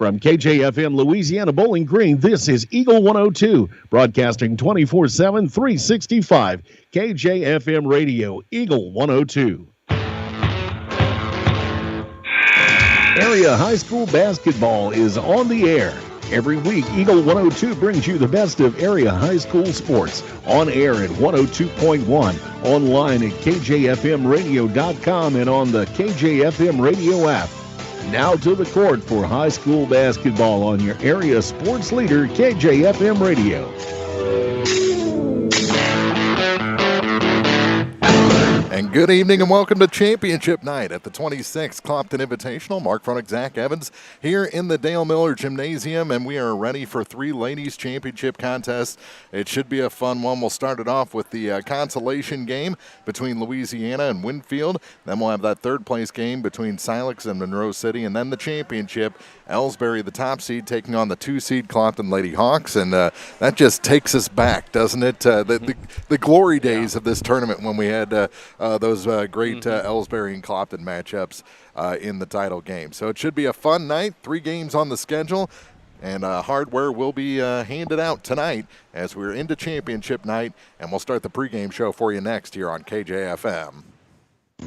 From KJFM Louisiana Bowling Green, this is Eagle 102, broadcasting 24/7, 365. KJFM Radio, Eagle 102. Area high school basketball is on the air. Every week, Eagle 102 brings you the best of area high school sports. On air at 102.1, online at kjfmradio.com, and on the KJFM radio app. Now to the court for high school basketball on your area sports leader, KJFM Radio. And good evening and welcome to Championship Night at the 26th Clopton Invitational. Mark Frontick, Zach Evans here in the Dale Miller Gymnasium, and we are ready for 3 ladies championship contests. It should be a fun one. We'll start it off with the Consolation game between Louisiana and Winfield. Then we'll have that third place game between Silex and Monroe City, and then the championship, Elsberry, the top seed, taking on the 2 seed Clopton Lady Hawks, and that just takes us back, doesn't it? The glory days of this tournament when we had those great Elsberry and Clopton matchups in the title game. So it should be a fun night. 3 games on the schedule, and hardware will be handed out tonight as we're into championship night, and we'll start the pregame show for you next here on KJFM.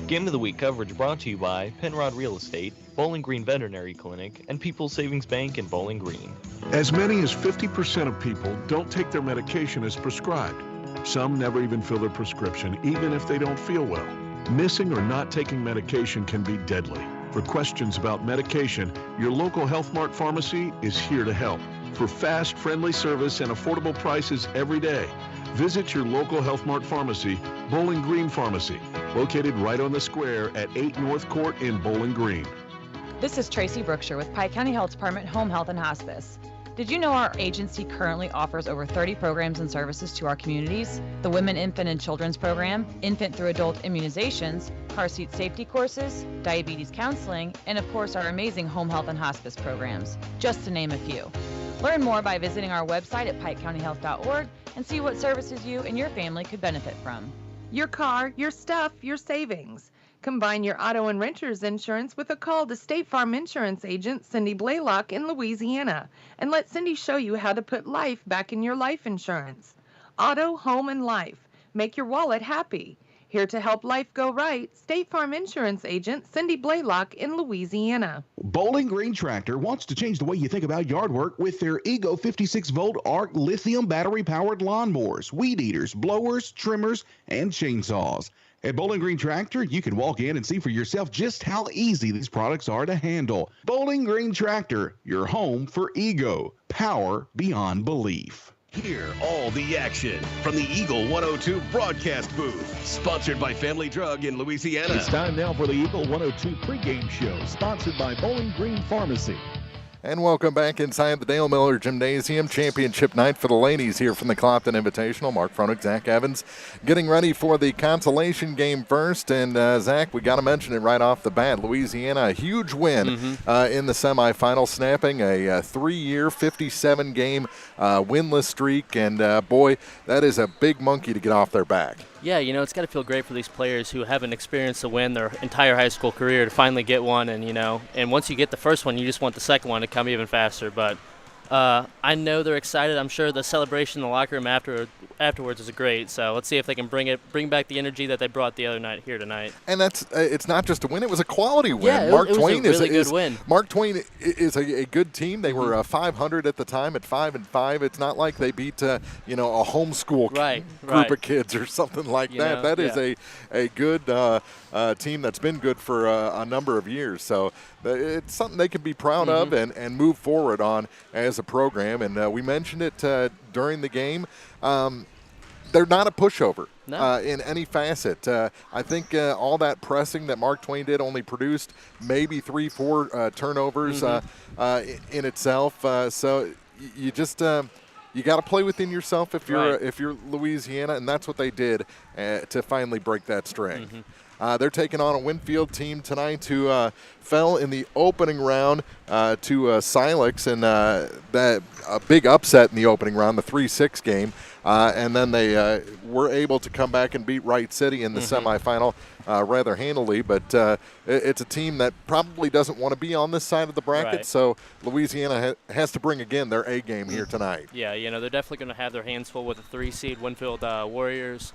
Game of the Week coverage brought to you by Penrod Real Estate, Bowling Green Veterinary Clinic, and People's Savings Bank in Bowling Green. As many as 50% of people don't take their medication as prescribed. Some never even fill their prescription, even if they don't feel well. Missing or not taking medication can be deadly. For questions about medication, your local Health Mart pharmacy is here to help. For fast, friendly service and affordable prices every day, visit your local Health Mart pharmacy, Bowling Green Pharmacy, located right on the square at 8 North Court in Bowling Green. This is Tracy Brookshire with Pike County Health Department Home Health and Hospice. Did you know our agency currently offers over 30 programs and services to our communities? The Women, Infant, and Children's Program, infant through adult immunizations, car seat safety courses, diabetes counseling, and of course our amazing home health and hospice programs, just to name a few. Learn more by visiting our website at pikecountyhealth.org and see what services you and your family could benefit from. Your car, your stuff, your savings. Combine your auto and renter's insurance with a call to State Farm Insurance agent Cindy Blaylock in Louisiana, and let Cindy show you how to put life back in your life insurance. Auto, home, and life. Make your wallet happy. Here to help life go right, State Farm Insurance agent Cindy Blaylock in Louisiana. Bowling Green Tractor wants to change the way you think about yard work with their Ego 56-volt ARC lithium battery-powered lawnmowers, weed eaters, blowers, trimmers, and chainsaws. At Bowling Green Tractor, you can walk in and see for yourself just how easy these products are to handle. Bowling Green Tractor, your home for Ego. Power beyond belief. Hear all the action from the Eagle 102 broadcast booth. Sponsored by Family Drug in Louisiana. It's time now for the Eagle 102 pregame show, sponsored by Bowling Green Pharmacy. And welcome back inside the Dale Miller Gymnasium. Championship night for the ladies here from the Clopton Invitational. Mark Frontick, Zach Evans getting ready for the Consolation game first. And, Zach, we got to mention it right off the bat. Louisiana, a huge win in the semifinal, snapping a 3-year, 57-game winless streak. And, boy, that is a big monkey to get off their back. Yeah, you know, it's got to feel great for these players who haven't experienced a win their entire high school career to finally get one. And, you know, and once you get the first one, you just want the second one to come even faster. But I know they're excited. I'm sure the celebration in the locker room afterwards is great. So let's see if they can bring back the energy that they brought the other night here tonight. And that's it's not just a win; it was a quality win. Yeah, Mark it Twain was a really good win. Mark Twain is a good team. They were 500 at the time, at 5-5. It's not like they beat a homeschool group of kids or something like that. That is a good team that's been good for a number of years. So it's something they can be proud of and move forward on as a program. And we mentioned it during the game. They're not a pushover in any facet. I think all that pressing that Mark Twain did only produced maybe 3-4 turnovers in itself. So you just you got to play within yourself if you're Louisiana, and that's what they did to finally break that string. They're taking on a Winfield team tonight who fell in the opening round to Silex, and that a big upset in the opening round, the 3-6 game. And then they were able to come back and beat Wright City in the semifinal rather handily. But it's a team that probably doesn't want to be on this side of the bracket. Right. So Louisiana has to bring again their A game here tonight. Yeah, they're definitely going to have their hands full with the 3-seed Winfield Warriors.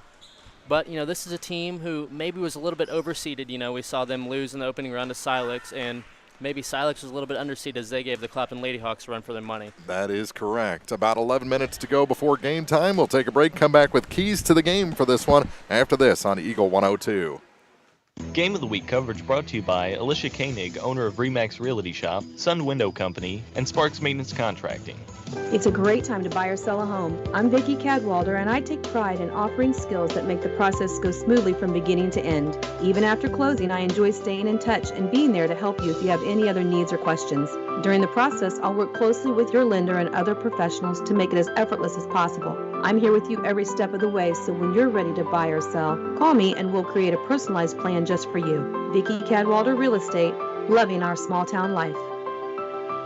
But, this is a team who maybe was a little bit overseeded. We saw them lose in the opening round to Silex, and maybe Silex was a little bit underseeded as they gave the Clopton Ladyhawks a run for their money. That is correct. About 11 minutes to go before game time. We'll take a break, come back with keys to the game for this one after this on Eagle 102. Game of the Week coverage brought to you by Alicia Koenig, owner of Remax Realty Shop, Sun Window Company, and Sparks Maintenance Contracting. It's a great time to buy or sell a home. I'm Vicki Cadwalder, and I take pride in offering skills that make the process go smoothly from beginning to end. Even after closing, I enjoy staying in touch and being there to help you if you have any other needs or questions. During the process, I'll work closely with your lender and other professionals to make it as effortless as possible. I'm here with you every step of the way, so when you're ready to buy or sell, call me and we'll create a personalized plan just for you. Vicki Cadwalder Real Estate, loving our small town life.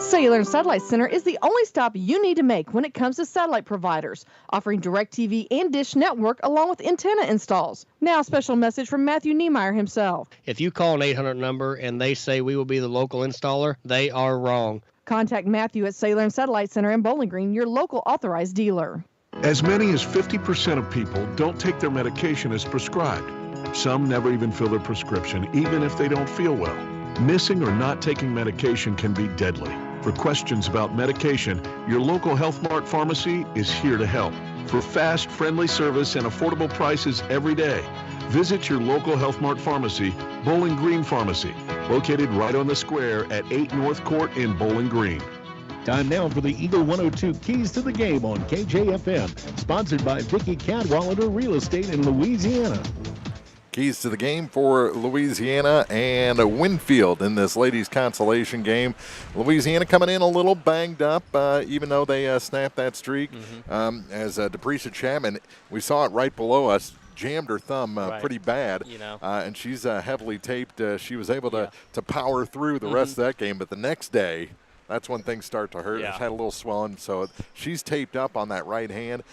Cellular and Satellite Center is the only stop you need to make when it comes to satellite providers, offering DirecTV and Dish Network along with antenna installs. Now a special message from Matthew Niemeyer himself. If you call an 800 number and they say we will be the local installer, they are wrong. Contact Matthew at Cellular and Satellite Center in Bowling Green, your local authorized dealer. As many as 50% of people don't take their medication as prescribed. Some never even fill their prescription, even if they don't feel well. Missing or not taking medication can be deadly. For questions about medication, your local Health Mart pharmacy is here to help. For fast, friendly service and affordable prices every day, visit your local Health Mart pharmacy, Bowling Green Pharmacy, located right on the square at 8 North Court in Bowling Green. Time now for the Eagle 102 Keys to the Game on KJFM, sponsored by Vicki Cadwalder Real Estate in Louisiana. Keys to the game for Louisiana and Winfield in this ladies' consolation game. Louisiana coming in a little banged up, even though they snapped that streak. As Deprecia Chapman, we saw it right below us, jammed her thumb pretty bad, and she's heavily taped. She was able to power through the rest of that game, but the next day, that's when things start to hurt. She had a little swelling, so she's taped up on that right hand.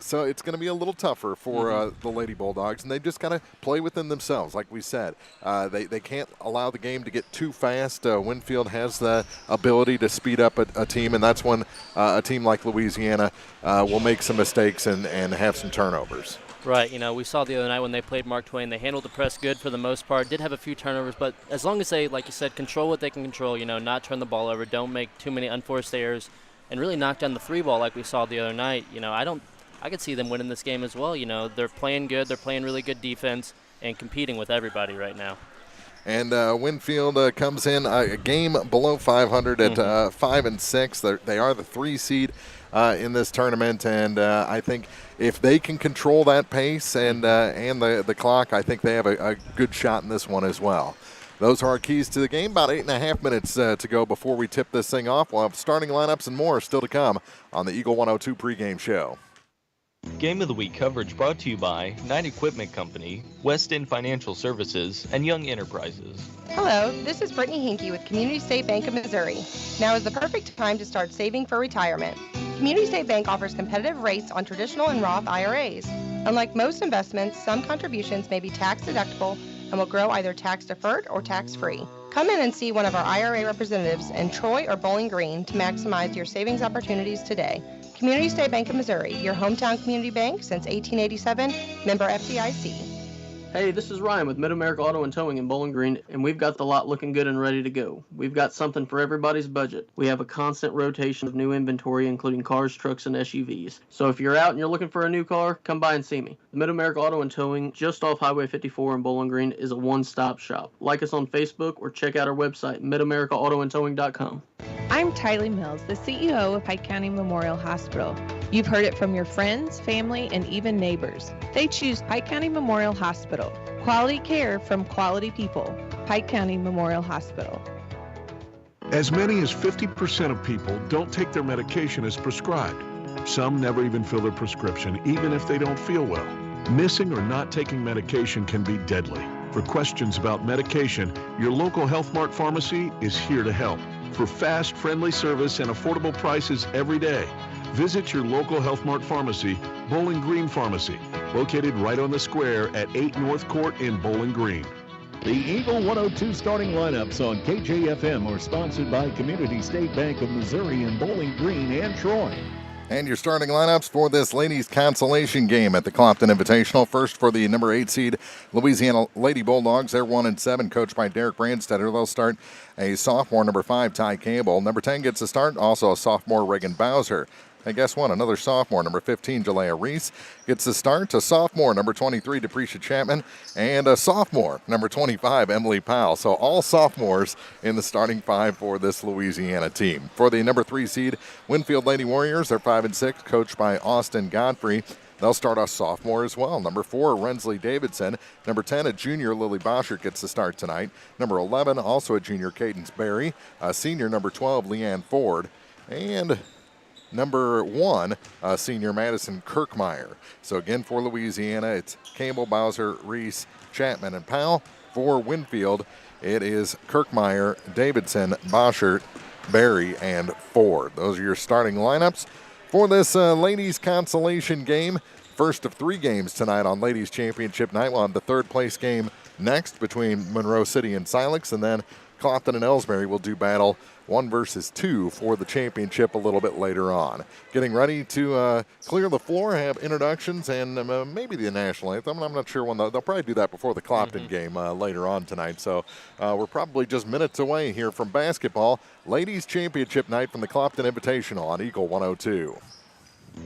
So it's going to be a little tougher for the Lady Bulldogs, and they just got to play within themselves, like we said. They can't allow the game to get too fast. Winfield has the ability to speed up a team, and that's when a team like Louisiana will make some mistakes and have some turnovers. Right, we saw the other night when they played Mark Twain, they handled the press good for the most part, did have a few turnovers, but as long as they, like you said, control what they can control, not turn the ball over, don't make too many unforced errors, and really knock down the three ball like we saw the other night, I could see them winning this game as well. They're playing good. They're playing really good defense and competing with everybody right now. And Winfield comes in a game below 500 at 5-6. They are the 3 seed in this tournament, and I think if they can control that pace and the clock, I think they have a good shot in this one as well. Those are our keys to the game. About 8.5 minutes to go before we tip this thing off. We'll have starting lineups and more still to come on the Eagle 102 pregame show. Game of the Week coverage brought to you by Knight Equipment Company, West End Financial Services, and Young Enterprises. Hello, this is Brittany Hinkey with Community State Bank of Missouri. Now is the perfect time to start saving for retirement. Community State Bank offers competitive rates on traditional and Roth IRAs. Unlike most investments, some contributions may be tax deductible and will grow either tax deferred or tax free. Come in and see one of our IRA representatives in Troy or Bowling Green to maximize your savings opportunities today. Community State Bank of Missouri, your hometown community bank since 1887, member FDIC. Hey, this is Ryan with Mid-America Auto and Towing in Bowling Green, and we've got the lot looking good and ready to go. We've got something for everybody's budget. We have a constant rotation of new inventory, including cars, trucks, and SUVs. So if you're out and you're looking for a new car, come by and see me. The Mid-America Auto and Towing, just off Highway 54 in Bowling Green, is a one-stop shop. Like us on Facebook or check out our website, midamericaautoandtowing.com. I'm Tylee Mills, the CEO of Pike County Memorial Hospital. You've heard it from your friends, family, and even neighbors. They choose Pike County Memorial Hospital. Quality care from quality people. Pike County Memorial Hospital. As many as 50% of people don't take their medication as prescribed. Some never even fill their prescription, even if they don't feel well. Missing or not taking medication can be deadly. For questions about medication, your local Health Mart pharmacy is here to help. For fast, friendly service and affordable prices every day, visit your local Health Mart pharmacy, Bowling Green Pharmacy, located right on the square at 8 North Court in Bowling Green. The Eagle 102 starting lineups on KJFM are sponsored by Community State Bank of Missouri in Bowling Green and Troy. And your starting lineups for this ladies' consolation game at the Clopton Invitational. First for the number 8 seed Louisiana Lady Bulldogs. They're 1-7, coached by Derek Brandstetter. They'll start a sophomore, number 5, Ty Campbell. Number 10 gets a start, also a sophomore, Reagan Bowser. And guess what? Another sophomore, number 15, Jalea Reese, gets the start. A sophomore, number 23, Deprecia Chapman, and a sophomore, number 25, Emily Powell. So all sophomores in the starting 5 for this Louisiana team. For the number 3 seed Winfield Lady Warriors, they're 5-6, coached by Austin Godfrey. They'll start a sophomore as well. Number 4, Rensley Davidson. Number 10, a junior, Lily Boschert, gets the start tonight. Number 11, also a junior, Cadence Berry. A senior, number 12, Leanne Ford. And number 1, senior Madison Kirkmeyer. So again, for Louisiana, it's Campbell, Bowser, Reese, Chapman, and Powell. For Winfield, it is Kirkmeyer, Davidson, Boschert, Berry, and Ford. Those are your starting lineups for this ladies' consolation game. First of 3 games tonight on Ladies Championship night. We'll have the third place game next between Monroe City and Silex, and then Clopton and Elsberry will do battle 1 versus 2 for the championship a little bit later on. Getting ready to clear the floor, have introductions, and maybe the national anthem. I'm not sure when they'll probably do that before the Clopton game later on tonight. So we're probably just minutes away here from basketball. Ladies Championship night from the Clopton Invitational on Eagle 102.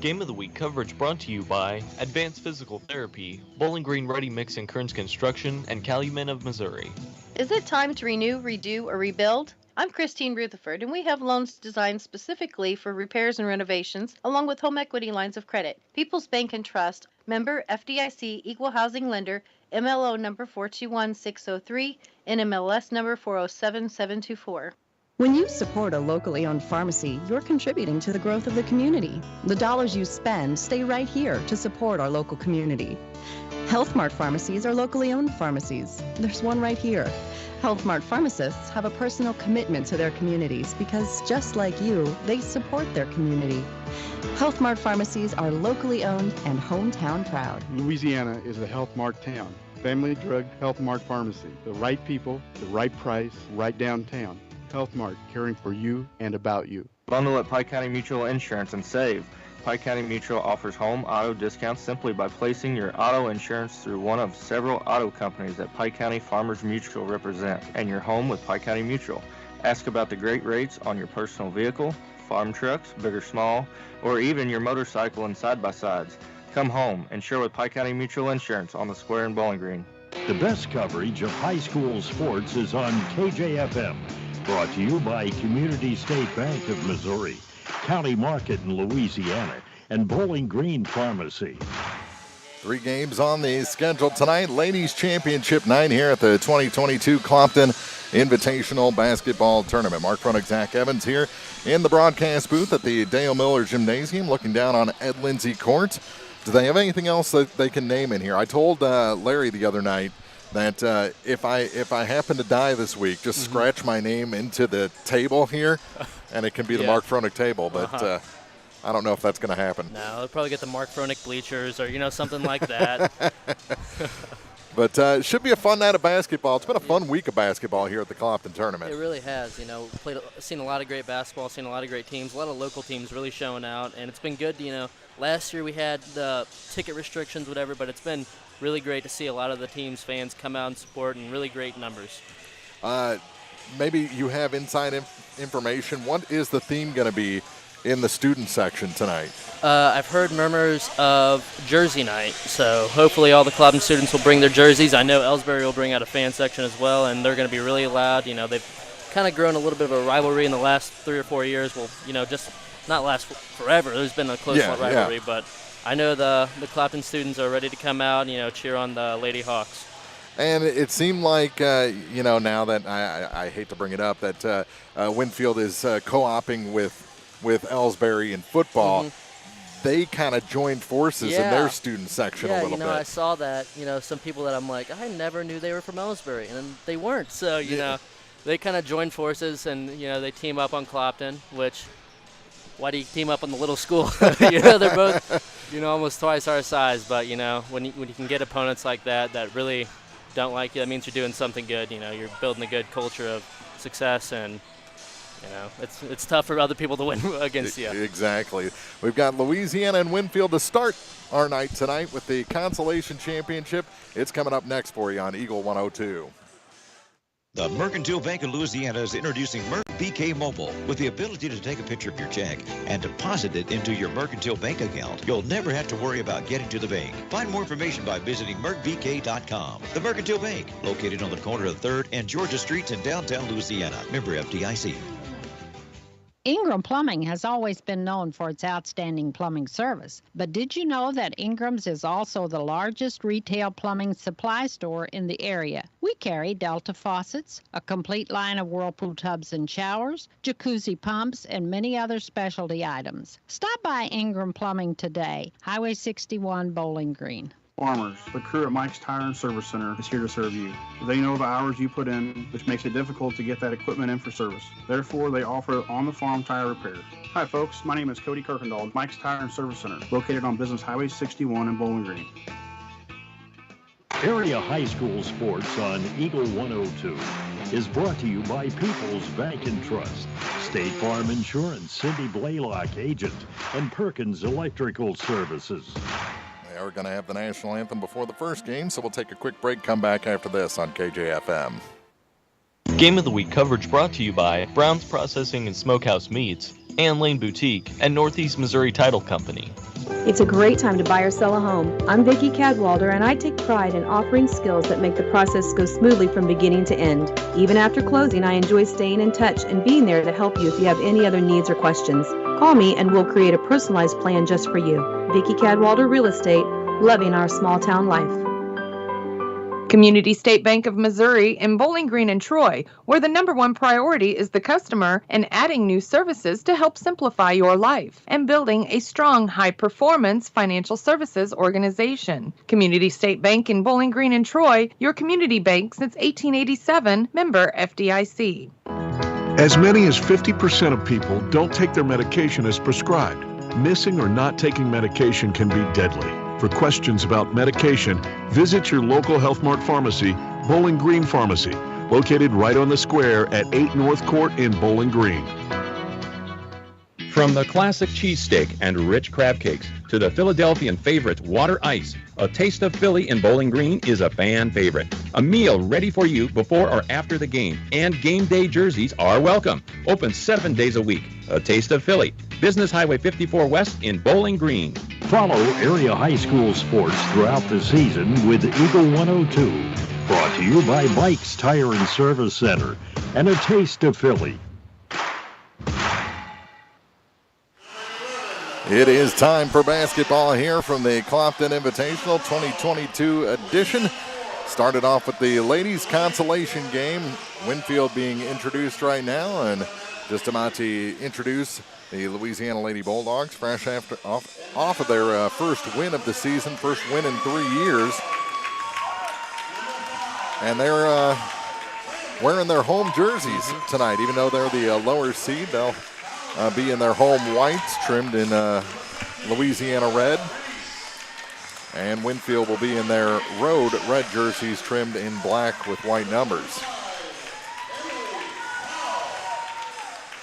Game of the Week coverage brought to you by Advanced Physical Therapy, Bowling Green Ready Mix and Kearns Construction, and Calumet of Missouri. Is it time to renew, redo, or rebuild? I'm Christine Rutherford, and we have loans designed specifically for repairs and renovations, along with home equity lines of credit. People's Bank and Trust, member FDIC, equal housing lender, MLO number 421603, NMLS number 407724. When you support a locally owned pharmacy, you're contributing to the growth of the community. The dollars you spend stay right here to support our local community. Health Mart pharmacies are locally owned pharmacies. There's one right here. Health Mart pharmacists have a personal commitment to their communities because, just like you, they support their community. Health Mart pharmacies are locally owned and hometown proud. Louisiana is a Health Mart town. Family Drug Health Mart Pharmacy. The right people, the right price, right downtown. Health Mart, caring for you and about you. Bundle at Pike County Mutual Insurance and save. Pike County Mutual offers home auto discounts simply by placing your auto insurance through one of several auto companies that Pike County Farmers Mutual represent, and you're home with Pike County Mutual. Ask about the great rates on your personal vehicle, farm trucks, big or small, or even your motorcycle and side-by-sides. Come home, insure with Pike County Mutual Insurance on the square in Bowling Green. The best coverage of high school sports is on KJFM. Brought to you by Community State Bank of Missouri, County Market in Louisiana, and Bowling Green Pharmacy. 3 games on the schedule tonight. Ladies Championship night here at the 2022 Clopton Invitational Basketball Tournament. Mark Fronek, Zach Evans here in the broadcast booth at the Dale Miller Gymnasium, looking down on Ed Lindsay Court. Do they have anything else that they can name in here? I told Larry the other night that if I happen to die this week, just scratch my name into the table here, and it can be the Mark Fronek table. But I don't know if that's going to happen. No, they'll probably get the Mark Fronek bleachers or something like that. But it should be a fun night of basketball. It's been a fun week of basketball here at the Clopton tournament. It really has. Seen a lot of great basketball, seen a lot of great teams, a lot of local teams really showing out, and it's been good. Last year we had the ticket restrictions, whatever, but it's been really great to see a lot of the teams' fans come out and support in really great numbers. Maybe you have inside information. What is the theme going to be in the student section tonight? I've heard murmurs of Jersey night, so hopefully all the Clopton students will bring their jerseys. I know Elsberry will bring out a fan section as well, and they're going to be really loud. They've kind of grown a little bit of a rivalry in the last 3 or 4 years. Well, just not last forever. There's been a close rivalry, but I know the Clopton students are ready to come out and, cheer on the Lady Hawks. And it seemed like, now that I hate to bring it up, that Winfield is co-oping with Elsberry in football. they kind of joined forces in their student section a little bit. I saw that. Some people that I'm like, I never knew they were from Elsberry, and they weren't. So, they kind of joined forces, and, they team up on Clopton, which, why do you team up on the little school? They're both, almost twice our size. But, when you can get opponents like that really don't like you, that means you're doing something good. You're building a good culture of success, and it's tough for other people to win against you. Exactly. We've got Louisiana and Winfield to start our night tonight with the Consolation Championship. It's coming up next for you on Eagle 102. The Mercantile Bank of Louisiana is introducing Merc BK Mobile with the ability to take a picture of your check and deposit it into your Mercantile Bank account. You'll never have to worry about getting to the bank. Find more information by visiting mercbk.com. The Mercantile Bank, located on the corner of 3rd and Georgia Streets in downtown Louisiana. Member FDIC. Ingram Plumbing has always been known for its outstanding plumbing service, but did you know that Ingram's is also the largest retail plumbing supply store in the area? We carry Delta faucets, a complete line of Whirlpool tubs and showers, jacuzzi pumps, and many other specialty items. Stop by Ingram Plumbing today, Highway 61, Bowling Green. Farmers, the crew at Mike's Tire and Service Center is here to serve you. They know the hours you put in, which makes it difficult to get that equipment in for service. Therefore, they offer on-the-farm tire repair. Hi, folks. My name is Cody Kirkendall, Mike's Tire and Service Center, located on Business Highway 61 in Bowling Green. Area High School Sports on Eagle 102 is brought to you by People's Bank and Trust, State Farm Insurance, Cindy Blaylock, agent, and Perkins Electrical Services. They are going to have the national anthem before the first game, so we'll take a quick break, come back after this on KJFM. Game of the Week coverage brought to you by Brown's Processing and Smokehouse Meats, Ann Lane Boutique, and Northeast Missouri Title Company. It's a great time to buy or sell a home. I'm Vicki Cadwalder, and I take pride in offering skills that make the process go smoothly from beginning to end. Even after closing, I enjoy staying in touch and being there to help you if you have any other needs or questions. Call me and we'll create a personalized plan just for you. Vicki Cadwalder Real Estate, loving our small town life. Community State Bank of Missouri in Bowling Green and Troy, where the #1 priority is the customer and adding new services to help simplify your life and building a strong, high-performance financial services organization. Community State Bank in Bowling Green and Troy, your community bank since 1887, member FDIC. As many as 50% of people don't take their medication as prescribed. Missing or not taking medication can be deadly. For questions about medication, visit your local Health Mart pharmacy, Bowling Green Pharmacy, located right on the square at 8 North Court in Bowling Green. From the classic cheesesteak and rich crab cakes to the Philadelphian favorite water ice, a taste of Philly in Bowling Green is a fan favorite. A meal ready for you before or after the game, and game day jerseys are welcome. Open 7 days a week. A taste of Philly. Business Highway 54 West in Bowling Green. Follow area high school sports throughout the season with Eagle 102. Brought to you by Mike's Tire and Service Center and a taste of Philly. It is time for basketball here from the Clopton Invitational 2022 edition. Started off with the ladies' consolation game. Winfield being introduced right now, and just about to introduce the Louisiana Lady Bulldogs, fresh off of their first win of the season, first win in 3 years. And they're wearing their home jerseys tonight, even though they're the lower seed. They'll be in their home whites, trimmed in Louisiana red. And Winfield will be in their road red jerseys, trimmed in black with white numbers.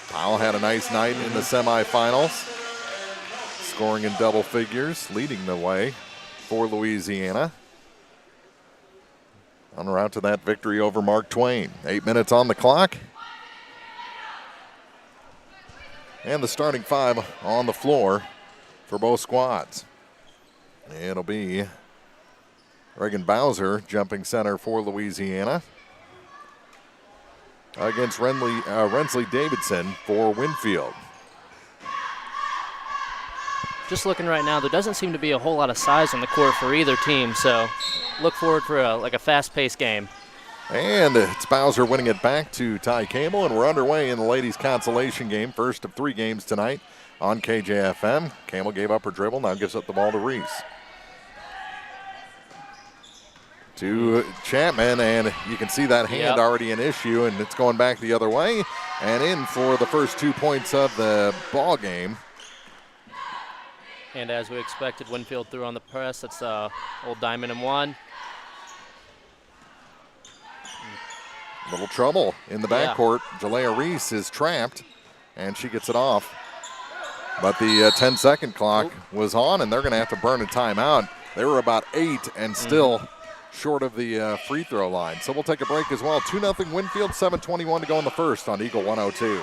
Powell had a nice night in the semifinals, scoring in double figures, leading the way for Louisiana. On route to that victory over Mark Twain. 8 minutes on the clock. And the starting five on the floor for both squads. It'll be Reagan Bowser, jumping center for Louisiana, against Rensley Davidson for Winfield. Just looking right now, there doesn't seem to be a whole lot of size on the court for either team, so look forward for a fast-paced game. And it's Bowser winning it back to Ty Cable, and we're underway in the ladies' consolation game, first of 3 games tonight on KJFM. Campbell gave up her dribble, now gives up the ball to Reese. To Chapman, and you can see that hand already an issue, and it's going back the other way and in for the first 2 points of the ball game. And as we expected, Winfield threw on the press. That's old diamond and one. Little trouble in the backcourt. Jalea Reese is trapped, and she gets it off. But the 10-second clock was on, and they're going to have to burn a timeout. They were about 8 and still short of the free throw line. So we'll take a break as well. 2-0 Winfield, 7:21 to go in the first on Eagle 102.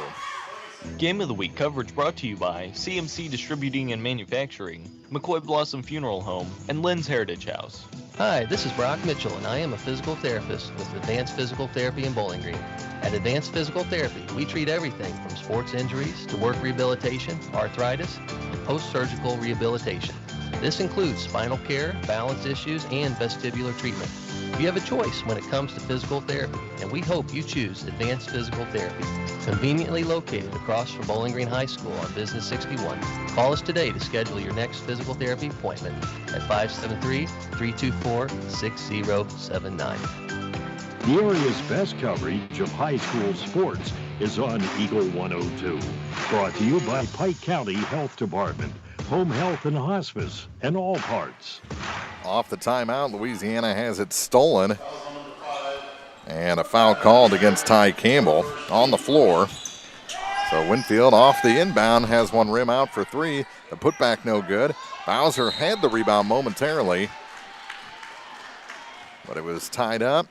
Game of the Week coverage brought to you by CMC Distributing and Manufacturing, McCoy Blossom Funeral Home, and Lynn's Heritage House. Hi, this is Brock Mitchell, and I am a physical therapist with Advanced Physical Therapy in Bowling Green. At Advanced Physical Therapy, we treat everything from sports injuries to work rehabilitation, arthritis, and post-surgical rehabilitation. This includes spinal care, balance issues, and vestibular treatment. You have a choice when it comes to physical therapy, and we hope you choose Advanced Physical Therapy. Conveniently located across from Bowling Green High School on Business 61. Call us today to schedule your next physical therapy appointment at 573-324-6079. The area's best coverage of high school sports is on Eagle 102. Brought to you by Pike County Health Department, Home Health and Hospice, and All Parts. Off the timeout, Louisiana has it stolen. And a foul called against Ty Campbell on the floor. So Winfield off the inbound has one rim out for three. The putback no good. Bowser had the rebound momentarily, but it was tied up.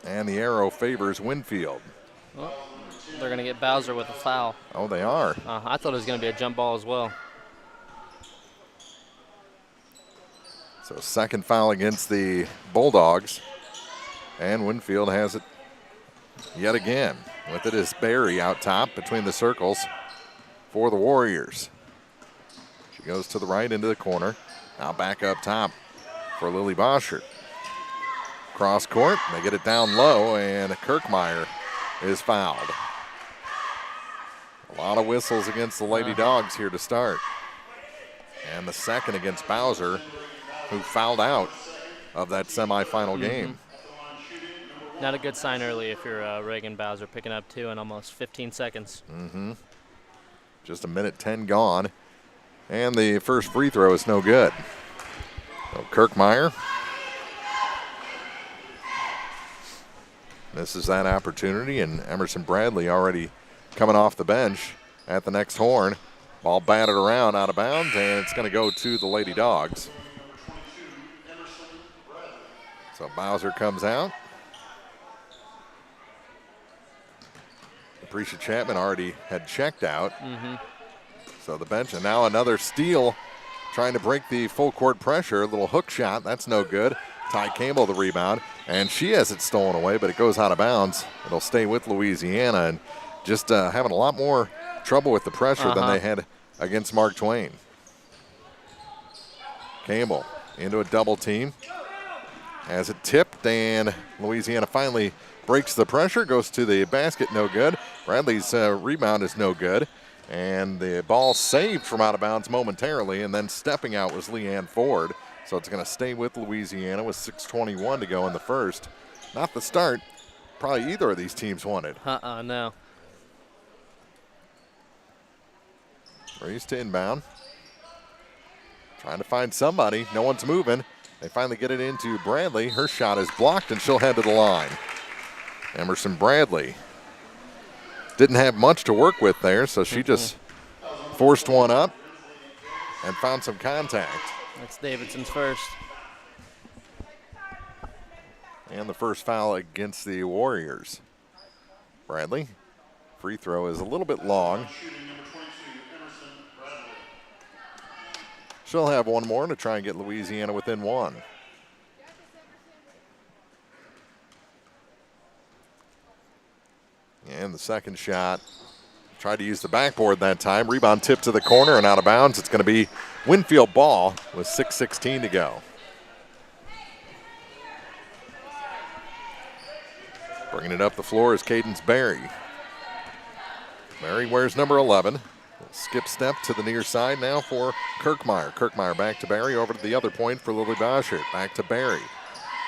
And the arrow favors Winfield. Well, they're going to get Bowser with a foul. Oh, they are. I thought it was going to be a jump ball as well. So second foul against the Bulldogs. And Winfield has it yet again. With it is Berry out top between the circles for the Warriors. She goes to the right into the corner. Now back up top for Lily Boschert. Cross court, they get it down low, and Kirkmeyer is fouled. A lot of whistles against the Lady Dogs here to start. And the second against Bowser, who fouled out of that semifinal game. Not a good sign early if you're Reagan Bowser, picking up two in almost 15 seconds. Just a minute 10 gone. And the first free throw is no good. So Kirkmeyer misses that opportunity, and Emerson Bradley already coming off the bench at the next horn. Ball batted around out of bounds, and it's going to go to the Lady Dogs. So Bowser comes out. Appreciate Chapman already had checked out. So the bench, and now another steal, trying to break the full court pressure. A little hook shot, that's no good. Ty Campbell the rebound, and she has it stolen away, but it goes out of bounds. It'll stay with Louisiana, and just having a lot more trouble with the pressure than they had against Mark Twain. Campbell into a double team. Has it tipped, and Louisiana finally breaks the pressure, goes to the basket, no good. Bradley's rebound is no good, and the ball saved from out of bounds momentarily, and then stepping out was Leanne Ford. So it's going to stay with Louisiana with 6:21 to go in the first. Not the start probably either of these teams wanted. No. Raised to inbound. Trying to find somebody. No one's moving. They finally get it into Bradley. Her shot is blocked, and she'll head to the line. Emerson Bradley didn't have much to work with there, so she just forced one up and found some contact. That's Davidson's first. And the first foul against the Warriors. Bradley, free throw is a little bit long. She'll have one more to try and get Louisiana within one. And the second shot, tried to use the backboard that time. Rebound tipped to the corner and out of bounds. It's going to be Winfield ball with 6:16 to go. Bringing it up the floor is Cadence Berry. Barry wears number 11. Skip step to the near side now for Kirkmeyer. Kirkmeyer back to Barry, over to the other point for Lily Boschert. Back to Barry.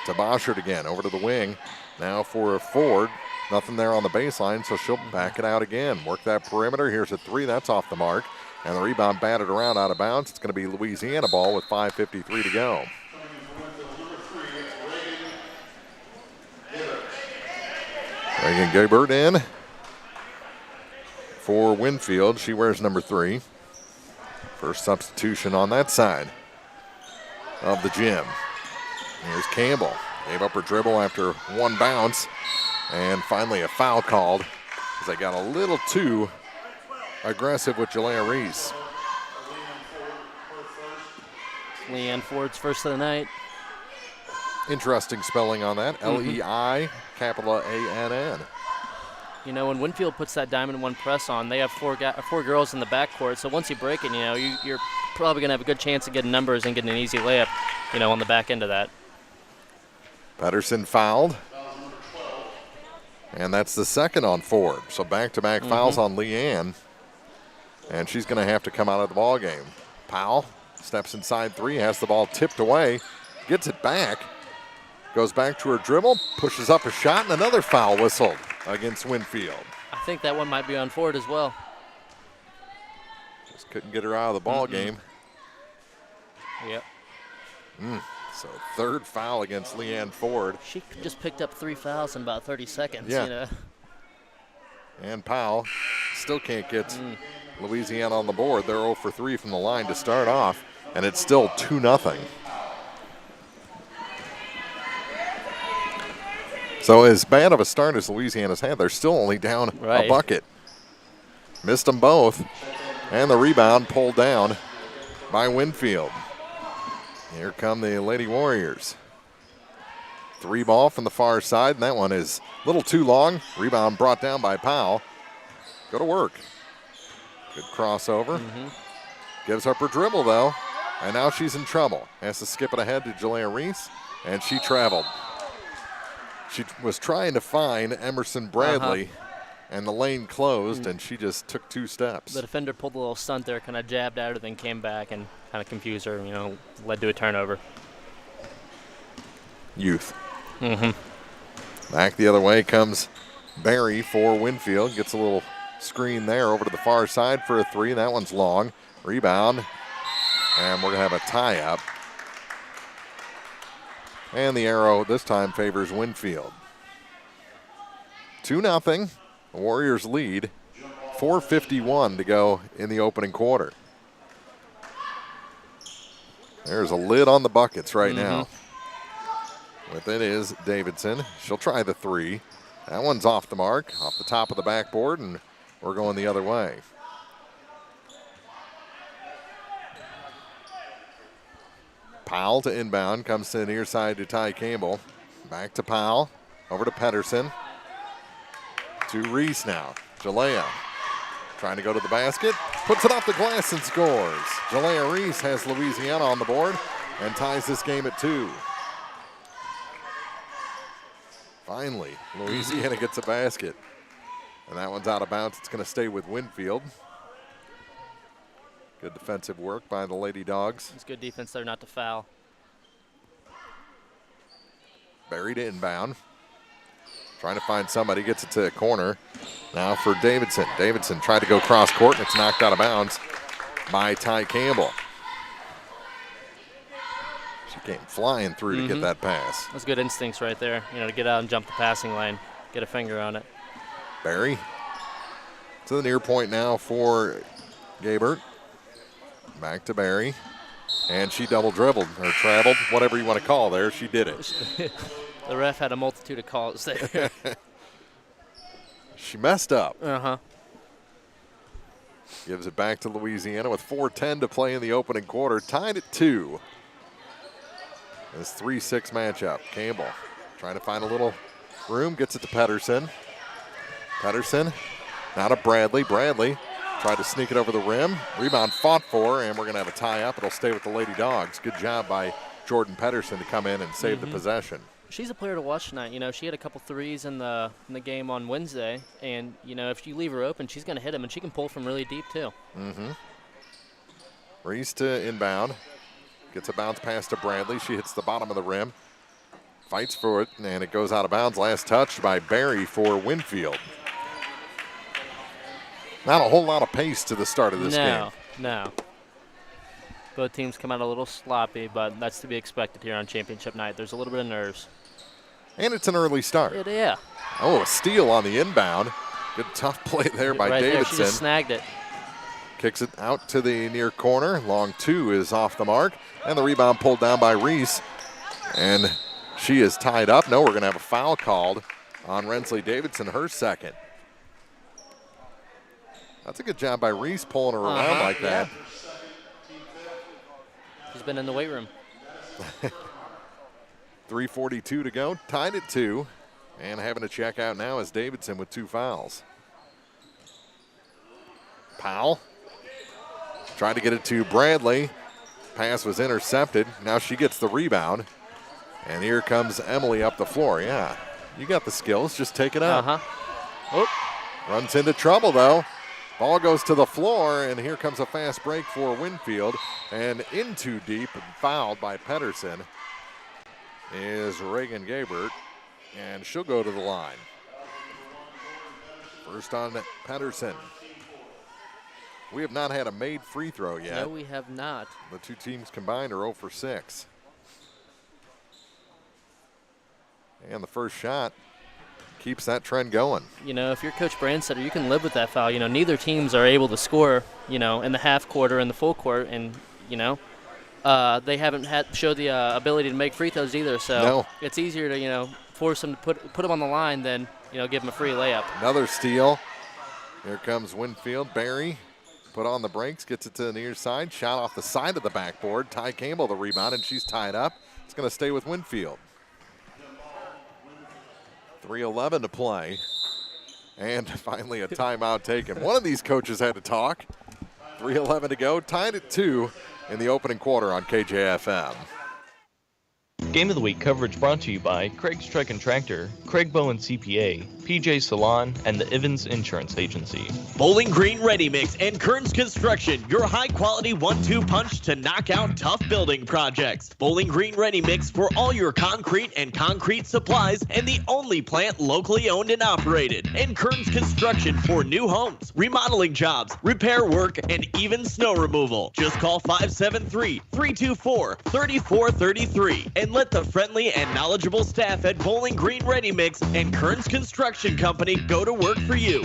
To Boschert again, over to the wing. Now for Ford. Nothing there on the baseline, so she'll back it out again. Work that perimeter. Here's a three. That's off the mark. And the rebound batted around out of bounds. It's going to be Louisiana ball with 5:53 to go. Reagan Gabert in for Winfield. She wears number 3. First substitution on that side of the gym. Here's Campbell. Gave up her dribble after one bounce. And finally a foul called because they got a little too aggressive with Jalea Reese. Leanne Ford's first of the night. Interesting spelling on that. L-E-I, capital A-N-N. You know, when Winfield puts that diamond one press on, they have four girls in the backcourt. So once you break it, you know, you're probably going to have a good chance of getting numbers and getting an easy layup, you know, on the back end of that. Pedersen fouled. And that's the second on Ford. So back-to-back fouls on Leanne. And she's going to have to come out of the ball game. Powell steps inside 3, has the ball tipped away, gets it back, goes back to her dribble, pushes up a shot, and another foul whistled against Winfield. I think that one might be on Ford as well. Just couldn't get her out of the ball game. Yep. So third foul against Leanne Ford. She just picked up 3 fouls in about 30 seconds. Yeah. You know? And Powell still can't get Louisiana on the board. They're 0 for 3 from the line to start off, and it's still 2-0. So as bad of a start as Louisiana's had, they're still only down a bucket. Missed them both, and the rebound pulled down by Winfield. Here come the Lady Warriors. 3 ball from the far side, and that one is a little too long. Rebound brought down by Powell. Go to work. Good crossover. Gives up her dribble, though, and now she's in trouble. Has to skip it ahead to Jalea Reese, and she traveled. She was trying to find Emerson Bradley, and the lane closed, and she just took 2 steps. The defender pulled a little stunt there, kind of jabbed at her, then came back and kind of confused her, you know, led to a turnover. Youth. Back the other way comes Barry for Winfield. Gets a little screen there over to the far side for a 3. That one's long. Rebound. And we're going to have a tie-up. And the arrow this time favors Winfield. 2-0. The Warriors lead. 4:51 to go in the opening quarter. There's a lid on the buckets right now. With it is Davidson. She'll try the 3. That one's off the mark, off the top of the backboard, and we're going the other way. Powell to inbound, comes to the near side to Ty Campbell. Back to Powell, over to Pedersen. To Reese now. Jalea trying to go to the basket, puts it off the glass and scores. Jalea Reese has Louisiana on the board and ties this game at 2. Finally, Louisiana gets a basket. And that one's out of bounds. It's going to stay with Winfield. Good defensive work by the Lady Dogs. It's good defense there not to foul. Buried inbound. Trying to find somebody, gets it to the corner. Now for Davidson. Davidson tried to go cross court, and it's knocked out of bounds by Ty Campbell. She came flying through to get that pass. That's good instincts right there, you know, to get out and jump the passing lane, get a finger on it. Barry to the near point now for Gabert. Back to Barry. And she double dribbled or traveled, whatever you want to call there. She did it. The ref had a multitude of calls there. She messed up. Gives it back to Louisiana with 4:10 to play in the opening quarter. Tied at 2. This 3-6 matchup. Campbell trying to find a little room. Gets it to Pedersen. Pedersen now to Bradley. Bradley tried to sneak it over the rim. Rebound fought for, and we're going to have a tie-up. It'll stay with the Lady Dogs. Good job by Jordan Pedersen to come in and save the possession. she's a player to watch tonight. You know, she had a couple threes in the game on Wednesday, and you know, if you leave her open, she's going to hit them, and she can pull from really deep too. Reese to inbound. Gets a bounce pass to Bradley. She hits the bottom of the rim. Fights for it, and it goes out of bounds. Last touch by Barry for Winfield. Not a whole lot of pace to the start of this game. No. Both teams come out a little sloppy, but that's to be expected here on championship night. There's a little bit of nerves. And it's an early start. Yeah. Oh, a steal on the inbound. Good tough play there by right Davidson. There, she just snagged it. Kicks it out to the near corner. Long two is off the mark. And the rebound pulled down by Reese. And she is tied up. No, we're going to have a foul called on Rensley Davidson, her second. That's a good job by Reese pulling her around like that. She's been in the weight room. 3:42 to go, tied at 2. And having to check out now is Davidson with 2 fouls. Powell tried to get it to Bradley. Pass was intercepted. Now she gets the rebound. And here comes Emily up the floor. Yeah, you got the skills. Just take it out. Runs into trouble, though. Ball goes to the floor, and here comes a fast break for Winfield. And in too deep, and fouled by Pedersen, is Reagan Gabert, and she'll go to the line. First on Pedersen. We have not had a made free throw yet. No, we have not. The two teams combined are 0 for 6. And the first shot keeps that trend going. You know, if you're Coach Brandsetter, you can live with that foul. You know, neither teams are able to score, you know, in the half court or in the full court. And, you know, they haven't showed the ability to make free throws either. So it's easier to, you know, force them to put them on the line than, you know, give them a free layup. Another steal. Here comes Winfield. Barry put on the brakes, gets it to the near side. Shot off the side of the backboard. Ty Campbell the rebound, and she's tied up. It's going to stay with Winfield. 3:11 to play. And finally a timeout taken. One of these coaches had to talk. 3:11 to go. Tied at 2 in the opening quarter on KJFM. Game of the Week coverage brought to you by Craig's Truck and Tractor, Craig Bowen CPA, PJ Salon, and the Evans Insurance Agency. Bowling Green Ready Mix and Kearns Construction, your high-quality 1-2 punch to knock out tough building projects. Bowling Green Ready Mix for all your concrete and concrete supplies, and the only plant locally owned and operated. And Kearns Construction for new homes, remodeling jobs, repair work, and even snow removal. Just call 573-324-3433 and let the friendly and knowledgeable staff at Bowling Green Ready Mix and Kearns Construction Company go to work for you.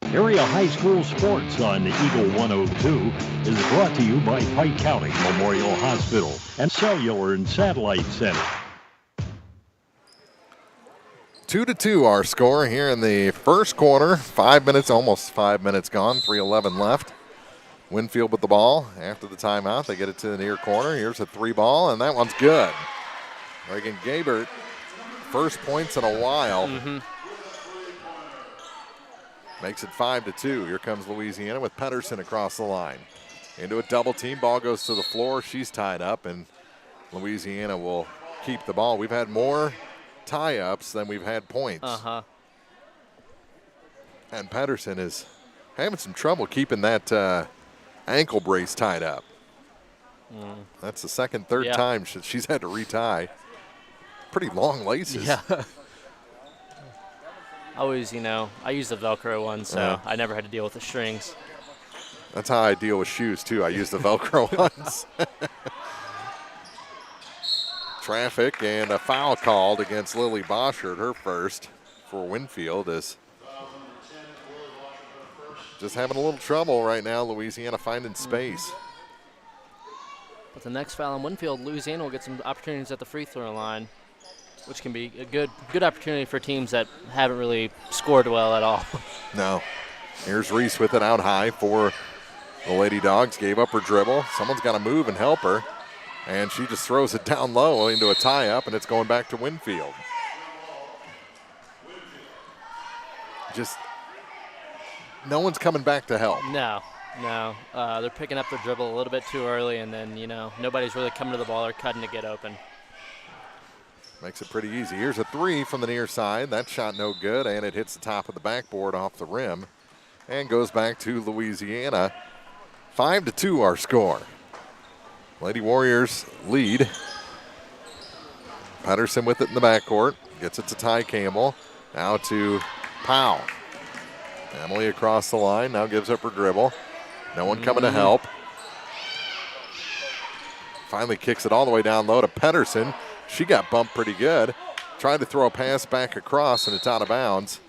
Area High School Sports on Eagle 102 is brought to you by Pike County Memorial Hospital and Cellular and Satellite Center. 2-2 our score here in the first quarter. 5 minutes, almost 5 minutes gone. 3:11 left. Winfield with the ball after the timeout. They get it to the near corner. Here's a 3-ball, and that one's good. Reagan Gabert, first points in a while. Makes it 5-2. Here comes Louisiana with Pedersen across the line. Into a double team. Ball goes to the floor. She's tied up, and Louisiana will keep the ball. We've had more tie-ups than we've had points. And Pedersen is having some trouble keeping that ankle brace tied up. That's the third time she's had to retie. Pretty long laces. Yeah. Always, you know, I use the Velcro one, so I never had to deal with the strings. That's how I deal with shoes, too. I use the Velcro ones. Traffic and a foul called against Lily Boschert, her first for Winfield, is just having a little trouble right now. Louisiana finding space. With the next foul on Winfield, Louisiana will get some opportunities at the free throw line, which can be a good opportunity for teams that haven't really scored well at all. No. Here's Reese with it out high for the Lady Dogs. Gave up her dribble. Someone's got to move and help her. And she just throws it down low into a tie-up, and it's going back to Winfield. Just no one's coming back to help. No. They're picking up their dribble a little bit too early, and then, you know, nobody's really coming to the ball or cutting to get open. Makes it pretty easy. Here's a three from the near side. That shot no good, and it hits the top of the backboard off the rim and goes back to Louisiana. 5-2 our score. Lady Warriors lead. Pedersen with it in the backcourt. Gets it to Ty Campbell. Now to Powell. Emily across the line. Now gives up her dribble. No one coming to help. Finally kicks it all the way down low to Pedersen. She got bumped pretty good. Tried to throw a pass back across, and it's out of bounds.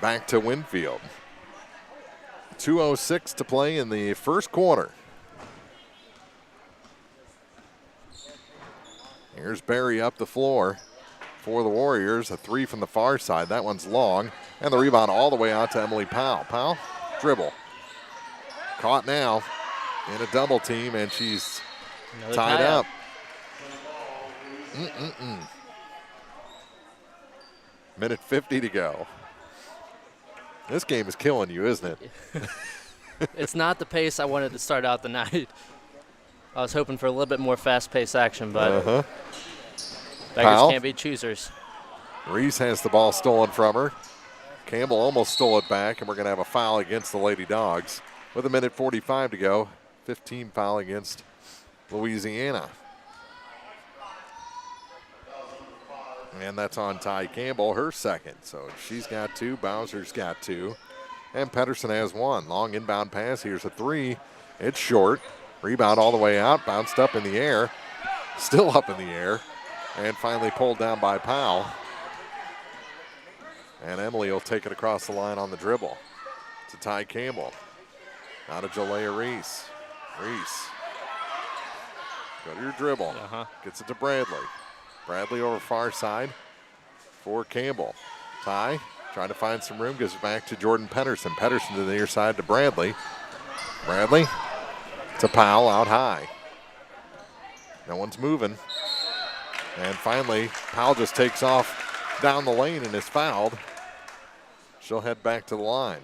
Back to Winfield. 2:06 to play in the first quarter. Here's Berry up the floor for the Warriors. A three from the far side. That one's long. And the rebound all the way out to Emily Powell. Powell, dribble. Caught now in a double team, and she's tied up. Minute 50 to go. This game is killing you, isn't it? It's not the pace I wanted to start out the night. I was hoping for a little bit more fast-paced action, but beggars can't be choosers. Reese has the ball stolen from her. Campbell almost stole it back, and we're going to have a foul against the Lady Dogs. With a minute 45 to go, 15 foul against Louisiana. And that's on Ty Campbell, her second. So she's got two, Bowser's got two, and Pedersen has one. Long inbound pass, here's a three. It's short. Rebound all the way out, bounced up in the air, still up in the air, and finally pulled down by Powell. And Emily will take it across the line on the dribble to Ty Campbell. Now to Jalea Reese. Reese, go to your dribble. Gets it to Bradley. Bradley over far side for Campbell. Ty trying to find some room, gives it back to Jordan Pedersen. Pedersen to the near side to Bradley. Bradley to Powell out high. No one's moving. And finally, Powell just takes off down the lane and is fouled. She'll head back to the line.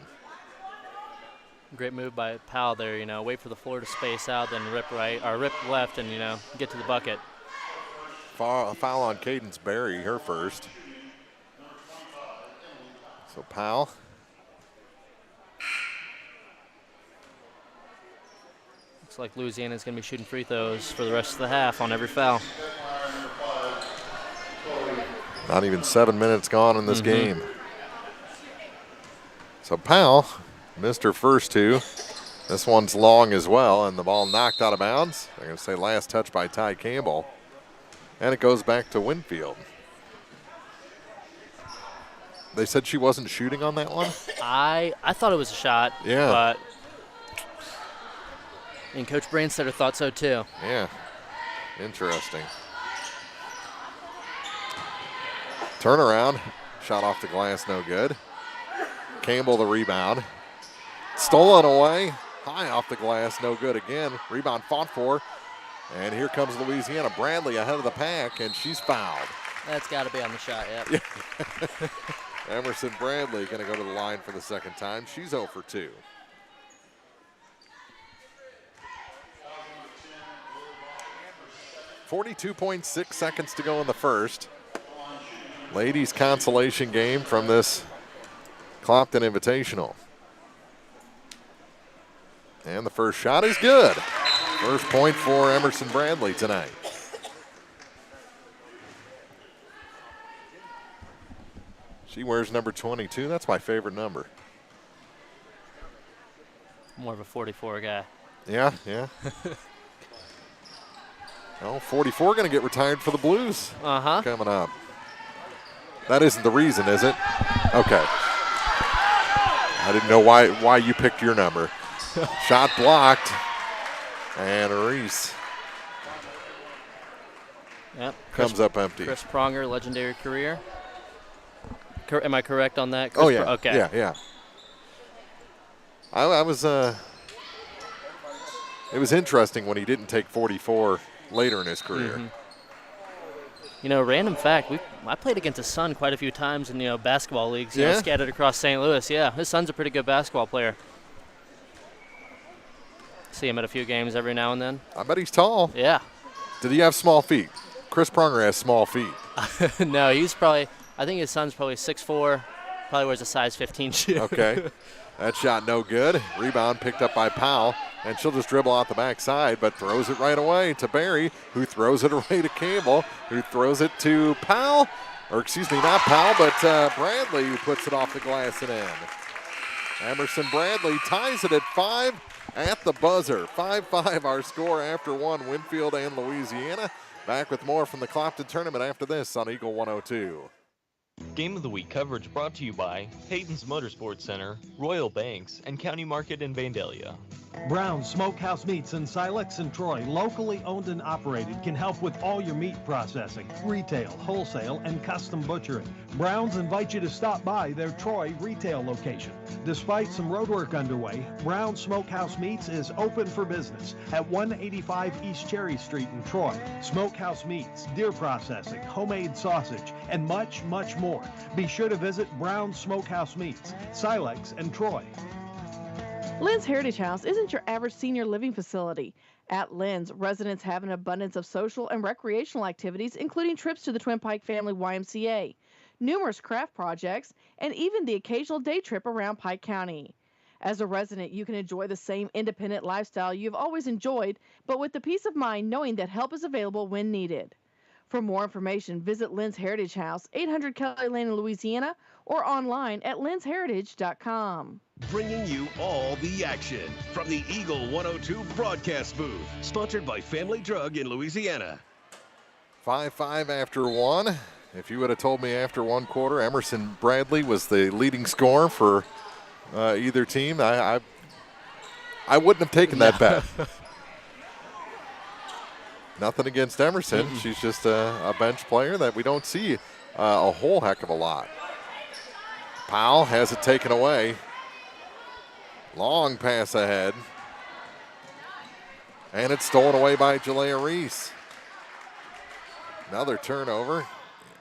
Great move by Powell there, wait for the floor to space out, then rip right or rip left and, get to the bucket. Foul on Cadence Berry, her first. So Powell. Looks like Louisiana's going to be shooting free throws for the rest of the half on every foul. Not even 7 minutes gone in this game. So Powell missed her first two. This one's long as well, and the ball knocked out of bounds. They're going to say last touch by Ty Campbell. And it goes back to Winfield. They said she wasn't shooting on that one? I thought it was a shot. Yeah. But and Coach Branstetter thought so too. Yeah. Interesting. Turnaround. Shot off the glass, no good. Campbell the rebound. Stolen away. High off the glass, no good again. Rebound fought for. And here comes Louisiana. Bradley ahead of the pack, and she's fouled. That's got to be on the shot, yeah. Emerson Bradley going to go to the line for the second time. She's 0 for 2. .6 seconds to go in the first. Ladies consolation game from this Clopton Invitational. And the first shot is good. First point for Emerson Bradley tonight. She wears number 22. That's my favorite number. More of a 44 guy. Yeah. Well, 44 going to get retired for the Blues coming up. That isn't the reason, is it? Okay. I didn't know why you picked your number. Shot blocked. And Reese comes up empty. Chris Pronger, legendary career. Am I correct on that? Oh, yeah. Okay. Yeah. I was, it was interesting when he didn't take 44 later in his career. Random fact, I played against his son quite a few times in, basketball leagues, scattered across St. Louis. Yeah, his son's a pretty good basketball player. See him at a few games every now and then. I bet he's tall. Yeah. Did he have small feet? Chris Prunger has small feet. No, I think his son's probably 6'4", probably wears a size 15 shoe. Okay. That shot no good. Rebound picked up by Powell, and she'll just dribble out the backside, but throws it right away to Barry, who throws it away to Campbell, who throws it to Powell, or excuse me, not Powell, but Bradley, who puts it off the glass and in. Emerson Bradley ties it at 5 at the buzzer. 5-5 our score after one, Winfield and Louisiana. Back with more from the Clopton tournament after this on Eagle 102. Game of the Week coverage brought to you by Hayden's Motorsports Center, Royal Banks, and County Market in Vandalia. Brown's Smokehouse Meats in Silex and Troy, locally owned and operated, can help with all your meat processing, retail, wholesale, and custom butchering. Brown's invites you to stop by their Troy retail location. Despite some road work underway, Brown's Smokehouse Meats is open for business at 185 East Cherry Street in Troy. Smokehouse Meats, deer processing, homemade sausage, and much, much more. Be sure to visit Brown's Smokehouse Meats, Silex and Troy. Lynn's Heritage House isn't your average senior living facility. At Lynn's, residents have an abundance of social and recreational activities, including trips to the Twin Pike Family YMCA, numerous craft projects, and even the occasional day trip around Pike County. As a resident, you can enjoy the same independent lifestyle you've always enjoyed, but with the peace of mind knowing that help is available when needed. For more information, visit Lynn's Heritage House, 800 Kelly Lane in Louisiana, or online at lynsheritage.com. Bringing you all the action from the Eagle 102 broadcast booth, sponsored by Family Drug in Louisiana. 5-5 after one. If you would have told me after one quarter Emerson Bradley was the leading scorer for either team, I wouldn't have taken that bet. Nothing against Emerson. Mm-hmm. She's just a bench player that we don't see a whole heck of a lot. Powell has it taken away. Long pass ahead. And it's stolen away by Jalea Reese. Another turnover.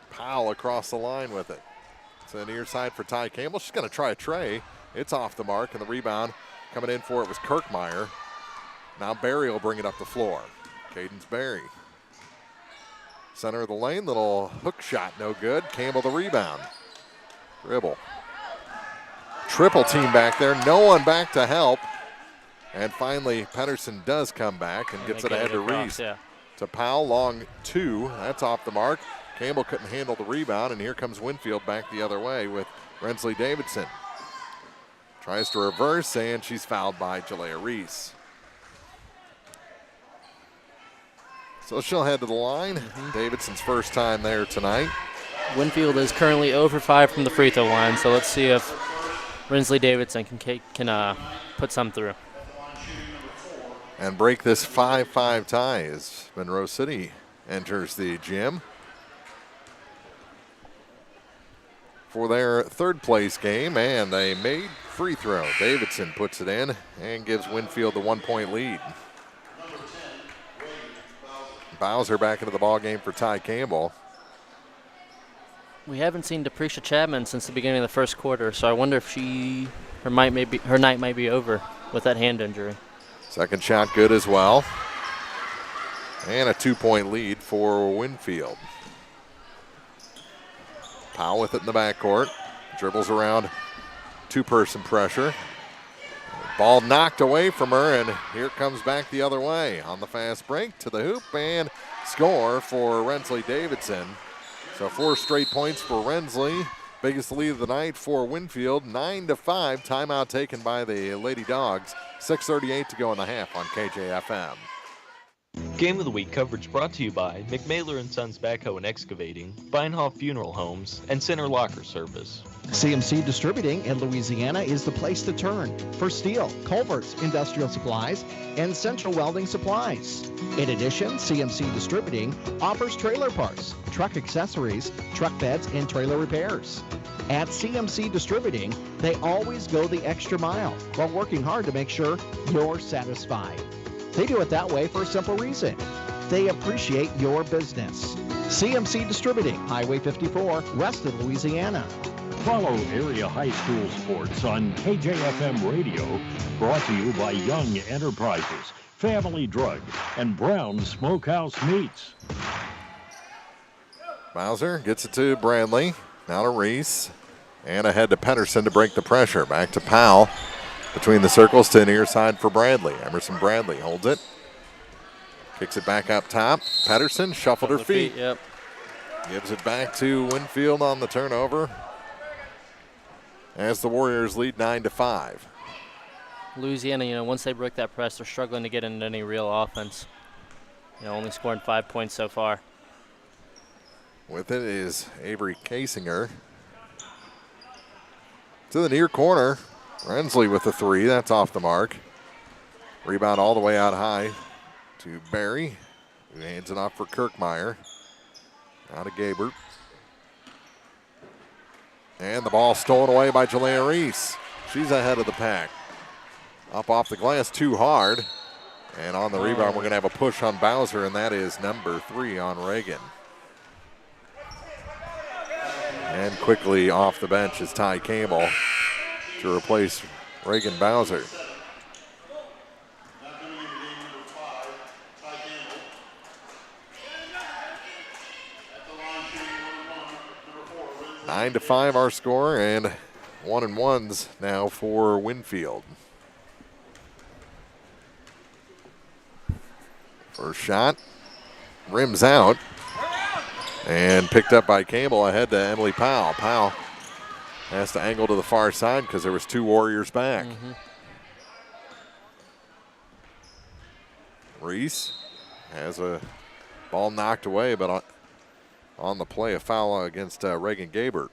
Powell across the line with it. It's a near side for Ty Campbell. She's going to try a tray. It's off the mark, and the rebound coming in for it was Kirkmeyer. Now Barry will bring it up the floor. Cadence Barry. Center of the lane, little hook shot, no good. Campbell the rebound. Dribble. Triple team back there, no one back to help. And finally, Pedersen does come back and gets it ahead to Reese. Yeah. To Powell, long two, that's off the mark. Campbell couldn't handle the rebound, and here comes Winfield back the other way with Rensley Davidson. Tries to reverse, and she's fouled by Jalea Reese. So she'll head to the line. Davidson's first time there tonight. Winfield is currently 0 for 5 from the free throw line, so let's see if Rensley Davidson can put some through. And break this 5-5 tie as Monroe City enters the gym for their third place game, and they made free throw. Davidson puts it in and gives Winfield the 1-point lead. Bowser back into the ball game for Ty Campbell. We haven't seen Depresha Chapman since the beginning of the first quarter, so I wonder if her night might be over with that hand injury. Second shot good as well. And a 2-point lead for Winfield. Powell with it in the backcourt. Dribbles around two-person pressure. Ball knocked away from her, and here it comes back the other way on the fast break to the hoop and score for Rensley Davidson. So 4 straight points for Rensley. Biggest lead of the night for Winfield, 9-5. Timeout taken by the Lady Dogs. 6:38 to go in the half on KJFM. Game of the Week coverage brought to you by McMailer & Sons Backhoe and Excavating, Beinhoff Funeral Homes, and Center Locker Service. CMC Distributing in Louisiana is the place to turn for steel, culverts, industrial supplies, and central welding supplies. In addition, CMC Distributing offers trailer parts, truck accessories, truck beds, and trailer repairs. At CMC Distributing, they always go the extra mile while working hard to make sure you're satisfied. They do it that way for a simple reason. They appreciate your business. CMC Distributing, Highway 54, west of Louisiana. Follow area high school sports on KJFM Radio, brought to you by Young Enterprises, Family Drug, and Brown Smokehouse Meats. Bowser gets it to Bradley. Now to Reese. And ahead to Pedersen to break the pressure. Back to Powell. Between the circles to near side for Bradley. Emerson Bradley holds it. Kicks it back up top. Pedersen shuffled her feet. Yep. Gives it back to Winfield on the turnover. As the Warriors lead 9-5. Louisiana, once they break that press, they're struggling to get into any real offense. Only scoring 5 points so far. With it is Avery Kasinger. To the near corner. Rensley with the three. That's off the mark. Rebound all the way out high to Barry, who hands it off for Kirkmeyer. Now to Gabert. And the ball stolen away by Jalea Reese. She's ahead of the pack. Up off the glass too hard. And on the rebound, we're going to have a push on Bowser, and that is number 3 on Reagan. And quickly off the bench is Ty Campbell to replace Reagan Bowser. Nine to 5 our score, and 1-1s now for Winfield. First shot, rims out, and picked up by Campbell ahead to Emily Powell. Powell has to angle to the far side because there was 2 Warriors back. Reese has a ball knocked away, but on the play, a foul against Reagan Gabert.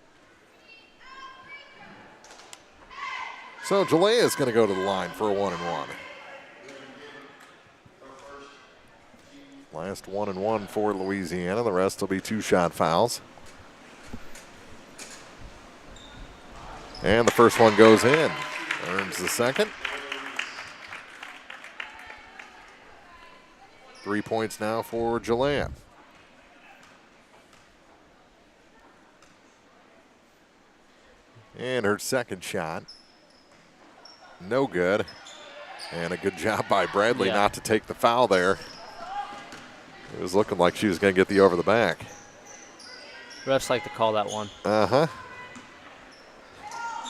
So Jalea is going to go to the line for a 1-1. Last 1-1 for Louisiana. The rest will be 2-shot fouls. And the first one goes in. Earns the second. 3 points now for Jalea. And her second shot. No good. And a good job by Bradley not to take the foul there. It was looking like she was going to get the over the back. Refs like to call that one.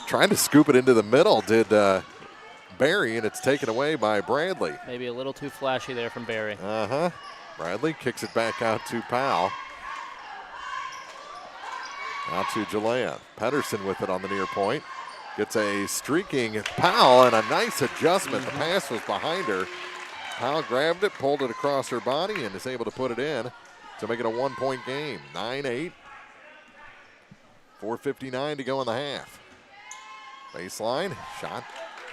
Trying to scoop it into the middle did Barry, and it's taken away by Bradley. Maybe a little too flashy there from Barry. Bradley kicks it back out to Powell. Out to Jalea. Pedersen with it on the near point. Gets a streaking Powell and a nice adjustment. The pass was behind her. Powell grabbed it, pulled it across her body, and is able to put it in to make it a 1-point game. 9-8. 4:59 to go in the half. Baseline shot,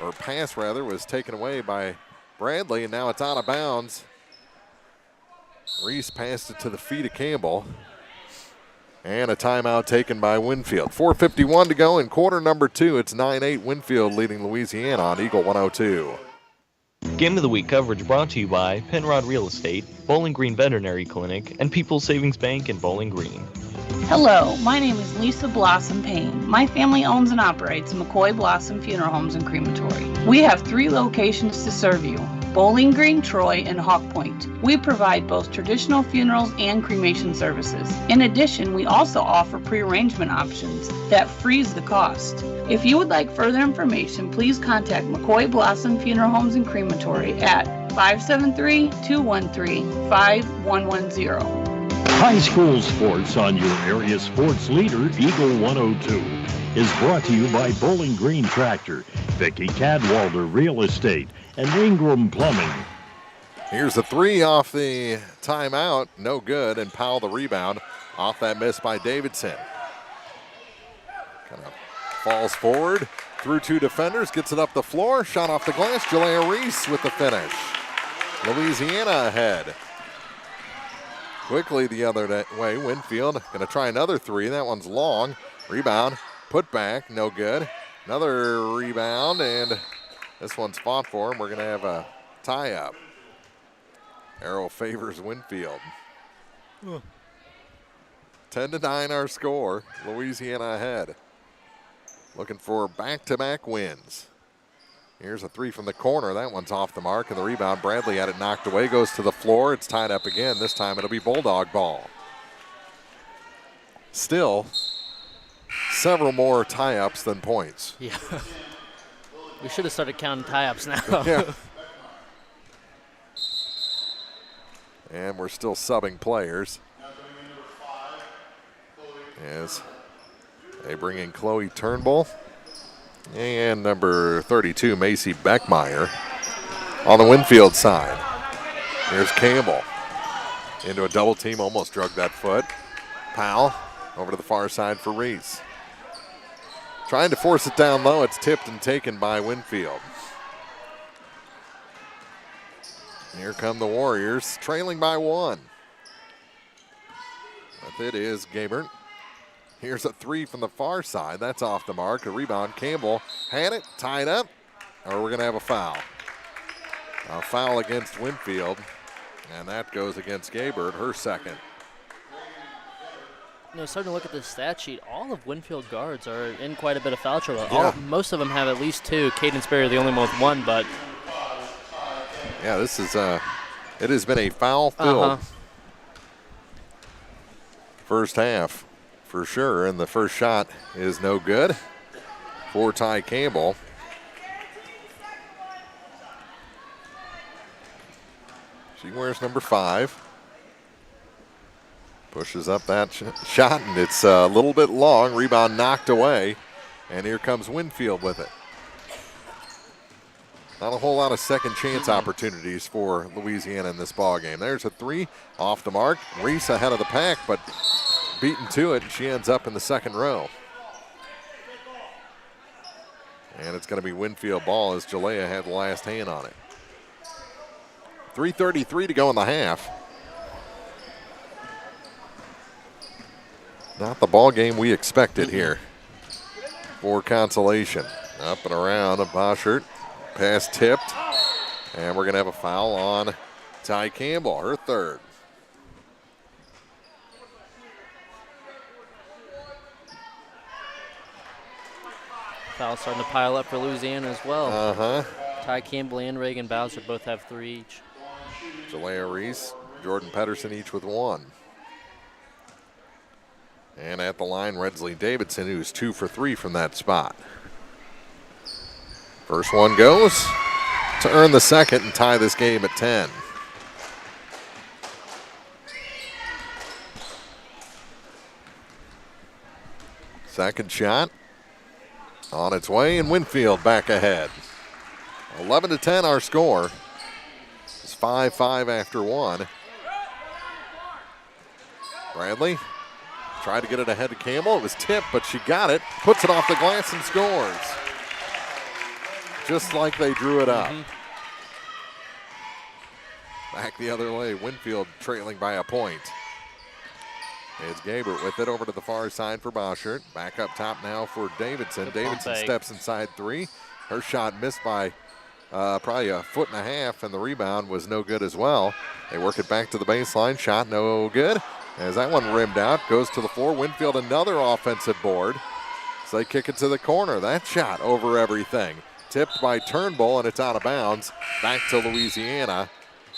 or pass rather, was taken away by Bradley, and now it's out of bounds. Reese passed it to the feet of Campbell. And a timeout taken by Winfield. 4:51 to go in quarter number 2. It's 9-8 Winfield leading Louisiana on Eagle 102. Game of the Week coverage brought to you by Penrod Real Estate, Bowling Green Veterinary Clinic, and People's Savings Bank in Bowling Green. Hello, my name is Lisa Blossom Payne. My family owns and operates McCoy Blossom Funeral Homes and Crematory. We have 3 locations to serve you: Bowling Green, Troy, and Hawk Point. We provide both traditional funerals and cremation services. In addition, we also offer pre-arrangement options that freeze the cost. If you would like further information, please contact McCoy Blossom Funeral Homes and Crematory at 573-213-5110. High school sports on your area sports leader, Eagle 102, is brought to you by Bowling Green Tractor, Vicky Cadwalder Real Estate, and Ingram Plumbing. Here's a 3 off the timeout. No good, and Powell the rebound off that miss by Davidson. Kind of falls forward through 2 defenders, gets it up the floor, shot off the glass. Jalea Reese with the finish. Louisiana ahead. Quickly the other way, Winfield going to try another 3. That one's long. Rebound, put back, no good. Another rebound, and this one's fought for, and we're going to have a tie-up. Arrow favors Winfield. 10-9 our score. Louisiana ahead. Looking for back-to-back wins. Here's a 3 from the corner. That one's off the mark, and the rebound, Bradley had it knocked away, goes to the floor. It's tied up again. This time it'll be Bulldog ball. still several more tie-ups than points. Yeah. We should have started counting tie-ups now. Yeah. And we're still subbing players as they bring in Chloe Turnbull and number 32, Macy Beckmeyer, on the Winfield side. Here's Campbell into a double team, almost drug that foot. Powell over to the far side for Reese. Trying to force it down low. It's tipped and taken by Winfield. Here come the Warriors, trailing by 1. With it is Gabert. Here's a 3 from the far side. That's off the mark. A rebound. Campbell had it, tied up, or we're going to have a foul. A foul against Winfield, and that goes against Gabert, her second. You know, starting to look at the stat sheet, all of Winfield guards are in quite a bit of foul trouble. Yeah. Most of them have at least 2. Cadence Berry, the only one with 1, but yeah, this is it has been a foul-filled first half for sure, and the first shot is no good for Ty Campbell. She wears number 5. Pushes up that shot, and it's a little bit long. Rebound knocked away, and here comes Winfield with it. Not a whole lot of second chance opportunities for Louisiana in this ball game. There's a 3 off the mark. Reese ahead of the pack, but beaten to it, and she ends up in the second row. And it's going to be Winfield ball as Jalea had the last hand on it. 3:33 to go in the half. Not the ball game we expected here for Consolation. Up and around of Boschert. Pass tipped. And we're going to have a foul on Ty Campbell, her third. foul starting to pile up for Louisiana as well. Uh-huh. Ty Campbell and Reagan Bowser both have 3 each. Jalea Reese, Jordan Pedersen each with 1. And at the line, Redsley Davidson, who's 2 for 3 from that spot. First one goes to earn the second and tie this game at 10. Second shot on its way, and Winfield back ahead. 11-10 our score. It's 5-5 after 1. Bradley tried to get it ahead to Campbell. It was tipped, but she got it, puts it off the glass and scores. Just like they drew it up. Back the other way, Winfield trailing by a point. It's Gabert with it over to the far side for Boschert. Back up top now for Davidson. Davidson steps inside 3. Her shot missed by probably a foot and a half, and the rebound was no good as well. They work it back to the baseline. Shot no good. As that one rimmed out, goes to the floor. Winfield another offensive board. So they kick it to the corner. That shot over everything. Tipped by Turnbull, and it's out of bounds. Back to Louisiana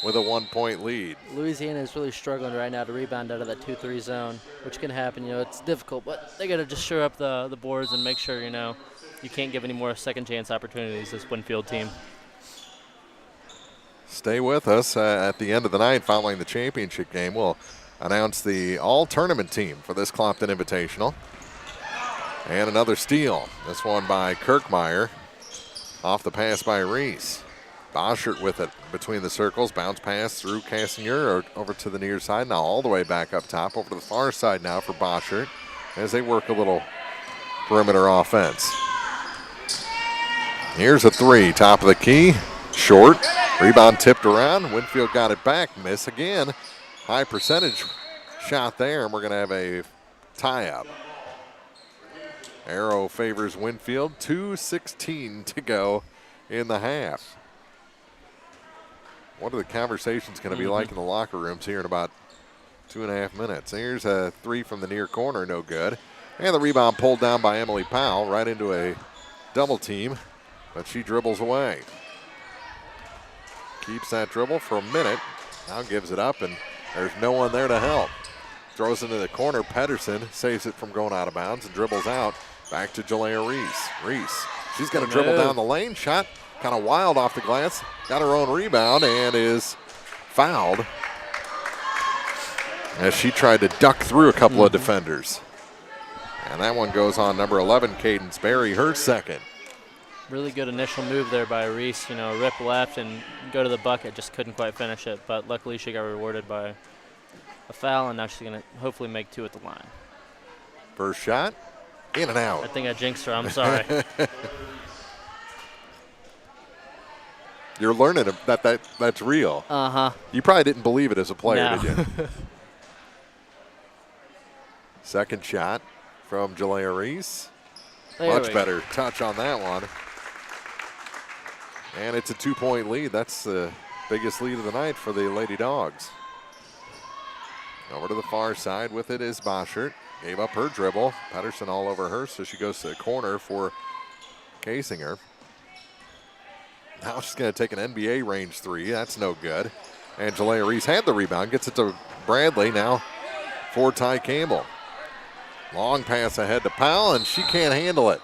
with a 1-point lead. Louisiana is really struggling right now to rebound out of that 2-3 zone, which can happen. You know, it's difficult, but they got to just shore up the boards and make sure, you know, you can't give any more second chance opportunities this Winfield team. Stay with us. At the end of the night, following the championship game, we'll announce the all-tournament team for this Clopton Invitational. And another steal. This one by Kirkmeyer. Off the pass by Reese. Boschert with it between the circles. Bounce pass through Cassinger over to the near side. Now all the way back up top. Over to the far side now for Boschert as they work a little perimeter offense. Here's a 3. Top of the key. Short. Rebound tipped around. Winfield got it back. Miss again. High percentage shot there, and we're going to have a tie-up. Arrow favors Winfield. 2:16 to go in the half. What are the conversations going to be like in the locker rooms here in about 2.5 minutes? Here's a 3 from the near corner, no good. And the rebound pulled down by Emily Powell right into a double team, but she dribbles away. Keeps that dribble for a minute. Now gives it up, and there's no one there to help. Throws into the corner. Pedersen saves it from going out of bounds and dribbles out. Back to Jalea Reese. Reese, she's going to dribble down the lane. Shot kind of wild off the glass. Got her own rebound and is fouled as she tried to duck through a couple of defenders. And that one goes on number 11, Cadence Berry, her second. Really good initial move there by Reese. Rip left and go to the bucket. Just couldn't quite finish it. But luckily she got rewarded by a foul, and now she's going to hopefully make 2 at the line. First shot, in and out. I think I jinxed her. I'm sorry. You're learning that's real. Uh-huh. You probably didn't believe it as a player, No. did you? Second shot from Jalea Reese. Much better touch on that one. And it's a 2-point lead. That's the biggest lead of the night for the Lady Dogs. Over to the far side with it is Boschert. Gave up her dribble. Pedersen all over her, so she goes to the corner for Kasinger. Now she's going to take an NBA range 3. That's no good. And Jalea Reese had the rebound. Gets it to Bradley now for Ty Campbell. Long pass ahead to Powell, and she can't handle it.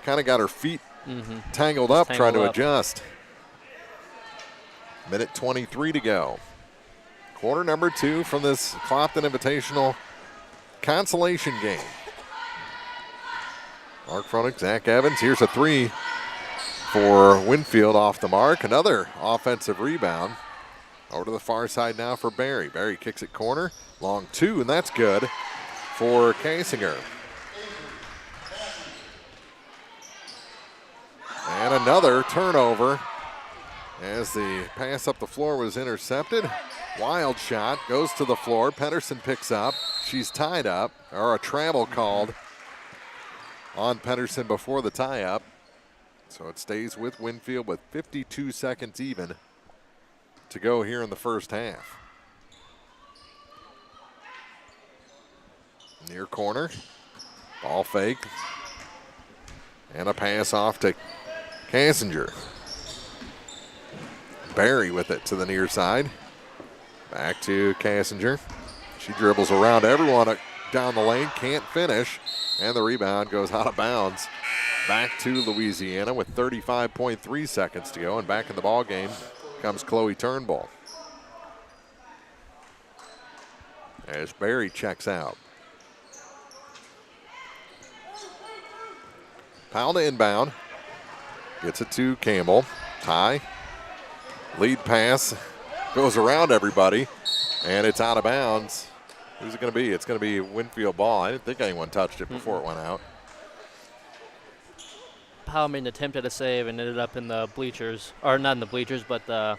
Kind of got her feet tangled up, trying to adjust. Minute 23 to go. Quarter number 2 from this Clopton Invitational consolation game. Mark Froelich, Zach Evans. Here's a 3 for Winfield off the mark. Another offensive rebound. Over to the far side now for Berry. Berry kicks it corner. Long 2, and that's good for Kasinger. And another turnover as the pass up the floor was intercepted. Wild shot goes to the floor. Pedersen picks up. She's tied up, or a travel called on Pedersen before the tie-up. So it stays with Winfield with 52 seconds even to go here in the first half. Near corner, ball fake, and a pass off to Kasinger. Berry with it to the near side. Back to Kasinger. She dribbles around everyone down the lane, can't finish, and the rebound goes out of bounds. Back to Louisiana with 35.3 seconds to go, and back in the ball game comes Chloe Turnbull as Berry checks out. Powell to inbound. Gets it to Campbell. Ty. Lead pass. Goes around everybody. And it's out of bounds. Who's it going to be? It's going to be Winfield ball. I didn't think anyone touched it before it went out. Powell made an attempt at a save and ended up in the bleachers. Or not in the bleachers, but the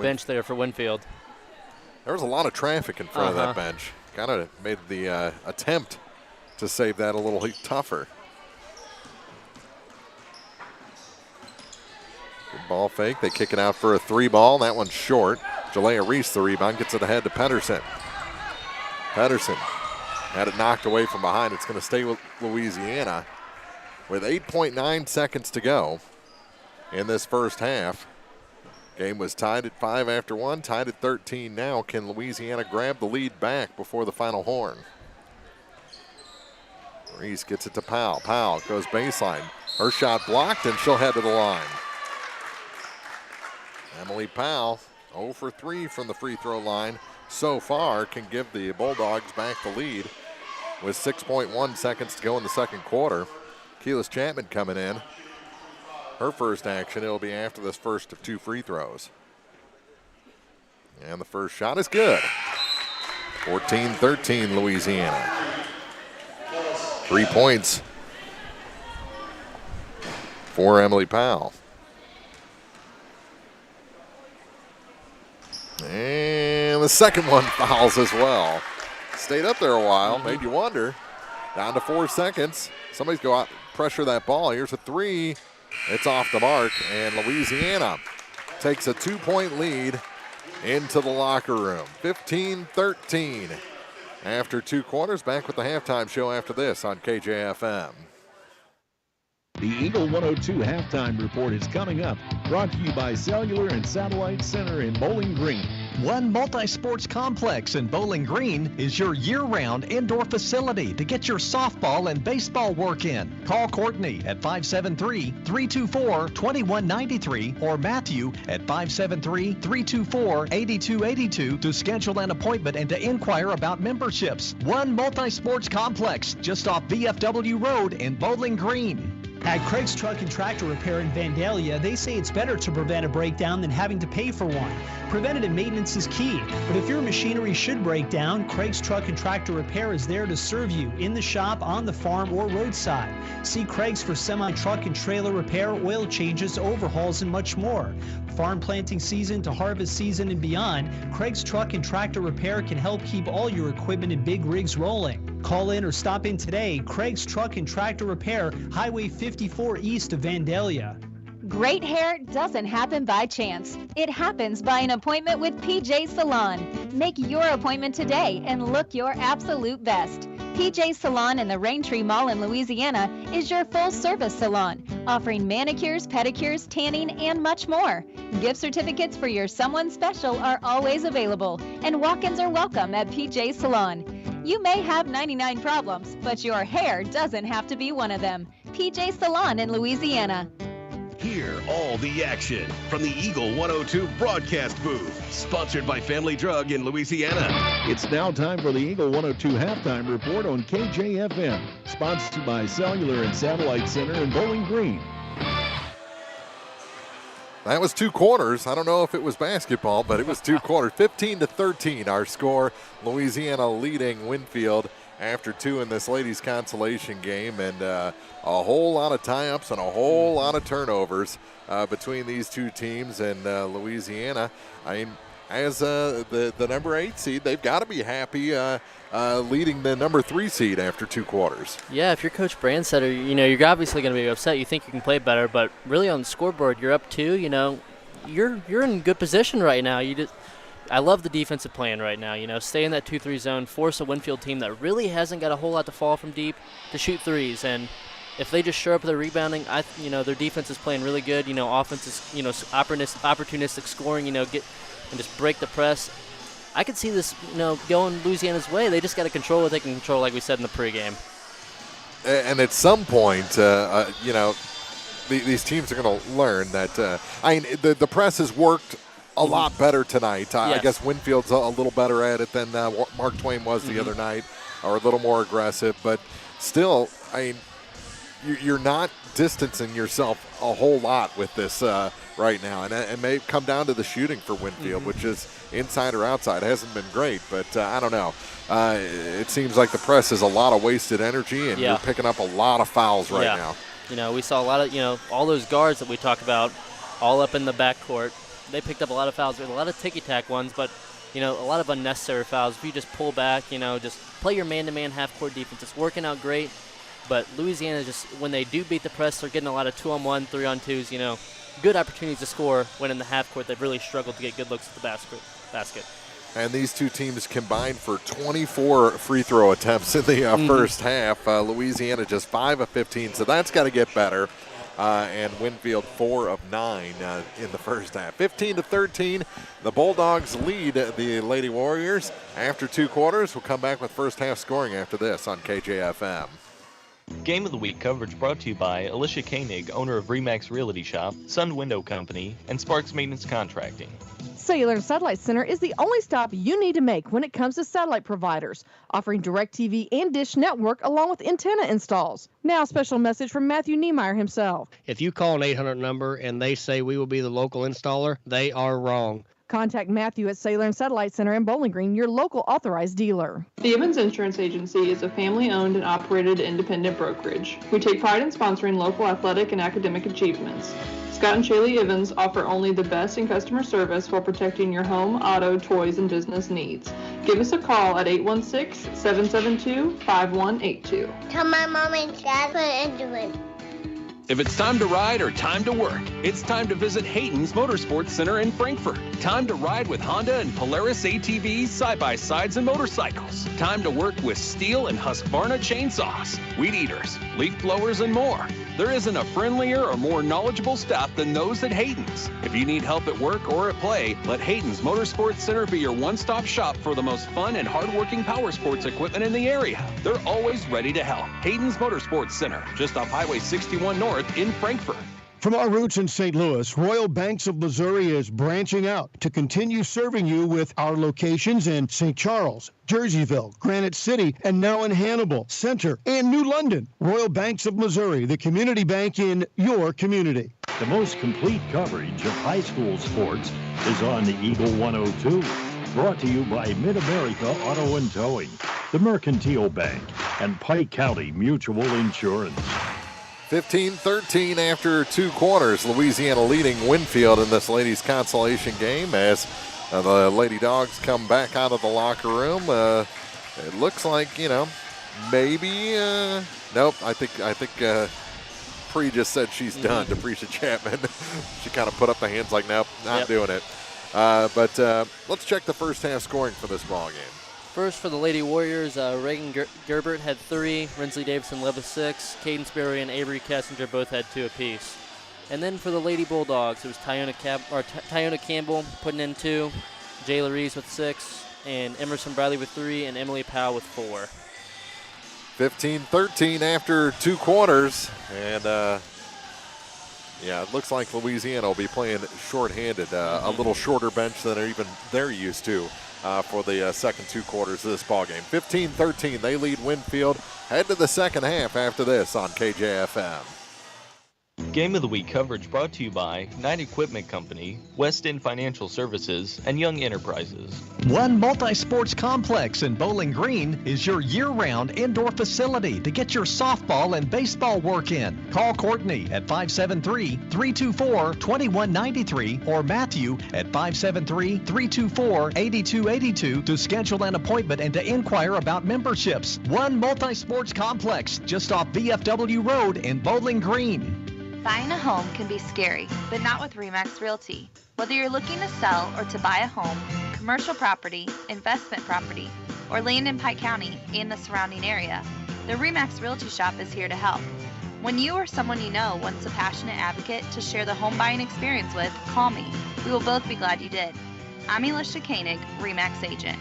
bench there for Winfield. There was a lot of traffic in front of that bench. Kind of made the attempt to save that a little tougher. Good ball fake. They kick it out for a 3 ball. That one's short. Jalea Reese, the rebound, gets it ahead to Pedersen. Pedersen had it knocked away from behind. It's going to stay with Louisiana with 8.9 seconds to go in this first half. Game was tied at 5 after 1, tied at 13 now. Can Louisiana grab the lead back before the final horn? Reese gets it to Powell. Powell goes baseline. Her shot blocked, and she'll head to the line. Emily Powell, 0 for 3 from the free throw line so far, can give the Bulldogs back the lead with 6.1 seconds to go in the second quarter. Keelis Chapman coming in. Her first action, it'll be after this first of 2 free throws. And the first shot is good. 14-13 Louisiana. 3 points for Emily Powell. And the second one fouls as well. Stayed up there a while, made you wonder. Down to 4 seconds. Somebody's go out, pressure that ball. Here's a 3. It's off the mark, and Louisiana takes a 2-point lead into the locker room. 15-13 after 2 quarters. Back with the halftime show after this on KJFM. The Eagle 102 halftime report is coming up, brought to you by Cellular and Satellite Center in Bowling Green. One Multi-Sports Complex in Bowling Green is your year-round indoor facility to get your softball and baseball work in. Call Courtney at 573-324-2193 or Matthew at 573-324-8282 to schedule an appointment and to inquire about memberships. One Multi-Sports Complex just off VFW Road in Bowling Green. At Craig's Truck and Tractor Repair in Vandalia, they say it's better to prevent a breakdown than having to pay for one. Preventative maintenance is key, but if your machinery should break down, Craig's Truck and Tractor Repair is there to serve you in the shop, on the farm, or roadside. See Craig's for semi-truck and trailer repair, oil changes, overhauls, and much more. Farm planting season to harvest season and beyond, Craig's Truck and Tractor Repair can help keep all your equipment and big rigs rolling. Call in or stop in today. Craig's Truck and Tractor Repair, Highway 54 east of Vandalia. Great hair doesn't happen by chance. It happens by an appointment with PJ Salon. Make your appointment today and look your absolute best. PJ Salon in the Raintree Mall in Louisiana is your full-service salon, offering manicures, pedicures, tanning, and much more. Gift certificates for your someone special are always available, and walk-ins are welcome at PJ Salon. You may have 99 problems, but your hair doesn't have to be one of them. PJ Salon in Louisiana. Hear all the action from the Eagle 102 broadcast booth, sponsored by Family Drug in Louisiana. It's now time for the Eagle 102 halftime report on KJFM, sponsored by Cellular and Satellite Center in Bowling Green. That was 2 quarters. I don't know if it was basketball, but it was 2 quarters. 15-13 our score. Louisiana leading Winfield after 2 in this ladies' consolation game, and a whole lot of tie-ups and a whole lot of turnovers between these 2 teams. And Louisiana, I mean, as the number 8 seed, they've got to be happy leading the number 3 seed after 2 quarters. Yeah, if you're Coach Brandsetter, you know, you're obviously going to be upset. You think you can play better, but really on the scoreboard, you're up 2. You know, you're in good position right now. I love the defensive plan right now. You know, stay in that 2-3 zone, force a Winfield team that really hasn't got a whole lot to fall from deep to shoot threes. And if they just show up with their rebounding, their defense is playing really good. You know, offense is, opportunistic scoring. You know, and just break the press. I could see this, going Louisiana's way. They just got to control what they can control, like we said in the pregame. And at some point, these teams are going to learn that. The press has worked a lot better tonight. Yes. I guess Winfield's a little better at it than Mark Twain was the other night, or a little more aggressive. But still, you're not distancing yourself a whole lot with this right now. And it may come down to the shooting for Winfield, which is inside or outside. It hasn't been great, but I don't know. It seems like the press is a lot of wasted energy, and you're picking up a lot of fouls right now. You know, we saw a lot of, all those guards that we talk about all up in the backcourt. They picked up a lot of fouls. There were a lot of ticky-tack ones, but, a lot of unnecessary fouls. If you just pull back, just play your man-to-man half-court defense. It's working out great, but Louisiana just, when they do beat the press, they're getting a lot of 2-on-1, 3-on-2s, good opportunities to score when in the half-court they've really struggled to get good looks at the basket. And these 2 teams combined for 24 free throw attempts in the first half. Louisiana just 5 of 15, so that's got to get better. And Winfield 4 of 9 in the first half. 15-13, the Bulldogs lead the Lady Warriors after 2 quarters. We'll come back with first half scoring after this on KJFM. Game of the Week coverage brought to you by Alicia Koenig, owner of Remax Realty Shop, Sun Window Company, and Sparks Maintenance Contracting. Cellular and Satellite Center is the only stop you need to make when it comes to satellite providers, offering DirecTV and Dish Network along with antenna installs. Now, a special message from Matthew Niemeyer himself. If you call an 800 number and they say we will be the local installer, they are wrong. Contact Matthew at Cellular and Satellite Center in Bowling Green, your local authorized dealer. The Evans Insurance Agency is a family-owned and operated independent brokerage. We take pride in sponsoring local athletic and academic achievements. Scott and Shaylee Evans offer only the best in customer service while protecting your home, auto, toys, and business needs. Give us a call at 816-772-5182. Tell my mom and dad what I'm doing. If it's time to ride or time to work, it's time to visit Hayden's Motorsports Center in Frankfort. Time to ride with Honda and Polaris ATVs, side-by-sides, and motorcycles. Time to work with Steel and Husqvarna chainsaws, weed eaters, leaf blowers, and more. There isn't a friendlier or more knowledgeable staff than those at Hayden's. If you need help at work or at play, let Hayden's Motorsports Center be your one-stop shop for the most fun and hard-working power sports equipment in the area. They're always ready to help. Hayden's Motorsports Center, just off Highway 61 North in Frankfort. From our roots in St. Louis, Royal Banks of Missouri is branching out to continue serving you with our locations in St. Charles, Jerseyville, Granite City, and now in Hannibal, Center, and New London. Royal Banks of Missouri, the community bank in your community. The most complete coverage of high school sports is on the Eagle 102. Brought to you by Mid-America Auto and Towing, the Mercantile Bank, and Pike County Mutual Insurance. 15-13 after 2 quarters. Louisiana leading Winfield in this ladies' consolation game as the Lady Dogs come back out of the locker room. It looks like, maybe. Nope. I think Pre just said she's done. Depresha Chapman. She kind of put up the hands like, nope, not doing it. But let's check the first half scoring for this ball game. First for the Lady Warriors, Reagan Gerbert had 3, Rinsley Davidson led with 6, Cadence Berry and Avery Kessinger both had 2 apiece. And then for the Lady Bulldogs, it was Tyona Campbell putting in 2, Jayla Reeves with 6, and Emerson Bradley with 3, and Emily Powell with 4. 15-13 after 2 quarters, and it looks like Louisiana will be playing shorthanded, a little shorter bench than they're used to. For the second 2 quarters of this ball game. 15-13, they lead Winfield. Head to the second half after this on KJFM. Game of the Week coverage brought to you by Knight Equipment Company, West End Financial Services, and Young Enterprises. One multi-sports complex in Bowling Green is your year-round indoor facility to get your softball and baseball work in. Call Courtney at 573-324-2193 or Matthew at 573-324-8282 to schedule an appointment and to inquire about memberships. One multi-sports complex just off VFW Road in Bowling Green. Buying a home can be scary, but not with RE/MAX Realty. Whether you're looking to sell or to buy a home, commercial property, investment property, or land in Pike County and the surrounding area, the RE/MAX Realty Shop is here to help. When you or someone you know wants a passionate advocate to share the home buying experience with, call me. We will both be glad you did. I'm Elisha Koenig, RE/MAX agent.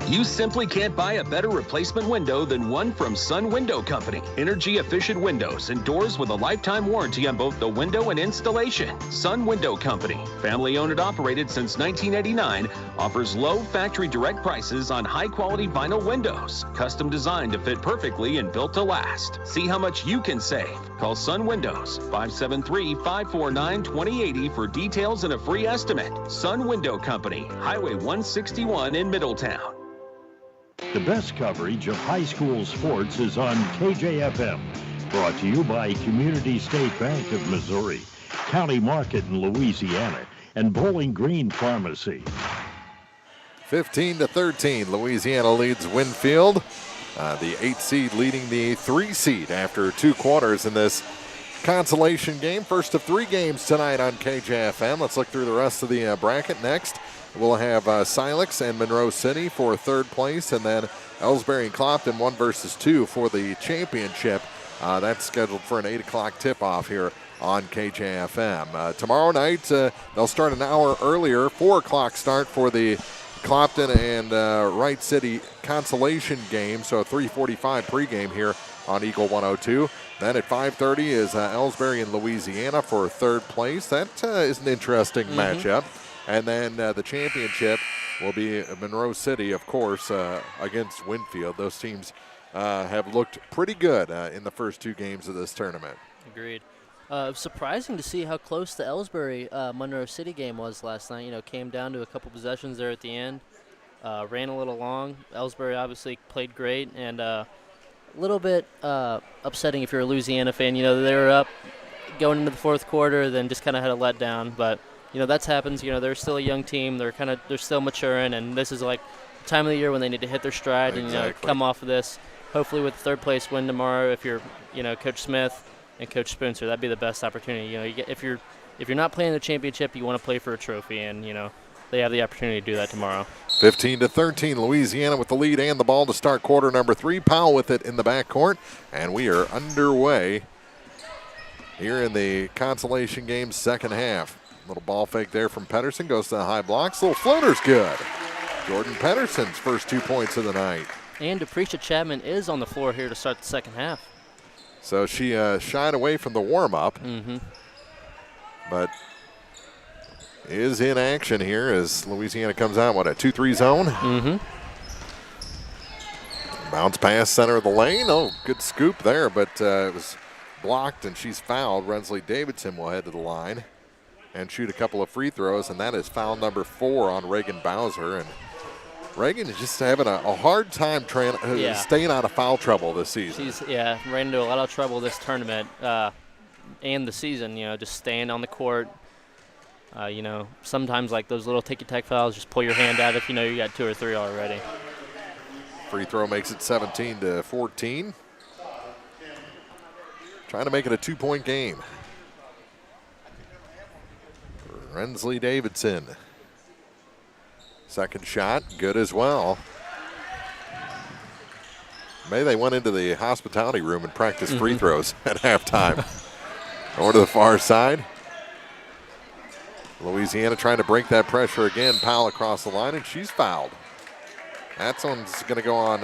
You simply can't buy a better replacement window than one from Sun Window Company. Energy-efficient windows and doors with a lifetime warranty on both the window and installation. Sun Window Company, family-owned and operated since 1989, offers low factory direct prices on high-quality vinyl windows, custom designed to fit perfectly and built to last. See how much you can save. Call Sun Windows, 573-549-2080 for details and a free estimate. Sun Window Company, Highway 161 in Middletown. The best coverage of high school sports is on KJFM. Brought to you by Community State Bank of Missouri, County Market in Louisiana, and Bowling Green Pharmacy. 15-13, Louisiana leads Winfield. The 8 seed leading the 3 seed after 2 quarters in this consolation game. First of 3 games tonight on KJFM. Let's look through the rest of the bracket next. We'll have Silex and Monroe City for 3rd place, and then Elsberry and Clopton 1 versus 2 for the championship. That's scheduled for an 8 o'clock tip-off here on KJFM. Tomorrow night, they'll start an hour earlier, 4 o'clock start for the Clopton and Wright City consolation game, so 3:45 pregame here on Eagle 102. Then at 5:30 is Elsberry and Louisiana for 3rd place. That is an interesting matchup. And then the championship will be Monroe City, of course, against Winfield. Those teams have looked pretty good in the first 2 games of this tournament. Agreed. Surprising to see how close the Elsberry Monroe City game was last night. Came down to a couple possessions there at the end. Ran a little long. Elsberry obviously played great, and a little bit upsetting if you're a Louisiana fan. They were up going into the 4th quarter, then just kind of had a letdown, but that happens. They're still a young team. They're still maturing, and this is like the time of the year when they need to hit their stride and come off of this. Hopefully with the 3rd place win tomorrow, if you're Coach Smith, and Coach Spencer. That'd be the best opportunity. You know, if you're not playing the championship, you want to play for a trophy, and you know they have the opportunity to do that tomorrow. 15-13, Louisiana with the lead and the ball to start quarter number 3. Powell with it in the backcourt, and we are underway here in the Consolation game second half. Little ball fake there from Pedersen, goes to the high blocks. Little floater's good. Jordan Pedersen's first 2 points of the night. And Deprecia Chapman is on the floor here to start the second half. So she shied away from the warm-up, but is in action here as Louisiana comes out, a 2-3 zone? Bounce pass center of the lane. Oh, good scoop there, but it was blocked, and she's fouled. Rensley Davidson will head to the line and shoot a couple of free throws, and that is foul number 4 on Reagan Bowser. And Reagan is just having a hard time staying out of foul trouble this season. She's ran into a lot of trouble this tournament and the season. You know, just staying on the court. You know, sometimes like those little ticky-tack fouls, just pull your hand out if you know you got 2 or 3 already. Free throw makes it 17-14. Trying to make it a 2-point game. Rensley Davidson. Second shot, good as well. Maybe they went into the hospitality room and practiced free throws at halftime. Over to the far side. Louisiana trying to break that pressure again. Powell across the line, and she's fouled. That one's going to go on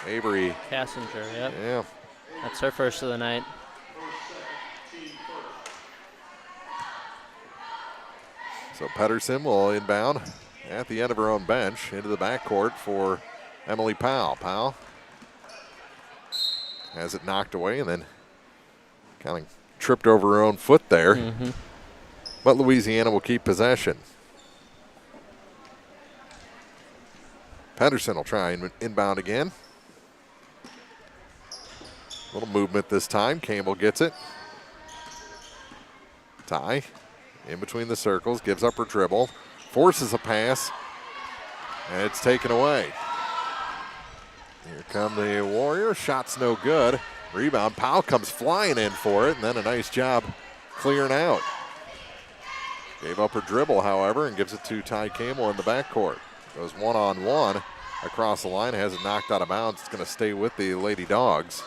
Avery Cassinger, yep. Yeah. That's her first of the night. So Pedersen will inbound at the end of her own bench into the backcourt for Emily Powell. Powell has it knocked away and then kind of tripped over her own foot there. But Louisiana will keep possession. Pedersen will try and inbound again. Little movement this time. Campbell gets it. Ty in between the circles, gives up her dribble, forces a pass, and it's taken away. Here come the Warriors. Shot's no good. Rebound. Powell comes flying in for it, and then a nice job clearing out. Gave up her dribble, however, and gives it to Ty Campbell in the backcourt. Goes one-on-one across the line, has it knocked out of bounds. It's going to stay with the Lady Dogs.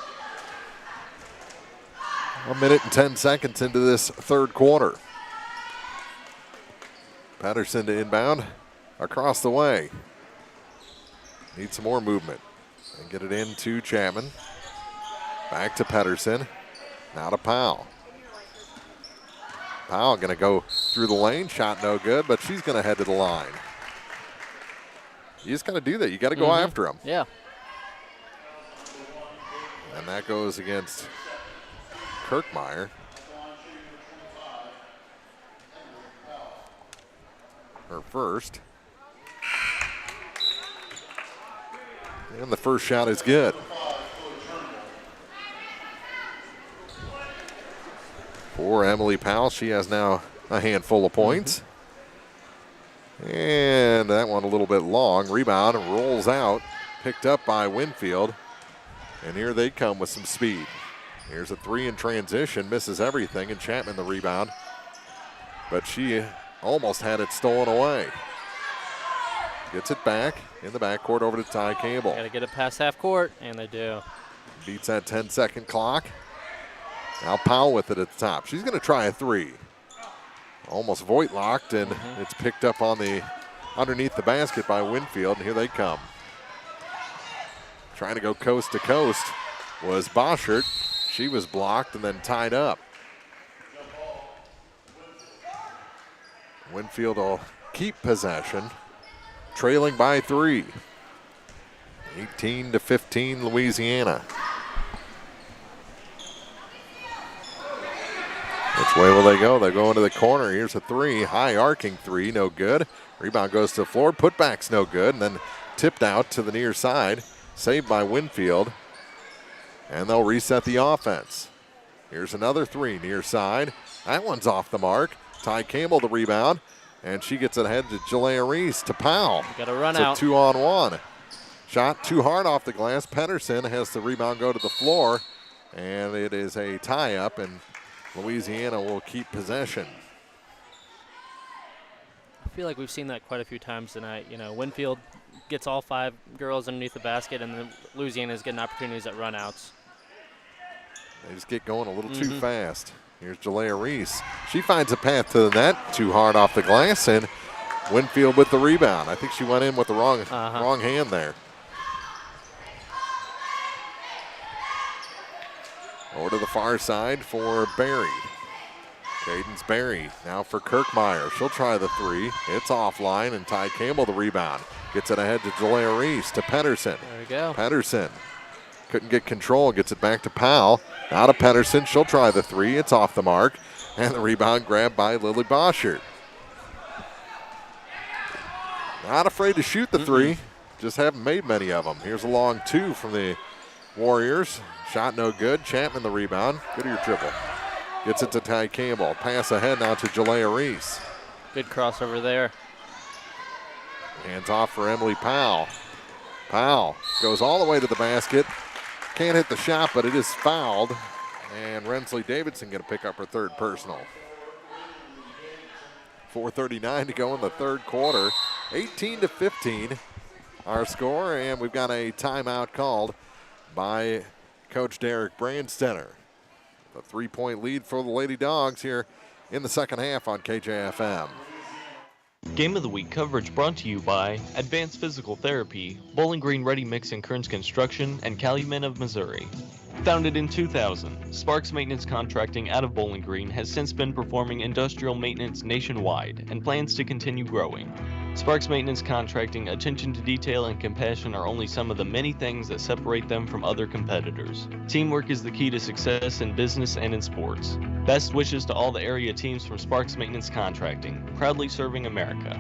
1 minute and 10 seconds into this third quarter. Patterson to inbound across the way. Need some more movement. And get it into Chapman. Back to Pedersen. Now to Powell. Powell going to go through the lane. Shot no good, but she's going to head to the line. You just got to do that. You got to go after them. Yeah. And that goes against Kirkmeyer. Her first. And the first shot is good. For Emily Powell, she has now a handful of points. And that one a little bit long. Rebound rolls out, picked up by Winfield. And here they come with some speed. Here's a 3 in transition, misses everything, and Chapman the rebound. But she almost had it stolen away. Gets it back in the backcourt over to Ty Campbell. Got to get it past half court, and they do. Beats that 10-second clock. Now Powell with it at the top. She's going to try a 3. Almost void locked, and it's picked up on the underneath the basket by Winfield, and here they come. Trying to go coast to coast was Boschert. She was blocked and then tied up. Winfield will keep possession, trailing by 3. 18-15 Louisiana. Which way will they go? They go into the corner. Here's a 3, high arcing 3, no good. Rebound goes to the floor, putback's no good, and then tipped out to the near side. Saved by Winfield. And they'll reset the offense. Here's another 3 near side. That one's off the mark. Ty Campbell the rebound. And she gets it ahead to Jalea Reese to Powell. Got to run out. It's a 2-on-1. Shot too hard off the glass. Pedersen has the rebound go to the floor. And it is a tie-up, and Louisiana will keep possession. I feel like we've seen that quite a few times tonight. You know, Winfield gets all 5 girls underneath the basket, and then Louisiana's getting opportunities at runouts. They just get going a little too fast. Here's Jalea Reese. She finds a path to the net, too hard off the glass, and Winfield with the rebound. I think she went in with the wrong hand there. Over to the far side for Berry. Cadence Berry now for Kirkmeyer. She'll try the 3. It's offline, and Ty Campbell the rebound. Gets it ahead to Jalea Reese, to Pedersen. There we go. Pedersen couldn't get control, gets it back to Powell. Now to Pedersen, she'll try the 3. It's off the mark, and the rebound grabbed by Lily Boschert. Not afraid to shoot the 3, just haven't made many of them. Here's a long 2 from the Warriors. Shot no good. Chapman the rebound. Goodyear triple. Gets it to Ty Campbell. Pass ahead now to Jalea Reese. Good crossover there. Hands off for Emily Powell. Powell goes all the way to the basket. Can't hit the shot, but it is fouled. And Rensley Davidson going to pick up her 3rd personal. 4:39 to go in the 3rd quarter. 18-15 our score, and we've got a timeout called by Coach Derek Brandstetter. A 3-point lead for the Lady Dogs here in the second half on KJFM. Game of the Week coverage brought to you by Advanced Physical Therapy, Bowling Green Ready Mix and Kearns Construction, and Calumet of Missouri. Founded in 2000, Sparks Maintenance Contracting out of Bowling Green has since been performing industrial maintenance nationwide and plans to continue growing. Sparks Maintenance Contracting, attention to detail and compassion are only some of the many things that separate them from other competitors. Teamwork is the key to success in business and in sports. Best wishes to all the area teams from Sparks Maintenance Contracting, proudly serving America.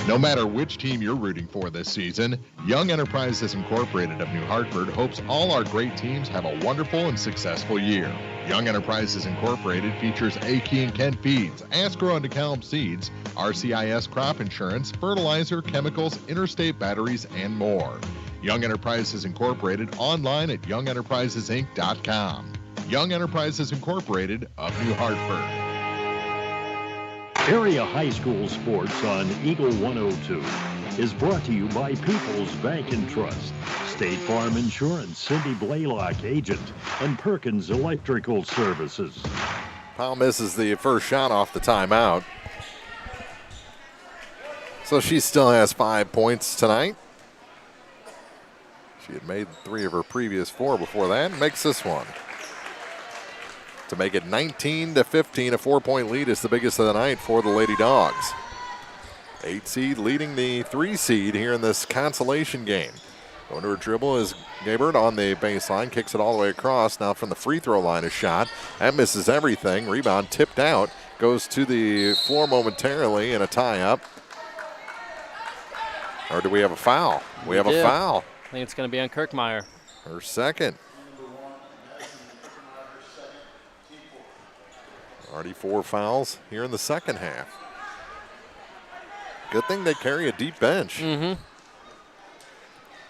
No matter which team you're rooting for this season, Young Enterprises Incorporated of New Hartford hopes all our great teams have a wonderful and successful year. Young Enterprises Incorporated features A.K. and Kent Feeds, Asgrow and DeKalb Seeds, RCIS Crop Insurance, fertilizer, chemicals, interstate batteries, and more. Young Enterprises Incorporated online at youngenterprisesinc.com. Young Enterprises Incorporated of New Hartford. Area High School Sports on Eagle 102 is brought to you by People's Bank and Trust, State Farm Insurance, Cindy Blaylock, agent, and Perkins Electrical Services. Powell misses the first shot off the timeout. So she still has 5 points tonight. She had made 3 of her previous 4 before that and makes this one. To make it 19-15, a 4-point lead is the biggest of the night for the Lady Dogs. 8 seed leading the 3 seed here in this consolation game. Going to her dribble is Gabert on the baseline, kicks it all the way across. Now from the free throw line a shot. That misses everything. Rebound tipped out. Goes to the floor momentarily in a tie-up. Or do we have a foul? We have a foul. I think it's going to be on Kirkmeyer. Her second. Already 4 fouls here in the second half. Good thing they carry a deep bench.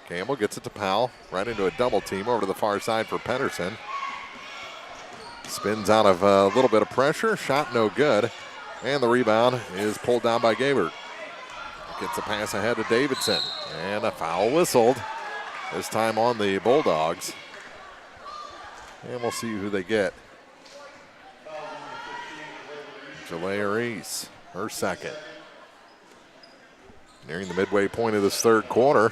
Campbell gets it to Powell, right into a double team over to the far side for Pedersen. Spins out of a little bit of pressure, shot no good, and the rebound is pulled down by Gabert. Gets a pass ahead to Davidson, and a foul whistled, this time on the Bulldogs. And we'll see who they get. Jalea Reese, her second. Nearing the midway point of this third quarter.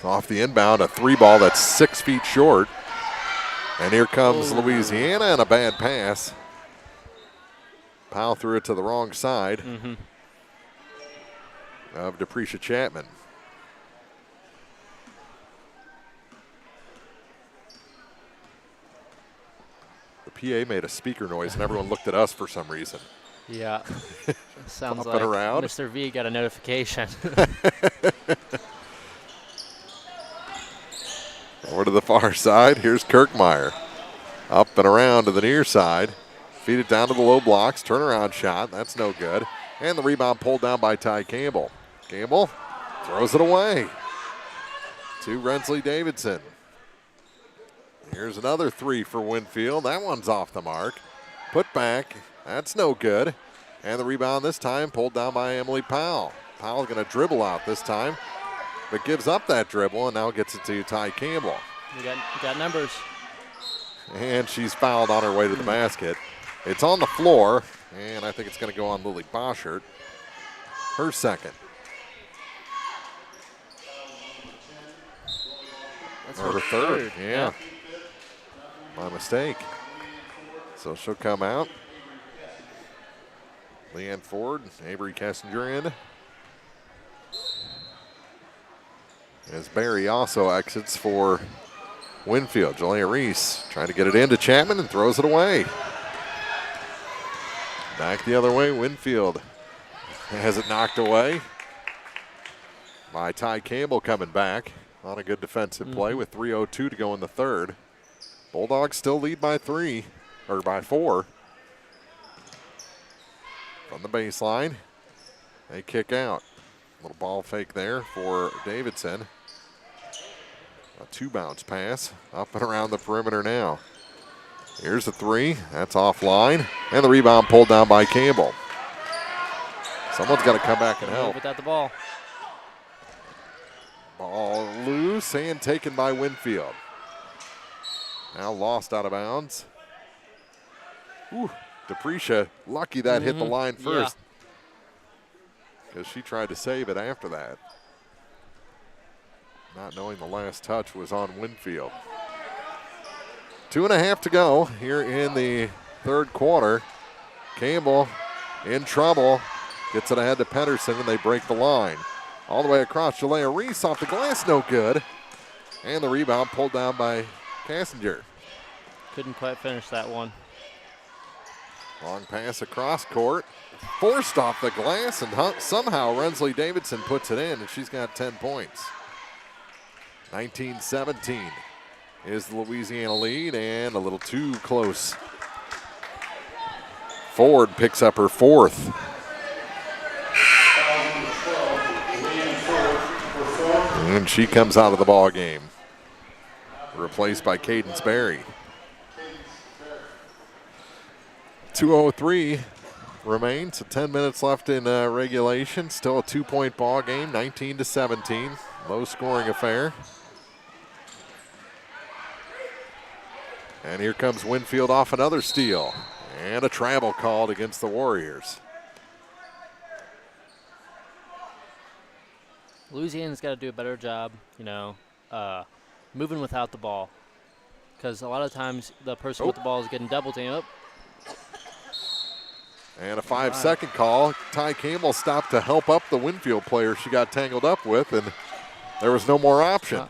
Off the inbound, a 3 ball that's 6 feet short. And here comes Louisiana, and a bad pass. Powell threw it to the wrong side of Deprecia Chapman. The PA made a speaker noise, and everyone looked at us for some reason. Yeah. Sounds Up like and around. Mr. V got a notification. Over to the far side. Here's Kirkmeyer. Up and around to the near side. Feed it down to the low blocks. Turnaround shot. That's no good. And the rebound pulled down by Ty Campbell. Campbell throws it away to Rensley Davidson. Here's another three for Winfield. That one's off the mark. Put back. That's no good. And the rebound this time pulled down by Emily Powell. Powell's going to dribble out this time, but gives up that dribble and now gets it to Ty Campbell. You got numbers. And she's fouled on her way to the basket. It's on the floor, and I think it's going to go on Lily Boschert. Her second. That's or her third. Yeah. My mistake. So she'll come out. Leanne Ford, Avery Kessinger in. As Barry also exits for Winfield. Jalea Reese trying to get it into Chapman and throws it away. Back the other way, Winfield has it knocked away by Ty Campbell coming back on a good defensive play with 3:02 to go in the third. Bulldogs still lead by 4. From the baseline, they kick out. Little ball fake there for Davidson. A 2-bounce pass up and around the perimeter now. Here's the three. That's offline. And the rebound pulled down by Campbell. Someone's got to come back and help. Without the ball. Ball loose and taken by Winfield. Now lost out of bounds. Ooh, Deprecia, lucky that hit the line first. Because she tried to save it after that. Not knowing the last touch was on Winfield. 2.5 to go here in the third quarter. Campbell in trouble. Gets it ahead to Pedersen, and they break the line. All the way across, Jalea Reese off the glass, no good. And the rebound pulled down by Kessinger. Couldn't quite finish that one. Long pass across court. Forced off the glass, and somehow Rensley Davidson puts it in, and she's got 10 points. 19-17 is the Louisiana lead, and a little too close. Ford picks up her fourth. And she comes out of the ball game, replaced by Cadence Berry. 2:03 remains, so 10 minutes left in regulation. Still a 2-point ball game, 19-17. Low scoring affair. And here comes Winfield off another steal. And a travel called against the Warriors. Louisiana's got to do a better job, moving without the ball. Because a lot of times the person with the ball is getting double teamed. And a 5-second call. Ty Campbell stopped to help up the Winfield player she got tangled up with, and there was no more option.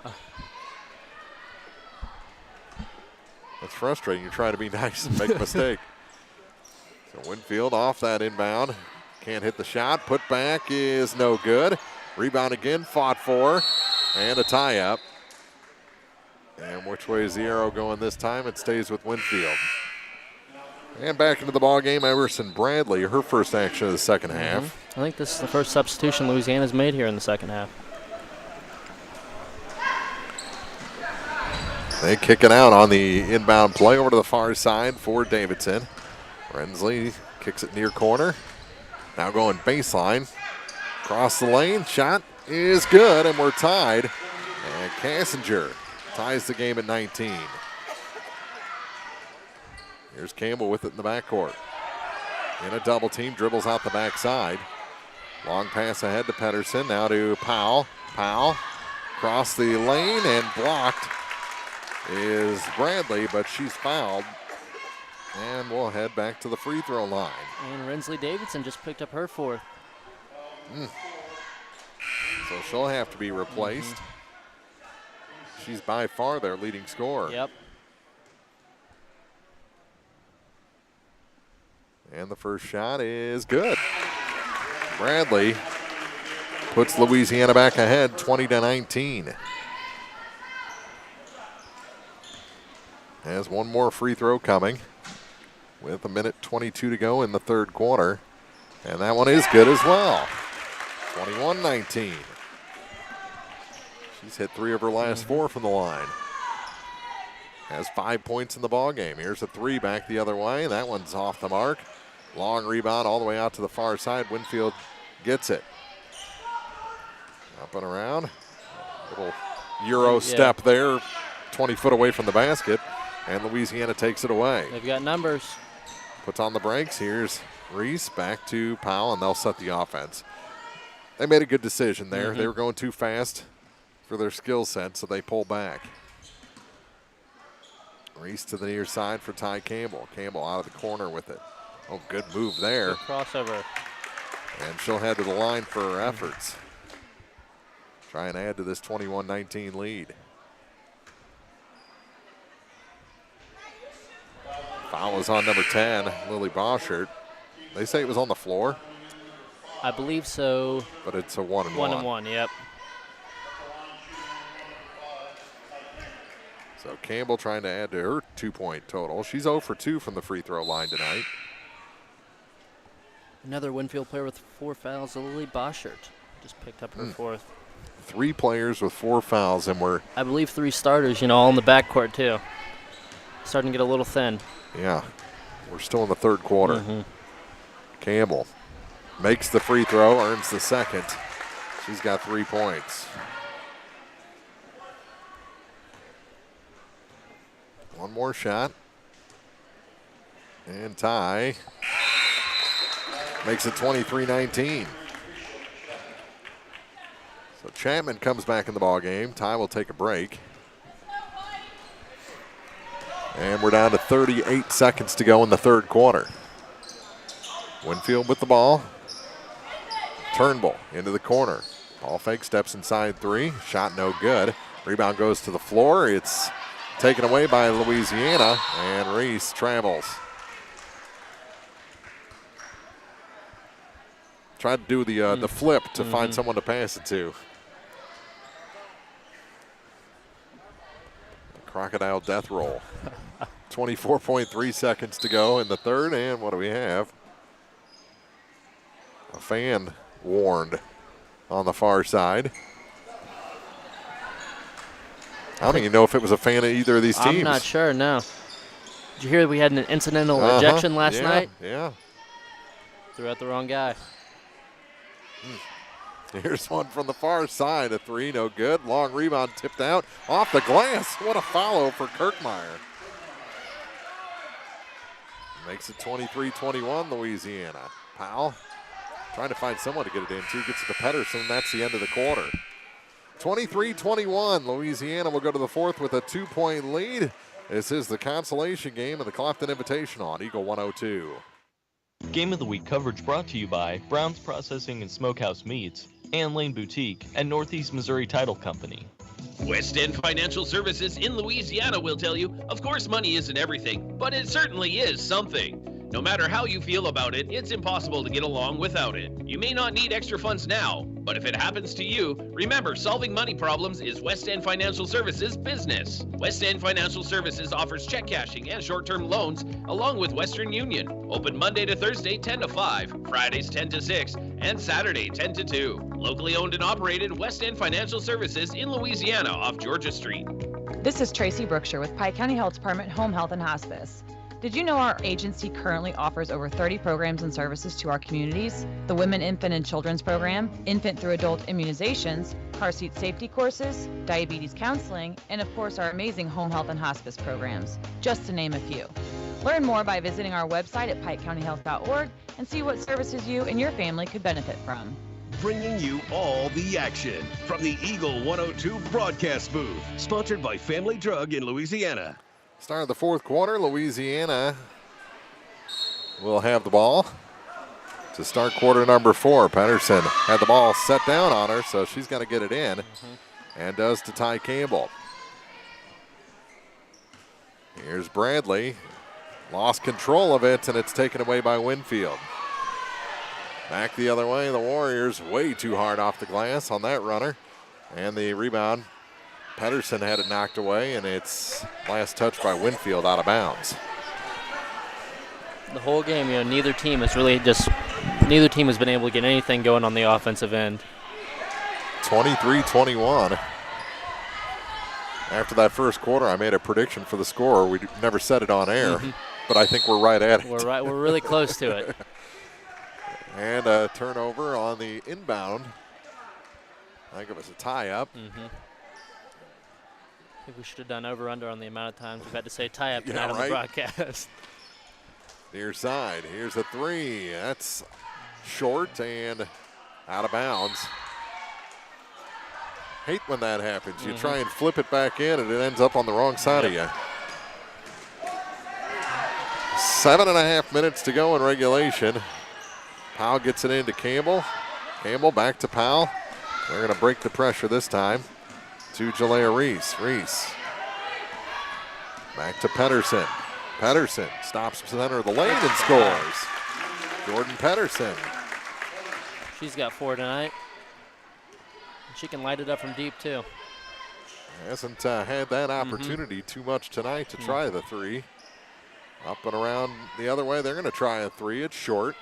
That's frustrating. You're trying to be nice and make a mistake. So Winfield off that inbound. Can't hit the shot. Put back is no good. Rebound again, fought for, and a tie-up. And which way is the arrow going this time? It stays with Winfield. And back into the ball game, Everson Bradley, her first action of the second half. I think this is the first substitution Louisiana's made here in the second half. They kick it out on the inbound play over to the far side for Davidson. Rensley kicks it near corner. Now going baseline. Across the lane, shot is good, and we're tied. And Kessinger ties the game at 19. Here's Campbell with it in the backcourt. In a double team, dribbles out the backside. Long pass ahead to Pedersen, now to Powell. Powell across the lane and blocked is Bradley, but she's fouled. And we'll head back to the free throw line. And Rensley Davidson just picked up her fourth. So she'll have to be replaced. She's by far their leading scorer. Yep. And the first shot is good. Bradley puts Louisiana back ahead 20-19. Has one more free throw coming with 1:22 to go in the third quarter. And that one is good as well. 21-19. She's hit 3 of her last 4 from the line. has 5 points in the ball game. Here's a three back the other way. That one's off the mark. Long rebound all the way out to the far side. Winfield gets it. Up and around. Little Euro step there, 20 foot away from the basket, and Louisiana takes it away. They've got numbers. Puts on the brakes. Here's Reese back to Powell, and they'll set the offense. They made a good decision there. They were going too fast for their skill set, so they pull back. Reese to the near side for Ty Campbell. Campbell out of the corner with it. Oh, good move there. Good crossover. And she'll head to the line for her efforts. Try and add to this 21-19 lead. Foul was on number 10, Lily Boschert. They say it was on the floor. I believe so. But it's a 1-and-1. 1-and-1, yep. So Campbell trying to add to her 2-point total. She's 0 for 2 from the free throw line tonight. Another Winfield player with 4 fouls, Lily Boschert. Just picked up her 4th. 3 players with 4 fouls, and we're... I believe 3 starters, all in the backcourt, too. Starting to get a little thin. Yeah. We're still in the third quarter. Campbell makes the free throw, earns the second. She's got 3 points. One more shot. And Ty makes it 23-19. So Chapman comes back in the ball game. Ty will take a break. And we're down to 38 seconds to go in the third quarter. Winfield with the ball. Turnbull into the corner. Ball fake, steps inside 3. Shot no good. Rebound goes to the floor. It's taken away by Louisiana, and Reese travels. Tried to do the flip to find someone to pass it to. Crocodile death roll. 24.3 seconds to go in the third, and what do we have? A fan warned on the far side. I don't even know if it was a fan of either of these teams. I'm not sure, no. Did you hear that we had an incidental ejection last night? Yeah. Threw out the wrong guy. Here's one from the far side. A 3, no good. Long rebound tipped out off the glass. What a follow for Kirkmeyer. Makes it 23-21, Louisiana. Powell trying to find someone to get it into. Gets it to Pedersen. That's the end of the quarter. 23-21. Louisiana will go to the fourth with a 2-point lead. This is the consolation game of the Clopton Invitational on Eagle 102. Game of the Week coverage brought to you by Brown's Processing and Smokehouse Meats, Ann Lane Boutique, and Northeast Missouri Title Company. West End Financial Services in Louisiana will tell you, of course money isn't everything, but it certainly is something. No matter how you feel about it, it's impossible to get along without it. You may not need extra funds now, but if it happens to you, remember solving money problems is West End Financial Services business. West End Financial Services offers check cashing and short-term loans along with Western Union. Open Monday to Thursday 10 to 5, Fridays 10 to 6, and Saturday 10 to 2. Locally owned and operated West End Financial Services in Louisiana off Georgia Street. This is Tracy Brookshire with Pike County Health Department Home Health and Hospice. Did you know our agency currently offers over 30 programs and services to our communities? The Women, Infant, and Children's Program, infant through adult immunizations, car seat safety courses, diabetes counseling, and of course our amazing home health and hospice programs, just to name a few. Learn more by visiting our website at pikecountyhealth.org and see what services you and your family could benefit from. Bringing you all the action from the Eagle 102 broadcast booth, sponsored by Family Drug in Louisiana. Start of the fourth quarter, Louisiana will have the ball to start quarter number 4. Pedersen had the ball set down on her, so she's got to get it in, and does to Ty Campbell. Here's Bradley. Lost control of it, and it's taken away by Winfield. Back the other way, the Warriors way too hard off the glass on that runner, and the rebound. Pedersen had it knocked away, and it's last touch by Winfield out of bounds. The whole game, neither team has been able to get anything going on the offensive end. 23-21. After that first quarter, I made a prediction for the score. We never said it on air, but I think we're right at it. We're right. We're really close to it. And a turnover on the inbound. I think it was a tie-up. I think we should have done over-under on the amount of times we've had to say tie-up tonight on the broadcast. Near side. Here's a three. That's short and out of bounds. Hate when that happens. You try and flip it back in and it ends up on the wrong side of you. 7.5 minutes to go in regulation. Powell gets it into Campbell. Campbell back to Powell. They're going to break the pressure this time to Jalea Reese. Reese back to Pedersen. Pedersen stops center of the lane and scores. Jordan Pedersen. She's got 4 tonight. She can light it up from deep, too. Hasn't had that opportunity too much tonight to try the three. Up and around the other way. They're going to try a three. It's short.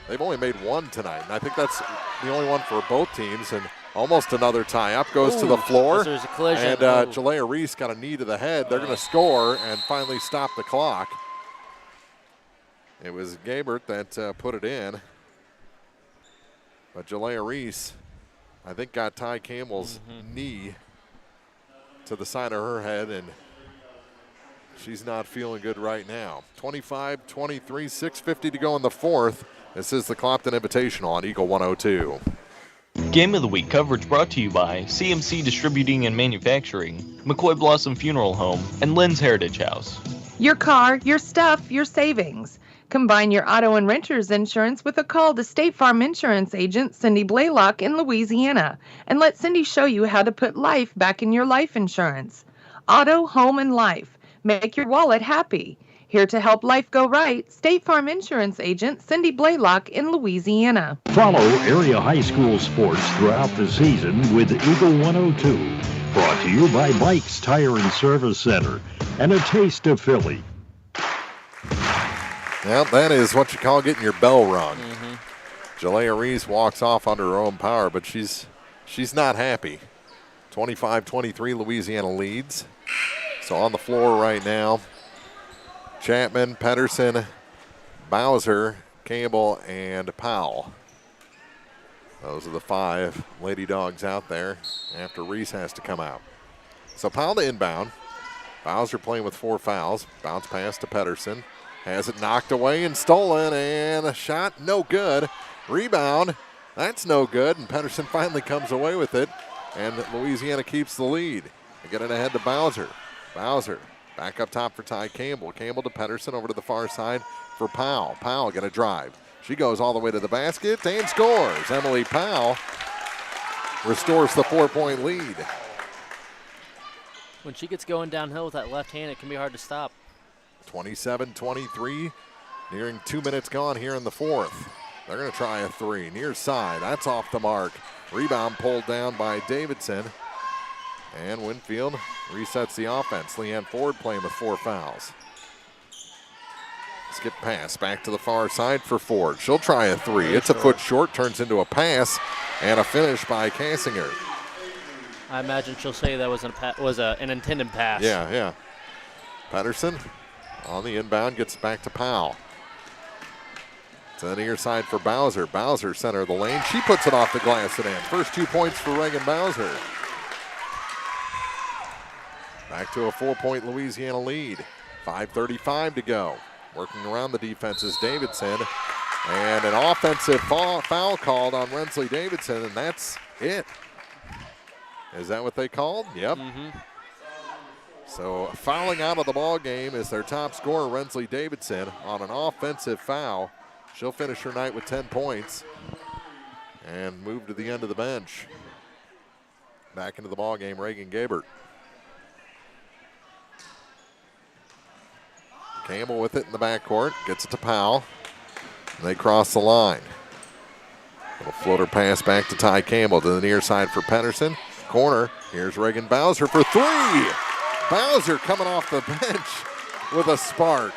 They've only made one tonight, and I think that's the only one for both teams. And almost another tie. Up goes to the floor. There's a collision. And Jalea Reese got a knee to the head. They're going to score and finally stop the clock. It was Gabert that put it in. But Jalea Reese, I think, got Ty Campbell's knee to the side of her head, and she's not feeling good right now. 25-23, 6:50 to go in the fourth. This is the Clopton Invitational on Eagle 102. Game of the Week coverage brought to you by CMC Distributing and Manufacturing, McCoy Blossom Funeral Home, and Lynn's Heritage House. Your car, your stuff, your savings. Combine your auto and renter's insurance with a call to State Farm Insurance agent Cindy Blaylock in Louisiana, and let Cindy show you how to put life back in your life insurance. Auto, home, and life. Make your wallet happy. Here to help life go right, State Farm Insurance agent Cindy Blaylock in Louisiana. Follow area high school sports throughout the season with Eagle 102. Brought to you by Bikes Tire and Service Center and a taste of Philly. Well, that is what you call getting your bell rung. Jalea Reese walks off under her own power, but she's not happy. 25-23, Louisiana leads. So on the floor right now, Chapman, Pedersen, Bowser, Campbell, and Powell. Those are the 5 Lady Dogs out there after Reese has to come out. So Powell to inbound. Bowser playing with 4 fouls. Bounce pass to Pedersen. Has it knocked away and stolen, and a shot no good. Rebound, that's no good, and Pedersen finally comes away with it, and Louisiana keeps the lead. They get it ahead to Bowser. Bowser back up top for Ty Campbell. Campbell to Pedersen over to the far side for Powell. Powell going to drive. She goes all the way to the basket and scores. Emily Powell restores the 4-point lead. When she gets going downhill with that left hand, it can be hard to stop. 27-23, nearing 2 minutes gone here in the fourth. They're going to try a three. Near side, that's off the mark. Rebound pulled down by Davidson. And Winfield resets the offense. Leanne Ford playing with 4 fouls. Skip pass back to the far side for Ford. She'll try a three. It's a foot short, turns into a pass, and a finish by Kassinger. I imagine she'll say that was an intended pass. Yeah. Pedersen on the inbound gets back to Powell. To the near side for Bowser. Bowser center of the lane. She puts it off the glass and in. First 2 points for Reagan Bowser. Back to a 4-point Louisiana lead. 5:35 to go. Working around the defense is Davidson. And an offensive foul called on Rensley Davidson, and that's it. Is that what they called? Yep. So fouling out of the ball game is their top scorer, Rensley Davidson, on an offensive foul. She'll finish her night with 10 points and move to the end of the bench. Back into the ball game, Reagan Gabert. Campbell with it in the backcourt, gets it to Powell. They cross the line. Little floater pass back to Ty Campbell to the near side for Pedersen. Corner, here's Reagan Bowser for 3. Bowser coming off the bench with a spark.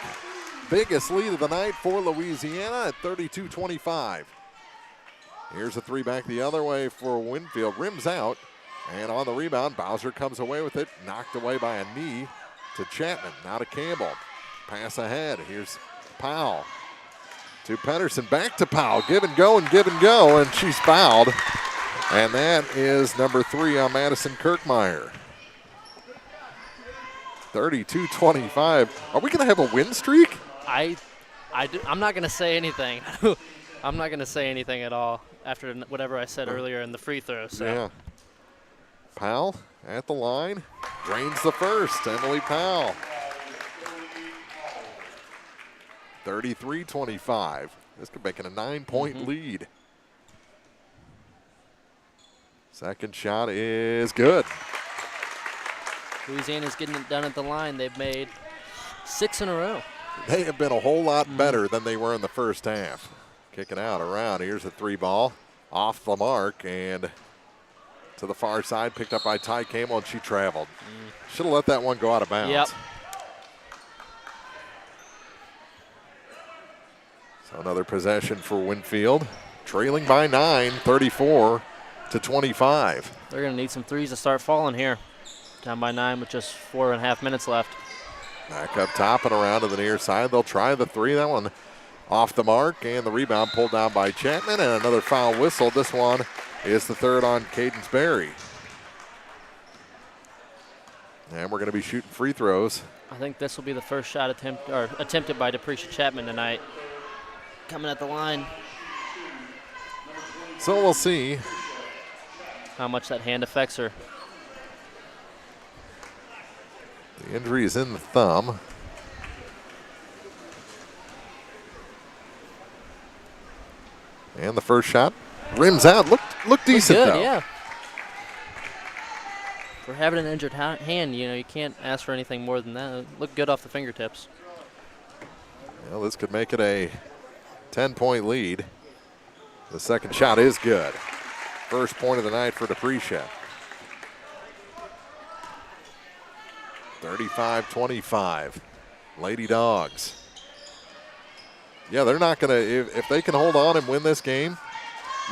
Biggest lead of the night for Louisiana at 32-25. Here's a 3 back the other way for Winfield. Rims out. And on the rebound, Bowser comes away with it, knocked away by a knee to Chapman, now to Campbell. Pass ahead, here's Powell. To Pedersen, back to Powell, give and go, and she's fouled. And that is number 3 on Madison Kirkmeyer. 32-25. Are we going to have a win streak? I'm not going to say anything. I'm not going to say anything at all after whatever I said earlier in the free throw. So. Yeah. Powell at the line, drains the first. Emily Powell. 33-25. This could make it a 9-point lead. Second shot is good. Louisiana's getting it done at the line. They've made 6 in a row. They have been a whole lot better than they were in the first half. Kicking out around. Here's a 3 ball. Off the mark and to the far side. Picked up by Ty Campbell, and she traveled. Should have let that one go out of bounds. Yep. So another possession for Winfield. Trailing by 9, 34-25. They're going to need some threes to start falling here. Down by 9 with just 4.5 minutes left. Back up top and around to the near side. They'll try the 3. That one off the mark, and the rebound pulled down by Chapman, and another foul whistle. This one is the 3rd on Cadence Berry. And we're going to be shooting free throws. I think this will be the first shot attempted by Deprecia Chapman tonight. Coming at the line. So we'll see how much that hand affects her. The injury is in the thumb. And the first shot rims out. Look decent, good, though. Yeah. For having an injured hand, you can't ask for anything more than that. Look good off the fingertips. Well, this could make it a 10-point lead. The second shot is good. First point of the night for Deprecia. 35-25. Lady Dogs. Yeah, they're not going to, if they can hold on and win this game,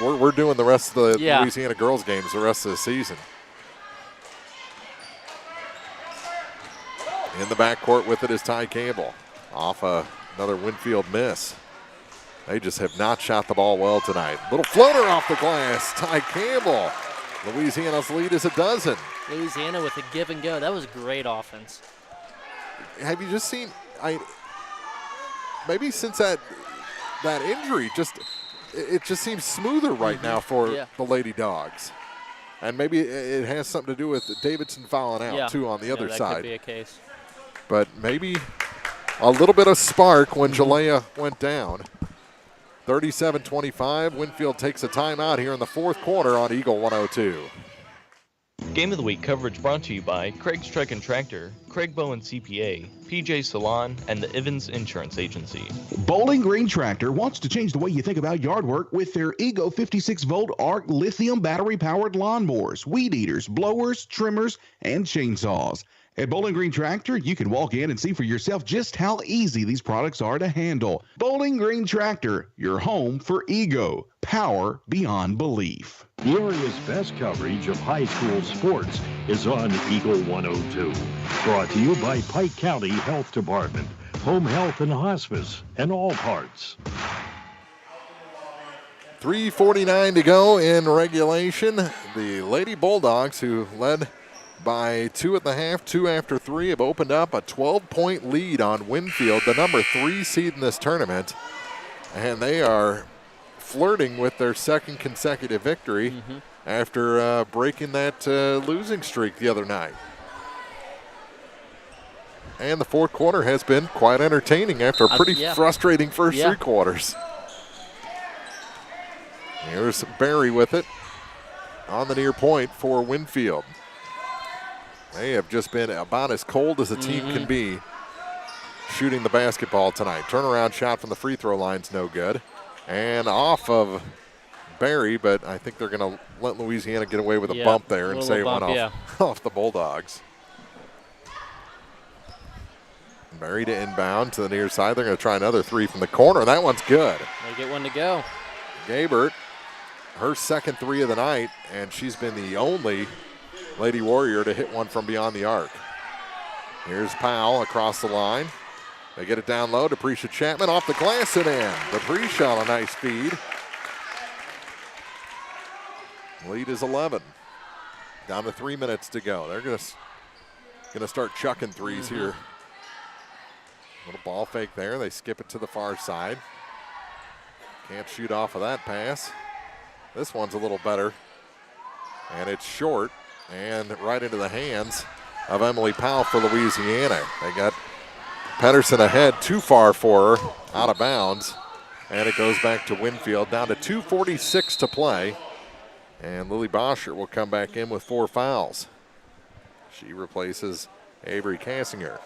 we're doing the rest of the Louisiana girls games the rest of the season. In the backcourt with it is Ty Campbell. Off another Winfield miss. They just have not shot the ball well tonight. Little floater off the glass. Ty Campbell. Louisiana's lead is a dozen. Louisiana with a give and go. That was great offense. Have you just seen, maybe since that injury, it just seems smoother right now for the Lady Dogs. And maybe it has something to do with Davidson fouling out, too, on the other side. That could be a case. But maybe a little bit of spark when Jalea went down. 37-25. Winfield takes a timeout here in the fourth quarter on Eagle 102. Game of the Week coverage brought to you by Craig's Truck and Tractor, Craig Bowen CPA, PJ Salon, and the Evans Insurance Agency. Bowling Green Tractor wants to change the way you think about yard work with their Ego 56-volt ARC lithium battery-powered lawnmowers, weed eaters, blowers, trimmers, and chainsaws. At Bowling Green Tractor, you can walk in and see for yourself just how easy these products are to handle. Bowling Green Tractor, your home for Ego. Power beyond belief. The area's best coverage of high school sports is on Eagle 102. Brought to you by Pike County Health Department, Home Health and Hospice, and All Parts. 3:49 to go in regulation. The Lady Bulldogs, who led by 2 at the half, 2 after 3, have opened up a 12-point lead on Winfield, the number 3 seed in this tournament. And they are flirting with their second consecutive victory after breaking that losing streak the other night. And the fourth quarter has been quite entertaining after a pretty frustrating first 3 quarters. Here's Barry with it on the near point for Winfield. They have just been about as cold as a team can be shooting the basketball tonight. Turnaround shot from the free throw line's no good. And off of Barry, but I think they're going to let Louisiana get away with a bump there and say it went off the Bulldogs. Barry to inbound to the near side. They're going to try another 3 from the corner. That one's good. They get one to go. Gabert, her second 3 of the night, and she's been the only Lady Warrior to hit one from beyond the arc. Here's Powell across the line. They get it down low. Depresha Chapman off the glass and in. Depresha on a nice feed. Lead is 11. Down to 3 minutes to go. They're going to start chucking threes here. Little ball fake there. They skip it to the far side. Can't shoot off of that pass. This one's a little better. And it's short and right into the hands of Emily Powell for Louisiana. They got Pedersen ahead, too far for her, out of bounds. And it goes back to Winfield, down to 2:46 to play. And Lily Boscher will come back in with 4 fouls. She replaces Avery Cassinger.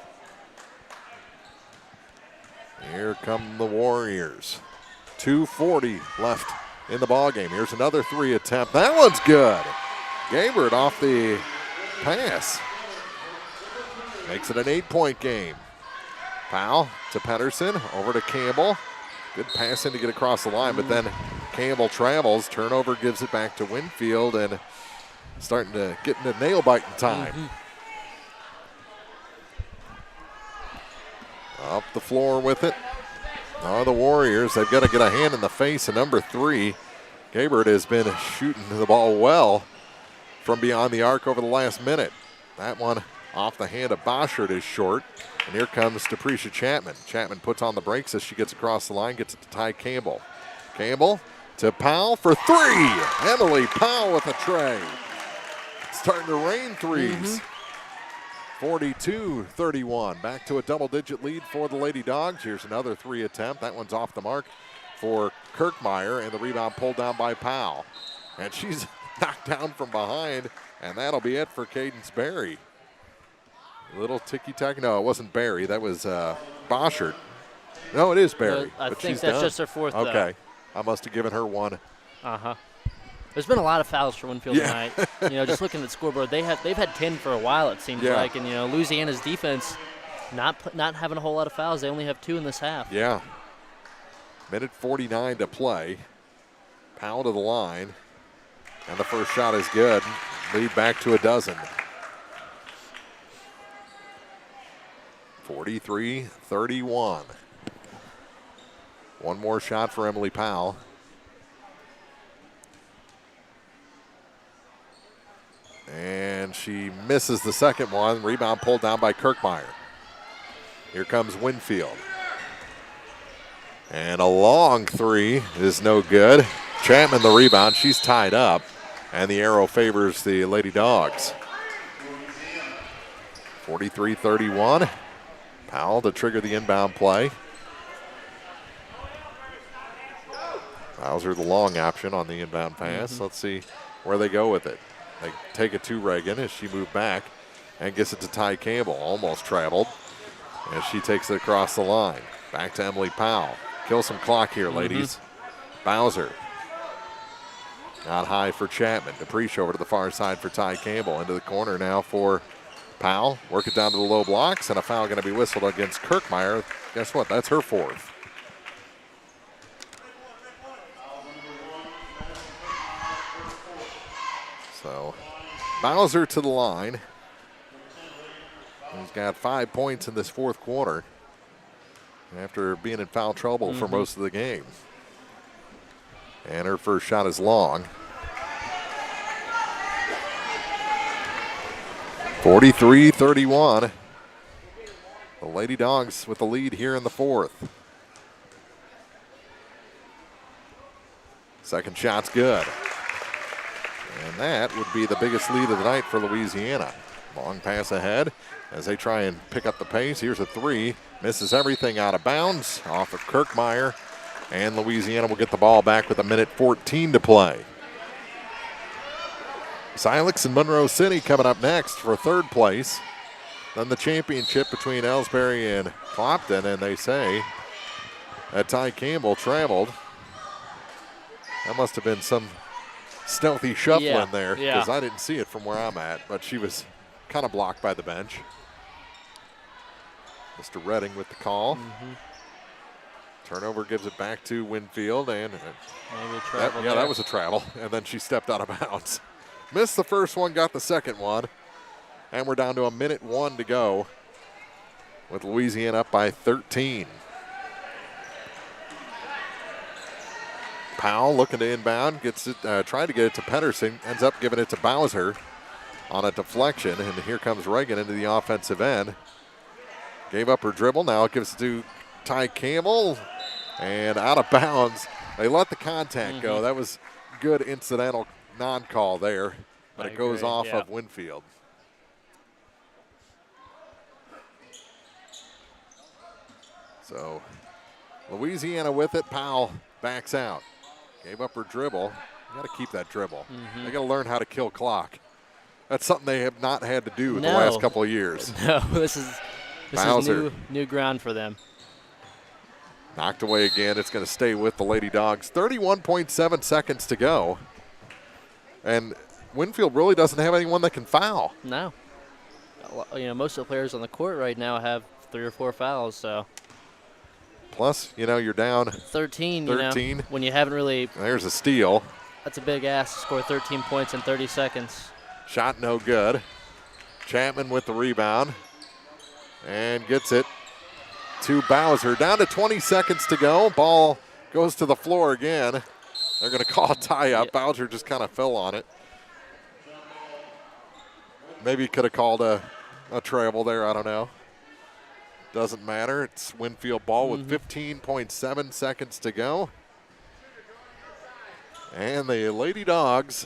Here come the Warriors. 2:40 left in the ballgame. Here's another 3 attempt. That one's good. Gabert off the pass. Makes it an 8-point game. Powell to Pedersen, over to Campbell. Good pass in to get across the line, but then Campbell travels. Turnover gives it back to Winfield, and starting to get into nail-biting time. Up the floor with it are the Warriors. They've got to get a hand in the face of number 3. Gabert has been shooting the ball well from beyond the arc over the last minute. That one off the hand of Boschert is short. And here comes Depresha Chapman. Chapman puts on the brakes as she gets across the line, gets it to Ty Campbell. Campbell to Powell for 3. Emily Powell with a tray. It's starting to rain threes. 42-31. Back to a double-digit lead for the Lady Dogs. Here's another 3 attempt. That one's off the mark for Kirkmeyer, and the rebound pulled down by Powell. And she's knocked down from behind, and that'll be it for Cadence Berry. Little ticky-tack. No, it wasn't Berry. That was Boschert. No, it is Berry. I but think she's that's done. just her 4th. Okay. I must have given her one. There's been a lot of fouls for Winfield tonight. Just looking at the scoreboard, they've had 10 for a while, it seems like. And Louisiana's defense not having a whole lot of fouls. They only have 2 in this half. Yeah. Minute 49 to play. Powell to the line, and the first shot is good. Lead back to a dozen. 43-31. One more shot for Emily Powell. And she misses the second one. Rebound pulled down by Kirkmeyer. Here comes Winfield. And a long 3 is no good. Chapman the rebound. She's tied up. And the arrow favors the Lady Dogs. 43-31. Powell to trigger the inbound play. Bowser the long option on the inbound pass. Let's see where they go with it. They take it to Reagan as she moved back and gets it to Ty Campbell. Almost traveled as she takes it across the line. Back to Emily Powell. Kill some clock here, ladies. Bowser. Not high for Chapman. Depresha over to the far side for Ty Campbell. Into the corner now for Powell. Work it down to the low blocks, and a foul going to be whistled against Kirkmeyer. Guess what? That's her 4th. So Bowser to the line. He's got 5 points in this 4th quarter after being in foul trouble for most of the game. And her first shot is long. 43-31. The Lady Dogs with the lead here in the 4th. Second shot's good. And that would be the biggest lead of the night for Louisiana. Long pass ahead as they try and pick up the pace. Here's a 3. Misses everything out of bounds off of Kirkmeyer. And Louisiana will get the ball back with a minute 14 to play. Silex and Monroe City coming up next for 3rd place. Then the championship between Elsberry and Clopton. And they say that Ty Campbell traveled. That must have been some stealthy shuffling there, because I didn't see it from where I'm at, but she was kind of blocked by the bench. Mr. Redding with the call. Turnover gives it back to Winfield, and maybe a travel that was a travel, and then she stepped out of bounds. Missed the first one, got the second one. And we're down to 1:01 to go with Louisiana up by 13. Powell looking to inbound, gets it, trying to get it to Pedersen, ends up giving it to Bowser on a deflection, and here comes Reagan into the offensive end. Gave up her dribble, now it gives it to Ty Campbell, and out of bounds. They let the contact go. That was good incidental non-call there, but it goes off of Winfield. So Louisiana with it, Powell backs out. Gave up her dribble. You got to keep that dribble. They got to learn how to kill clock. That's something they have not had to do the last couple of years. No, this is new ground for them. Knocked away again. It's going to stay with the Lady Dogs. 31.7 seconds to go. And Winfield really doesn't have anyone that can foul. No. You know, most of the players on the court right now have 3 or 4 fouls, so. Plus, you know, you're down 13. You know, when you haven't really. There's a steal. That's a big ask to score 13 points in 30 seconds. Shot no good. Chapman with the rebound. And gets it to Bowser. Down to 20 seconds to go. Ball goes to the floor again. They're going to call a tie-up. Bowser just kind of fell on it. Maybe could have called a travel there. I don't know. Doesn't matter. It's Winfield ball with 15.7 seconds to go. And the Lady Dogs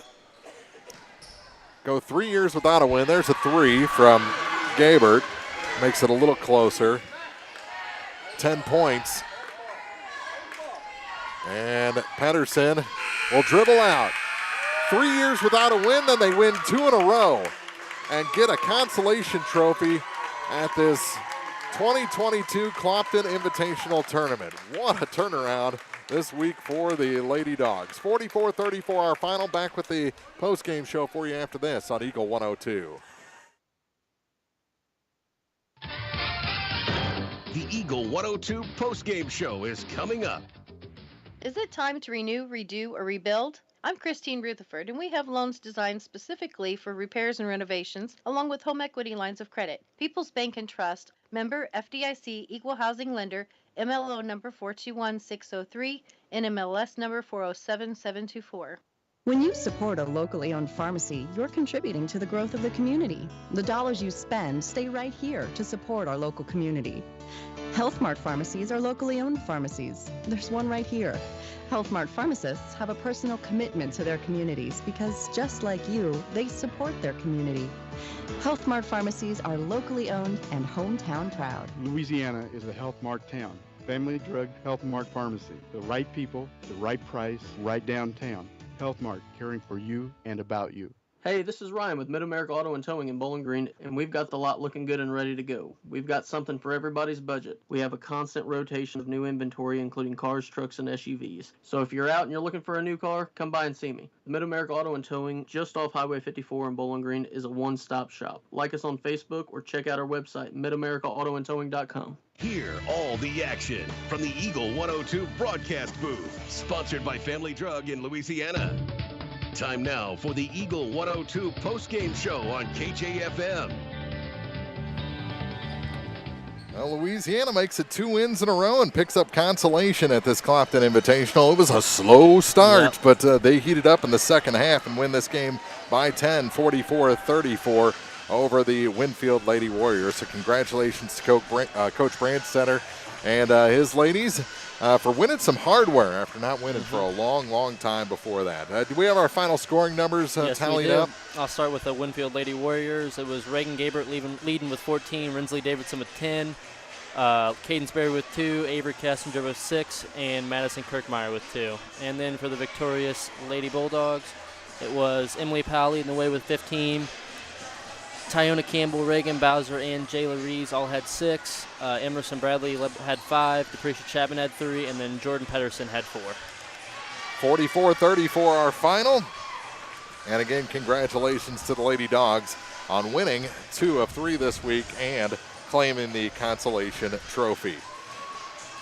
go 3 years without a win. There's a 3 from Gabert. Makes it a little closer. 10 points. And Pedersen will dribble out. 3 years without a win, then they win 2 in a row and get a consolation trophy at this 2022 Clopton Invitational Tournament. What a turnaround this week for the Lady Dogs. 44-34 our final. Back with the post-game show for you after this on Eagle 102. The Eagle 102 post-game show is coming up. Is it time to renew, redo, or rebuild? I'm Christine Rutherford, and we have loans designed specifically for repairs and renovations, along with home equity lines of credit. People's Bank and Trust, member FDIC, equal housing lender, MLO number 421603, NMLS number 407724. When you support a locally owned pharmacy, you're contributing to the growth of the community. The dollars you spend stay right here to support our local community. HealthMart pharmacies are locally owned pharmacies. There's one right here. HealthMart pharmacists have a personal commitment to their communities because, just like you, they support their community. HealthMart pharmacies are locally owned and hometown proud. Louisiana is a HealthMart town. Family Drug HealthMart Pharmacy. The right people, the right price, right downtown. HealthMart, caring for you and about you. Hey, this is Ryan with Mid-America Auto and Towing in Bowling Green, and we've got the lot looking good and ready to go. We've got something for everybody's budget. We have a constant rotation of new inventory, including cars, trucks, and SUVs. So if you're out and you're looking for a new car, come by and see me. The Mid-America Auto and Towing, just off Highway 54 in Bowling Green, is a one-stop shop. Like us on Facebook or check out our website, midamericaautoandtowing.com. Hear all the action from the Eagle 102 broadcast booth, sponsored by Family Drug in Louisiana. Time now for the Eagle 102 post-game show on KJFM. Well, Louisiana makes it 2 wins in a row and picks up consolation at this Clopton Invitational. It was a slow start, but they heated up in the second half and win this game by 10, 44-34 over the Winfield Lady Warriors. So congratulations to Coach Brandstetter and his ladies for winning some hardware after not winning for a long, long time before that. Do we have our final scoring numbers tallied up? I'll start with the Winfield Lady Warriors. It was Reagan Gabert leading with 14, Rinsley Davidson with 10, Cadence Berry with 2, Avery Cassinger with 6, and Madison Kirkmeyer with 2. And then for the victorious Lady Bulldogs, it was Emily Powell leading the way with 15, Tyona Campbell, Reagan Bowser, and Jayla Rees all had 6. Emerson Bradley had 5. Deprecia Chapman had 3. And then Jordan Pedersen had 4. 44-34 our final. And again, congratulations to the Lady Dogs on winning 2 of 3 this week and claiming the consolation trophy.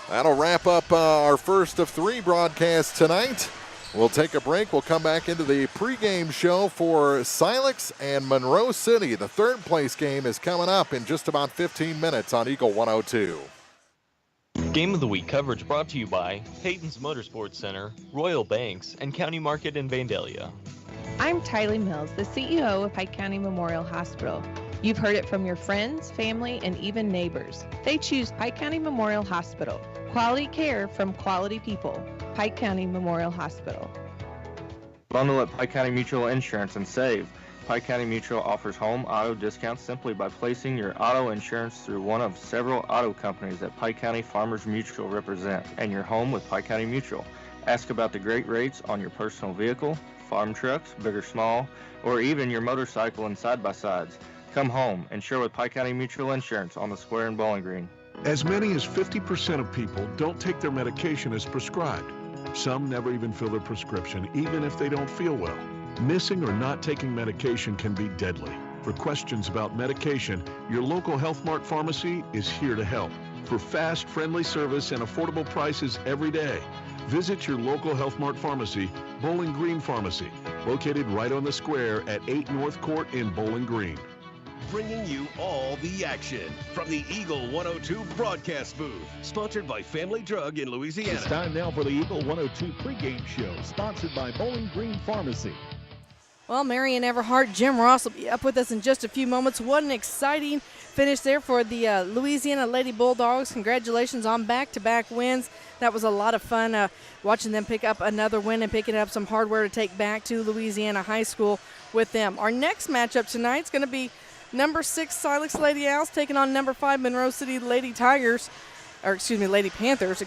That'll wrap up our first of 3 broadcasts tonight. We'll take a break. We'll come back into the pregame show for Silex and Monroe City. The third place game is coming up in just about 15 minutes on Eagle 102. Game of the Week coverage brought to you by Hayden's Motorsports Center, Royal Banks, and County Market in Vandalia. I'm Tylee Mills, the CEO of Pike County Memorial Hospital. You've heard it from your friends, family, and even neighbors. They choose Pike County Memorial Hospital. Quality care from quality people. Pike County Memorial Hospital. Bundle at Pike County Mutual Insurance and save. Pike County Mutual offers home auto discounts simply by placing your auto insurance through one of several auto companies that Pike County Farmers Mutual represent, and your home with Pike County Mutual. Ask about the great rates on your personal vehicle, farm trucks, big or small, or even your motorcycle and side-by-sides. Come home, insure with Pike County Mutual Insurance on the square in Bowling Green. As many as 50% of people don't take their medication as prescribed. Some never even fill their prescription, even if they don't feel well. Missing or not taking medication can be deadly. For questions about medication, your local Health Mart pharmacy is here to help. For fast, friendly service and affordable prices every day, visit your local Health Mart pharmacy, Bowling Green Pharmacy, located right on the square at 8 North Court in Bowling Green. Bringing you all the action from the Eagle 102 broadcast booth, sponsored by Family Drug in Louisiana. It's time now for the Eagle 102 pregame show, sponsored by Bowling Green Pharmacy. Well, Marion Everhart, Jim Ross will be up with us in just a few moments. What an exciting finish there for the Louisiana Lady Bulldogs. Congratulations on back-to-back wins. That was a lot of fun watching them pick up another win and picking up some hardware to take back to Louisiana High School with them. Our next matchup tonight is going to be number 6 Silex Lady Owls taking on number 5 Monroe City Lady Tigers. Lady Panthers,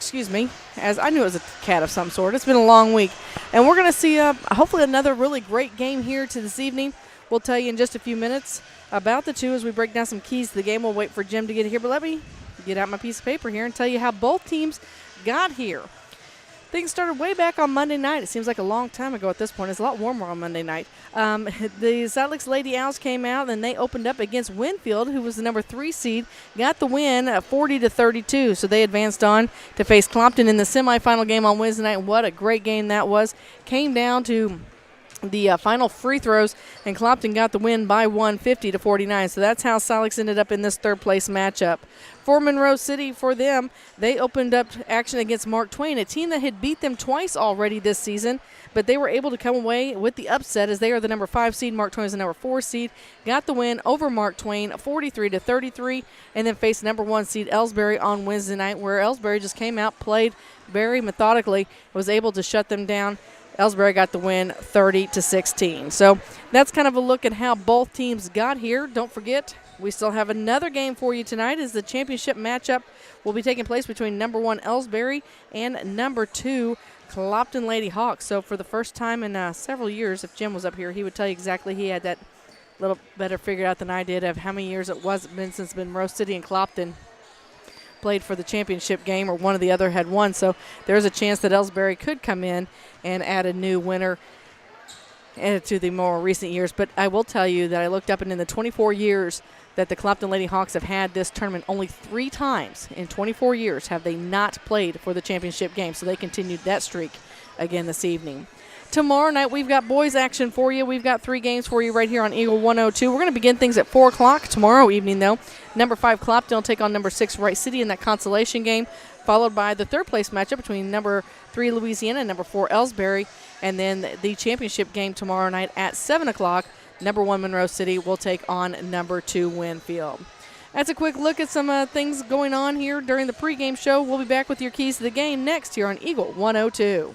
as I knew it was a cat of some sort. It's been a long week. And we're going to see hopefully another really great game here to this evening. We'll tell you in just a few minutes about the two as we break down some keys to the game. We'll wait for Jim to get here, but let me get out my piece of paper here and tell you how both teams got here. Things started way back on Monday night. It seems like a long time ago at this point. It's a lot warmer on Monday night. The Silex Lady Owls came out and they opened up against Winfield, who was the number 3 seed, got the win 40-32. So they advanced on to face Clopton in the semifinal game on Wednesday night. What a great game that was. Came down to the final free throws, and Clopton got the win by 50-49. So that's how Silex ended up in this third place matchup. For Monroe City, for them, they opened up action against Mark Twain, a team that had beat them twice already this season, but they were able to come away with the upset as they are the number 5 seed. Mark Twain is the number 4 seed. Got the win over Mark Twain 43-33, and then faced number 1 seed Elsberry on Wednesday night, where Elsberry just came out, played very methodically, was able to shut them down. Elsberry got the win 30-16. So that's kind of a look at how both teams got here. Don't forget, we still have another game for you tonight as the championship matchup will be taking place between number 1 Elsberry and number 2 Clopton Lady Hawks. So for the first time in several years, if Jim was up here, he would tell you exactly. He had that a little better figured out than I did of how many years it was been since Monroe City and Clopton played for the championship game, or one or the other had won. So there's a chance that Elsberry could come in and add a new winner to the more recent years. But I will tell you that I looked up, and in the 24 years that the Clopton Lady Hawks have had this tournament, only 3 times in 24 years have they not played for the championship game. So they continued that streak again this evening. Tomorrow night, we've got boys action for you. We've got 3 games for you right here on Eagle 102. We're going to begin things at 4 o'clock tomorrow evening, though. Number 5 Clopton will take on number 6 Wright City in that consolation game, followed by the third place matchup between number 3 Louisiana and number 4 Elsberry. And then the championship game tomorrow night at 7 o'clock. Number 1 Monroe City will take on number 2 Winfield. That's a quick look at some things going on here during the pregame show. We'll be back with your keys to the game next here on Eagle 102.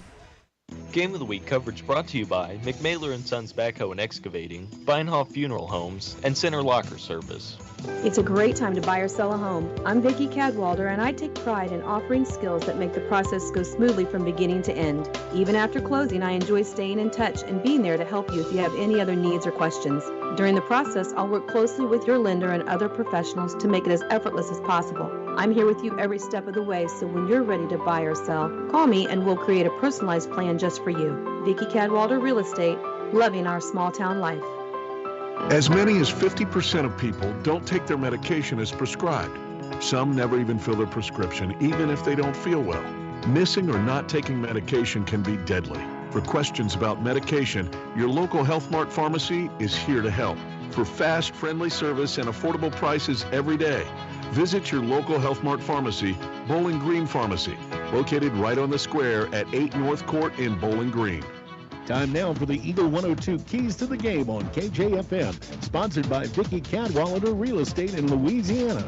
Game of the Week coverage brought to you by McMailer & Sons Backhoe and Excavating, Beinhoff Funeral Homes, and Center Locker Service. It's a great time to buy or sell a home. I'm Vicki Cadwalder, and I take pride in offering skills that make the process go smoothly from beginning to end. Even after closing, I enjoy staying in touch and being there to help you if you have any other needs or questions. During the process, I'll work closely with your lender and other professionals to make it as effortless as possible. I'm here with you every step of the way, so when you're ready to buy or sell, call me and we'll create a personalized plan just for you. Vicki Cadwalder Real Estate, loving our small town life. As many as 50% of people don't take their medication as prescribed. Some never even fill their prescription, even if they don't feel well. Missing or not taking medication can be deadly. For questions about medication, your local Health Mart pharmacy is here to help. For fast, friendly service and affordable prices every day, visit your local Health Mart pharmacy, Bowling Green Pharmacy, located right on the square at 8 North Court in Bowling Green. Time now for the Eagle 102 Keys to the Game on KJFM, sponsored by Vicki Cadwallader Real Estate in Louisiana.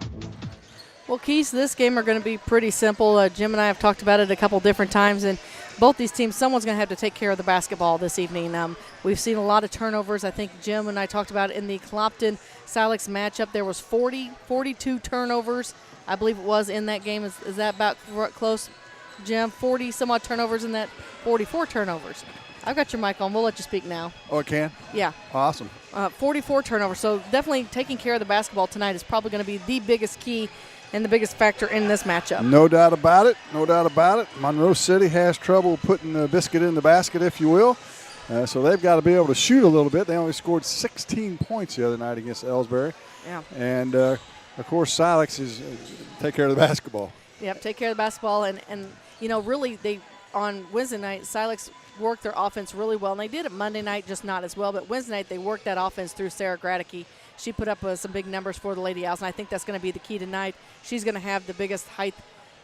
Well, keys to this game are going to be pretty simple. Jim and I have talked about it a couple different times, and both these teams, someone's going to have to take care of the basketball this evening. We've seen a lot of turnovers. I think Jim and I talked about it in the Clopton Silex matchup. There was 42 turnovers, I believe it was, in that game. Is that about close, Jim? 40 some odd turnovers in that, 44 turnovers. I've got your mic on. We'll let you speak now. Oh, it can? Yeah. Awesome. 44 turnovers. So definitely taking care of the basketball tonight is probably going to be the biggest key and the biggest factor in this matchup. No doubt about it. No doubt about it. Monroe City has trouble putting the biscuit in the basket, if you will. So they've got to be able to shoot a little bit. They only scored 16 points the other night against Elsberry. Yeah. And, of course, Silex is take care of the basketball. Yep, take care of the basketball. And you know, really, on Wednesday night, Silex worked their offense really well. And they did it Monday night, just not as well. But Wednesday night, they worked that offense through Sarah Gradicke. She put up some big numbers for the Lady Owls, and I think that's going to be the key tonight. She's going to have the biggest height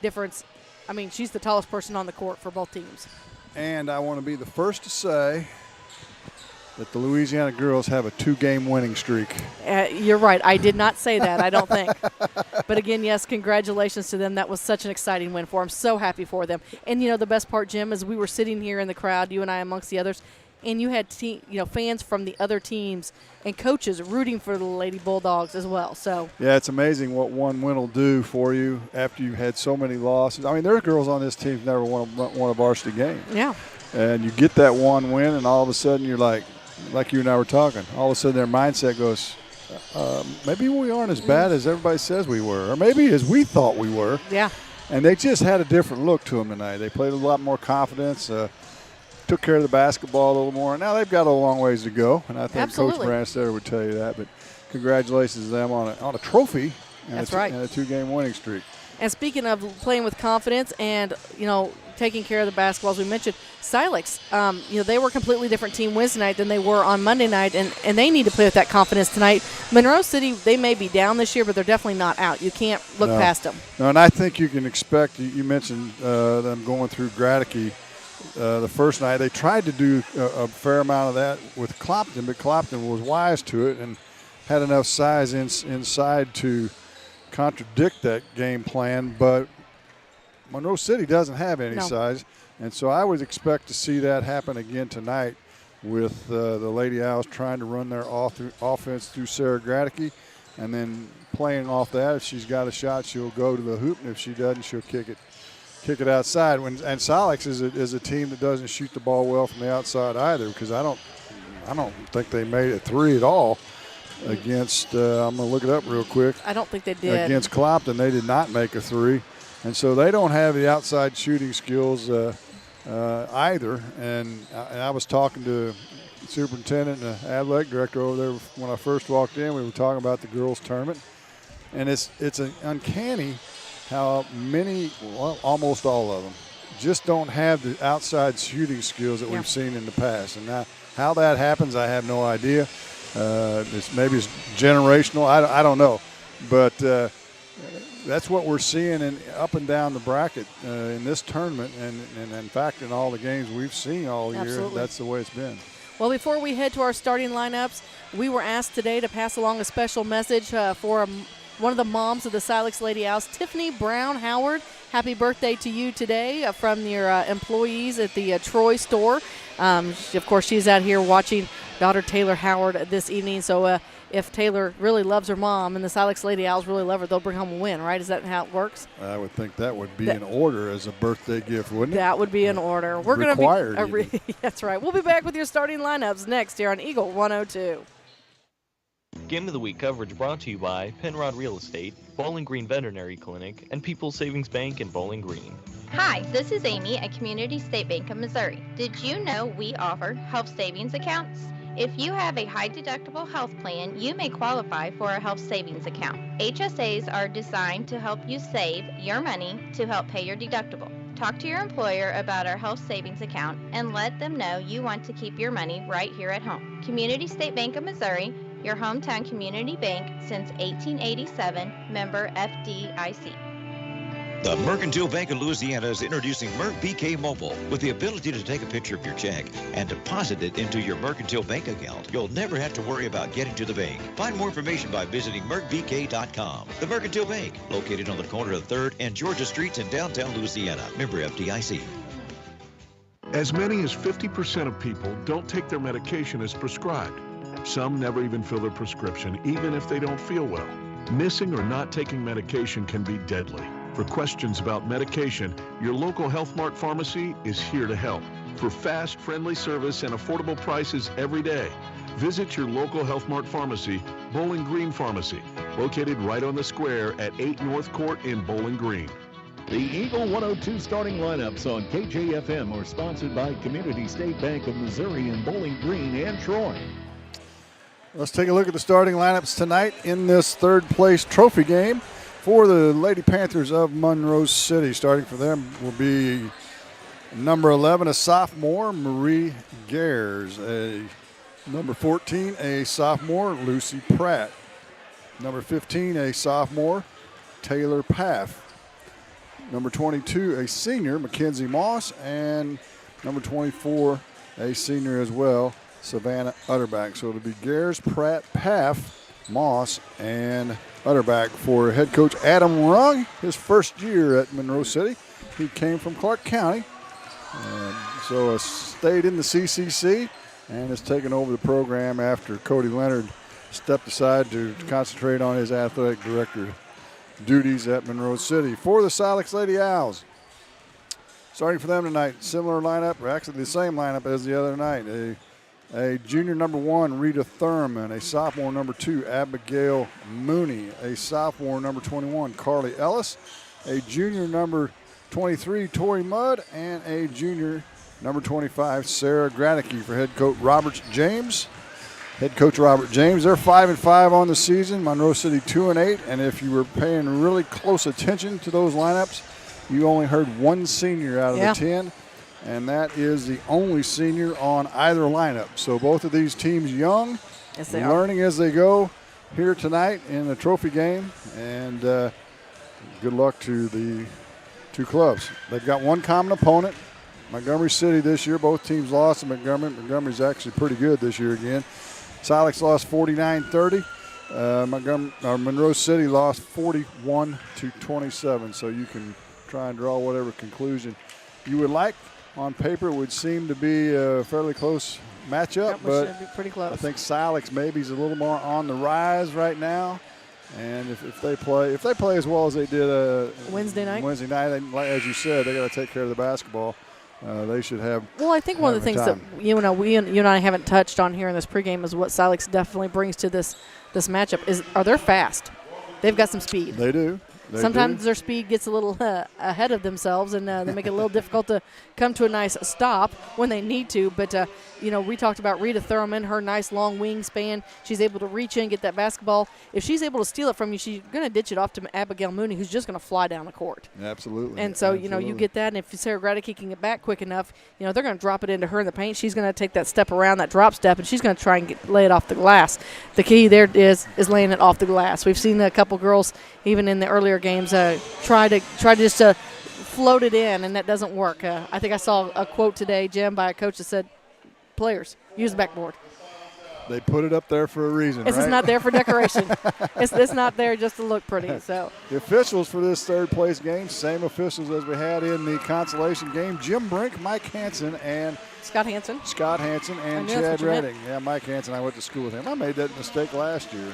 difference. I mean, she's the tallest person on the court for both teams. And I want to be the first to say that the Louisiana girls have a 2-game winning streak. You're right. I did not say that, I don't think. But, again, yes, congratulations to them. That was such an exciting win for them. So happy for them. And, you know, the best part, Jim, is we were sitting here in the crowd, you and I amongst the others, and you had fans from the other teams and coaches rooting for the Lady Bulldogs as well. So yeah, it's amazing what one win will do for you after you had so many losses. I mean, there are girls on this team who never won a varsity game. Yeah. And you get that one win, and all of a sudden you're like you and I were talking, all of a sudden their mindset goes, maybe we aren't as bad as everybody says we were, or maybe as we thought we were. Yeah. And they just had a different look to them tonight. They played with a lot more confidence. Took care of the basketball a little more. Now they've got a long ways to go, and I think Absolutely. Coach Branstetter would tell you that. But congratulations to them on a trophy and That's right. and a 2-game winning streak. And speaking of playing with confidence and, you know, taking care of the basketball, as we mentioned, Silex, they were a completely different team Wednesday night than they were on Monday night, and they need to play with that confidence tonight. Monroe City, they may be down this year, but they're definitely not out. You can't look past them. No, and I think you can expect, you mentioned them going through Gradicke. The first night, they tried to do a fair amount of that with Clopton, but Clopton was wise to it and had enough size inside to contradict that game plan. But Monroe City doesn't have any size, and so I would expect to see that happen again tonight with the Lady Owls trying to run their offense through Sarah Gradicke, and then playing off that. If she's got a shot, she'll go to the hoop, and if she doesn't, she'll kick it outside. And Silex is a team that doesn't shoot the ball well from the outside either, because I don't think they made a 3 at all against. I'm gonna look it up real quick. I don't think they did. Against Clopton, they did not make a 3, and so they don't have the outside shooting skills either. And I was talking to the superintendent and the athletic director over there when I first walked in. We were talking about the girls' tournament, and it's uncanny how almost all of them just don't have the outside shooting skills that we've seen in the past. And now how that happens, I have no idea. Maybe it's generational. I don't know. But that's what we're seeing up and down the bracket in this tournament. And in fact, in all the games we've seen all year, that's the way it's been. Well, before we head to our starting lineups, we were asked today to pass along a special message for one of the moms of the Silex Lady Owls, Tiffany Brown Howard. Happy birthday to you today from your employees at the Troy store. Of course, she's out here watching daughter Taylor Howard this evening. So if Taylor really loves her mom and the Silex Lady Owls really love her, they'll bring home a win, right? Is that how it works? I would think that would be in order as a birthday gift, wouldn't it? That would be in order. We're going to be That's right. We'll be back with your starting lineups next here on Eagle 102. Game of the Week coverage brought to you by Penrod Real Estate, Bowling Green Veterinary Clinic, and People's Savings Bank in Bowling Green. Hi, this is Amy at Community State Bank of Missouri. Did you know we offer health savings accounts? If you have a high deductible health plan, you may qualify for a health savings account. HSAs are designed to help you save your money to help pay your deductible. Talk to your employer about our health savings account and let them know you want to keep your money right here at home. Community State Bank of Missouri, your hometown community bank since 1887, member FDIC. The Mercantile Bank of Louisiana is introducing Merc BK Mobile. With the ability to take a picture of your check and deposit it into your Mercantile Bank account, you'll never have to worry about getting to the bank. Find more information by visiting mercbk.com. The Mercantile Bank, located on the corner of 3rd and Georgia Streets in downtown Louisiana. Member FDIC. As many as 50% of people don't take their medication as prescribed. Some never even fill their prescription, even if they don't feel well. Missing or not taking medication can be deadly. For questions about medication, your local Health Mart pharmacy is here to help. For fast, friendly service and affordable prices every day, visit your local Health Mart pharmacy, Bowling Green Pharmacy, located right on the square at 8 North Court in Bowling Green. The Eagle 102 starting lineups on KJFM are sponsored by Community State Bank of Missouri in Bowling Green and Troy. Let's take a look at the starting lineups tonight in this third place trophy game for the Lady Panthers of Monroe City. Starting for them will be number 11, a sophomore, Marie Gares. Number 14, a sophomore, Lucy Pratt. Number 15, a sophomore, Taylor Paff. Number 22, a senior, Mackenzie Moss. And number 24, a senior as well, Savannah Utterback. So it'll be Gares, Pratt, Paff, Moss, and Utterback for head coach Adam Rung, his first year at Monroe City. He came from Clark County, so stayed in the CCC and has taken over the program after Cody Leonard stepped aside to concentrate on his athletic director duties at Monroe City. For the Silex Lady Owls, starting for them tonight, similar lineup, or actually the same lineup as the other night. A junior number 1, Rita Thurman. A sophomore number 2, Abigail Mooney. A sophomore number 21, Carly Ellis. A junior number 23, Tori Mudd. And a junior number 25, Sarah Gradicke for head coach Robert James. Head coach Robert James. They're 5-5 on the season. Monroe City 2-8. And if you were paying really close attention to those lineups, you only heard one senior out of the 10. And that is the only senior on either lineup. So both of these teams young, learning as they go here tonight in the trophy game. And good luck to the two clubs. They've got one common opponent, Montgomery City this year. Both teams lost to Montgomery. Montgomery's actually pretty good this year again. Silex lost 49-30. Monroe City lost 41-27. So you can try and draw whatever conclusion you would like. On paper, it would seem to be a fairly close matchup, but should be pretty close. I think Silex maybe is a little more on the rise right now. And if they play as well as they did Wednesday night, as you said, they got to take care of the basketball. They should have. Well, I think one of the things that you and I haven't touched on here in this pregame is what Silex definitely brings to this matchup are they're fast. They've got some speed. They do. Sometimes their speed gets a little ahead of themselves, and they make it a little difficult to come to a nice stop when they need to. But, we talked about Rita Thurman, her nice long wingspan. She's able to reach in, get that basketball. If she's able to steal it from you, she's going to ditch it off to Abigail Mooney, who's just going to fly down the court. Absolutely. And so, you get that. And if Sarah Gradicke can get back quick enough, they're going to drop it into her in the paint. She's going to take that step around, that drop step, and she's going to try and lay it off the glass. The key there is laying it off the glass. We've seen a couple girls, even in the earlier games, try to just float it in, and that doesn't work. I think I saw a quote today, Jim, by a coach that said, players, use the backboard. They put it up there for a reason, It's right? not there for decoration. it's not there just to look pretty. So the officials for this third place game, same officials as we had in the consolation game: Jim Brink, Mike Hansen, and Scott Hansen, and Chad Redding. Yeah, Mike Hansen. I went to school with him. I made that mistake last year.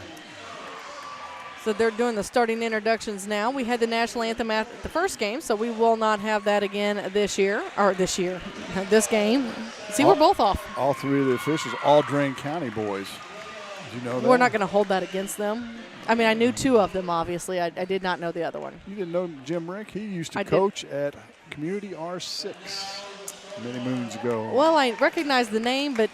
So they're doing the starting introductions now. We had the national anthem at the first game, so we will not have that again this game. See, we're both off. All three of the officials, all Drain County boys. Did you know that? We're not going to hold that against them. I mean, I knew two of them, obviously. I did not know the other one. You didn't know Jim Brink? He used to coach at Community R6 many moons ago. Well, I recognize the name, but,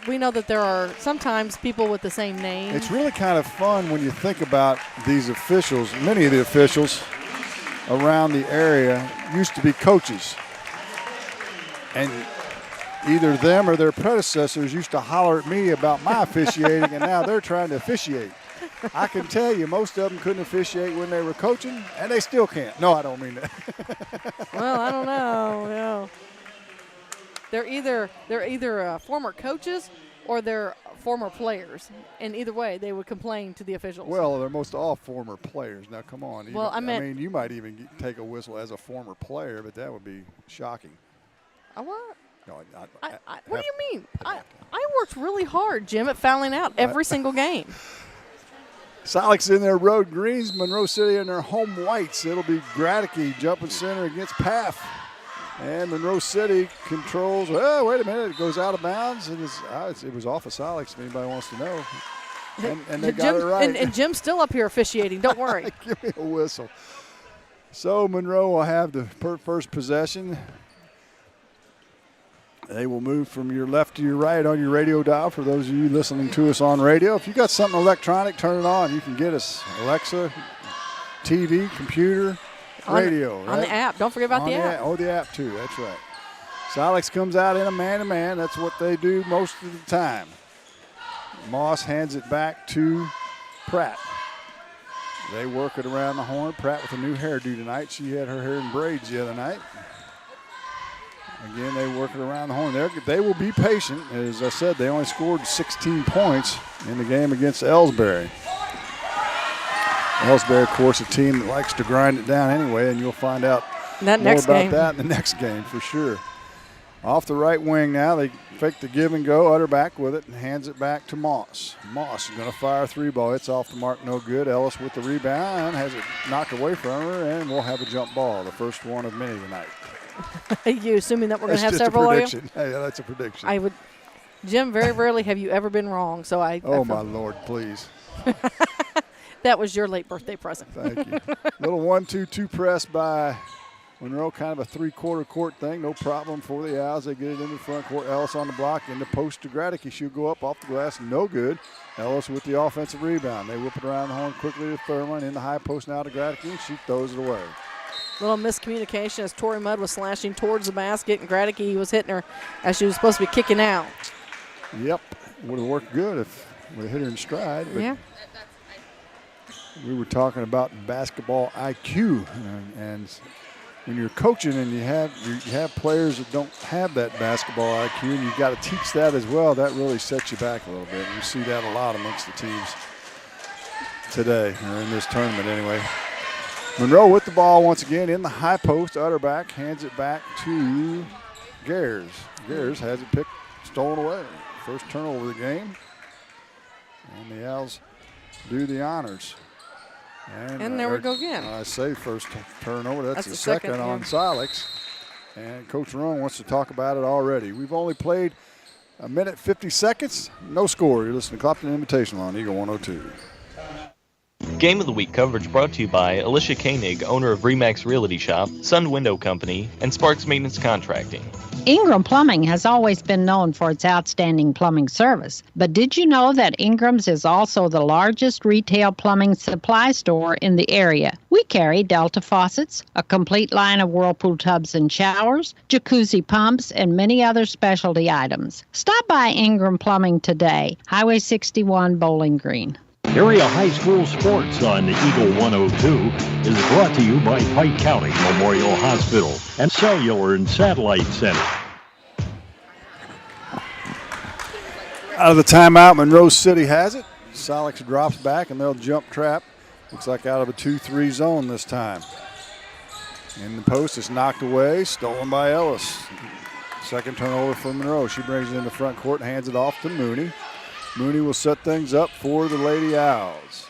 we know that there are sometimes people with the same name. It's really kind of fun when you think about these officials. Many of the officials around the area used to be coaches. And either them or their predecessors used to holler at me about my officiating, and now they're trying to officiate. I can tell you most of them couldn't officiate when they were coaching, and they still can't. No, I don't mean that. Well, I don't know. No. They're either former coaches or they're former players, and either way, they would complain to the officials. Well, they're most all former players. Now, come on. Well, I mean, you might even take a whistle as a former player, but that would be shocking. What? No, what do you mean? I worked really hard, Jim, at fouling out every single game. Silex in their road greens, Monroe City in their home whites. It'll be Gradicky jumping center against Paff. And Monroe City controls. Oh, wait a minute. It goes out of bounds. It was off of Silex, if anybody wants to know. And they got it right. And Jim's still up here officiating. Don't worry. Give me a whistle. So Monroe will have the first possession. They will move from your left to your right on your radio dial for those of you listening to us on radio. If you got something electronic, turn it on. You can get us Alexa, TV, computer, radio. On the app. Don't forget about the app. Oh, the app too. That's right. Silex comes out in a man-to-man. That's what they do most of the time. Moss hands it back to Pratt. They work it around the horn. Pratt with a new hairdo tonight. She had her hair in braids the other night. Again, they work it around the horn. They will be patient. As I said, they only scored 16 points in the game against Elsberry. Elsberry, of course, a team that likes to grind it down anyway, and you'll find out more about that in the next game for sure. Off the right wing now, they fake the give and go. Utterback with it and hands it back to Moss. Moss is going to fire a three ball. It's off the mark, no good. Ellis with the rebound, has it knocked away from her, and we'll have a jump ball, the first one of many tonight. You assuming that we're going to have just several a of you? prediction. Hey, that's a prediction. Jim, very rarely have you ever been wrong. So Oh, my Lord, please. That was your late birthday present. Thank you. Little 1-2-2 press by Monroe, kind of a three-quarter court thing. No problem for the Owls. They get it into the front court. Ellis on the block, in the post to Gradicky. She'll go up off the glass. No good. Ellis with the offensive rebound. They whip it around the horn quickly to Thurman. In the high post now to Gradicky, and she throws it away. Little miscommunication as Tori Mudd was slashing towards the basket, and Gradicky was hitting her as she was supposed to be kicking out. Yep. Would have worked good if we hit her in stride. But yeah. We were talking about basketball IQ, and when you're coaching and you have players that don't have that basketball IQ, and you've got to teach that as well, that really sets you back a little bit. And you see that a lot amongst the teams today, or in this tournament anyway. Monroe with the ball once again in the high post. Utterback hands it back to Gers. Gers has it stolen away. First turnover of the game. And the Owls do the honors. And there we go again. I say first turnover. That's the second on Silex. And Coach Rowan wants to talk about it already. We've only played a minute 50 seconds. No score. You're listening to Clopton Invitational on Eagle 102. Game of the Week coverage brought to you by Alicia Koenig, owner of Remax Realty Shop, Sun Window Company, and Sparks Maintenance Contracting. Ingram Plumbing has always been known for its outstanding plumbing service. But did you know that Ingram's is also the largest retail plumbing supply store in the area? We carry Delta faucets, a complete line of Whirlpool tubs and showers, jacuzzi pumps, and many other specialty items. Stop by Ingram Plumbing today, Highway 61, Bowling Green. Area High School Sports on Eagle 102 is brought to you by Pike County Memorial Hospital and Cellular and Satellite Center. Out of the timeout, Monroe City has it. Silex drops back, and they'll jump trap. Looks like out of a 2-3 zone this time. In the post, it's knocked away, stolen by Ellis. Second turnover for Monroe. She brings it in the front court and hands it off to Mooney. Mooney will set things up for the Lady Owls.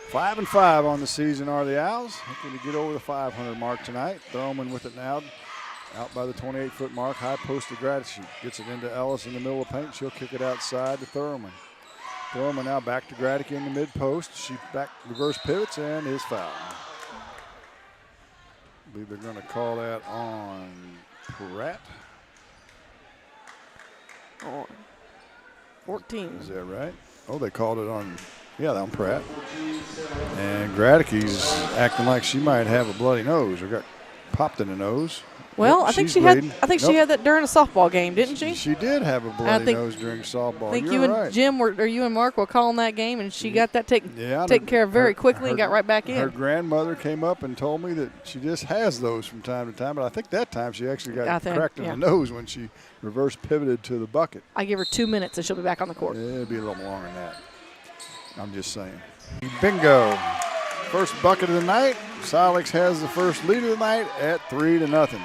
5-5 on the season are the Owls. Looking to get over the 500 mark tonight. Thurman with it now. Out by the 28-foot mark. High post to Gradicky. Gets it into Ellis in the middle of the paint. She'll kick it outside to Thurman. Thurman now back to Gradicky in the mid-post. She back reverse pivots and is fouled. I believe they're going to call that on Pratt. Oh, 14. Is that right? Oh, they called it on, on Pratt. And Graticke's acting like she might have a bloody nose or got popped in the nose. Well, Nope, I think she's she bleeding. had. I think she had that during a softball game, didn't she? She did have a bloody nose during softball. I think You're you and right. Jim or you and Mark were calling that game, and she got that taken care of very quickly and got right back in. Her grandmother came up and told me that she just has those from time to time, but I think that time she actually got cracked in the nose when she reverse pivoted to the bucket. I give her 2 minutes and she'll be back on the court. It'll be a little longer than that. I'm just saying. Bingo. First bucket of the night. Silex has the first lead of the night at 3-0.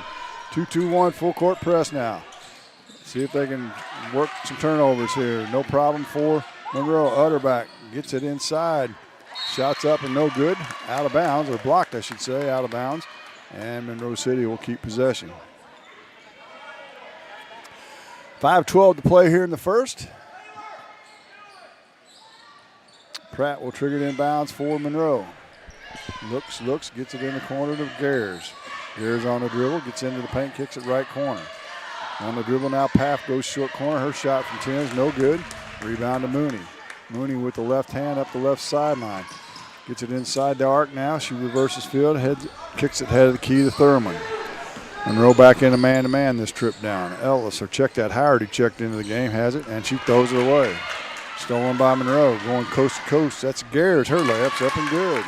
2-2-1 full court press now. See if they can work some turnovers here. No problem for Monroe. Utterback gets it inside. Shots up and no good. Out of bounds, or blocked, I should say, out of bounds. And Monroe City will keep possession. 5:12 to play here in the first. Pratt will trigger it inbounds for Monroe. Looks, gets it in the corner to Gers. Gers on the dribble, gets into the paint, kicks it right corner. On the dribble now, Paff goes short corner. Her shot from 10 is no good. Rebound to Mooney. Mooney with the left hand up the left sideline. Gets it inside the arc now. She reverses field, kicks it head of the key to Thurman. Monroe back into man-to-man this trip down. Ellis, or check that. Howard, who checked into the game, has it, and she throws it away. Stolen by Monroe, going coast to coast. That's Gers. Her layup's up and good.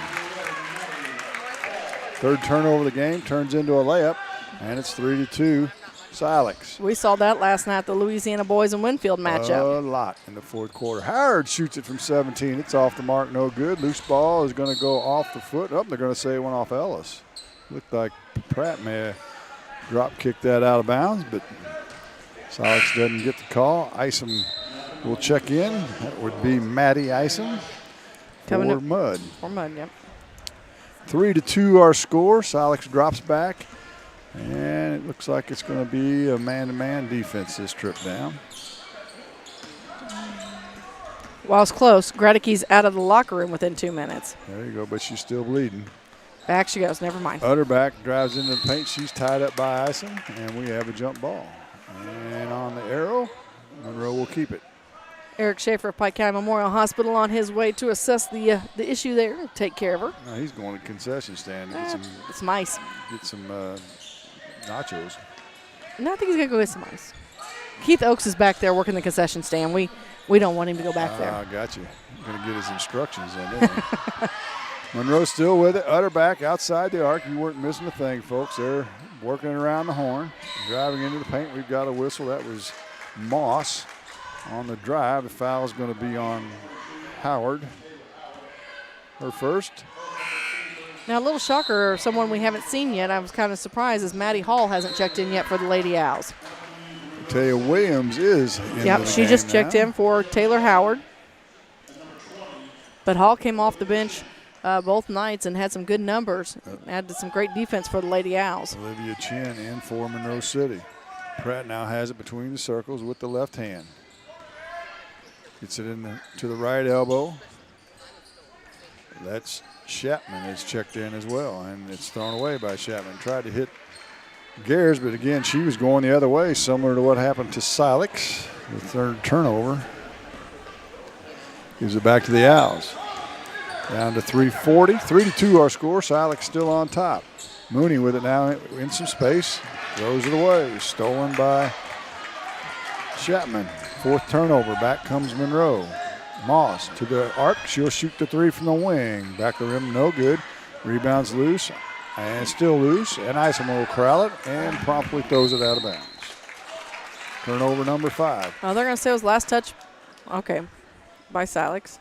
Third turnover of the game turns into a layup, and it's 3-2 Silex. We saw that last night, the Louisiana boys and Winfield matchup. A lot in the fourth quarter. Howard shoots it from 17. It's off the mark, no good. Loose ball is going to go off the foot. Oh, they're going to say it went off Ellis. Looked like Pratt may have drop kicked that out of bounds, but Silex doesn't get the call. Isom will check in. That would be Maddie Isom for Mudd. For Mudd, yep. 3-2 our score. Silex drops back, and it looks like it's going to be a man-to-man defense this trip down. Well, it's close. Graticke's out of the locker room within 2 minutes. There you go, but she's still bleeding. Back she goes, never mind. Utterback drives into the paint. She's tied up by Isom, and we have a jump ball. And on the arrow, Monroe will keep it. Eric Schaefer of Pike County Memorial Hospital on his way to assess the issue there, take care of her. No, he's going to the concession stand to get some ice. Get some nachos. No, I think he's going to go get some ice. Keith Oakes is back there working the concession stand. We don't want him to go back there. I got you. Going to get his instructions in. Monroe still with it. Utterback outside the arc. You weren't missing a thing, folks. They're working around the horn. Driving into the paint. We've got a whistle. That was Moss. On the drive, the foul is going to be on Howard. Her first. Now, a little shocker, someone we haven't seen yet. I was kind of surprised as Maddie Hall hasn't checked in yet for the Lady Owls. Taya Williams is in Yep, she just checked in for Taylor Howard. But Hall came off the bench both nights and had some good numbers. Added some great defense for the Lady Owls. Olivia Chin in for Monroe City. Pratt now has it between the circles with the left hand. Gets it to the right elbow. That's Chapman is checked in as well, and it's thrown away by Chapman. Tried to hit Gers, but again, she was going the other way, similar to what happened to Silex. The third turnover. Gives it back to the Owls. Down to 3:40. 3-2 our score. Silex still on top. Mooney with it now in some space. Throws it away. Stolen by Chapman. Fourth turnover. Back comes Monroe. Moss to the arc. She'll shoot the three from the wing. Back of the rim, no good. Rebounds loose and still loose. And Isom will corral it and promptly throws it out of bounds. Turnover number 5. Oh, they're going to say it was last touch. Okay. By Silex.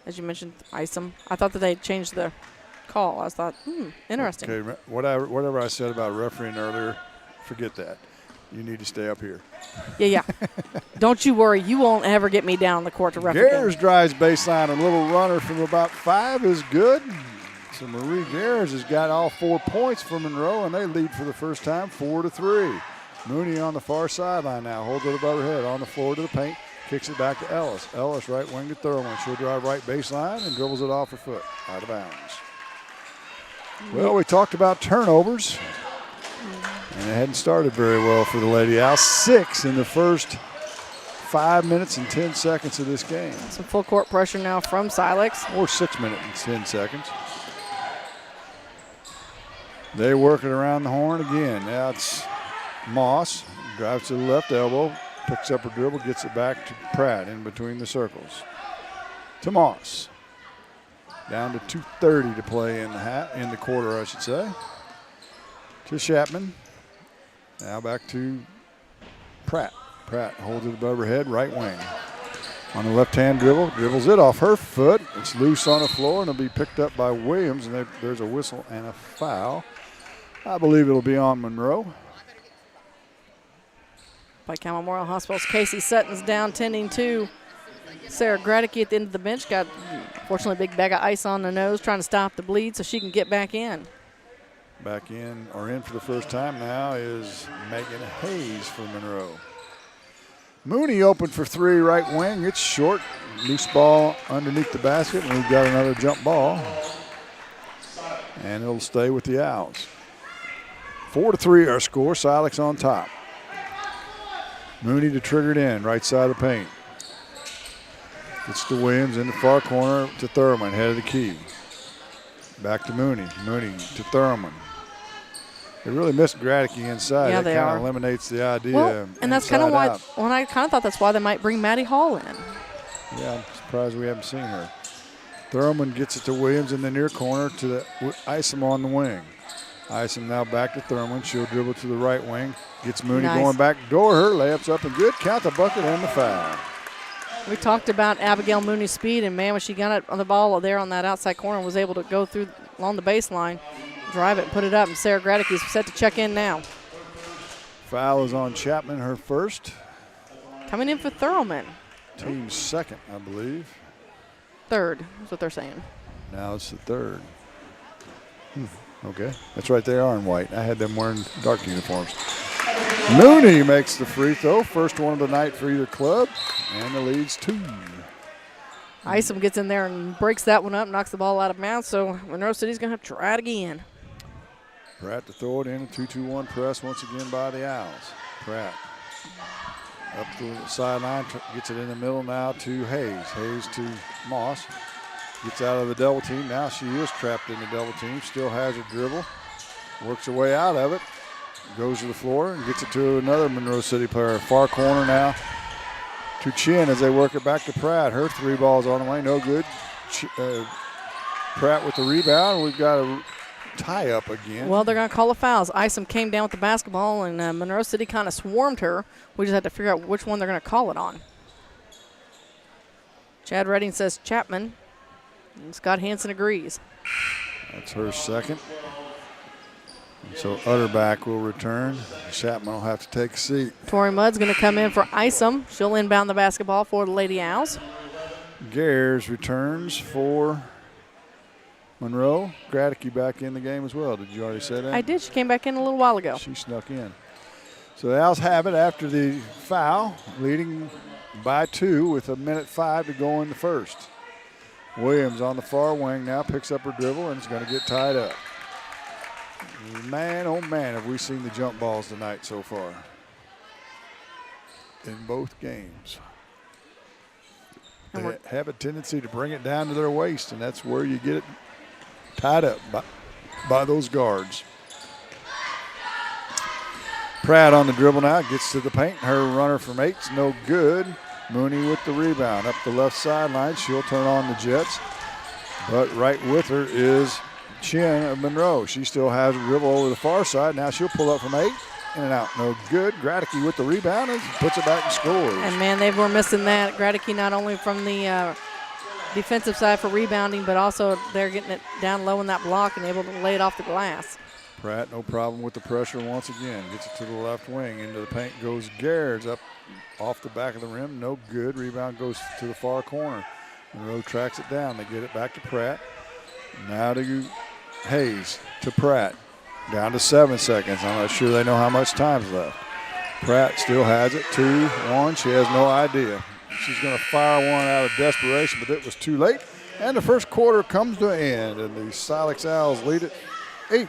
As you mentioned, Isom. I thought that they changed the call. I thought, interesting. Okay, whatever I said about refereeing earlier, forget that. You need to stay up here. Yeah. Don't you worry. You won't ever get me down on the court to referee. Gers drives baseline. A little runner from about 5 is good. So Marie Gers has got all 4 points for Monroe, and they lead for the first time 4-3. Mooney on the far sideline now. Holds it above her head on the floor to the paint. Kicks it back to Ellis. Ellis right wing to Thurman. She'll drive right baseline and dribbles it off her foot. Out of bounds. Well, we talked about turnovers. And it hadn't started very well for the Lady Owls. 6 in the first 5 minutes and 10 seconds of this game. Some full court pressure now from Silex. Or 6 minutes and 10 seconds. They work it around the horn again. Now it's Moss. Drives to the left elbow. Picks up her dribble. Gets it back to Pratt in between the circles. To Moss. Down to 2:30 to play in the quarter, I should say. To Chapman. Now back to Pratt. Pratt holds it above her head, right wing. On the left-hand dribble, dribbles it off her foot. It's loose on the floor, and it'll be picked up by Williams, and there's a whistle and a foul. I believe it'll be on Monroe. By Cal Memorial Hospital's Casey Sutton's down tending to Sarah Gradicke at the end of the bench. Got, fortunately, a big bag of ice on the nose, trying to stop the bleed so she can get back in. Back in, or in for the first time now, is Megan Hayes for Monroe. Mooney open for three, right wing. It's short. Loose ball underneath the basket, and we've got another jump ball. And it'll stay with the Owls. 4-3 our score. Silex on top. Mooney to trigger it in, right side of the paint. Gets to Williams in the far corner to Thurman, head of the key. Back to Mooney. Mooney to Thurman. They really missed Gradicke inside. Yeah, that they kind are. of eliminates the idea. Well, and that's kind of why, out. when I kind of thought that's why they might bring Maddie Hall in. Yeah, I'm surprised we haven't seen her. Thurman gets it to Williams in the near corner to the Isom on the wing. Isom now back to Thurman. She'll dribble to the right wing. Gets Mooney going back door. Her layup's up and good. Count the bucket and the foul. We talked about Abigail Mooney's speed, and man, when she got it on the ball there on that outside corner, was able to go through along the baseline, drive it, put it up, and Sarah Gradicke is set to check in now. Foul is on Chapman, her first. Coming in for Thurman. Team's second, I believe. Third, that's what they're saying. Now it's the third. Okay, that's right, they are in white. I had them wearing dark uniforms. Mooney makes the free throw. First one of the night for either club, and the lead's 2. Isom gets in there and breaks that one up, knocks the ball out of bounds, so Monroe City's going to have to try it again. Pratt to throw it in, a 2-2-1 press once again by the Owls. Pratt up the sideline, gets it in the middle now to Hayes. Hayes to Moss. Gets out of the double team. Now she is trapped in the double team. Still has her dribble. Works her way out of it. Goes to the floor and gets it to another Monroe City player. Far corner now to Chin as they work it back to Pratt. Her three balls on the way, no good. Pratt with the rebound. We've got a tie up again. Well, they're going to call the fouls. Isom came down with the basketball, and Monroe City kind of swarmed her. We just had to figure out which one they're going to call it on. Chad Redding says Chapman, and Scott Hansen agrees. That's her second. So Utterback will return. Chapman will have to take a seat. Tori Mudd's going to come in for Isom. She'll inbound the basketball for the Lady Owls. Gares returns for Monroe. Gradicke back in the game as well. Did you already say that? I did. She came back in a little while ago. She snuck in. So the Owls have it after the foul, leading by 2 with 1:05 to go in the first. Williams on the far wing now picks up her dribble and is going to get tied up. Man, oh man, have we seen the jump balls tonight so far in both games. They have a tendency to bring it down to their waist, and that's where you get it tied up by those guards. Pratt on the dribble now, gets to the paint. Her runner from 8's no good. Mooney with the rebound up the left sideline. She'll turn on the Jets, but right with her is Chin of Monroe. She still has a dribble over the far side. Now she'll pull up from 8. In and out. No good. Gradicke with the rebound and puts it back and scores. And, man, they were missing that. Gradicke not only from the defensive side for rebounding, but also they're getting it down low in that block and able to lay it off the glass. Pratt, no problem with the pressure once again. Gets it to the left wing. Into the paint goes Garrett's up off the back of the rim. No good. Rebound goes to the far corner. Monroe tracks it down. They get it back to Pratt. Now to Hayes to Pratt. Down to 7 seconds. I'm not sure they know how much time's left. Pratt still has it. 2-1. She has no idea. She's going to fire one out of desperation, but it was too late. And the first quarter comes to an end, and the Silex Owls lead it 8-4.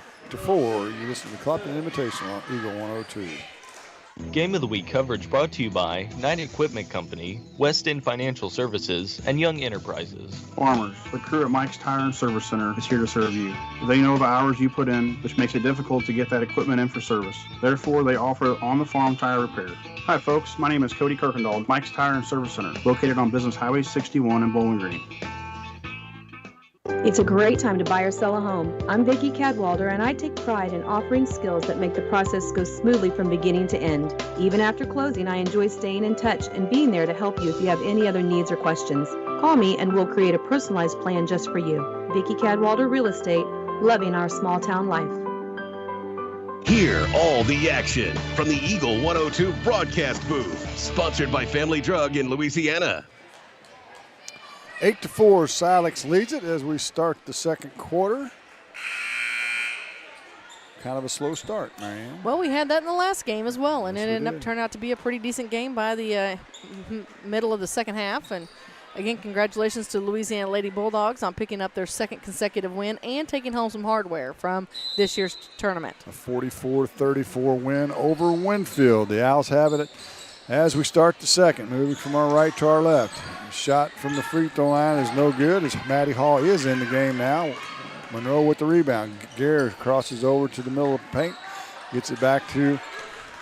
You listen to the Clopton Invitational on Eagle 102. Game of the Week coverage brought to you by Knight Equipment Company, West End Financial Services, and Young Enterprises. Farmers, the crew at Mike's Tire and Service Center is here to serve you. They know the hours you put in, which makes it difficult to get that equipment in for service. Therefore, they offer on-the-farm tire repair. Hi folks, my name is Cody Kirkendall, Mike's Tire and Service Center, located on Business Highway 61 in Bowling Green. It's a great time to buy or sell a home. I'm Vicki Cadwalder, and I take pride in offering skills that make the process go smoothly from beginning to end. Even after closing, I enjoy staying in touch and being there to help you if you have any other needs or questions. Call me and we'll create a personalized plan just for you. Vicki Cadwalder Real Estate, loving our small town life. Hear all the action from the Eagle 102 broadcast booth, sponsored by Family Drug in Louisiana. 8-4, Silex leads it as we start the second quarter. Kind of a slow start, Marianne. Well, we had that in the last game as well, and Yes, it ended did. up turning out to be a pretty decent game by the middle of the second half. And again, congratulations to Louisiana Lady Bulldogs on picking up their second consecutive win and taking home some hardware from this year's tournament. A 44-34 win over Winfield. The Owls have it as we start the second, moving from our right to our left. Shot from the free throw line is no good as Maddie Hall is in the game now. Monroe with the rebound. Gare crosses over to the middle of the paint, gets it back to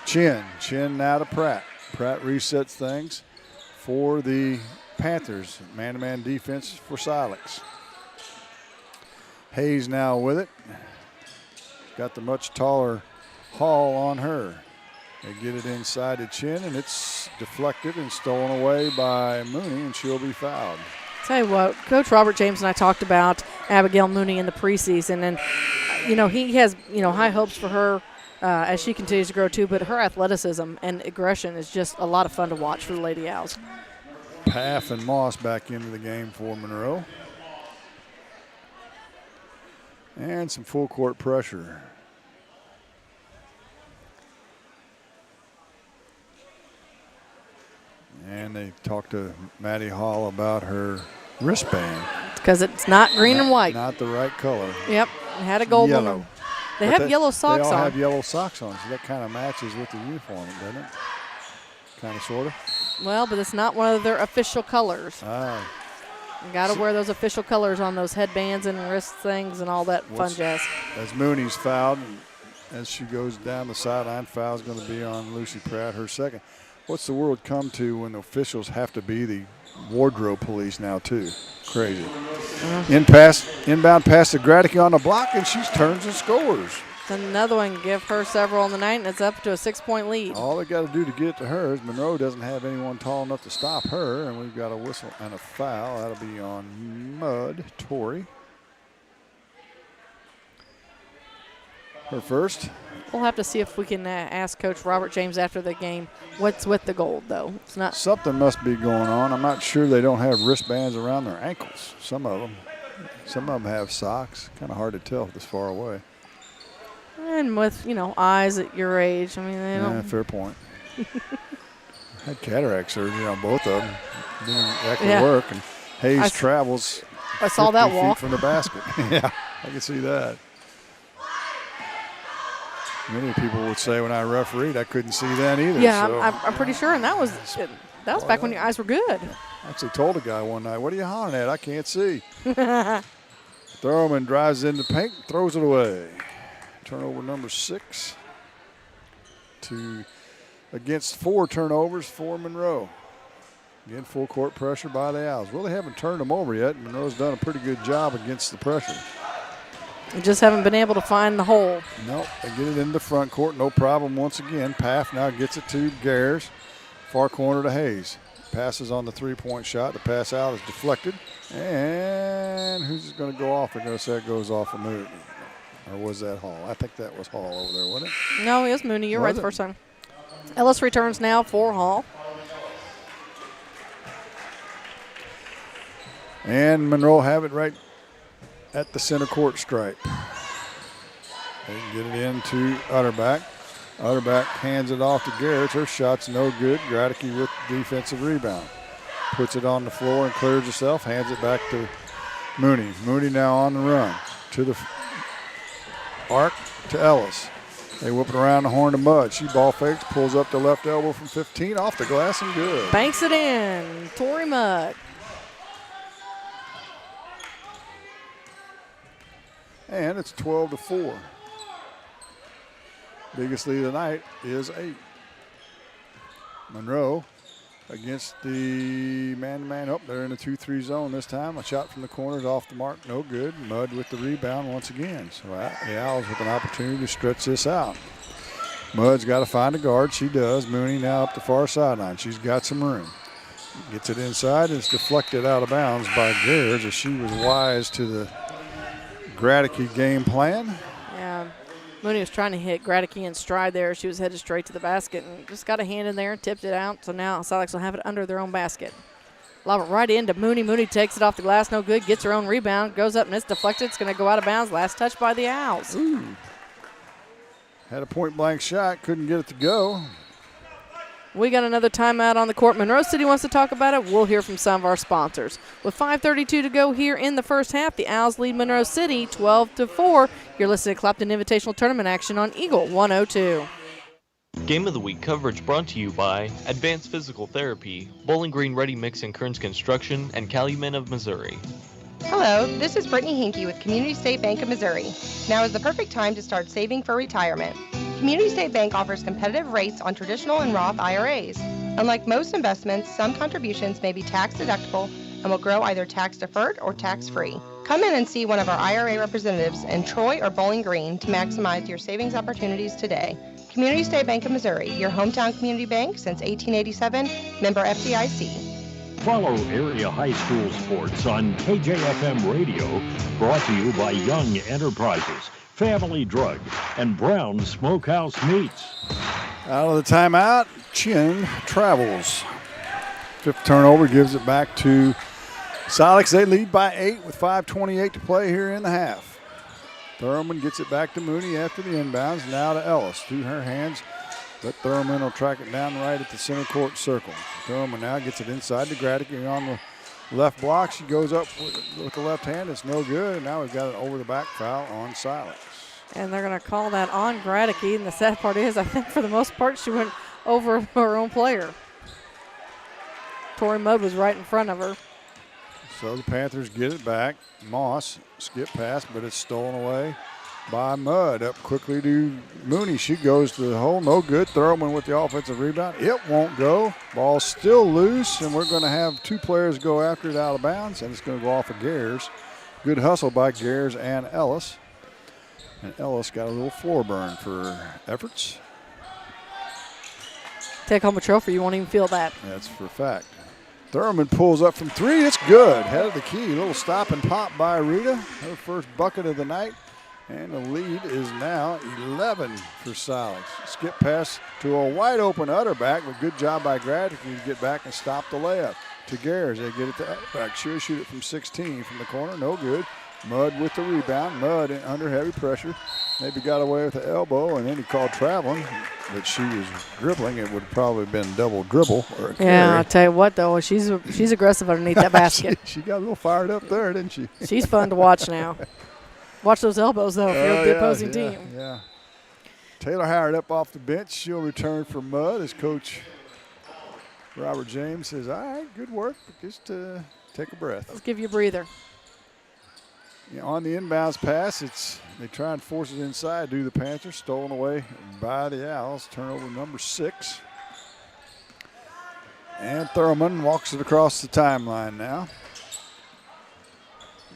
Chin. Chin now to Pratt. Pratt resets things for the Panthers. Man-to-man defense for Silex. Hayes now with it. Got the much taller Hall on her. They get it inside to Chin, and it's deflected and stolen away by Mooney, and she'll be fouled. Tell you what, Coach Robert James and I talked about Abigail Mooney in the preseason, and he has high hopes for her as she continues to grow too. But her athleticism and aggression is just a lot of fun to watch for the Lady Owls. Paff and Moss back into the game for Monroe, and some full court pressure. And they talked to Maddie Hall about her wristband. Because it's not green and white. Not the right color. Yep, it had a gold one. Yellow. They have yellow socks on. They all on. have yellow socks on, so that kind of matches with the uniform, doesn't it? Kind of, sort of. Well, but it's not one of their official colors. Ah. You got to wear those official colors on those headbands and wrist things and all that fun jazz. As Mooney's fouled, and as she goes down the sideline, foul's going to be on Lucy Pratt, her second. What's the world come to when the officials have to be the wardrobe police now, too? Crazy. Inbound pass to Gradicky on the block, and she turns and scores. Another one, give her several on the night, and it's up to a 6-point lead. All they got to do to get it to her is Monroe doesn't have anyone tall enough to stop her, and we've got a whistle and a foul. That'll be on Mudd, Torrey. Her first. We'll have to see if we can ask Coach Robert James after the game what's with the gold, though. It's not. Something must be going on. I'm not sure they don't have wristbands around their ankles. Some of them have socks. Kind of hard to tell this far away. And with, eyes at your age, I mean, they don't. Yeah, fair point. Had cataract surgery on both of them. Didn't exactly work. And Hayes travels. I saw that 50 feet walk from the basket. Yeah, I can see that. Many people would say when I refereed, I couldn't see that either. Yeah, so. I'm pretty sure, and that was back when your eyes were good. I actually told a guy one night, "What are you hollering at? I can't see." Thurman drives into paint, throws it away. Turnover number 6 against 4 turnovers for Monroe. Again, full court pressure by the Owls. Really haven't turned them over yet. Monroe's done a pretty good job against the pressure. They just haven't been able to find the hole. Nope, they get it in the front court, no problem once again. Paff now gets it to Gares, far corner to Hayes. Passes on the three-point shot. The pass out is deflected. And who's going to go off? They're going to say it goes off of Mooney. Or was that Hall? I think that was Hall over there, wasn't it? No, it was Mooney. You're right the first time. Ellis returns now for Hall. And Monroe have it right at the center court stripe. They can get it into Utterback. Utterback hands it off to Garrett. Her shot's no good. Gradicky with the defensive rebound. Puts it on the floor and clears herself. Hands it back to Mooney. Mooney now on the run. To the arc to Ellis. They whip it around the horn to Mud. She ball fakes, pulls up the left elbow from 15, off the glass and good. Banks it in. Tori Mudd. And it's 12-4. Biggest lead of the night is 8. Monroe against the man-to-man. Oh, they're in the 2-3 zone this time. A shot from the corner is off the mark, no good. Mudd with the rebound once again. So the Owls with an opportunity to stretch this out. Mudd's got to find a guard. She does. Mooney now up the far sideline. She's got some room. Gets it inside. It's deflected out of bounds by Gears as she was wise to the Graticky game plan. Yeah, Mooney was trying to hit Graticky in stride there. She was headed straight to the basket and just got a hand in there and tipped it out. So now Silex will have it under their own basket. Lob it right into Mooney. Mooney takes it off the glass, no good. Gets her own rebound, goes up and it's deflected. It's going to go out of bounds. Last touch by the Owls. Ooh. Had a point-blank shot, couldn't get it to go. We got another timeout on the court. Monroe City wants to talk about it. We'll hear from some of our sponsors. With 5:32 to go here in the first half, the Owls lead Monroe City 12-4. You're listening to Clopton Invitational Tournament action on Eagle 102. Game of the Week coverage brought to you by Advanced Physical Therapy, Bowling Green Ready Mix and Kearns Construction, and Calumet of Missouri. Hello, this is Brittany Hinkey with Community State Bank of Missouri. Now is the perfect time to start saving for retirement. Community State Bank offers competitive rates on traditional and Roth IRAs. Unlike most investments, some contributions may be tax deductible and will grow either tax deferred or tax free. Come in and see one of our IRA representatives in Troy or Bowling Green to maximize your savings opportunities today. Community State Bank of Missouri, your hometown community bank since 1887, member FDIC. Follow area high school sports on KJFM Radio, brought to you by Young Enterprises, Family Drug, and Brown Smokehouse Meats. Out of the timeout, Chin travels. Fifth turnover gives it back to Silex. They lead by 8 with 5:28 to play here in the half. Thurman gets it back to Mooney after the inbounds. Now to Ellis through her hands, but Thurman will track it down right at the center court circle. Thurman now gets it inside to Graticky on the left block. She goes up with the left hand. It's no good. And now we've got an over-the-back foul on Silex. And they're going to call that on Graticky. And the sad part is, I think for the most part, she went over her own player. Tori Mudd was right in front of her. So the Panthers get it back. Moss skip pass, but it's stolen away by Mudd. Up quickly to Mooney. She goes to the hole. No good. Thurman with the offensive rebound. It won't go. Ball's still loose, and we're going to have two players go after it out of bounds, and it's going to go off of Gears. Good hustle by Gears and Ellis. And Ellis got a little floor burn for her efforts. Take home a trophy. You won't even feel that. That's for a fact. Thurman pulls up from three. It's good. Head of the key. Little stop and pop by Rita. Her first bucket of the night. And the lead is now 11 for Silex. Skip pass to a wide open Utterback, but good job by Graticky to get back and stop the layup. To Gears, they get it to Utterback. She'll shoot it from 16 from the corner, no good. Mudd with the rebound. Mudd under heavy pressure. Maybe got away with the elbow, and then he called traveling, but she was dribbling. It would have probably been double dribble or a carry. Yeah, I'll tell you what, though, she's aggressive underneath that basket. she got a little fired up there, didn't she? She's fun to watch now. Watch those elbows, though, if you're the opposing team. Yeah. Taylor Howard up off the bench. She'll return for Mudd as Coach Robert James says, all right, good work, but just take a breath. Let's give you a breather. Yeah, on the inbounds pass, they try and force it inside, do the Panthers. Stolen away by the Owls. Turnover number 6. And Thurman walks it across the timeline now.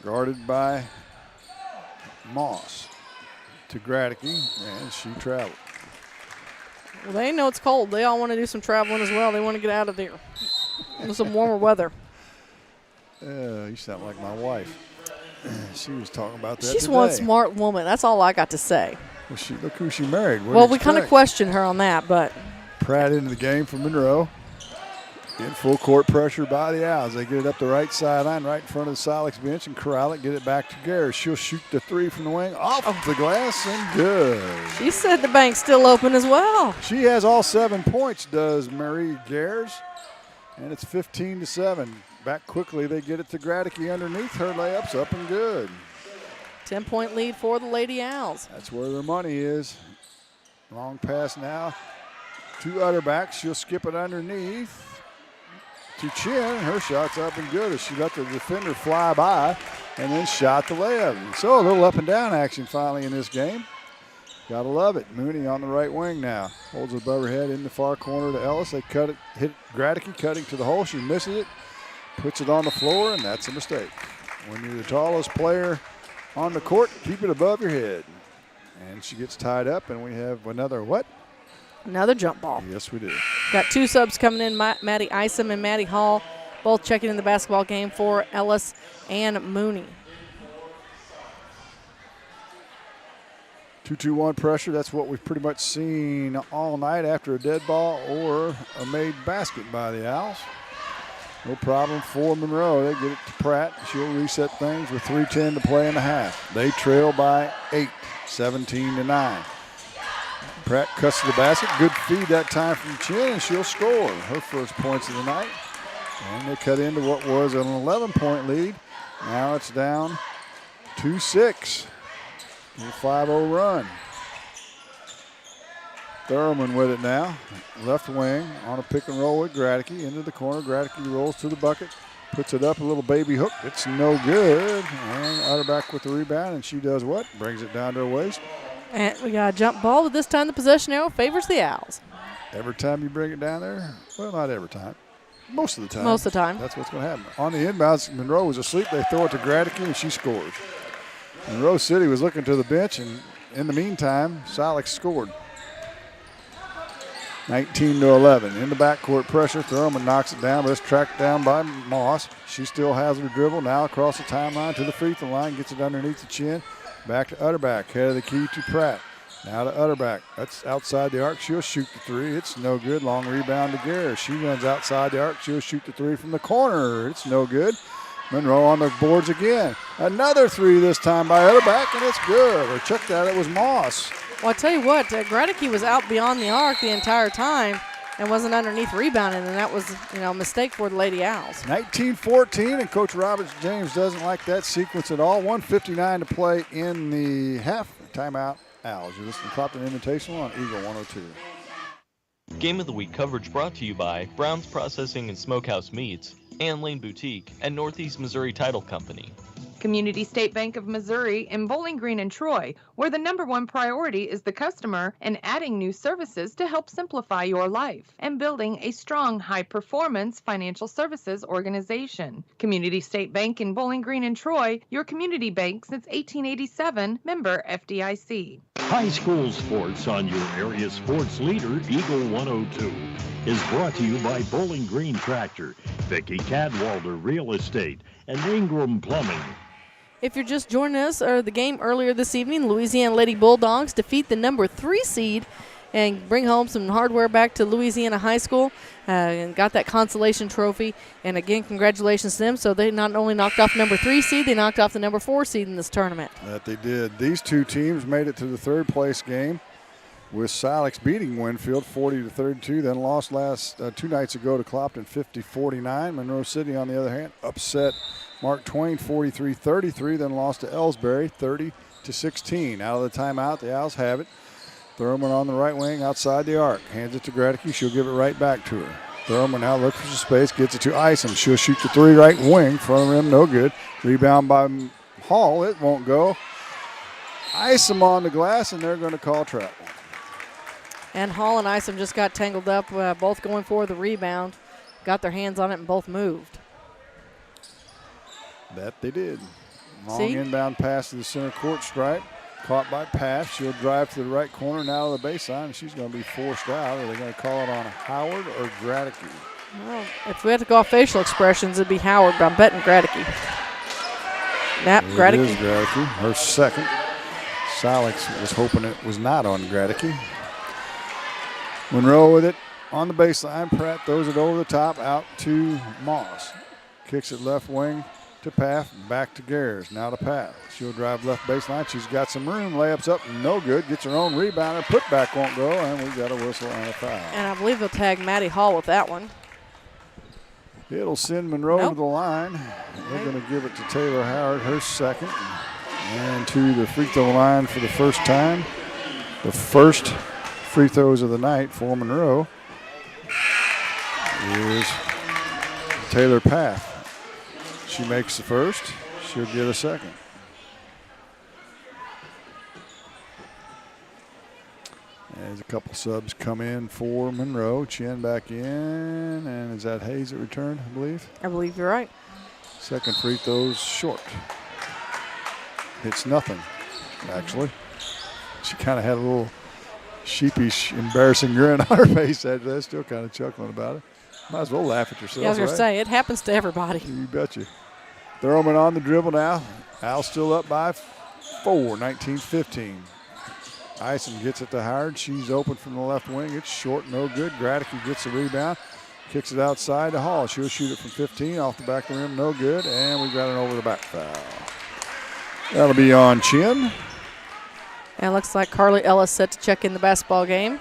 Guarded by Moss to Graticky, and she traveled. Well, they know it's cold. They all want to do some traveling as well. They want to get out of there with some warmer weather. You sound like my wife. She was talking about that She's today. one smart woman. That's all I got to say. Well, look who she married. Well, we kind of question her on that, but. Pratt into the game for Monroe. In full court pressure by the Owls. They get it up the right sideline, right in front of the Silex bench, and corral it, get it back to Garris. She'll shoot the three from the wing, off the glass, and good. She said the bank's still open as well. She has all 7 points, does Marie Garris, and it's 15-7. Back quickly, they get it to Graticky underneath. Her layup's up and good. 10-point lead for the Lady Owls. That's where their money is. Long pass now to Utterback. She'll skip it underneath to Chin. Her shot's up and good as she let the defender fly by and then shot the layup. So a little up and down action finally in this game. Gotta love it. Mooney on the right wing now. Holds it above her head in the far corner to Ellis. They cut it, hit Gradicky cutting to the hole. She misses it, puts it on the floor, and that's a mistake. When you're the tallest player on the court, keep it above your head. And she gets tied up, and we have another what? Another jump ball. Yes, we do. Got two subs coming in, Maddie Isom and Maddie Hall, both checking in the basketball game for Ellis and Mooney. 2-2-1 pressure. That's what we've pretty much seen all night after a dead ball or a made basket by the Owls. No problem for Monroe. They get it to Pratt. She'll reset things with 3:10 to play in the half. They trail by 8, 17-9. Pratt cuts to the basket. Good feed that time from Chin, and she'll score her first points of the night. And they cut into what was an 11-point lead. Now it's down 2-6. A 5-0 run. Thurman with it now. Left wing on a pick and roll with Gradicky. Into the corner. Gradicky rolls to the bucket. Puts it up, a little baby hook. It's no good. And Utterback with the rebound, and she does what? Brings it down to her waist. And we got a jump ball, but this time the possession arrow favors the Owls. Every time you bring it down there, well, not every time. Most of the time. Most of the time. That's what's going to happen. On the inbounds, Monroe was asleep. They throw it to Gradicky, and she scores. Monroe City was looking to the bench, and in the meantime, Silex scored. 19-11. In the backcourt pressure, Thurman knocks it down, but it's tracked down by Moss. She still has her dribble. Now across the timeline to the free throw line, gets it underneath the chin. Back to Utterback, head of the key to Pratt. Now to Utterback. That's outside the arc. She'll shoot the three. It's no good. Long rebound to Gare. She runs outside the arc. She'll shoot the three from the corner. It's no good. Monroe on the boards again. Another three this time by Utterback, and it's good. Or check that, it was Moss. Well, I tell you what, Gradicky was out beyond the arc the entire time and wasn't underneath rebounding, and that was, a mistake for the Lady Owls. 19-14, and Coach Roberts James doesn't like that sequence at all. 1:59 to play in the half. Timeout, Owls. You're listening to Clopton Invitational on Eagle 102. Game of the Week coverage brought to you by Brown's Processing and Smokehouse Meats, Ann Lane Boutique, and Northeast Missouri Title Company. Community State Bank of Missouri in Bowling Green and Troy, where the #1 priority is the customer and adding new services to help simplify your life and building a strong, high-performance financial services organization. Community State Bank in Bowling Green and Troy, your community bank since 1887, member FDIC. High school sports on your area sports leader, Eagle 102, is brought to you by Bowling Green Tractor, Vicki Cadwalder Real Estate, and Ingram Plumbing. If you're just joining us, or the game earlier this evening, Louisiana Lady Bulldogs defeat the #3 seed and bring home some hardware back to Louisiana High School and got that consolation trophy. And again, congratulations to them. So they not only knocked off #3 seed, they knocked off the #4 seed in this tournament. That they did. These two teams made it to the third place game, with Silex beating Winfield 40-32, then lost 2 nights ago to Clopton 50-49. Monroe City, on the other hand, upset Mark Twain 43-33, then lost to Elsberry 30-16. Out of the timeout, the Owls have it. Thurman on the right wing outside the arc. Hands it to Gradicky. She'll give it right back to her. Thurman now looks for some space, gets it to Isom. She'll shoot the three right wing, front of the rim, no good. Rebound by Hall, it won't go. Isom on the glass, and they're going to call travel. And Hall and Isom just got tangled up, both going for the rebound. Got their hands on it and both moved. That they did. Long inbound pass to the center court stripe. Caught by Pass. She'll drive to the right corner now to the baseline, and she's going to be forced out. Are they going to call it on Howard or Gradicky? Well, if we had to go off facial expressions, it'd be Howard, but I'm betting Gradicky. Gradicky. It is Gradicky, her second. Silex was hoping it was not on Gradicky. Monroe with it on the baseline. Pratt throws it over the top out to Moss. Kicks it left wing to Paff. Back to Gares. Now to Paff. She'll drive left baseline. She's got some room. Layups up. No good. Gets her own rebounder. Putback won't go. And we got a whistle and a foul. And I believe they'll tag Maddie Hall with that one. It'll send Monroe to the line. They're going to give it to Taylor Howard, her second. And to the free throw line for the first time. The first free throws of the night for Monroe is Taylor Paff. She makes the first. She'll get a second. As a couple subs come in for Monroe. Chin back in. And is that Hayes that returned, I believe? I believe you're right. Second free throw's short. Hits nothing, actually. She kind of had a little sheepish, embarrassing grin on her face after that. Still kind of chuckling about it. Might as well laugh at yourself. Yeah, I was going right? to say, it happens to everybody. You betcha. Thurman on the dribble now. Al still up by 4, 19-15. Ison gets it to Howard. She's open from the left wing. It's short, no good. Gradicky gets the rebound. Kicks it outside to Hall. She'll shoot it from 15 off the back of the rim. No good. And we got an over the back foul. That'll be on Chin. And it looks like Carly Ellis set to check in the basketball game.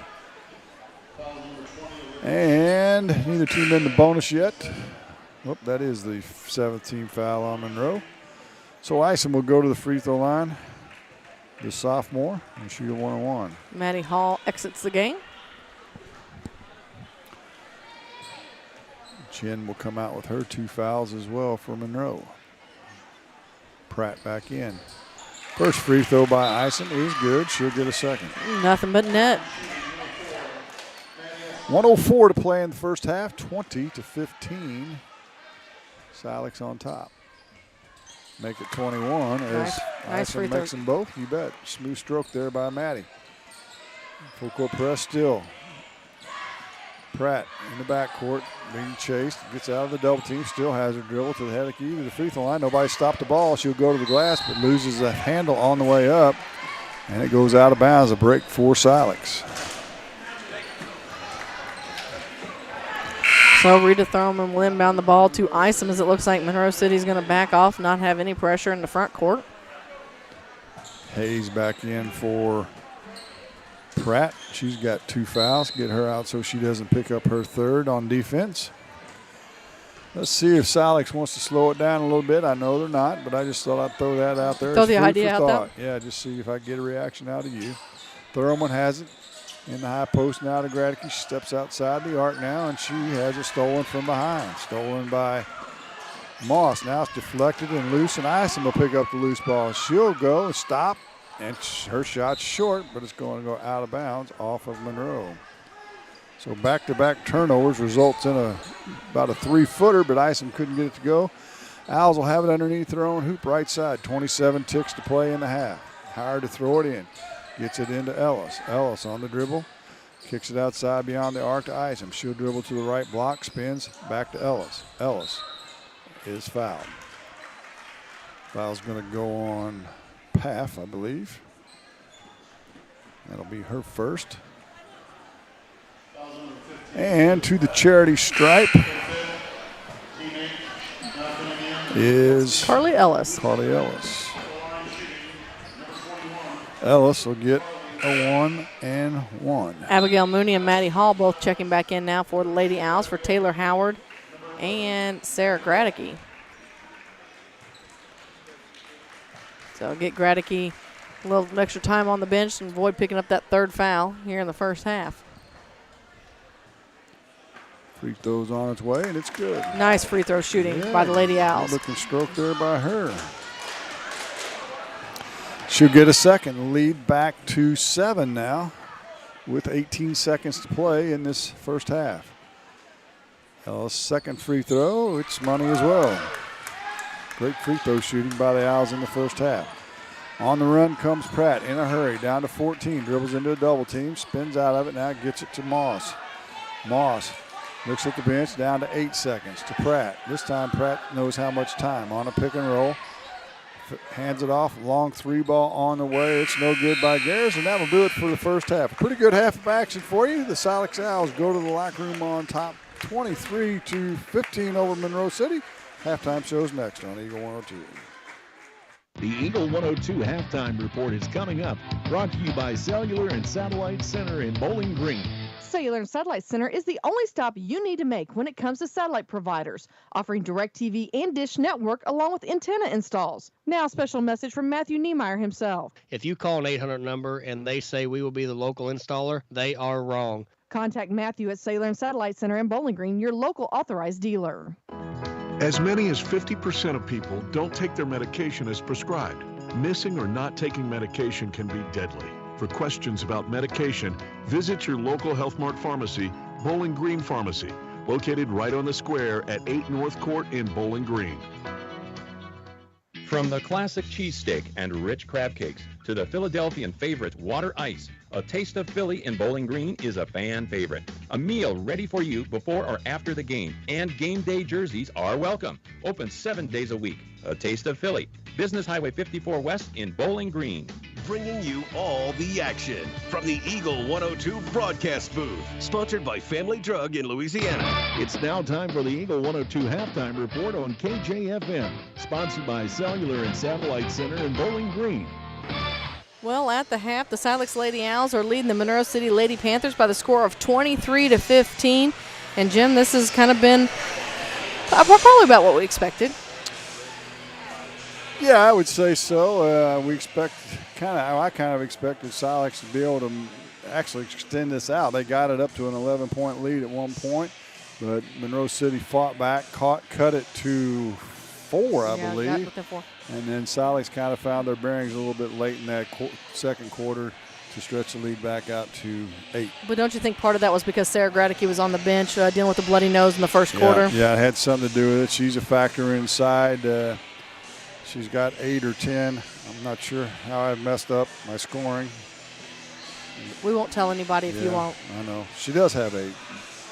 And neither team in the bonus yet. Whoop, that is the 7th team foul on Monroe. So Ison will go to the free throw line. The sophomore, and shoot a 1-on-1. Maddie Hall exits the game. Chin will come out with her 2 fouls as well for Monroe. Pratt back in. First free throw by Ison is good. She'll get a second. Nothing but net. 1:04 to play in the first half. 20-15. Silex on top. Make it 21 as nice free Ison makes them both. You bet. Smooth stroke there by Maddie. Full court press still. Pratt in the backcourt being chased. Gets out of the double team. Still has her dribble to the head of the key to the free throw line. Nobody stopped the ball. She'll go to the glass but loses the handle on the way up. And it goes out of bounds. A break for Silex. So Rita Thurman will inbound the ball to Isom as it looks like Monroe City's going to back off, not have any pressure in the front court. Hayes back in for Pratt. She's got 2 fouls. Get her out so she doesn't pick up her 3rd on defense. Let's see if Silex wants to slow it down a little bit. I know they're not, but I just thought I'd throw that out there. Throw the idea out there? Yeah, just see if I get a reaction out of you. Thurman has it. In the high post now to Gradicky. She steps outside the arc now, and she has it stolen from behind. Stolen by Moss. Now it's deflected and loose, and Ison will pick up the loose ball. She'll go and stop, and her shot's short, but it's going to go out of bounds off of Monroe. So back-to-back turnovers results in about a 3-footer, but Ison couldn't get it to go. Owls will have it underneath their own hoop right side. 27 ticks to play in the half. Hard to throw it in. Gets it into Ellis. Ellis on the dribble. Kicks it outside beyond the arc to Isom. She'll dribble to the right block. Spins back to Ellis. Ellis is fouled. Foul's going to go on Paff, I believe. That'll be her first. And to the charity stripe is Carly Ellis. Carly Ellis. Ellis will get a 1-and-1. Abigail Mooney and Maddie Hall both checking back in now for the Lady Owls for Taylor Howard and Sarah Gradicky. So get Gradicky a little extra time on the bench and avoid picking up that 3rd foul here in the first half. Free throws on its way, and it's good. Nice free throw shooting by the Lady Owls. Looking stroke there by her. She'll get a second. Lead back to 7 now with 18 seconds to play in this first half. Ellis' second free throw. It's money as well. Great free throw shooting by the Owls in the first half. On the run comes Pratt in a hurry. Down to 14. Dribbles into a double team. Spins out of it. Now gets it to Moss. Moss looks at the bench. Down to 8 seconds to Pratt. This time Pratt knows how much time. On a pick and roll. Hands it off. Long 3 ball on the way. It's no good by Garris, and that'll do it for the first half. A pretty good half of action for you. The Silex Owls go to the locker room on top 23-15 over Monroe City. Halftime show's next on Eagle 102. The Eagle 102 halftime report is coming up. Brought to you by Cellular and Satellite Center in Bowling Green. Cellular and Satellite Center is the only stop you need to make when it comes to satellite providers, offering DirecTV and Dish Network along with antenna installs. Now, a special message from Matthew Niemeyer himself. If you call an 800 number and they say we will be the local installer, they are wrong. Contact Matthew at Cellular and Satellite Center in Bowling Green, your local authorized dealer. As many as 50% of people don't take their medication as prescribed. Missing or not taking medication can be deadly. For questions about medication, visit your local Health Mart pharmacy, Bowling Green Pharmacy, located right on the square at 8 North Court in Bowling Green. From the classic cheesesteak and rich crab cakes to the Philadelphian favorite water ice, a taste of Philly in Bowling Green is a fan favorite. A meal ready for you before or after the game, and game day jerseys are welcome. Open 7 days a week. A taste of Philly. Business Highway 54 West in Bowling Green. Bringing you all the action from the Eagle 102 broadcast booth, sponsored by Family Drug in Louisiana. It's now time for the Eagle 102 halftime report on KJFM, sponsored by Cellular and Satellite Center in Bowling Green. Well, at the half, the Silex Lady Owls are leading the Monroe City Lady Panthers by the score of 23-15. And Jim, this has kind of been probably about what we expected. Yeah, I would say so. I kind of expected Silex to be able to actually extend this out. They got it up to an 11-point lead at one point, but Monroe City fought back, cut it to 4, I believe. Got within 4. And then Silex kind of found their bearings a little bit late in that second quarter to stretch the lead back out to 8. But don't you think part of that was because Sarah Gradicke was on the bench dealing with a bloody nose in the first quarter? Yeah, it had something to do with it. She's a factor inside. She's got 8 or 10. I'm not sure how I messed up my scoring. We won't tell anybody if you won't. I know. She does have 8.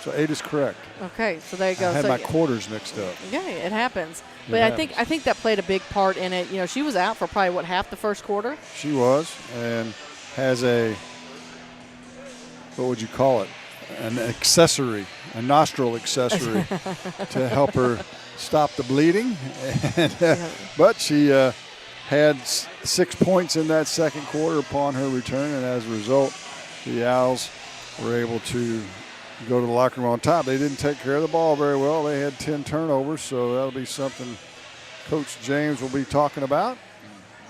So 8 is correct. Okay, so there you go. I had my quarters mixed up. Yeah, it happens. But I think that played a big part in it. You know, she was out for probably, half the first quarter? She was, and has what would you call it? An accessory, a nostril accessory to help her stop the bleeding. But she had 6 points in that second quarter upon her return, and as a result, the Owls were able to go to the locker room on top. They didn't take care of the ball very well. They had 10 turnovers, so that'll be something Coach James will be talking about.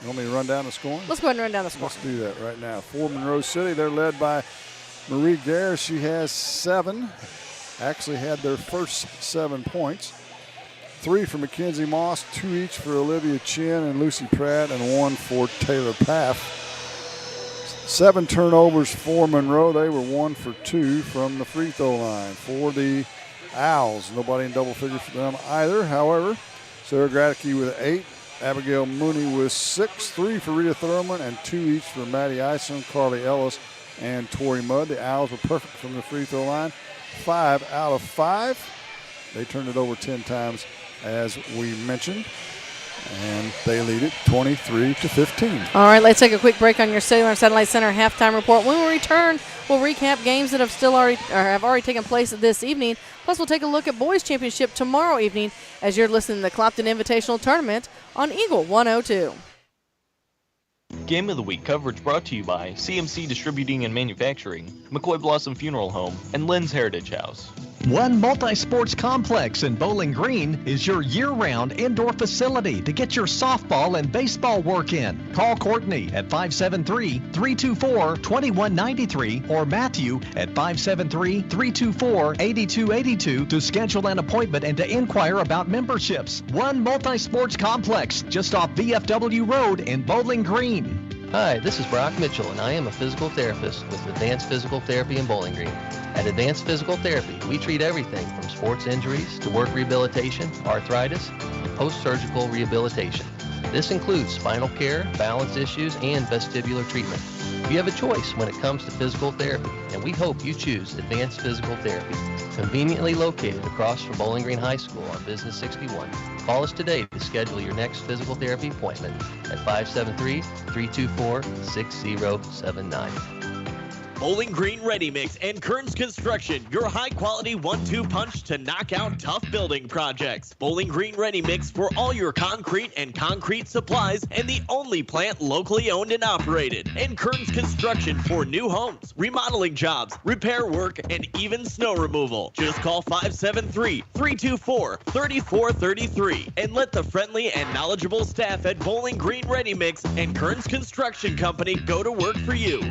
You want me to run down the scoring? Let's go ahead and run down the score. Let's do that right now. For Monroe City, they're led by Marie Gare. She has 7. Actually had their first 7 points. 3 for Mackenzie Moss, 2 each for Olivia Chin and Lucy Pratt, and 1 for Taylor Paff. 7 turnovers for Monroe. They were 1 for 2 from the free throw line. For the Owls, nobody in double figures for them either. However, Sarah Gradicke with 8, Abigail Mooney with 6, 3 for Rita Thurman, and 2 each for Maddie Ison, Carly Ellis, and Tori Mudd. The Owls were perfect from the free throw line. 5 out of 5. They turned it over 10 times, as we mentioned, and they lead it 23-15. All right, let's take a quick break on your Cellular and Satellite Center halftime report. When we return, we'll recap games that have already taken place this evening. Plus, we'll take a look at boys championship tomorrow evening as you're listening to the Clopton Invitational Tournament on Eagle 102. Game of the Week coverage brought to you by CMC Distributing and Manufacturing, McCoy Blossom Funeral Home, and Lynn's Heritage House. One multi-sports complex in Bowling Green is your year-round indoor facility to get your softball and baseball work in. Call Courtney at 573-324-2193 or Matthew at 573-324-8282 to schedule an appointment and to inquire about memberships. One multi-sports complex just off VFW Road in Bowling Green. Hi, this is Brock Mitchell, and I am a physical therapist with Advanced Physical Therapy in Bowling Green. At Advanced Physical Therapy, we treat everything from sports injuries to work rehabilitation, arthritis, and post-surgical rehabilitation. This includes spinal care, balance issues, and vestibular treatment. You have a choice when it comes to physical therapy, and we hope you choose Advanced Physical Therapy, conveniently located across from Bowling Green High School on Business 61. Call us today to schedule your next physical therapy appointment at 573-324-6079. Bowling Green Ready Mix and Kearns Construction, your high-quality 1-2 punch to knock out tough building projects. Bowling Green Ready Mix for all your concrete and concrete supplies, and the only plant locally owned and operated. And Kearns Construction for new homes, remodeling jobs, repair work, and even snow removal. Just call 573-324-3433 and let the friendly and knowledgeable staff at Bowling Green Ready Mix and Kearns Construction Company go to work for you.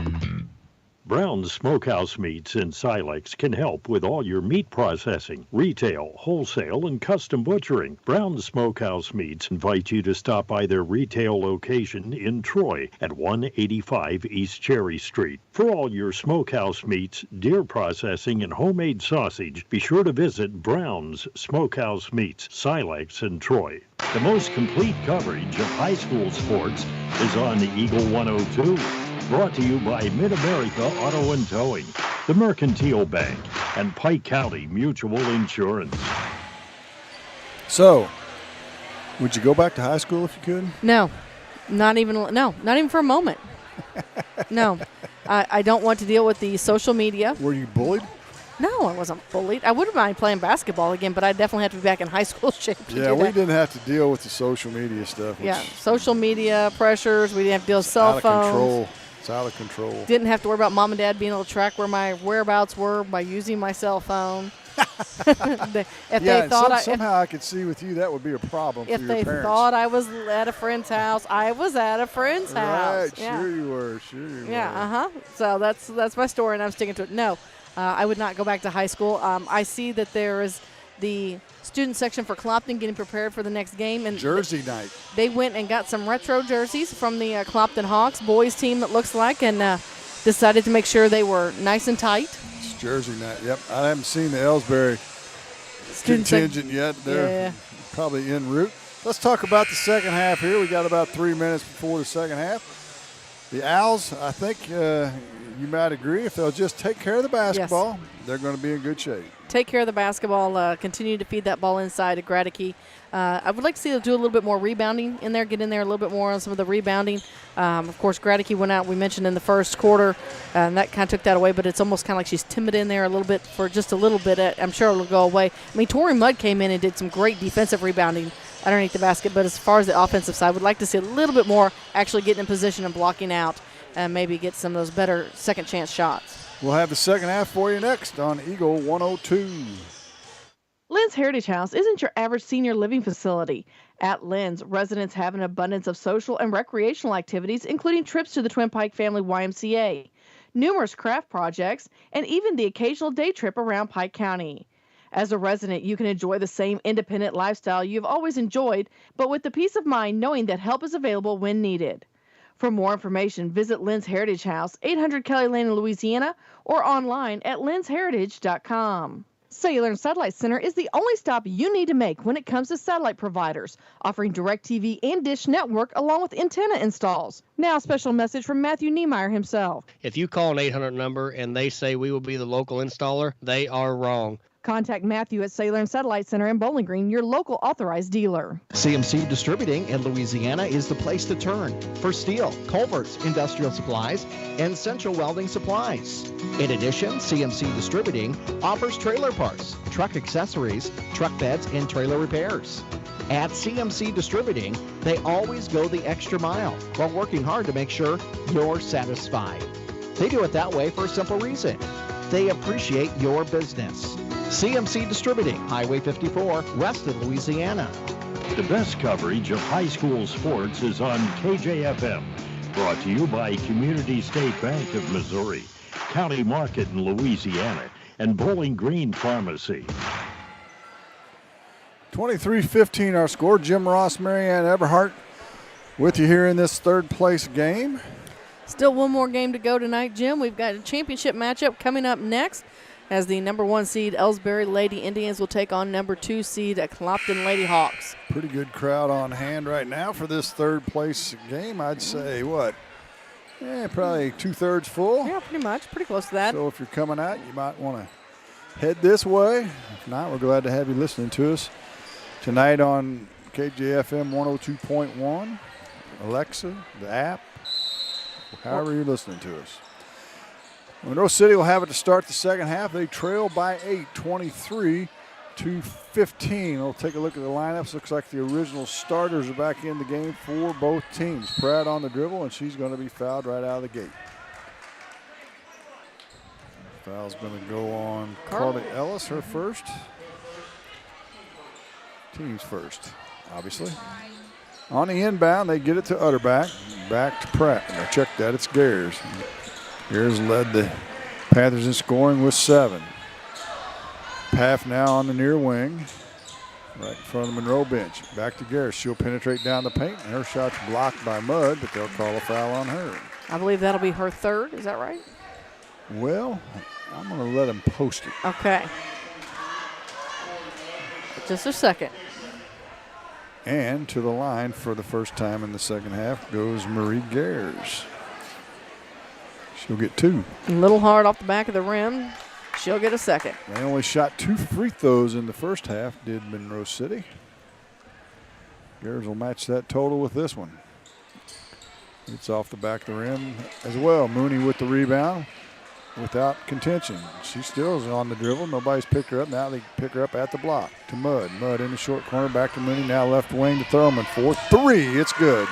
Brown's Smokehouse Meats in Silex can help with all your meat processing, retail, wholesale, and custom butchering. Brown's Smokehouse Meats invite you to stop by their retail location in Troy at 185 East Cherry Street. For all your smokehouse meats, deer processing, and homemade sausage, be sure to visit Brown's Smokehouse Meats, Silex, and Troy. The most complete coverage of high school sports is on Eagle 102. Brought to you by Mid-America Auto and Towing, the Mercantile Bank, and Pike County Mutual Insurance. So, would you go back to high school if you could? No, not even for a moment. No, I don't want to deal with the social media. Were you bullied? No, I wasn't bullied. I wouldn't mind playing basketball again, but I definitely have to be back in high school shape to do Yeah, we that. didn't have to deal with the social media stuff. Yeah, social media pressures. We didn't have to deal with cell phones. Out of control. It's out of control. Didn't have to worry about mom and dad being able to track where my whereabouts were by using my cell phone. Somehow I could see with you that would be a problem for your parents. If they thought I was at a friend's house, I was at a friend's house. Right, yeah. Sure you were. Yeah, So that's my story, and I'm sticking to it. No, I would not go back to high school. I see that there is the student section for Clopton getting prepared for the next game. And Jersey night. They went and got some retro jerseys from the Clopton Hawks boys team, it looks like, and decided to make sure they were nice and tight. It's Jersey night, yep. I haven't seen the Elsberry contingent yet. They're probably en route. Let's talk about the second half here. We got about 3 minutes before the second half. The Owls, I think you might agree, if they'll just take care of the basketball, they're going to be in good shape. Take care of the basketball, continue to feed that ball inside of Gradicke. I would like to see them do a little bit more rebounding in there, get in there a little bit more on some of the rebounding. Of course, Gradicke went out, we mentioned, in the first quarter, and that kind of took that away, but it's almost kind of like she's timid in there a little bit for just a little bit. I'm sure it'll go away. I mean, Tori Mudd came in and did some great defensive rebounding underneath the basket, but as far as the offensive side, would like to see a little bit more actually getting in position and blocking out and maybe get some of those better second chance shots. We'll have the second half for you next on Eagle 102. Lynn's Heritage House isn't your average senior living facility. At Lynn's, residents have an abundance of social and recreational activities, including trips to the Twin Pike Family YMCA, numerous craft projects, and even the occasional day trip around Pike County. As a resident, you can enjoy the same independent lifestyle you've always enjoyed, but with the peace of mind knowing that help is available when needed. For more information, visit Lynn's Heritage House, 800 Kelly Lane in Louisiana, or online at lynsheritage.com. Cellular and Satellite Center is the only stop you need to make when it comes to satellite providers, offering DirecTV and Dish Network along with antenna installs. Now, a special message from Matthew Niemeyer himself. If you call an 800 number and they say we will be the local installer, they are wrong. Contact Matthew at Cellular and Satellite Center in Bowling Green, your local authorized dealer. CMC Distributing in Louisiana is the place to turn for steel, culverts, industrial supplies, and central welding supplies. In addition, CMC Distributing offers trailer parts, truck accessories, truck beds, and trailer repairs. At CMC Distributing, they always go the extra mile while working hard to make sure you're satisfied. They do it that way for a simple reason. They appreciate your business. CMC Distributing, Highway 54, west of Louisiana. The best coverage of high school sports is on KJFM. Brought to you by Community State Bank of Missouri, County Market in Louisiana, and Bowling Green Pharmacy. 23-15 our score. Jim Ross, Marianne Eberhardt with you here in this third place game. Still one more game to go tonight, Jim. We've got a championship matchup coming up next, as the number 1 seed Elsberry Lady Indians will take on number 2 seed Clopton Lady Hawks. Pretty good crowd on hand right now for this third place game. I'd say, probably 2/3 full. Yeah, pretty much. Pretty close to that. So if you're coming out, you might want to head this way. If not, we're glad to have you listening to us tonight on KJFM 102.1, Alexa, the app, however you're listening to us. Monroe City will have it to start the second half. They trail by 8, 23-15. We'll take a look at the lineups. Looks like the original starters are back in the game for both teams. Pratt on the dribble, and she's going to be fouled right out of the gate. Foul's going to go on Carly Ellis, her first. Team's first, obviously. On the inbound, they get it to Utterback. Back to Pratt. Now check that, it's Gares. Gares led the Panthers in scoring with 7. Paff now on the near wing, right in front of the Monroe bench. Back to Gares. She'll penetrate down the paint, and her shot's blocked by Mudd, but they'll call a foul on her. I believe that'll be her third. Is that right? Well, I'm going to let him post it. Okay. Just a second. And to the line for the first time in the second half goes Marie Gares. She'll get 2. A little hard off the back of the rim. She'll get a second. They only shot 2 free throws in the first half, did Monroe City. Gares will match that total with this one. It's off the back of the rim as well. Mooney with the rebound without contention. She still is on the dribble. Nobody's picked her up. Now they pick her up at the block to Mudd. Mudd in the short corner, back to Mooney. Now left wing to Thurman for 3. It's good.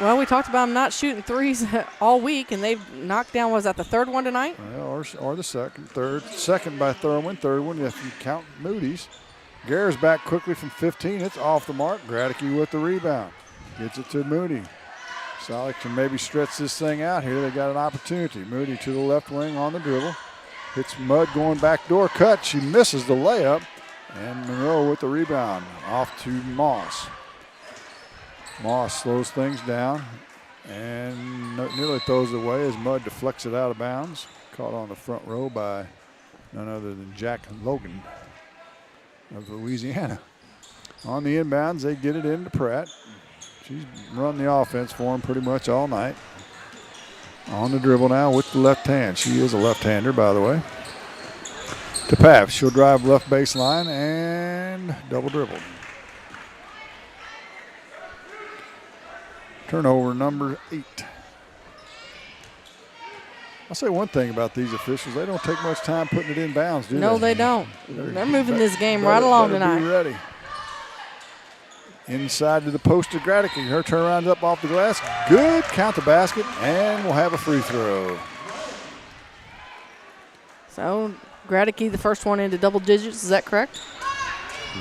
Well, we talked about them not shooting threes all week, and they've knocked down, was that the third one tonight? Well, or the second. Second by Thurman. Third one if you count Moody's. Gare's back quickly from 15. It's off the mark. Gradicke with the rebound. Gets it to Moody. Silex can maybe stretch this thing out here. They got an opportunity. Moody to the left wing on the dribble. Hits Mudd going back door cut. She misses the layup. And Monroe with the rebound. Off to Moss. Moss slows things down and nearly throws it away as Mudd deflects it out of bounds. Caught on the front row by none other than Jack Logan of Louisiana. On the inbounds, they get it into Pratt. She's run the offense for him pretty much all night. On the dribble now with the left hand. She is a left-hander, by the way. To Paff. She'll drive left baseline and double dribble. Turnover number 8. I'll say one thing about these officials. They don't take much time putting it in bounds, do they? No, they don't. They're moving this game right along tonight. Be ready. Inside to the post to Gradicke. Her turnaround's up off the glass. Good. Count the basket, and we'll have a free throw. So, Gradicke, the first one into double digits. Is that correct?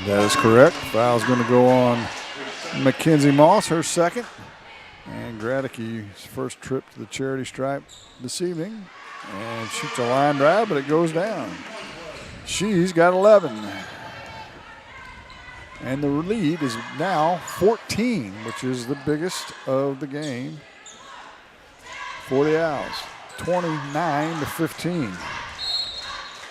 That is correct. Foul's going to go on Mackenzie Moss, her second. And Gradicke's first trip to the charity stripe this evening. And shoots a line drive, but it goes down. She's got 11. And the lead is now 14, which is the biggest of the game for the Owls. 29-15.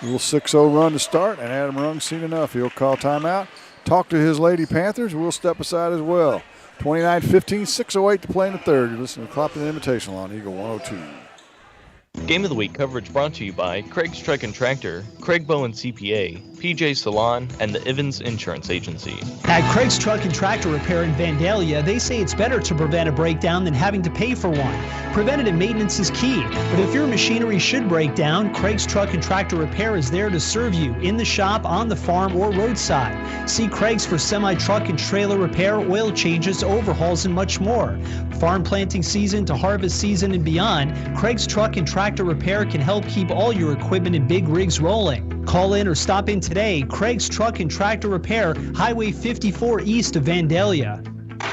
A little 6-0 run to start, and Adam Rung's seen enough. He'll call timeout. Talk to his Lady Panthers. We'll step aside as well. 29-15, 6:08 to play in the third. You're listening to Clopton Invitational on Eagle 102. Game of the Week coverage brought to you by Craig's Truck and Tractor, Craig Bowen CPA, PJ Salon, and the Evans Insurance Agency. At Craig's Truck and Tractor Repair in Vandalia, they say it's better to prevent a breakdown than having to pay for one. Preventative maintenance is key, but if your machinery should break down, Craig's Truck and Tractor Repair is there to serve you in the shop, on the farm, or roadside. See Craig's for semi-truck and trailer repair, oil changes, overhauls, and much more. Farm planting season to harvest season and beyond, Craig's Truck and Tractor Repair can help keep all your equipment and big rigs rolling. Call in or stop in today. Craig's Truck and Tractor Repair, Highway 54 east of Vandalia.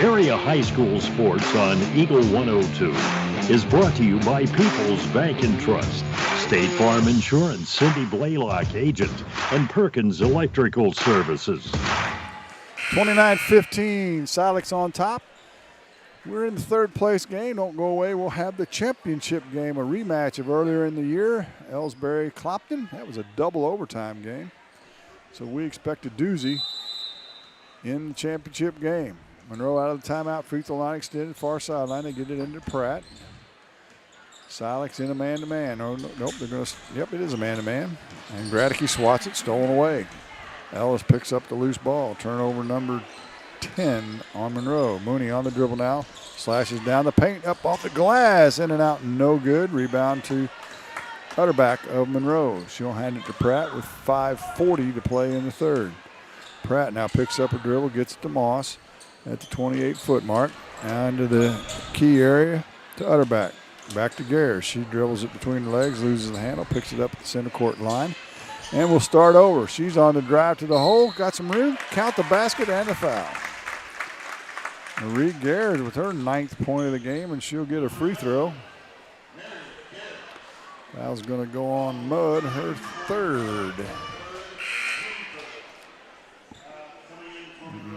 Area High School Sports on Eagle 102 is brought to you by People's Bank and Trust, State Farm Insurance, Cindy Blaylock, agent, and Perkins Electrical Services. 29-15, Silex on top. We're in the third place game. Don't go away. We'll have the championship game, a rematch of earlier in the year. Elsberry Clopton. That was a double overtime game. So we expect a doozy in the championship game. Monroe out of the timeout. Free throw line extended. Far sideline. They get it into Pratt. Silex in a man-to-man. Oh, nope, they're going to. Yep, it is a man-to-man. And Gradicke swats it. Stolen away. Ellis picks up the loose ball. Turnover number 10 on Monroe. Mooney on the dribble now. Slashes down the paint, up off the glass, in and out, no good. Rebound to Utterback of Monroe. She'll hand it to Pratt with 5:40 to play in the third. Pratt now picks up a dribble, gets it to Moss at the 28-foot mark. Down to the key area to Utterback. Back to Gare. She dribbles it between the legs, loses the handle, picks it up at the center court line. And we'll start over. She's on the drive to the hole. Got some room. Count the basket and the foul. Marie Gare with her 9th point of the game, and she'll get a free throw. Foul's going to go on Mudd, her 3rd.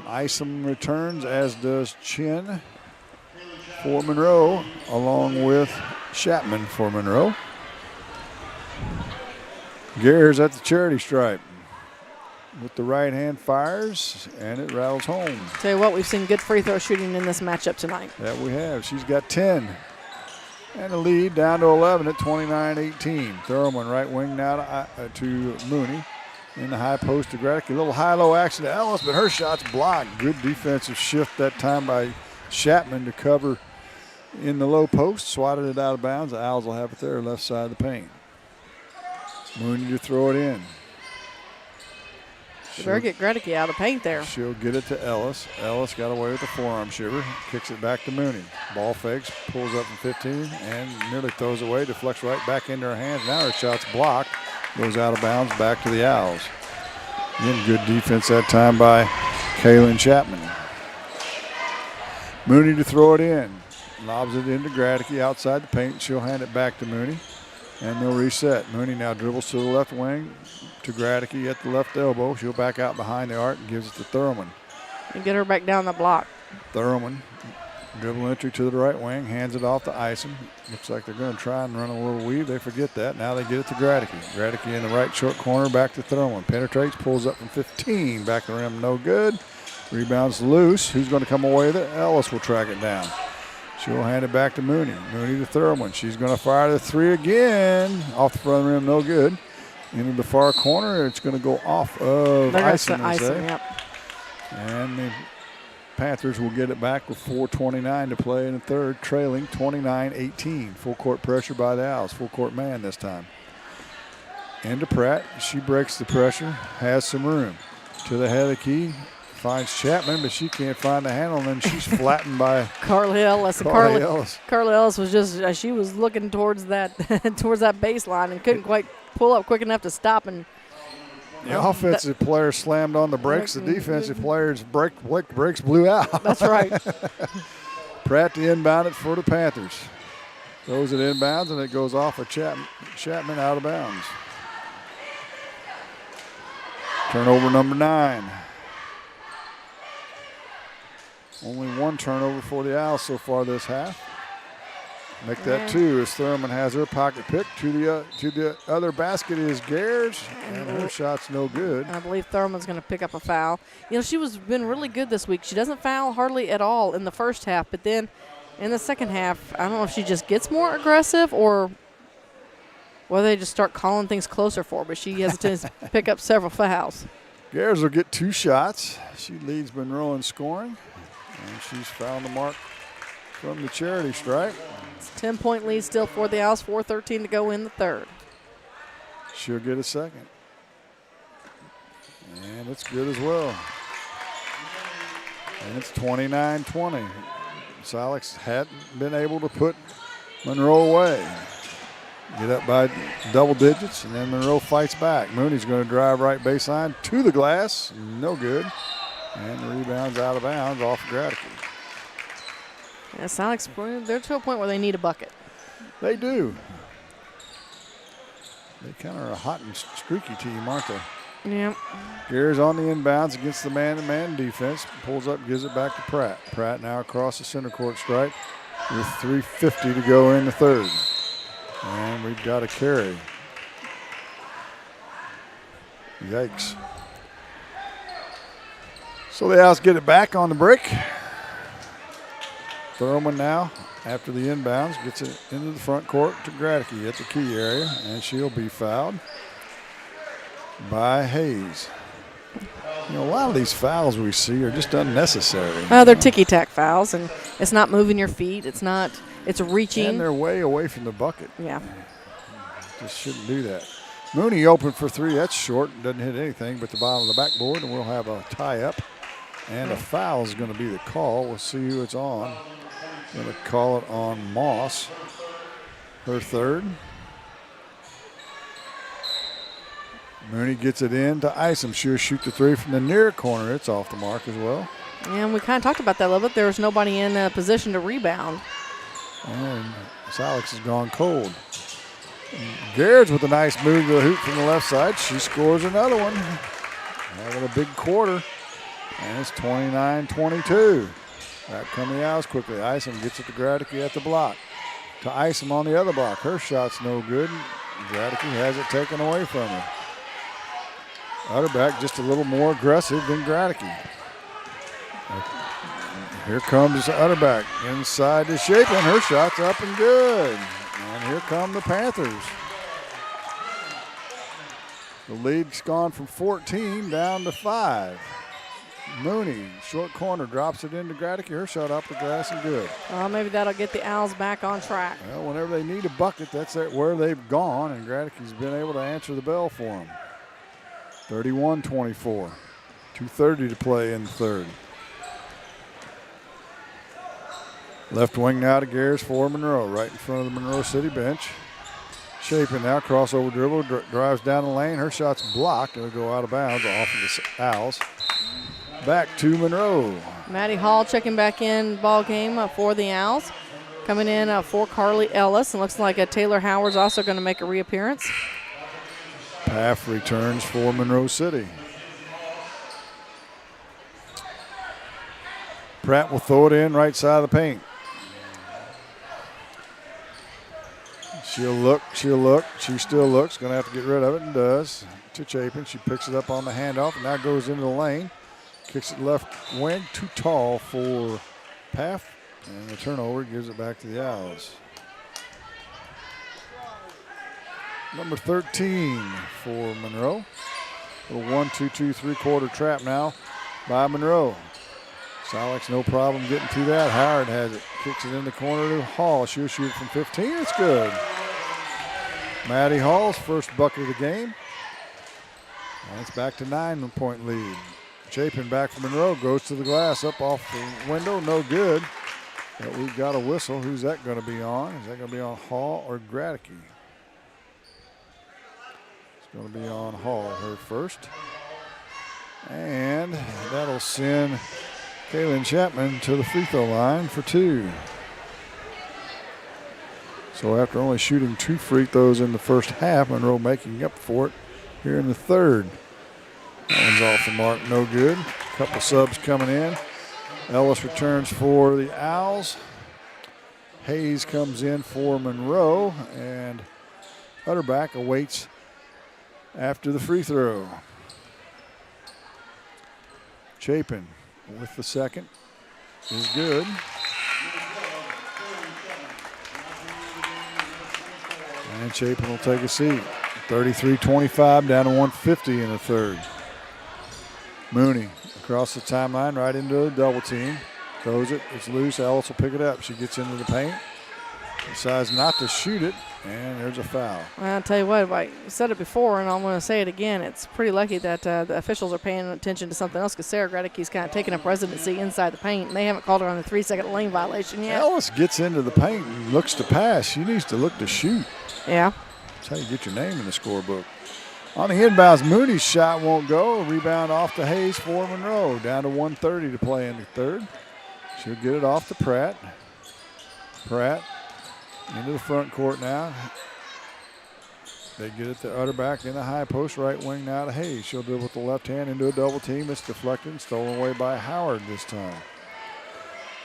Isom returns, as does Chin for Monroe, along with Chapman for Monroe. Gare's at the charity stripe. With the right hand fires, and it rattles home. Tell you what, we've seen good free throw shooting in this matchup tonight. That we have. She's got 10. And the lead down to 11 at 29-18. Thurman right wing now to Mooney. In the high post to Gradick. A little high-low action to Ellis, but her shot's blocked. Good defensive shift that time by Chapman to cover in the low post. Swatted it out of bounds. The Owls will have it there, left side of the paint. Mooney to throw it in. You better get Gredicky out of the paint there. She'll get it to Ellis. Ellis got away with the forearm shiver. Kicks it back to Mooney. Ball fakes, pulls up from 15, and nearly throws away. Deflects right back into her hands. Now her shot's blocked. Goes out of bounds back to the Owls. Again, good defense that time by Kaylin Chapman. Mooney to throw it in. Lobs it into Gradicky outside the paint. She'll hand it back to Mooney. And they'll reset. Mooney now dribbles to the left wing to Gradicky at the left elbow. She'll back out behind the arc and gives it to Thurman. And get her back down the block. Thurman, dribble entry to the right wing, hands it off to Isom. Looks like they're going to try and run a little weave. They forget that. Now they get it to Gradicky. Gradicky in the right short corner, back to Thurman. Penetrates, pulls up from 15. Back to the rim, no good. Rebounds loose. Who's going to come away with it? Ellis will track it down. She'll hand it back to Mooney. Mooney to Thurman. She's going to fire the three again. Off the front of the rim, no good. Into the far corner. It's going to go off of Isom. Yep. And the Panthers will get it back with 4:29 to play in the third, trailing 29-18. Full court pressure by the Owls. Full court man this time. Into Pratt. She breaks the pressure. Has some room. To the head of the key. Finds Chapman, but she can't find the handle, and then she's flattened by Carly Ellis. Carly Ellis. Carly Ellis was just she was looking towards that towards that baseline and couldn't quite pull up quick enough to stop. And the offensive player slammed on the brakes. The defensive player's brakes blew out. That's right. Pratt to inbound it for the Panthers. Throws it inbounds, and it goes off of Chapman out of bounds. Turnover number 9. Only one turnover for the Owls so far this half. Make that 2 as Thurman has her pocket pick. To the other basket is Gares, and her shot's no good. I believe Thurman's going to pick up a foul. You know, she was been really good this week. She doesn't foul hardly at all in the first half, but then in the second half, I don't know if she just gets more aggressive or whether they just start calling things closer for her, but she has a tendency to pick up several fouls. Gares will get 2 shots. She leads Monroe in scoring. And she's found the mark from the charity stripe. It's a 10-point lead still for the Owls, 4:13 to go in the third. She'll get a second. And it's good as well. And it's 29-20. Silex hadn't been able to put Monroe away. Get up by double digits, and then Monroe fights back. Mooney's going to drive right baseline to the glass. No good. And the rebound's out of bounds off of Gradicky. Yeah, Silex, they're to a point where they need a bucket. They do. They kind of are a hot and streaky team, aren't they? Yeah. Gare's on the inbounds against the man-to-man defense. Pulls up, gives it back to Pratt. Pratt now across the center court stripe with 3:50 to go in the third. And we've got a carry. Yikes. So the Owls get it back on the brick. Thurman now, after the inbounds, gets it into the front court to Gradicky at the key area, and she'll be fouled by Hayes. You know, a lot of these fouls we see are just unnecessary. They're ticky-tack fouls, and it's not moving your feet. It's not. It's reaching. And they're way away from the bucket. Yeah. Just shouldn't do that. Mooney open for three. That's short. Doesn't hit anything but the bottom of the backboard, and we'll have a tie-up. And a foul is going to be the call. We'll see who it's on. Going to call it on Moss. Her third. Mooney gets it in to Isom. She'll shoot the three from the near corner. It's off the mark as well. And we kind of talked about that a little bit. There was nobody in a position to rebound. And Silex has gone cold. Garrett's with a nice move to the hoop from the left side. She scores another one. Having a big quarter. And it's 29-22. Back come the Owls quickly. Isom gets it to Gradicke at the block. To Isom on the other block. Her shot's no good. Gradicke has it taken away from her. Utterback just a little more aggressive than Gradicke. Here comes Utterback inside to Shapin. Her shot's up and good. And here come the Panthers. The lead's gone from 14 down to 5. Mooney, short corner, drops it into Gradicke. Her shot up the glass and good. Well, maybe that'll get the Owls back on track. Well, whenever they need a bucket, that's where they've gone, and Gradicke's been able to answer the bell for them. 31-24. 2:30 to play in the third. Left wing now to Garris for Monroe, right in front of the Monroe City bench. Shaping now, crossover dribble, drives down the lane. Her shot's blocked. It'll go out of bounds off of the Owls. Back to Monroe. Maddie Hall checking back in ball game for the Owls. Coming in for Carly Ellis. And looks like Taylor Howard's also going to make a reappearance. Paff returns for Monroe City. Pratt will throw it in right side of the paint. She'll look, she still looks, going to have to get rid of it and does. To Chapin, she picks it up on the handoff and now goes into the lane. Kicks it left wing, too tall for Paff, and the turnover gives it back to the Owls. Number 13 for Monroe. Little 1-2-2 3/4 trap now by Monroe. Silex no problem getting to that. Howard has it, kicks it in the corner to Hall. She'll shoot from 15, it's good. Maddie Hall's first bucket of the game. And it's back to 9-point lead. Chapin back from Monroe, goes to the glass, up off the window, no good. But we've got a whistle. Who's that going to be on? Is that going to be on Hall or Gradicke? It's going to be on Hall, her first. And that'll send Kaylin Chapman to the free throw line for 2. So after only shooting 2 free throws in the first half, Monroe making up for it here in the third. That one's off the mark, no good. A couple subs coming in. Ellis returns for the Owls. Hayes comes in for Monroe, and Utterback awaits after the free throw. Chapin with the second is good. And Chapin will take a seat. 33-25 down to 150 in the third. Mooney across the timeline right into a double team. Throws it, it's loose. Ellis will pick it up. She gets into the paint. Decides not to shoot it, and there's a foul. Well, I'll tell you what, I said it before, and I'm going to say it again. It's pretty lucky that the officials are paying attention to something else because Sarah Gradicke's kind of taking up residency inside the paint, and they haven't called her on a 3-second lane violation yet. Ellis gets into the paint and looks to pass. She needs to look to shoot. Yeah. That's how you get your name in the scorebook. On the inbounds, Mooney's shot won't go. Rebound off to Hayes for Monroe. Down to 1:30 to play in the third. She'll get it off to Pratt. Pratt into the front court now. They get it to Utterback in the high post, right wing now to Hayes. She'll dribble with the left hand into a double team. It's deflected and stolen away by Howard this time.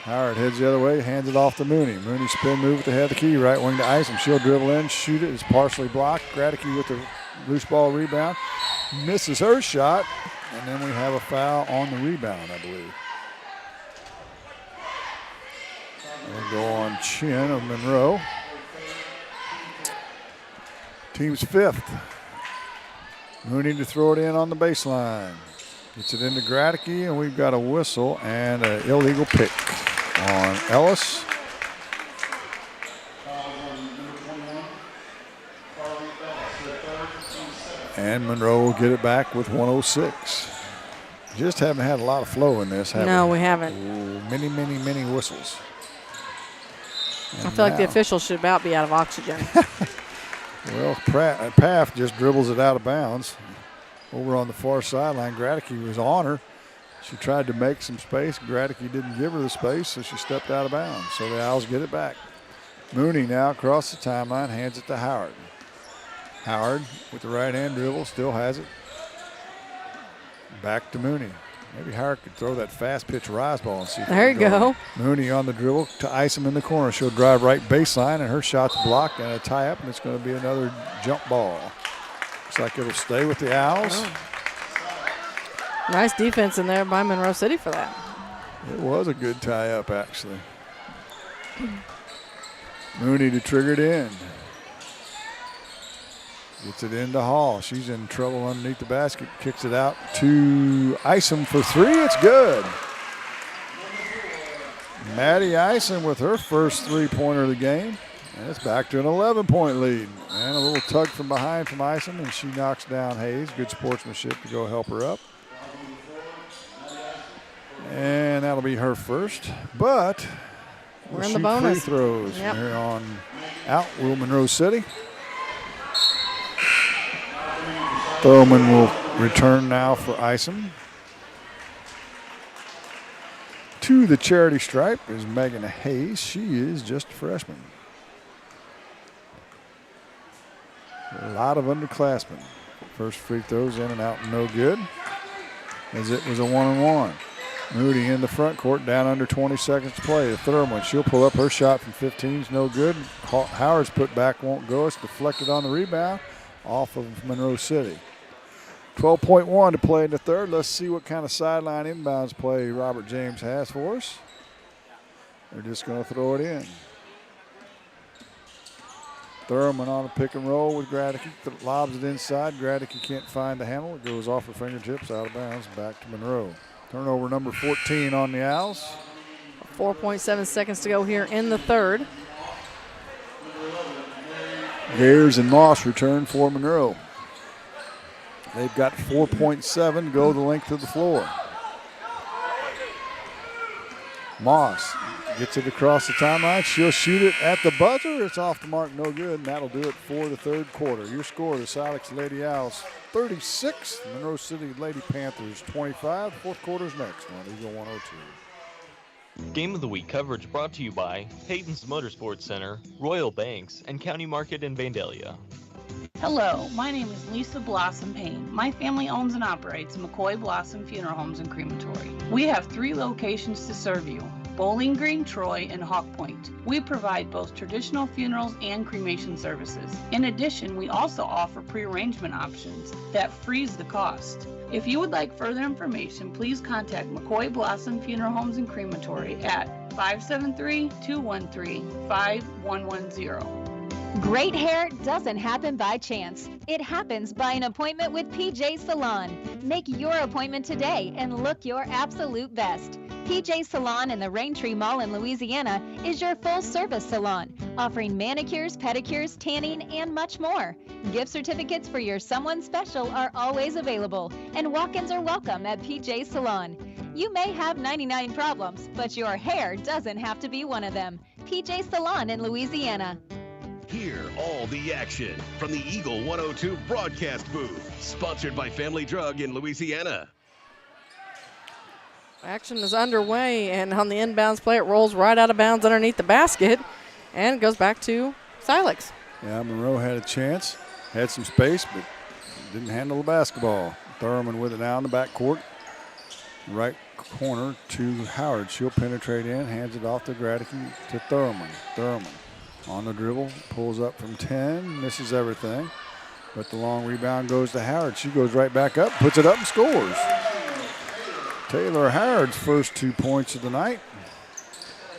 Howard heads the other way, hands it off to Mooney. Mooney spin move with the head of the key, right wing to Isom. She'll dribble in, shoot it. It's partially blocked. Gradicke with the loose ball rebound. Misses her shot, and then we have a foul on the rebound, I believe. We'll go on Chin of Monroe. Team's 5th. Mooney to throw it in on the baseline. Gets it into Gradicke, and we've got a whistle and an illegal pick on Ellis. And Monroe will get it back with 106. Just haven't had a lot of flow in this, have we? No, we haven't. Ooh, many whistles. And I feel like the officials should about be out of oxygen. Well, Paff just dribbles it out of bounds. Over on the far sideline, Gradicky was on her. She tried to make some space. Gradicky didn't give her the space, so she stepped out of bounds. So the Owls get it back. Mooney now across the timeline, hands it to Howard. Howard with the right-hand dribble, still has it. Back to Mooney. Maybe Howard could throw that fast pitch rise ball and see if there you go. Mooney on the dribble to Isom in the corner. She'll drive right baseline, and her shot's blocked and a tie-up, and it's going to be another jump ball. Looks like it'll stay with the Owls. Oh. Nice defense in there by Monroe City for that. It was a good tie-up, actually. Mooney to trigger it in. Gets it into Hall. She's in trouble underneath the basket. Kicks it out to Isom for three. It's good. Maddie Isom with her first three-pointer of the game. And it's back to an 11-point lead. And a little tug from behind from Isom, and she knocks down Hayes. Good sportsmanship to go help her up. And that'll be her first. But we're in the bonus. Free throws from here on out. Will Monroe City. Thurman will return now for Isom. To the charity stripe is Megan Hayes. She is just a freshman. A lot of underclassmen. First free throws in and out, no good. As it was a 1-on-1. Moody in the front court, down under 20 seconds to play. The Thurman, she'll pull up her shot from 15, is no good. Howard's put back won't go. It's deflected on the rebound off of Monroe City. 12.1 to play in the third. Let's see what kind of sideline inbounds play Robert James has for us. They're just going to throw it in. Thurman on a pick and roll with Gradicky. Lobs it inside. Gradicky can't find the handle. It goes off her fingertips, out of bounds, back to Monroe. Turnover number 14 on the Owls. 4.7 seconds to go here in the third. Gayers and Moss return for Monroe. They've got 4.7 go the length of the floor. Moss gets it across the timeline. She'll shoot it at the buzzer. It's off the mark, no good, and that'll do it for the third quarter. Your score, the Silex Lady Owls 36, Monroe City Lady Panthers 25. Fourth quarter's next on Eagle 102. Game of the Week coverage brought to you by Peyton's Motorsports Center, Royal Banks, and County Market in Vandalia. Hello, my name is Lisa Blossom Payne. My family owns and operates McCoy Blossom Funeral Homes and Crematory. We have 3 locations to serve you: Bowling Green, Troy, and Hawk Point. We provide both traditional funerals and cremation services. In addition, we also offer pre-arrangement options that freeze the cost. If you would like further information, please contact McCoy Blossom Funeral Homes and Crematory at 573-213-5110. Great hair doesn't happen by chance. It happens by an appointment with PJ Salon. Make your appointment today and look your absolute best. PJ Salon in the Raintree Mall in Louisiana is your full-service salon, offering manicures, pedicures, tanning, and much more. Gift certificates for your someone special are always available, and walk-ins are welcome at PJ Salon. You may have 99 problems, but your hair doesn't have to be one of them. PJ Salon in Louisiana. Hear all the action from the Eagle 102 broadcast booth, sponsored by Family Drug in Louisiana. Action is underway, and on the inbounds play, it rolls right out of bounds underneath the basket and goes back to Silex. Yeah, Monroe had a chance, had some space, but didn't handle the basketball. Thurman with it now in the backcourt. Right corner to Howard. She'll penetrate in, hands it off to Gradicky to Thurman. Thurman on the dribble, pulls up from 10, misses everything. But the long rebound goes to Howard. She goes right back up, puts it up and scores. Taylor Howard's first 2 points of the night.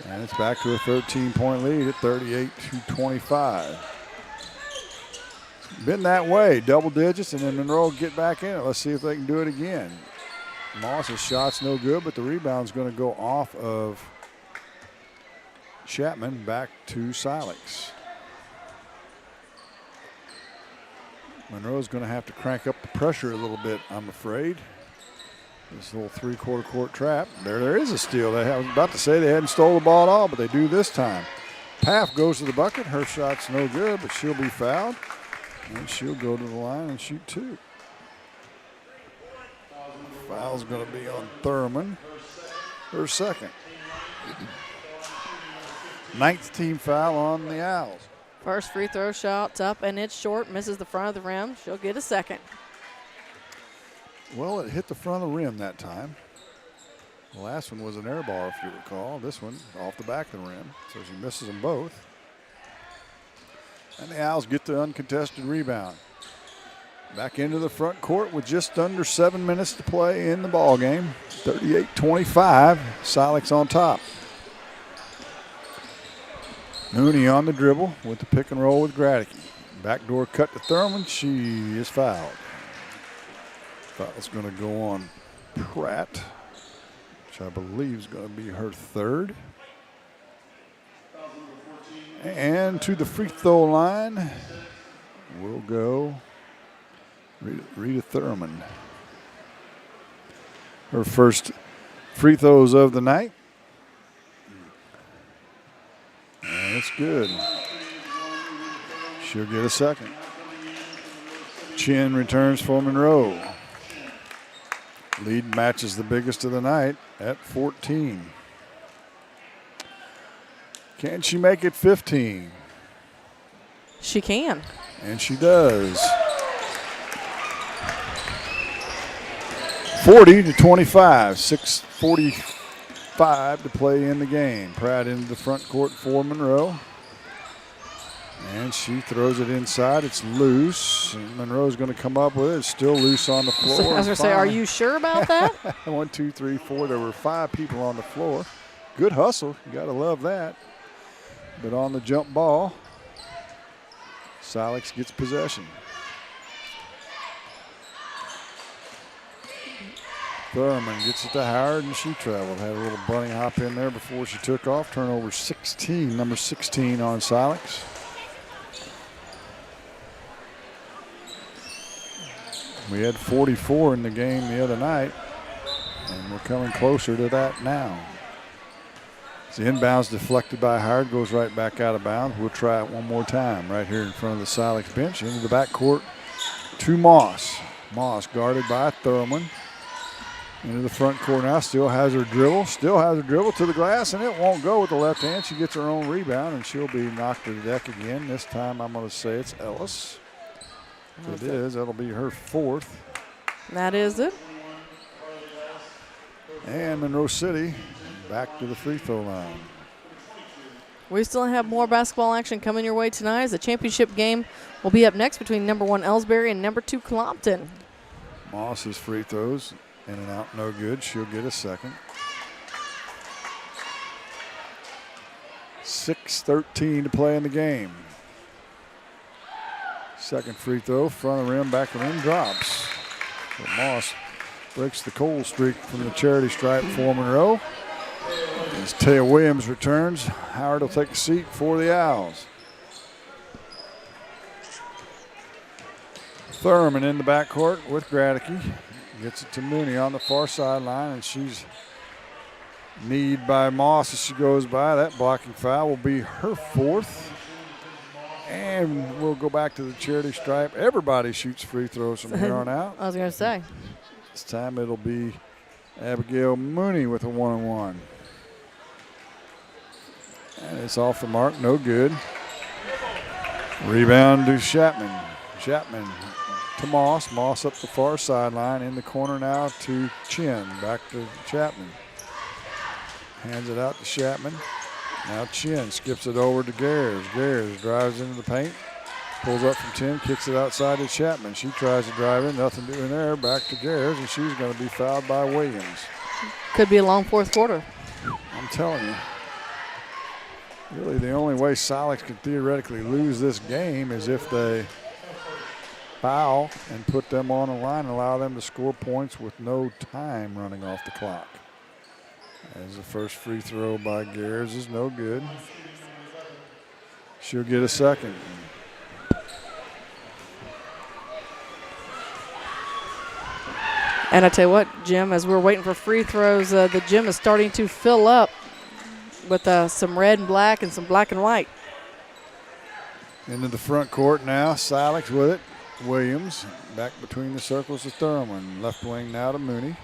And it's back to a 13-point lead at 38-25. It's been that way, double digits, and then Monroe get back in it. Let's see if they can do it again. Moss's shot's no good, but the rebound's going to go off of Chapman back to Silex. Monroe's going to have to crank up the pressure a little bit, I'm afraid. This little three-quarter court trap. There is a steal. I was about to say they hadn't stole the ball at all, but they do this time. Paff goes to the bucket. Her shot's no good, but she'll be fouled. And she'll go to the line and shoot 2. Foul's going to be on Thurman. Her second. 9th team foul on the Owls. First free throw shot's up, and it's short. Misses the front of the rim. She'll get a second. Well, it hit the front of the rim that time. The last one was an air ball, if you recall. This one off the back of the rim, so she misses them both. And the Owls get the uncontested rebound. Back into the front court with just under 7 minutes to play in the ball game. 38-25, Silex on top. Mooney on the dribble with the pick and roll with Gradicke. Backdoor cut to Thurman. She is fouled. Foul's going to go on Pratt, which I believe is going to be her third. And to the free throw line will go Rita Thurman. Her first free throws of the night. And it's good. She'll get a second. Chin returns for Monroe. Lead matches the biggest of the night at 14. Can she make it 15? She can. And she does. 40-25, 6:45 to play in the game. Pratt into the front court for Monroe. And she throws it inside. It's loose. And Monroe's going to come up with it. It's still loose on the floor. I was going to say, are you sure about that? 1, 2, 3, 4. There were 5 people on the floor. Good hustle. You got to love that. But on the jump ball, Silex gets possession. Thurman gets it to Howard, and she traveled. Had a little bunny hop in there before she took off. Turnover 16, number 16 on Silex. We had 44 in the game the other night, and we're coming closer to that now. The inbounds deflected by Howard, goes right back out of bounds. We'll try it one more time right here in front of the Silex bench. Into the backcourt to Moss. Moss guarded by Thurman. Into the front court now, still has her dribble to the glass, and it won't go with the left hand. She gets her own rebound, and she'll be knocked to the deck again. This time I'm going to say it's Ellis. If it is, that'll be her fourth. That is it. And Monroe City back to the free throw line. We still have more basketball action coming your way tonight as the championship game will be up next between number 1 Elsberry and number 2 Clopton. Moss's free throws in and out, no good. She'll get a second. 6:13 to play in the game. Second free throw, front of the rim, back of the rim, drops. So Moss breaks the cold streak from the charity stripe for Monroe. As Taya Williams returns, Howard will take a seat for the Owls. Thurman in the backcourt with Gradicke. Gets it to Mooney on the far sideline, and she's kneed by Moss as she goes by. That blocking foul will be her fourth. And we'll go back to the charity stripe. Everybody shoots free throws from here on out. I was going to say. This time it'll be Abigail Mooney with a one-on-one. And it's off the mark, no good. Rebound to Chapman. Chapman to Moss. Moss up the far sideline. In the corner now to Chin. Back to Chapman. Hands it out to Chapman. Now Chin skips it over to Gares. Gares drives into the paint. Pulls up from 10, kicks it outside to Chapman. She tries to drive in, nothing doing there. Back to Gares, and she's going to be fouled by Williams. Could be a long fourth quarter. I'm telling you. Really, the only way Silex could theoretically lose this game is if they foul and put them on the line and allow them to score points with no time running off the clock. As the first free throw by Gares is no good. She'll get a second. And I tell you what, Jim, as we're waiting for free throws, the gym is starting to fill up with some red and black and some black and white. Into the front court now. Silex with it. Williams back between the circles of Thurman. Left wing now to Mooney.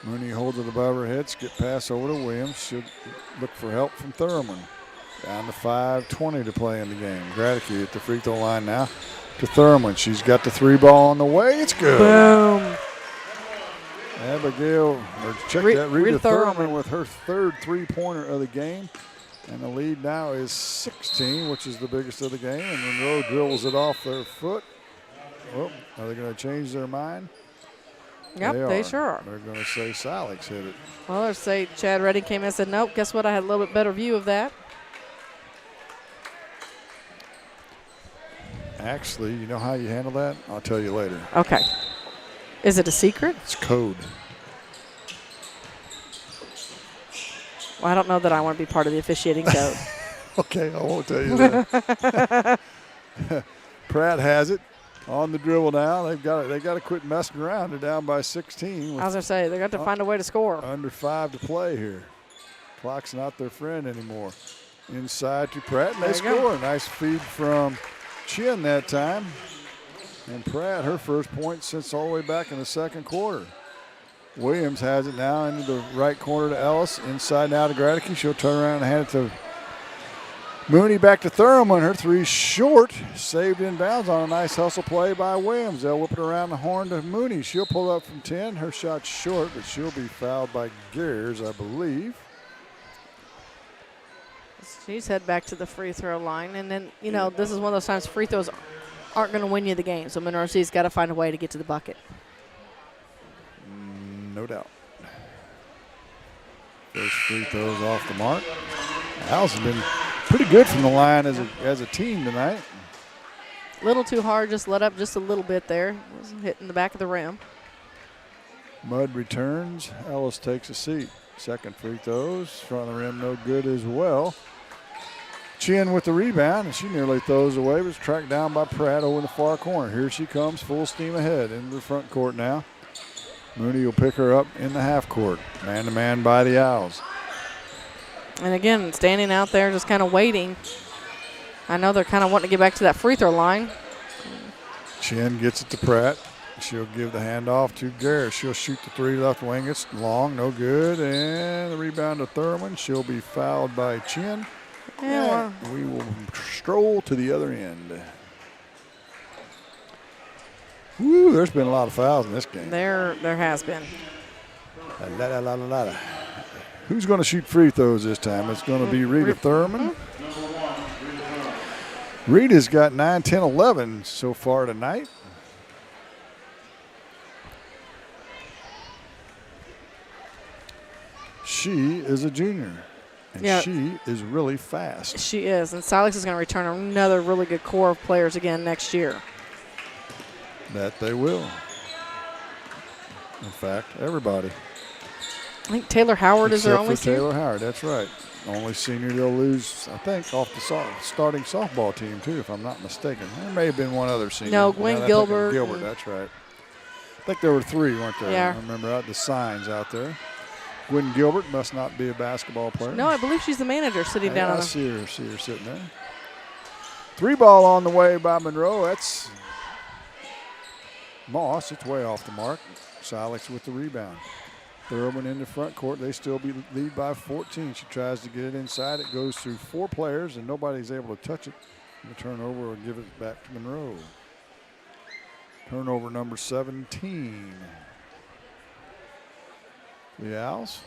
Mooney holds it above her head. Skip pass over to Williams. Should look for help from Thurman. Down to 5:20 to play in the game. Gradicke at the free throw line now to Thurman. She's got the 3 ball on the way. It's good. Boom. Abigail, or check that, Rita Thurman with her 3rd three-pointer of the game. And the lead now is 16, which is the biggest of the game. And Monroe dribbles it off their foot. Oh, are they going to change their mind? Yep, they sure are. They're going to say Silex hit it. Well, let's say Chad Redding came in and said, nope, guess what? I had a little bit better view of that. Actually, you know how you handle that? I'll tell you later. Okay. Is it a secret? It's code. Well, I don't know that I want to be part of the officiating code. Okay, I won't tell you that. Pratt has it on the dribble now. They got to quit messing around. They're down by 16. I was going to say, they got to find a way to score. Under 5 to play here. Clock's not their friend anymore. Inside to Pratt, and they score. A nice feed from Chin that time. And Pratt, her first point since all the way back in the second quarter. Williams has it now into the right corner to Ellis. Inside now to Gradicke. She'll turn around and hand it to Mooney. Back to Thurman. Her 3 short. Saved inbounds on a nice hustle play by Williams. They'll whip it around the horn to Mooney. She'll pull up from 10. Her shot's short, but she'll be fouled by Gears, I believe. She's head back to the free throw line. And then, you know, this is one of those times free throws aren't going to win you the game. So Monroe City's got to find a way to get to the bucket. No doubt. First free throws off the mark. Owls have been pretty good from the line as a team tonight. A little too hard, just let up just a little bit there. Was hitting the back of the rim. Mudd returns. Ellis takes a seat. Second free throws. Front of the rim, no good as well. Chin with the rebound, and she nearly throws away, but it's tracked down by Pratt over in the far corner. Here she comes, full steam ahead into the front court now. Mooney will pick her up in the half court. Man-to-man by the Owls. And again, standing out there just kind of waiting. I know they're kind of wanting to get back to that free throw line. Chin gets it to Pratt. She'll give the handoff to Garrett. She'll shoot the 3 left wing. It's long, no good. And the rebound to Thurman. She'll be fouled by Chin. Yeah, and we will stroll to the other end. Woo, there's been a lot of fouls in this game. There has been. Who's going to shoot free throws this time? It's going to be Rita Thurman. Rita's got 9, 10, 11 so far tonight. She is a junior, and she is really fast. She is, and Silex is going to return another really good core of players again next year. That they will. In fact, everybody. I think Taylor Howard is their only senior. Taylor Howard, that's right. Only senior they'll lose, I think, off the starting softball team, too, if I'm not mistaken. There may have been one other senior. No, Gwen Gilbert. Gilbert, that's right. I think there were 3, weren't there? Yeah. I remember out the signs out there. Gwen Gilbert must not be a basketball player. No, I believe she's the manager sitting down on I see her sitting there. 3 ball on the way by Monroe. That's Moss. It's way off the mark. Silex with the rebound. Thurman in the front court. They still lead by 14. She tries to get it inside. It goes through 4 players, and nobody's able to touch it. The turnover will give it back to Monroe. Turnover number 17. The Owls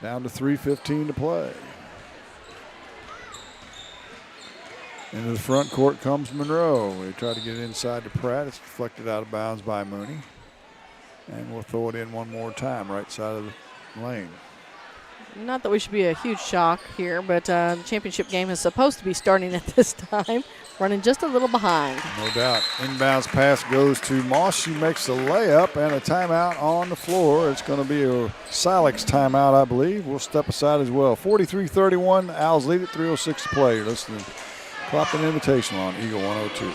down to 3:15 to play. Into the front court comes Monroe. They try to get it inside to Pratt. It's deflected out of bounds by Mooney. And we'll throw it in one more time, right side of the lane. Not that we should be a huge shock here, but the championship game is supposed to be starting at this time. Running just a little behind. No doubt. Inbounds pass goes to Moss. She makes the layup and a timeout on the floor. It's going to be a Silex timeout, I believe. We'll step aside as well. 43-31. Owls lead it. 3:06 to play. You're listening to Clopton Invitational on Eagle 102.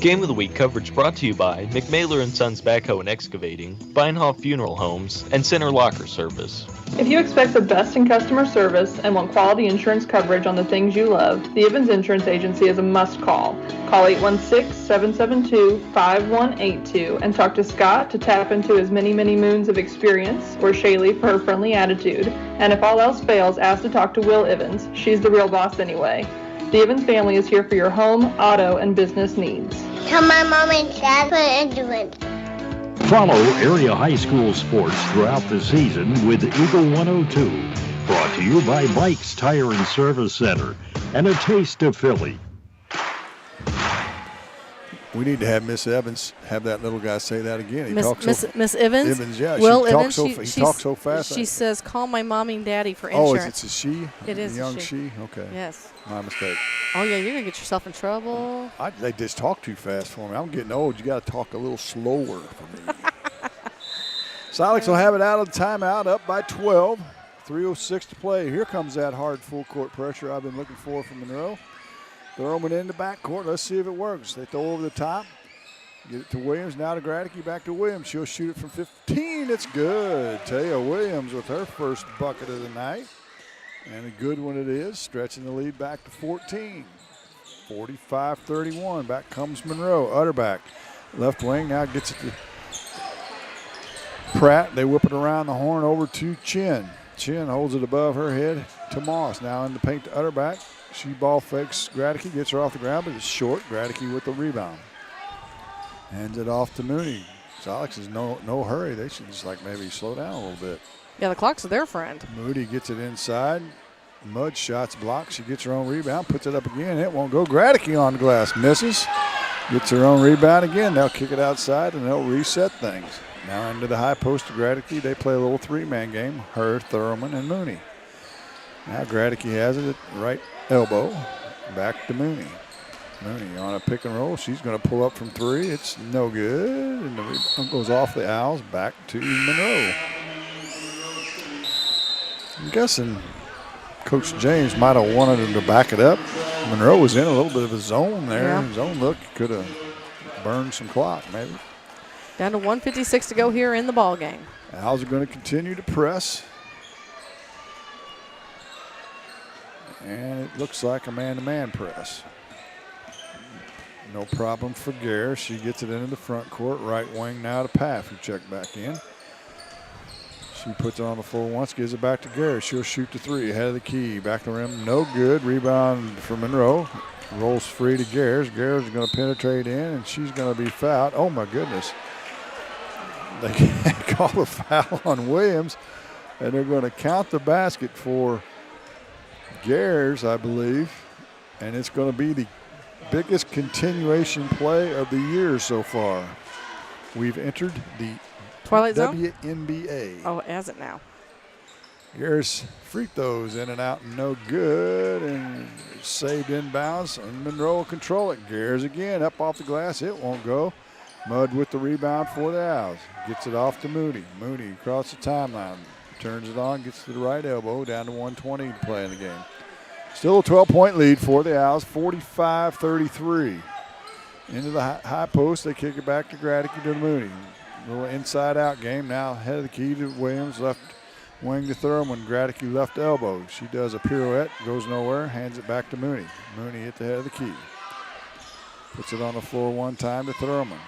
Game of the Week coverage brought to you by McMailer & Sons Backhoe and Excavating, Beinhoff Funeral Homes, and Center Locker Service. If you expect the best in customer service and want quality insurance coverage on the things you love, the Evans Insurance Agency is a must-call. Call 816-772-5182 and talk to Scott to tap into his many, many moons of experience, or Shaylee for her friendly attitude. And if all else fails, ask to talk to Will Evans. She's the real boss anyway. The Evans family is here for your home, auto, and business needs. Tell my mom and dad what I'm doing. Follow area high school sports throughout the season with Eagle 102. Brought to you by Mike's Tire and Service Center and a taste of Philly. We need to have Miss Evans have that little guy say that again. Miss Evans? Evans, yeah. Will he Evans, talks so fast. She says, call my mommy and daddy for Oh, insurance. it's a she? It is a young a she. Okay. Yes. My mistake. Oh, yeah, you're going to get yourself in trouble. They just talk too fast for me. I'm getting old. You got to talk a little slower for me. Silex will have it out of the timeout, up by 12. 3:06 to play. Here comes that hard full court pressure I've been looking for from Monroe. Throwing in the backcourt. Let's see if it works. They throw over the top. Get it to Williams. Now to Gradicky. Back to Williams. She'll shoot it from 15. It's good. Taya Williams with her first bucket of the night. And a good one it is. Stretching the lead back to 14. 45-31. Back comes Monroe. Utterback. Left wing now gets it to Pratt. They whip it around the horn over to Chin. Chin holds it above her head to Moss. Now in the paint to Utterback. She ball fakes Gradicky. Gets her off the ground, but it's short. Gradicky with the rebound. Hands it off to Mooney. Silex is no hurry. They should just maybe slow down a little bit. Yeah, the clock's their friend. Moody gets it inside. Mud shots blocked. She gets her own rebound. Puts it up again. It won't go. Gradicky on the glass. Misses. Gets her own rebound again. They'll kick it outside and they'll reset things. Now into the high post to Gradicky. They play a little three-man game. Her, Thurman, and Mooney. Now Gradicky has it at right elbow. Back to Mooney. Mooney on a pick and roll. She's going to pull up from three. It's no good. And the rebound goes off the Owls back to Monroe. I'm guessing Coach James might have wanted him to back it up. Monroe was in a little bit of a zone there. Yeah. Zone look could have burned some clock maybe. Down to 1:56 to go here in the ball game. Owls are going to continue to press. And it looks like a man-to-man press. No problem for Gare. She gets it into the front court. Right wing now to Paff, who checked back in. She puts it on the floor once, gives it back to Gare. She'll shoot the three, ahead of the key. Back to the rim, no good. Rebound for Monroe. Rolls free to Gares. Gares is going to penetrate in, and she's going to be fouled. Oh, my goodness. They can't call a foul on Williams, and they're going to count the basket for Gares, I believe. And it's going to be the biggest continuation play of the year so far. We've entered the Twilight Zone? WNBA. Oh, has it now? Here's free throws in and out, no good, and saved inbounds, and Monroe will control it. Gears again, up off the glass, it won't go. Mudd with the rebound for the Owls. Gets it off to Moody. Moody across the timeline, turns it on, gets to the right elbow, down to 1:20 to play in the game. Still a 12-point lead for the Owls, 45-33. Into the high post, they kick it back to Gradicky to Mooney. Little inside-out game now, head of the key to Williams, left wing to Thurman. Gradicky left elbow. She does a pirouette, goes nowhere, hands it back to Mooney. Mooney hit the head of the key. Puts it on the floor one time to Thurman.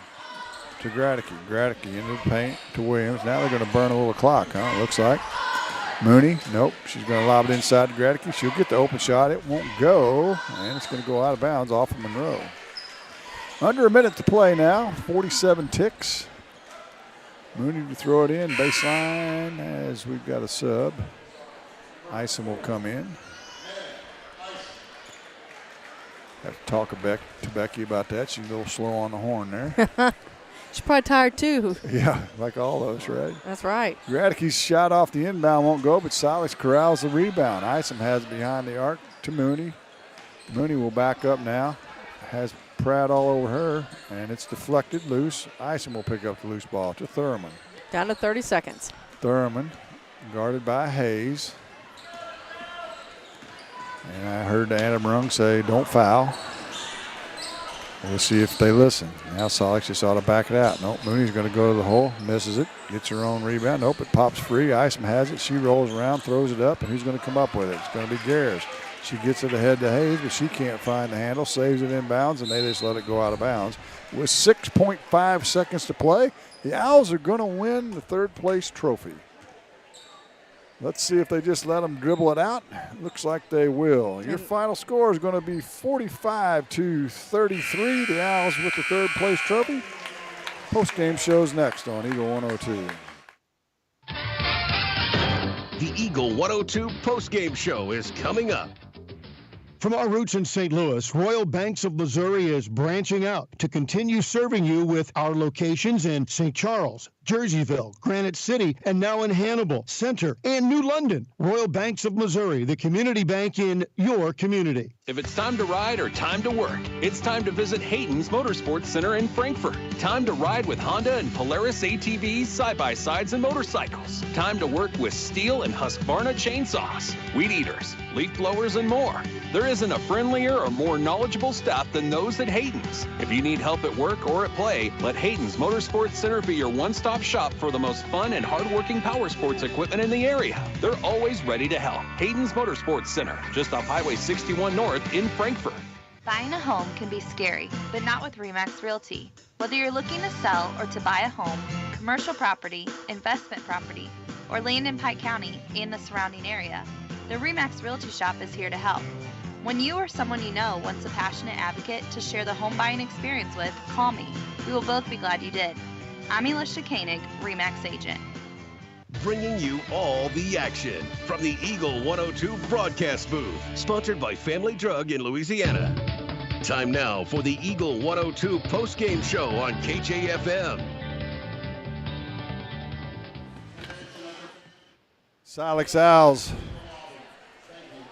To Gradicky. Gradicky into the paint to Williams. Now they're going to burn a little clock, huh? It looks like. Mooney, nope. She's going to lob it inside to Gradicky. She'll get the open shot. It won't go, and it's going to go out of bounds off of Monroe. Under a minute to play now. 47 ticks. Mooney to throw it in, baseline, as we've got a sub. Ison will come in. Have to talk to Becky about that. She's a little slow on the horn there. She's probably tired too. Yeah, like all of us, right? That's right. Gradicky's shot off the inbound won't go, but Silex corrals the rebound. Ison has it behind the arc to Mooney. Mooney will back up now. Has Pratt all over her, and it's deflected loose. Ison will pick up the loose ball to Thurman. Down to 30 seconds. Thurman, guarded by Hayes. And I heard Adam Rung say, don't foul. We'll see if they listen. Now Silex just ought to back it out. Nope, Mooney's going to go to the hole, misses it, gets her own rebound. Nope, it pops free. Isom has it. She rolls around, throws it up, and who's going to come up with it? It's going to be Gares. She gets it ahead to Hayes, but she can't find the handle, saves it inbounds, and they just let it go out of bounds. With 6.5 seconds to play, the Owls are going to win the third-place trophy. Let's see if they just let them dribble it out. Looks like they will. Your final score is going to be 45-33. The Owls with the third-place trophy. Post-game show's next on Eagle 102. The Eagle 102 post-game show is coming up. From our roots in St. Louis, Royal Banks of Missouri is branching out to continue serving you with our locations in St. Charles, Jerseyville, Granite City, and now in Hannibal, Center, and New London. Royal Banks of Missouri, the community bank in your community. If it's time to ride or time to work, it's time to visit Hayden's Motorsports Center in Frankfort. Time to ride with Honda and Polaris ATVs, side-by-sides, and motorcycles. Time to work with Steel and Husqvarna chainsaws, weed eaters, leaf blowers, and more. There isn't a friendlier or more knowledgeable staff than those at Hayden's. If you need help at work or at play, let Hayden's Motorsports Center be your one-stop shop for the most fun and hard-working power sports equipment in the area. They're always ready to help. Hayden's Motorsports Center, just off Highway 61 North in Frankfort. Buying a home can be scary, but not with RE/MAX Realty. Whether you're looking to sell or to buy a home, commercial property, investment property, or land in Pike County and the surrounding area, the RE/MAX Realty Shop is here to help. When you or someone you know wants a passionate advocate to share the home buying experience with, call me. We will both be glad you did. I'm Elisha Koenig, RE/MAX agent. Bringing you all the action from the Eagle 102 broadcast booth, sponsored by Family Drug in Louisiana. Time now for the Eagle 102 post-game show on KJFM. Silex Owls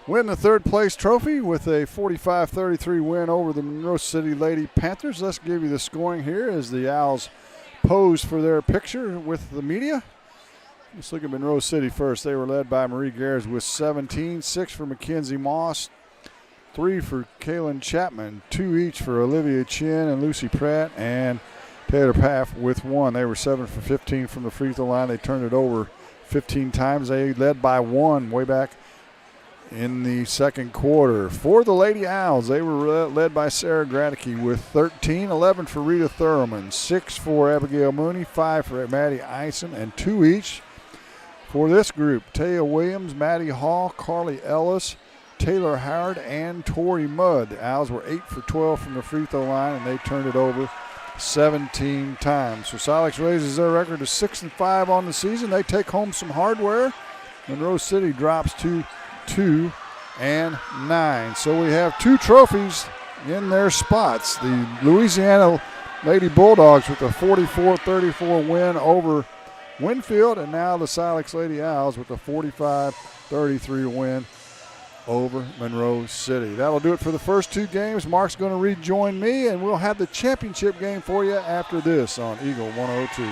win the third-place trophy with a 45-33 win over the Monroe City Lady Panthers. Let's give you the scoring here as the Owls pose for their picture with the media. Let's look at Monroe City first. They were led by Marie Gares with 17, 6 for Mackenzie Moss, 3 for Kaylin Chapman, 2 each for Olivia Chin and Lucy Pratt, and Taylor Paff with 1. They were 7 for 15 from the free throw line. They turned it over 15 times. They led by 1 way back in the second quarter. For the Lady Owls, they were led by Sarah Gradicke with 13, 11 for Rita Thurman, 6 for Abigail Mooney, 5 for Maddie Eisen, and 2 each for this group: Taya Williams, Maddie Hall, Carly Ellis, Taylor Howard, and Tori Mudd. The Owls were 8 for 12 from the free throw line, and they turned it over 17 times. So Silex raises their record to 6-5 on the season. They take home some hardware. Monroe City drops to 2-9. So we have 2 trophies in their spots. The Louisiana Lady Bulldogs with a 44-34 win over Winfield, and now the Silex Lady Owls with a 45-33 win over Monroe City. That'll do it for the first 2 games. Mark's going to rejoin me, and we'll have the championship game for you after this on Eagle 102.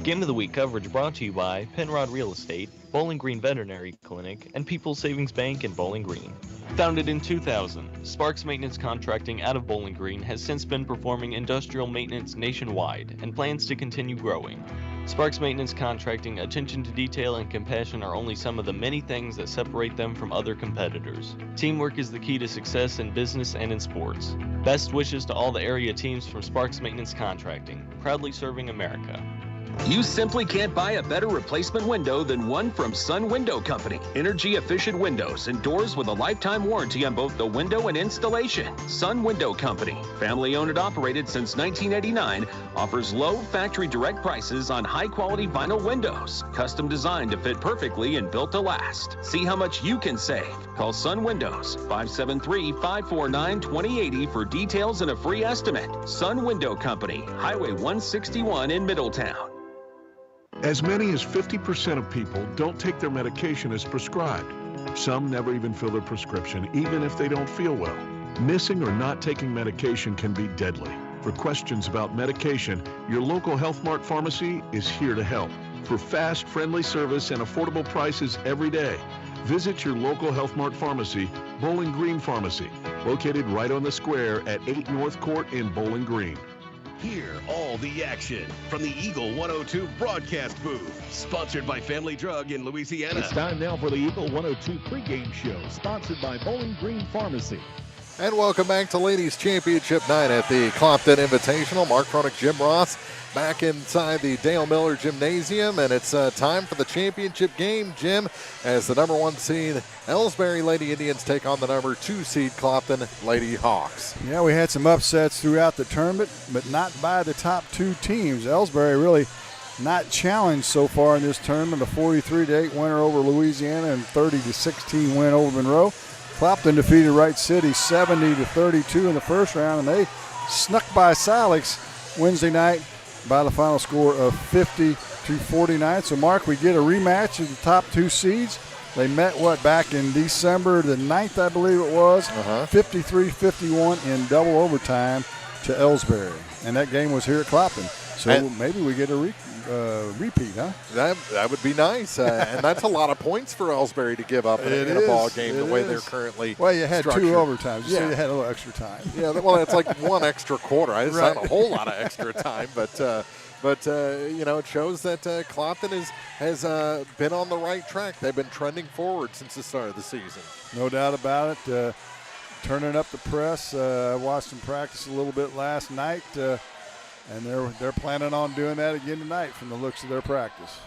Game of the Week coverage brought to you by Penrod Real Estate, Bowling Green Veterinary Clinic, and People's Savings Bank in Bowling Green. Founded in 2000, Sparks Maintenance Contracting out of Bowling Green has since been performing industrial maintenance nationwide and plans to continue growing. Sparks Maintenance Contracting, attention to detail and compassion are only some of the many things that separate them from other competitors. Teamwork is the key to success in business and in sports. Best wishes to all the area teams from Sparks Maintenance Contracting, proudly serving America. You simply can't buy a better replacement window than one from Sun Window Company. Energy-efficient windows and doors with a lifetime warranty on both the window and installation. Sun Window Company, family-owned and operated since 1989, offers low factory direct prices on high-quality vinyl windows, custom designed to fit perfectly and built to last. See how much you can save. Call Sun Windows, 573-549-2080 for details and a free estimate. Sun Window Company, Highway 161 in Middletown. As many as 50% of people don't take their medication as prescribed. Some never even fill their prescription, even if they don't feel well. Missing or not taking medication can be deadly. For questions about medication, your local Health Mart pharmacy is here to help. For fast, friendly service and affordable prices every day, visit your local Health Mart pharmacy, Bowling Green Pharmacy, located right on the square at 8 North Court in Bowling Green. Hear all the action from the Eagle 102 broadcast booth, sponsored by Family Drug in Louisiana. It's time now for the Eagle 102 pregame show, sponsored by Bowling Green Pharmacy. And welcome back to Ladies Championship night at the Clopton Invitational. Mark Cronick, Jim Ross back inside the Dale Miller Gymnasium, and it's time for the championship game, Jim, as the number 1 seed Elsberry Lady Indians take on the number 2 seed Clopton Lady Hawks. Yeah, we had some upsets throughout the tournament, but not by the top 2 teams. Elsberry really not challenged so far in this tournament. A 43-8 winner over Louisiana and 30-16 win over Monroe. Clopton defeated Wright City 70-32 in the first round, and they snuck by Silex Wednesday night by the final score of 50-49. So, Mark, we get a rematch of the top 2 seeds. They met, back in December the 9th, I believe it was, 53-51 in double overtime to Elsberry. And that game was here at Clopton. So maybe we get a repeat, huh? That would be nice. And that's a lot of points for Elsberry to give up in a ball game the way they're currently Well, you had structured. 2 overtimes. You said you had a little extra time. Yeah, well, it's like 1 extra quarter. It's not a whole lot of extra time, but it shows that Clopton has been on the right track. They've been trending forward since the start of the season. No doubt about it. Turning up the press. I watched them practice a little bit last night. And they're planning on doing that again tonight from the looks of their practice.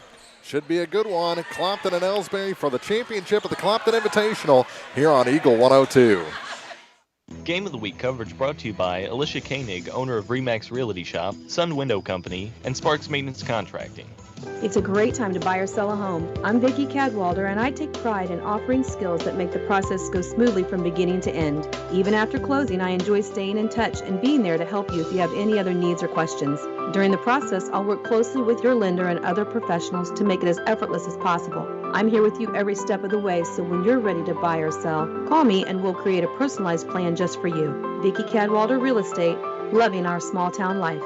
Should be a good one. Clopton and Elsberry for the championship of the Clopton Invitational here on Eagle 102. Game of the Week coverage brought to you by Alicia Koenig, owner of Remax Realty Shop, Sun Window Company, and Sparks Maintenance Contracting. It's a great time to buy or sell a home. I'm Vicki Cadwalder, and I take pride in offering skills that make the process go smoothly from beginning to end. Even after closing, I enjoy staying in touch and being there to help you if you have any other needs or questions. During the process, I'll work closely with your lender and other professionals to make it as effortless as possible. I'm here with you every step of the way, so when you're ready to buy or sell, call me and we'll create a personalized plan just for you. Vicki Cadwalder Real Estate, loving our small town life.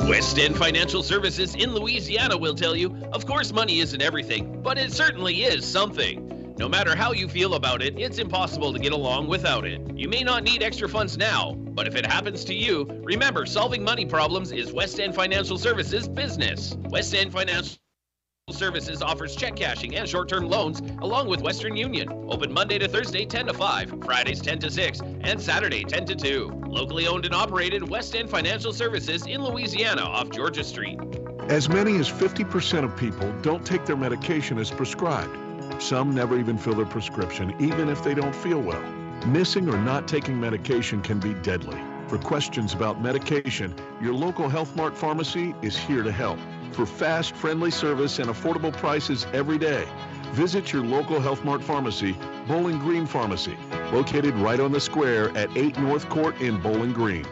West End Financial Services in Louisiana will tell you, of course money isn't everything, but it certainly is something. No matter how you feel about it, it's impossible to get along without it. You may not need extra funds now, but if it happens to you, remember solving money problems is West End Financial Services business. West End Financial Services offers check cashing and short-term loans along with Western Union. Open Monday to Thursday 10 to 5, Fridays 10 to 6, and Saturday 10 to 2. Locally owned and operated West End Financial Services in Louisiana off Georgia Street. As many as 50% of people don't take their medication as prescribed. Some never even fill their prescription, even if they don't feel well. Missing or not taking medication can be deadly. For questions about medication, your local Health Mart pharmacy is here to help. For fast, friendly service and affordable prices every day, visit your local Health Mart pharmacy, Bowling Green Pharmacy, located right on the square at 8 North Court in Bowling Green.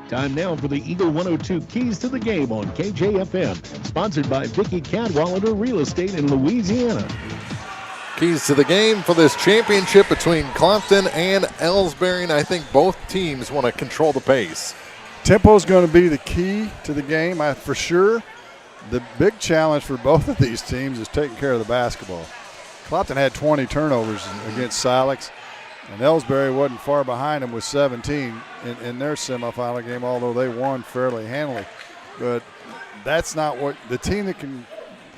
Time now for the Eagle 102 Keys to the Game on KJFM, sponsored by Vicki Cadwalder Real Estate in Louisiana. Keys to the game for this championship between Clopton and Elsberry, and I think both teams want to control the pace. Tempo is going to be the key to the game, for sure. The big challenge for both of these teams is taking care of the basketball. Clopton had 20 turnovers against Silex, and Elsberry wasn't far behind them with 17 in their semifinal game, although they won fairly handily. But that's not what the team that can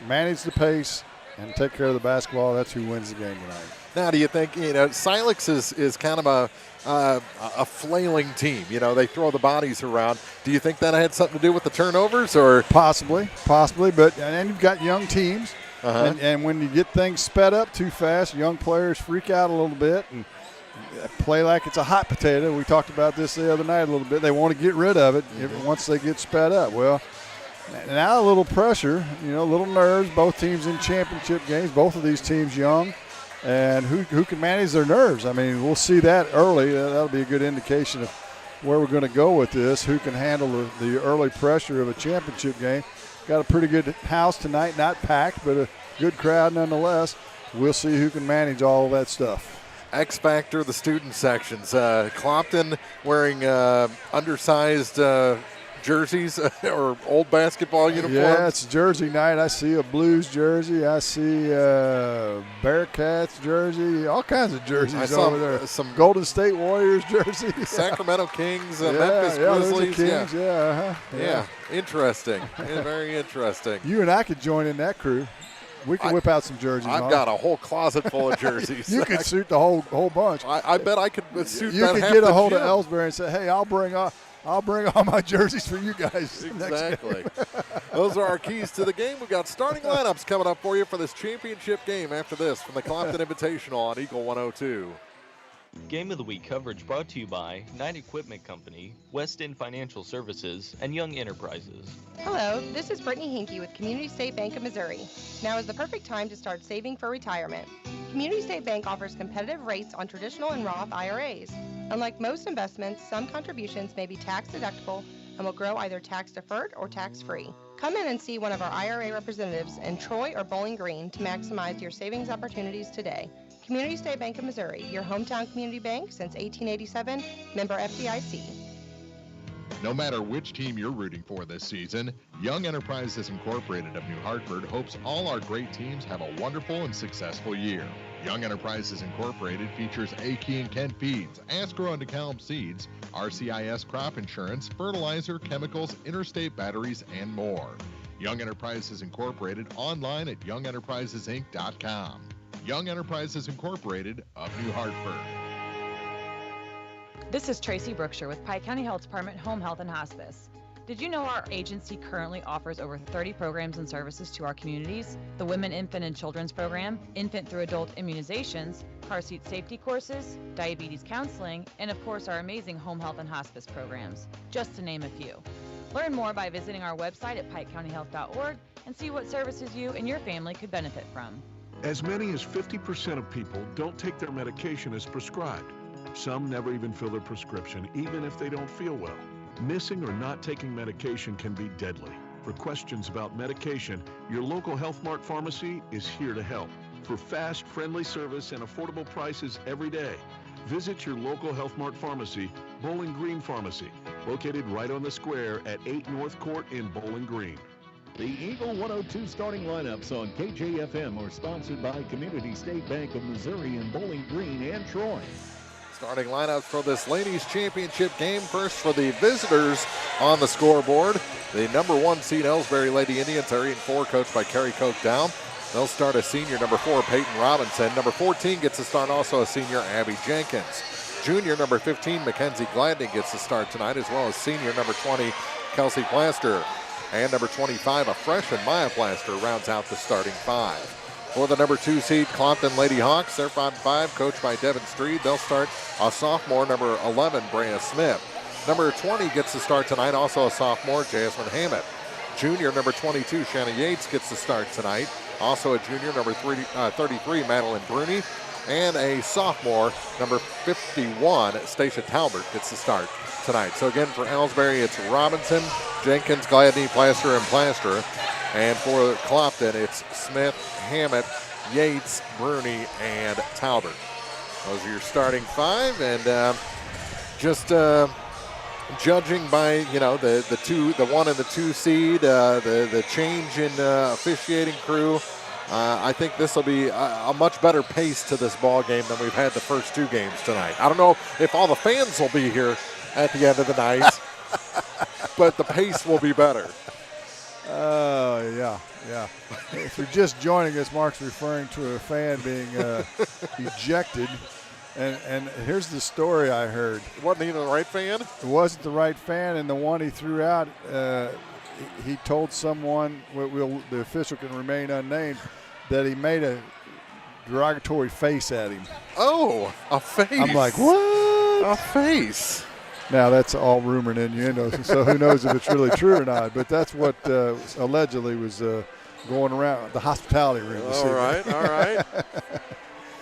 manage the pace and take care of the basketball, that's who wins the game tonight. Now, do you think, Silex is kind of a flailing team? They throw the bodies around. Do you think that had something to do with the turnovers? Or Possibly. But and you've got young teams. And when you get things sped up too fast, young players freak out a little bit and play like it's a hot potato. We talked about this the other night a little bit. They want to get rid of it once they get sped up. Well, now a little pressure, a little nerves. Both teams in championship games. Both of these teams young. And who can manage their nerves? I mean, we'll see that early. That'll be a good indication of where we're going to go with this. Who can handle the early pressure of a championship game? Got a pretty good house tonight, not packed, but a good crowd nonetheless. We'll see who can manage all of that stuff. X Factor, the student sections. Clopton wearing undersized jerseys or old basketball uniforms? Yeah, it's jersey night. I see a Blues jersey. I see Bearcats jersey. All kinds of jerseys I saw over there. some Golden State Warriors jersey. Sacramento Kings, Yeah, Memphis those are Grizzlies. Kings, Yeah, interesting. Yeah, very interesting. You and I could join in that crew. We can whip out some jerseys. I've got a whole closet full of jerseys. You could suit the whole bunch. I bet I could suit you that could half get a the hold gym. of Elsberry and say, "Hey, I'll bring all my jerseys for you guys." Exactly. Those are our keys to the game. We've got starting lineups coming up for you for this championship game after this from the Clopton Invitational on Eagle 102. Game of the Week coverage brought to you by Knight Equipment Company, West End Financial Services, and Young Enterprises. Hello, this is Brittany Hinkey with Community State Bank of Missouri. Now is the perfect time to start saving for retirement. Community State Bank offers competitive rates on traditional and Roth IRAs. Unlike most investments, some contributions may be tax deductible and will grow either tax deferred or tax free. Come in and see one of our IRA representatives in Troy or Bowling Green to maximize your savings opportunities today. Community State Bank of Missouri, your hometown community bank since 1887, member FDIC. No matter which team you're rooting for this season, Young Enterprises Incorporated of New Hartford hopes all our great teams have a wonderful and successful year. Young Enterprises Incorporated features A.K. and Kent Feeds, Asgrow and DeKalb Seeds, RCIS Crop Insurance, fertilizer, chemicals, interstate batteries, and more. Young Enterprises Incorporated online at youngenterprisesinc.com. Young Enterprises Incorporated of New Hartford. This is Tracy Brookshire with Pike County Health Department Home Health and Hospice. Did you know our agency currently offers over 30 programs and services to our communities? The Women, Infant, and Children's Program, infant through adult immunizations, car seat safety courses, diabetes counseling, and of course our amazing home health and hospice programs, just to name a few. Learn more by visiting our website at pikecountyhealth.org and see what services you and your family could benefit from. As many as 50% of people don't take their medication as prescribed. Some never even fill their prescription, even if they don't feel well. Missing or not taking medication can be deadly. For questions about medication, your local Health Mart pharmacy is here to help. For fast, friendly service and affordable prices every day, visit your local Health Mart pharmacy, Bowling Green Pharmacy, located right on the square at 8 North Court in Bowling Green. The Eagle 102 starting lineups on KJFM are sponsored by Community State Bank of Missouri in Bowling Green and Troy. Starting lineups for this ladies championship game. First for the visitors on the scoreboard. The number 1 seed Elsberry Lady Indians are 8-4, coached by Kerry Koch down. They'll start a senior, number 4, Peyton Robinson. Number 14 gets a start, also a senior, Abby Jenkins. Junior, number 15, Mackenzie Gladney gets a start tonight, as well as senior, number 20, Kelsey Plaster. And number 25, a freshman, Maya Plaster, rounds out the starting 5. For the number 2 seed, Clopton Lady Hawks, they're 5-5, coached by Devin Streed. They'll start a sophomore, number 11, Brea Smith. Number 20 gets the start tonight, also a sophomore, Jasmine Hammett. Junior, number 22, Shanna Yates, gets the start tonight. Also a junior, number 33, Madeline Bruni. And a sophomore, number 51, Stacia Talbert, gets the start tonight. So again, for Elsberry, it's Robinson, Jenkins, Gladney, Plaster, and Plaster. And for Clopton, it's Smith, Hammett, Yates, Bruni, and Talbert. Those are your starting 5, and just judging by the 1 and the 2 seed, the change in officiating crew, I think this will be a much better pace to this ball game than we've had the first 2 games tonight. I don't know if all the fans will be here at the end of the night, but the pace will be better. Yeah. If you're just joining us, Mark's referring to a fan being ejected. And here's the story I heard. Wasn't he the right fan? It wasn't the right fan, and the one he threw out, he told someone, the official can remain unnamed, that he made a derogatory face at him. Oh, a face. I'm like, what? A face. Now, that's all rumor and innuendo, so who knows if it's really true or not. But that's what allegedly was going around the hospitality room. All right.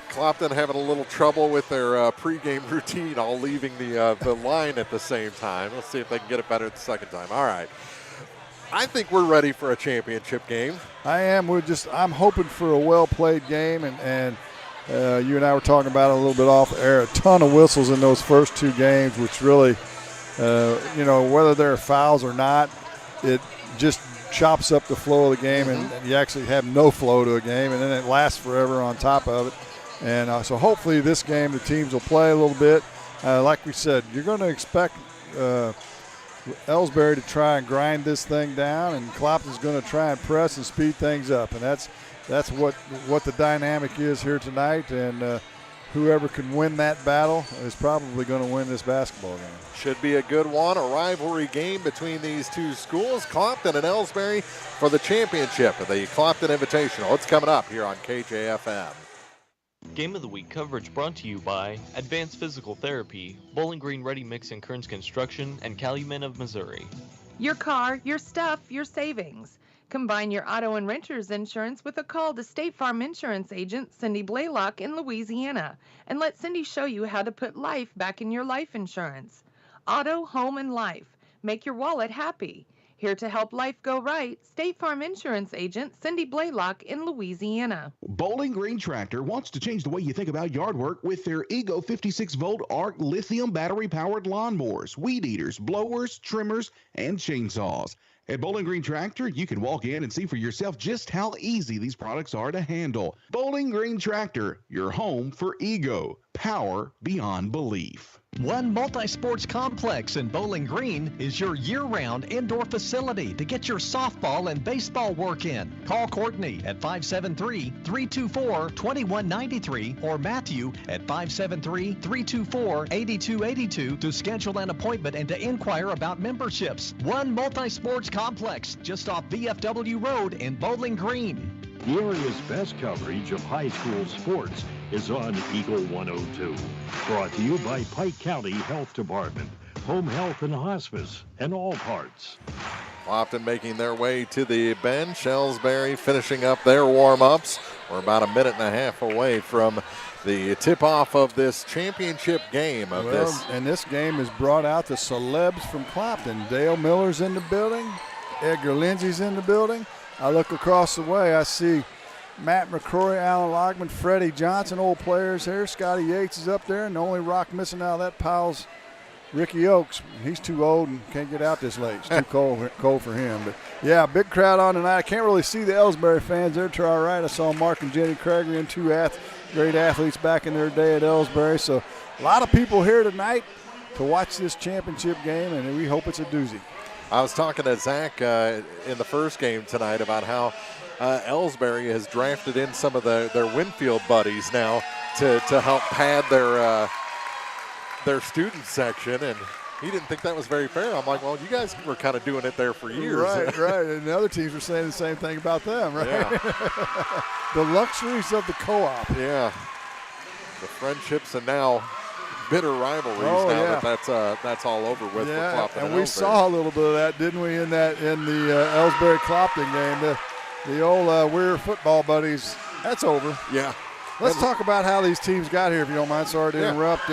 Clopton having a little trouble with their pregame routine, all leaving the line at the same time. Let's see if they can get it better the second time. All right. I think we're ready for a championship game. I am. I'm hoping for a well-played game, and you and I were talking about it a little bit off air. A ton of whistles in those first 2 games, which really whether there are fouls or not, it just chops up the flow of the game, and you actually have no flow to a game, and then it lasts forever on top of it. And so hopefully this game the teams will play a little bit. Like we said, you're going to expect Elsberry to try and grind this thing down, and Clopton's going to try and press and speed things up, and that's what the dynamic is here tonight. And whoever can win that battle is probably going to win this basketball game. Should be a good one, a rivalry game between these two schools, Clopton and Elsberry, for the championship of the Clopton Invitational. It's coming up here on KJFM. Game of the Week coverage brought to you by Advanced Physical Therapy, Bowling Green Ready Mix and Kearns Construction, and Calumet of Missouri. Your car, your stuff, your savings. Combine your auto and renter's insurance with a call to State Farm Insurance agent Cindy Blaylock in Louisiana, and let Cindy show you how to put life back in your life insurance. Auto, home, and life. Make your wallet happy. Here to help life go right, State Farm Insurance agent Cindy Blaylock in Louisiana. Bowling Green Tractor wants to change the way you think about yard work with their Ego 56-volt ARC lithium battery-powered lawnmowers, weed eaters, blowers, trimmers, and chainsaws. At Bowling Green Tractor, you can walk in and see for yourself just how easy these products are to handle. Bowling Green Tractor, your home for Ego. Power beyond belief. One Multi-Sports Complex in Bowling Green is your year-round indoor facility to get your softball and baseball work in. Call Courtney at 573-324-2193 or Matthew at 573-324-8282 to schedule an appointment and to inquire about memberships. One Multi-Sports Complex just off VFW Road in Bowling Green. The area's best coverage of high school sports is on Eagle 102. Brought to you by Pike County Health Department, Home Health and Hospice, and All Parts. Clopton making their way to the bench. Elsberry finishing up their warm-ups. We're about a minute and a half away from the tip-off of this championship game. And this game has brought out the celebs from Clopton. Dale Miller's in the building. Edgar Lindsey's in the building. I look across the way, I see Matt McCrory, Alan Logman, Freddie Johnson, old players here. Scotty Yates is up there, and the only rock missing out of that pile's Ricky Oakes. He's too old and can't get out this late. It's too cold for him. But, yeah, big crowd on tonight. I can't really see the Elsberry fans there to our right. I saw Mark and Jenny Craiger and two great athletes back in their day at Elsberry. So a lot of people here tonight to watch this championship game, and we hope it's a doozy. I was talking to Zach in the first game tonight about how Elsberry has drafted in some of their Winfield buddies now to help pad their student section, and he didn't think that was very fair. I'm like, well, you guys were kind of doing it there for years. Right. And the other teams were saying the same thing about them, right? Yeah. The luxuries of the co-op. Yeah. The friendships and now bitter rivalries that's all over with for Clopton and we Elsberry. saw a little bit of that, didn't we, in the Elsberry Clopton game? The old we're football buddies. That's over. Yeah. Let's talk about how these teams got here, if you don't mind. Sorry to interrupt.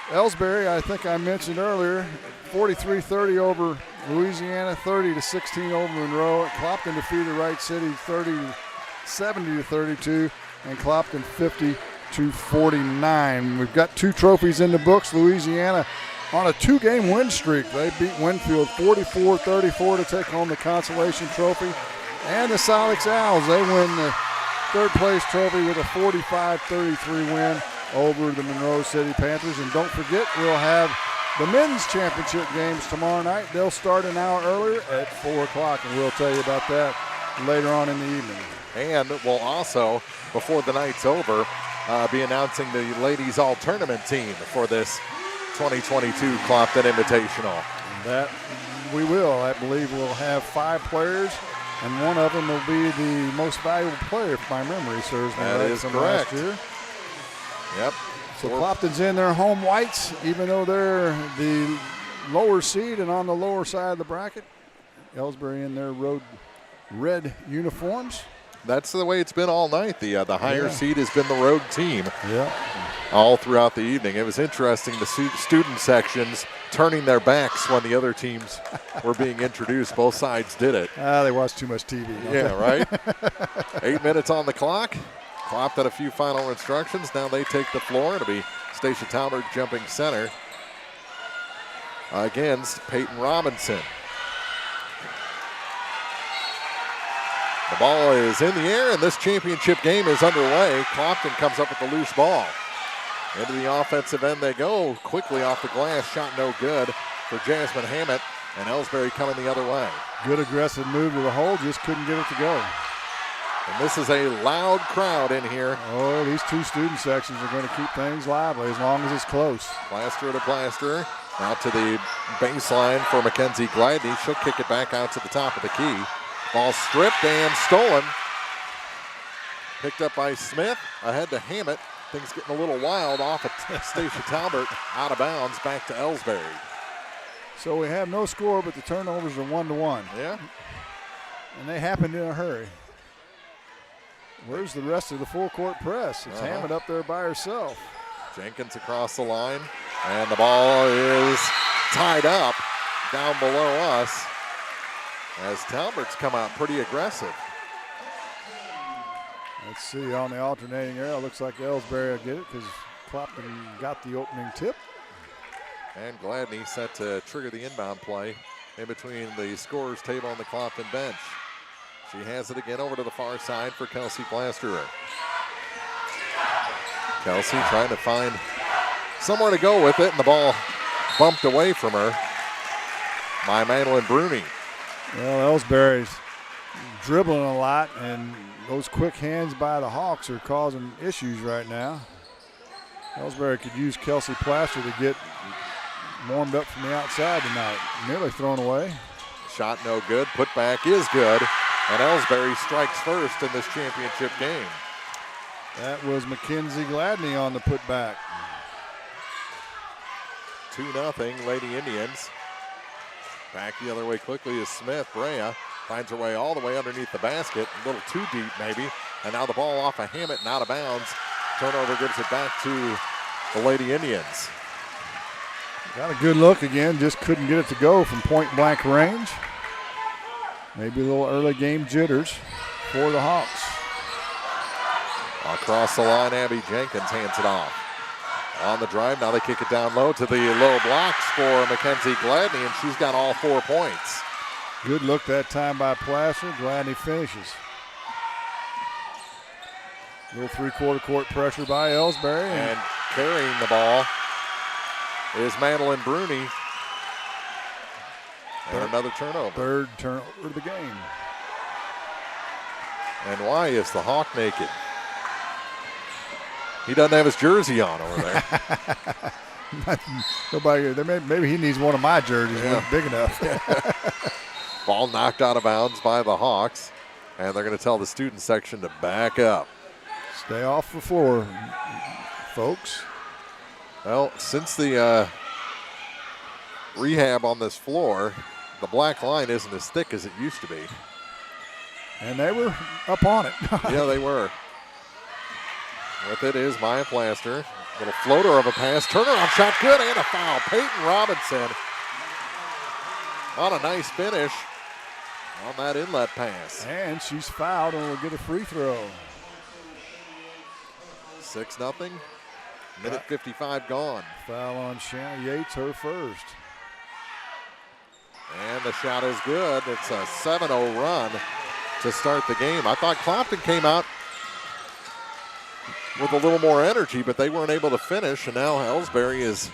Elsberry, I think I mentioned earlier, 43-30 over Louisiana, 30-16 over Monroe. Clopton defeated Wright City 70-32, and Clopton 50-49. We've got two trophies in the books. Louisiana on a two-game win streak. They beat Winfield 44-34 to take home the Consolation Trophy. And the Silex Owls, they win the third-place trophy with a 45-33 win over the Monroe City Panthers. And don't forget, we'll have the men's championship games tomorrow night. They'll start an hour earlier at 4 o'clock, and we'll tell you about that later on in the evening. And we'll also, before the night's over, be announcing the ladies all-tournament team for this 2022 Clopton Invitational. That we will. I believe we'll have 5 players, and one of them will be the most valuable player, if my memory serves me right, is from correct. last year. Yep. So Clopton's in their home whites, even though they're the lower seed and on the lower side of the bracket. Elsberry in their road red uniforms. That's the way it's been all night. The higher seed has been the road team. Yeah. All throughout the evening. It was interesting to see student sections turning their backs when the other teams were being introduced. Both sides did it. They watch too much TV. Yeah, right? 8 minutes on the clock. Clopton a few final instructions. Now they take the floor. It'll be Stacia Talbert jumping center. against Peyton Robinson. The ball is in the air, and this championship game is underway. Clopton comes up with the loose ball. Into the offensive end they go. Quickly off the glass, shot no good for Jasmine Hammett, and Elsberry coming the other way. Good aggressive move to the hole, just couldn't get it to go. And this is a loud crowd in here. Oh, these two student sections are going to keep things lively as long as it's close. Plaster to Plaster. Out to the baseline for Mackenzie Gladney. She'll kick it back out to the top of the key. Ball stripped and stolen. Picked up by Smith. Ahead to Hammett. Things getting a little wild off of Stacia Talbert. Out of bounds. Back to Elsberry. So we have no score, but the turnovers are 1-1. Yeah. And they happened in a hurry. Where's the rest of the full court press? It's Hammett up there by herself. Jenkins across the line. And the ball is tied up down below us as Talbert's come out pretty aggressive. Let's see, on the alternating arrow, looks like Elsberry will get it because Clopton got the opening tip. And Gladney set to trigger the inbound play in between the scorer's table and the Clopton bench. She has it again over to the far side for Kelsey Plasterer. Kelsey trying to find somewhere to go with it, and the ball bumped away from her by Madeline Bruni. Well, Elsberry's dribbling a lot, and those quick hands by the Hawks are causing issues right now. Elsberry could use Kelsey Plaster to get warmed up from the outside tonight. Nearly thrown away. Shot no good. Putback is good. And Elsberry strikes first in this championship game. That was Mackenzie Gladney on the putback. 2-0 Lady Indians. Back the other way quickly is Smith. Brea finds her way all the way underneath the basket. A little too deep maybe. And now the ball off of Hammett and out of bounds. Turnover gives it back to the Lady Indians. Got a good look again, just couldn't get it to go from point blank range. Maybe a little early game jitters for the Hawks. Across the line, Abby Jenkins hands it off. On the drive, now they kick it down low to the low blocks for Mackenzie Gladney, and she's got all 4 points. Good look that time by Plaster. Gladney finishes. Little three-quarter court pressure by Elsberry. And carrying the ball is Madeline Bruni. And another turnover. Third turnover of the game. And why is the Hawk naked? He doesn't have his jersey on over there. Nobody. Maybe he needs one of my jerseys. Yeah. Big enough. Ball knocked out of bounds by the Hawks. And they're going to tell the student section to back up. Stay off the floor, folks. Well, since the rehab on this floor, the black line isn't as thick as it used to be. And they were up on it. Yeah, they were. With it is Maya Plaster. Little floater of a pass. Turnaround shot good and a foul. Peyton Robinson on a nice finish on that inlet pass. And she's fouled and will get a free throw. 6-0. Minute 55 gone. Foul on Shanna Yates, her first. And the shot is good. It's a 7-0 run to start the game. I thought Clopton came out with a little more energy, but they weren't able to finish, and now Elsberry has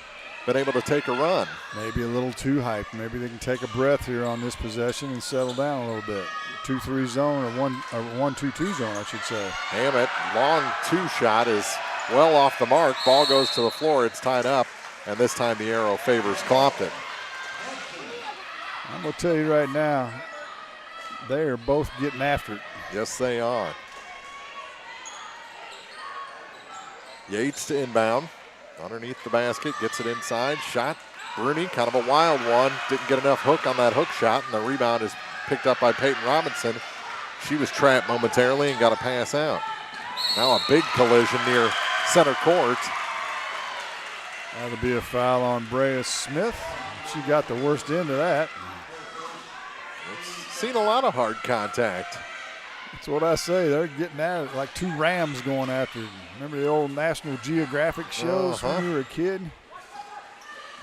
been able to take a run. Maybe a little too hyped. Maybe they can take a breath here on this possession and settle down a little bit. 2-3 zone or 1-2-2 zone, I should say. Hammett, long two shot is well off the mark. Ball goes to the floor. It's tied up, and this time the arrow favors Clopton. I'm going to tell you right now, they are both getting after it. Yes, they are. Yates to inbound. Underneath the basket, gets it inside. Shot. Bruni, kind of a wild one. Didn't get enough hook on that hook shot, and the rebound is picked up by Peyton Robinson. She was trapped momentarily and got a pass out. Now a big collision near center court. That'll be a foul on Brea Smith. She got the worst end of that. Seen a lot of hard contact. That's what I say. They're getting at it like two rams going after it. Remember the old National Geographic shows when you were a kid?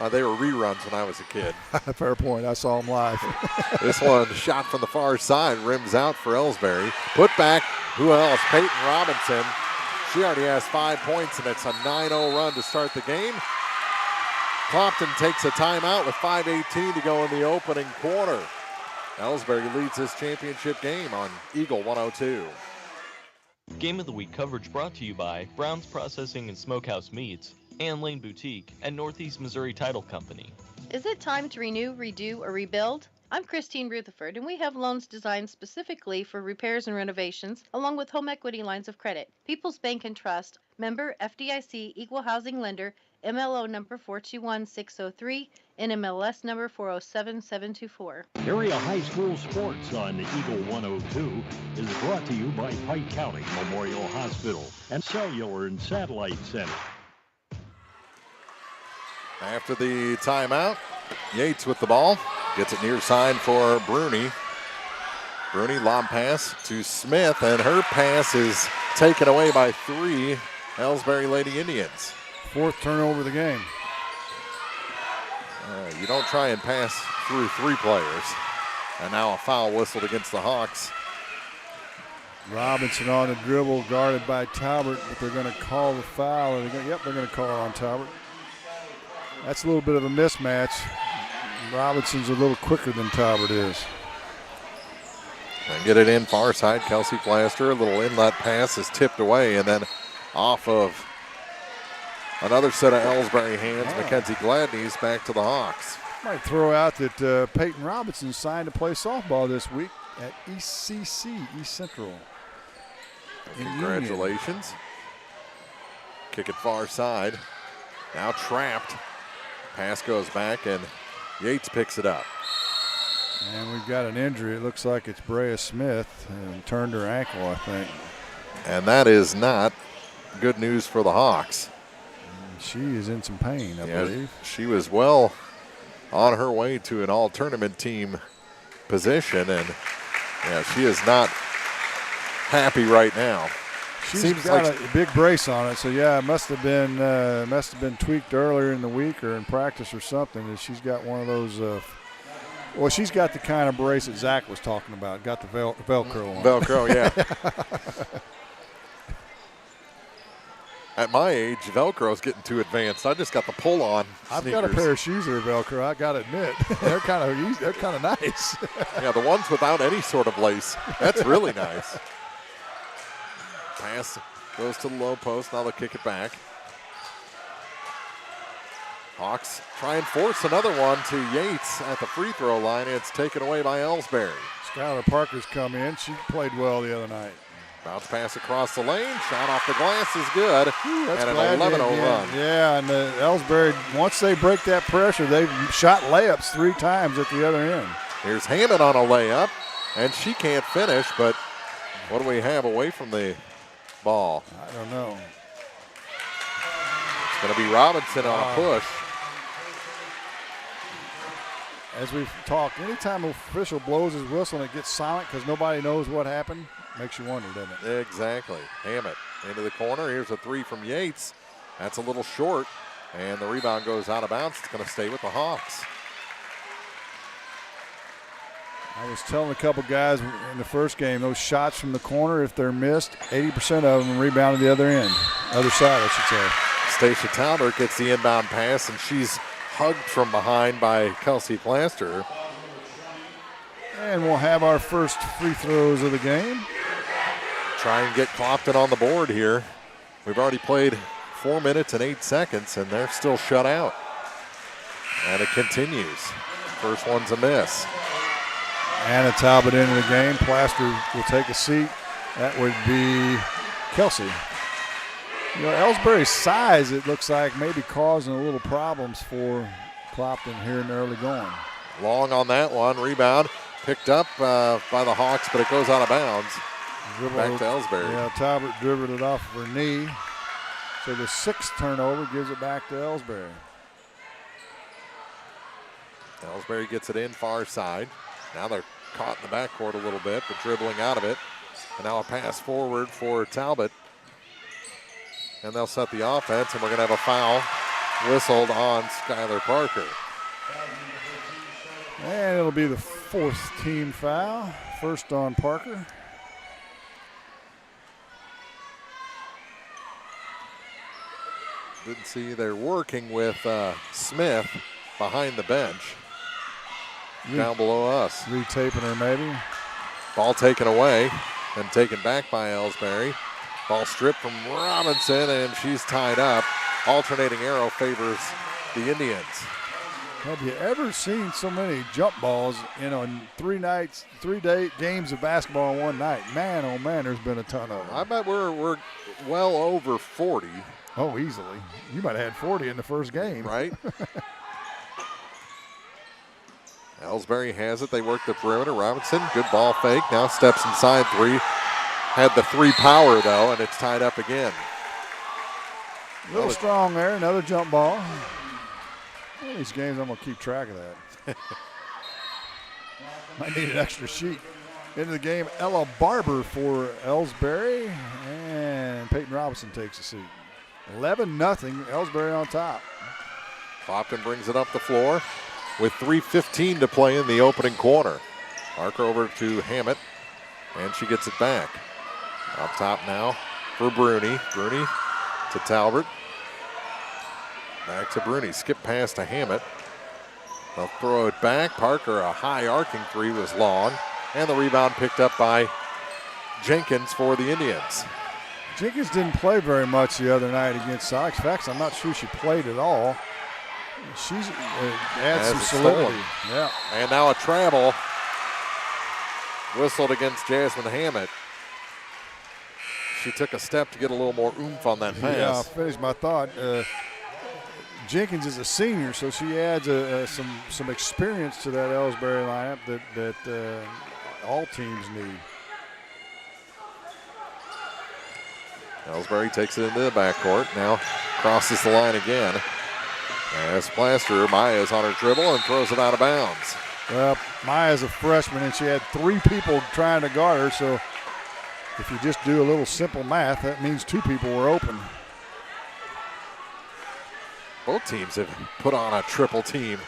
They were reruns when I was a kid. Fair point. I saw them live. This one shot from the far side, rims out for Elsberry. Put back, who else? Peyton Robinson. She already has 5 points, and it's a 9-0 run to start the game. Clopton takes a timeout with 5:18 to go in the opening quarter. Elsberry leads this championship game on Eagle 102. Game of the Week coverage brought to you by Brown's Processing and Smokehouse Meats, Ann Lane Boutique, and Northeast Missouri Title Company. Is it time to renew, redo, or rebuild? I'm Christine Rutherford, and we have loans designed specifically for repairs and renovations, along with home equity lines of credit. People's Bank and Trust, member FDIC, equal housing lender, MLO number 421603, NMLS number 407724. Area High School Sports on Eagle 102 is brought to you by Pike County Memorial Hospital and Cellular and Satellite Center. After the timeout, Yates with the ball. Gets it near side for Bruni. Bruni lob pass to Smith, and her pass is taken away by 3 Elsberry Lady Indians. 4th turnover of the game. You don't try and pass through 3 players. And now a foul whistled against the Hawks. Robinson on the dribble, guarded by Talbert, but they're going to call the foul. They're going to call it on Talbert. That's a little bit of a mismatch. Robinson's a little quicker than Talbert is. And get it in far side. Kelsey Plaster, a little inlet pass is tipped away, and then off of another set of Elsberry hands, Mackenzie Gladney's back to the Hawks. Might throw out that Peyton Robinson signed to play softball this week at ECC, East Central. Congratulations. Kick it far side. Now trapped. Pass goes back, and Yates picks it up. And we've got an injury. It looks like it's Brea Smith, and turned her ankle, I think. And that is not good news for the Hawks. She is in some pain, I believe. She was well on her way to an all-tournament team position, and she is not happy right now. She's got a big brace on it, so it must have been tweaked earlier in the week or in practice or something. And she's got one of those. She's got the kind of brace that Zach was talking about. Got the Velcro on. Velcro, yeah. At my age, Velcro's getting too advanced. I just got the pull-on I've sneakers. got a pair of shoes that are Velcro. I got to admit, they're kind of nice. Yeah, the ones without any sort of lace. That's really nice. Pass goes to the low post. Now they'll kick it back. Hawks try and force another one to Yates at the free throw line. It's taken away by Elsberry. Skylar Parker's come in. She played well the other night. Bounce pass across the lane. Shot off the glass is good. That's and an 11-0 run. Yeah, and Elsberry, once they break that pressure, they've shot layups 3 times at the other end. Here's Hammond on a layup, and she can't finish, but what do we have away from the ball? I don't know. It's going to be Robinson on a push. As we've talked, anytime an official blows his whistle and it gets silent because nobody knows what happened, makes you wonder, doesn't it? Exactly. Hammett into the corner. Here's a 3 from Yates. That's a little short, and the rebound goes out of bounds. It's going to stay with the Hawks. I was telling a couple guys in the first game, those shots from the corner, if they're missed, 80% of them rebound to the other end. Other side, I should say. Stacia Talbert gets the inbound pass, and she's hugged from behind by Kelsey Plaster. And we'll have our first free throws of the game. Try and get Clopton on the board here. We've already played 4 minutes and 8 seconds, and they're still shut out. And it continues. First one's a miss. Anna Talbot into the game. Plaster will take a seat. That would be Kelsey. You know, Elsberry's size, it looks like, maybe causing a little problems for Clopton here in the early going. Long on that one. Rebound picked up by the Hawks, but it goes out of bounds. Back to Elsberry. Yeah, Talbot dribbled it off of her knee. So the 6th turnover gives it back to Elsberry. Elsberry gets it in far side. Now they're caught in the backcourt a little bit, but dribbling out of it. And now a pass forward for Talbot. And they'll set the offense, and we're going to have a foul whistled on Skylar Parker. And it'll be the 4th team foul. First on Parker. Didn't see they're working with Smith behind the bench. Down below us. Retaping her maybe. Ball taken away and taken back by Elsberry. Ball stripped from Robinson, and she's tied up. Alternating arrow favors the Indians. Have you ever seen so many jump balls in 3 games of basketball in one night? Man, oh man, there's been a ton of them. I bet we're well over 40. Oh, easily. You might have had 40 in the first game. Right. Elsberry has it. They work the perimeter. Robinson, good ball fake. Now steps inside 3. Had the 3 power, though, and it's tied up again. A little strong there. Another jump ball. One of these games, I'm going to keep track of that. I need an extra sheet. Into the game, Ella Barber for Elsberry, and Peyton Robinson takes a seat. 11-0, Elsberry on top. Clopton brings it up the floor with 3:15 to play in the opening quarter. Parker over to Hammett, and she gets it back. Up top now for Bruni. Bruni to Talbert. Back to Bruni. Skip pass to Hammett. They'll throw it back. Parker, a high arcing 3 was long. And the rebound picked up by Jenkins for the Indians. Jenkins didn't play very much the other night against Silex. In fact, I'm not sure she played at all. She's adds some solidity. Yeah. And now a travel whistled against Jasmine Hammett. She took a step to get a little more oomph on that pass. Yeah, I'll finish my thought. Jenkins is a senior, so she adds some experience to that Elsberry lineup that all teams need. Elsberry takes it into the backcourt. Now crosses the line again. As Plaster, Maya's on her dribble and throws it out of bounds. Well, Maya's a freshman, and she had 3 people trying to guard her, so if you just do a little simple math, that means 2 people were open. Both teams have put on a triple team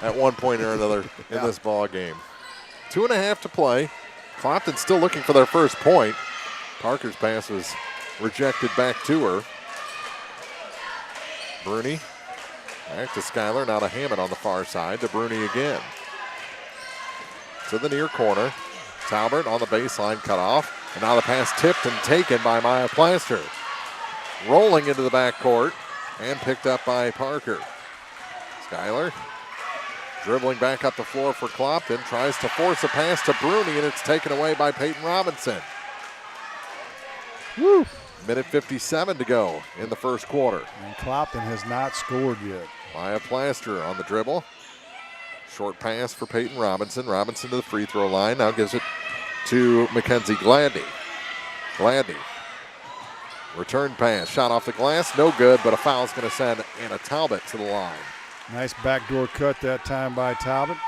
at one point or another in this ball game. 2.5 to play. Clopton still looking for their first point. Parker's pass was rejected back to her. Bruni back to Skyler, now to Hammett on the far side, to Bruni again. To the near corner. Talbert on the baseline, cut off. And now the pass tipped and taken by Maya Plaster. Rolling into the backcourt and picked up by Parker. Skyler dribbling back up the floor for Clopton, tries to force a pass to Bruni, and it's taken away by Peyton Robinson. Woo! Minute 57 to go in the first quarter. And Clopton has not scored yet. Maya Plaster on the dribble. Short pass for Peyton Robinson. Robinson to the free throw line. Now gives it to Mackenzie Gladney. Gladney. Return pass. Shot off the glass. No good, but a foul is going to send Anna Talbot to the line. Nice backdoor cut that time by Talbot.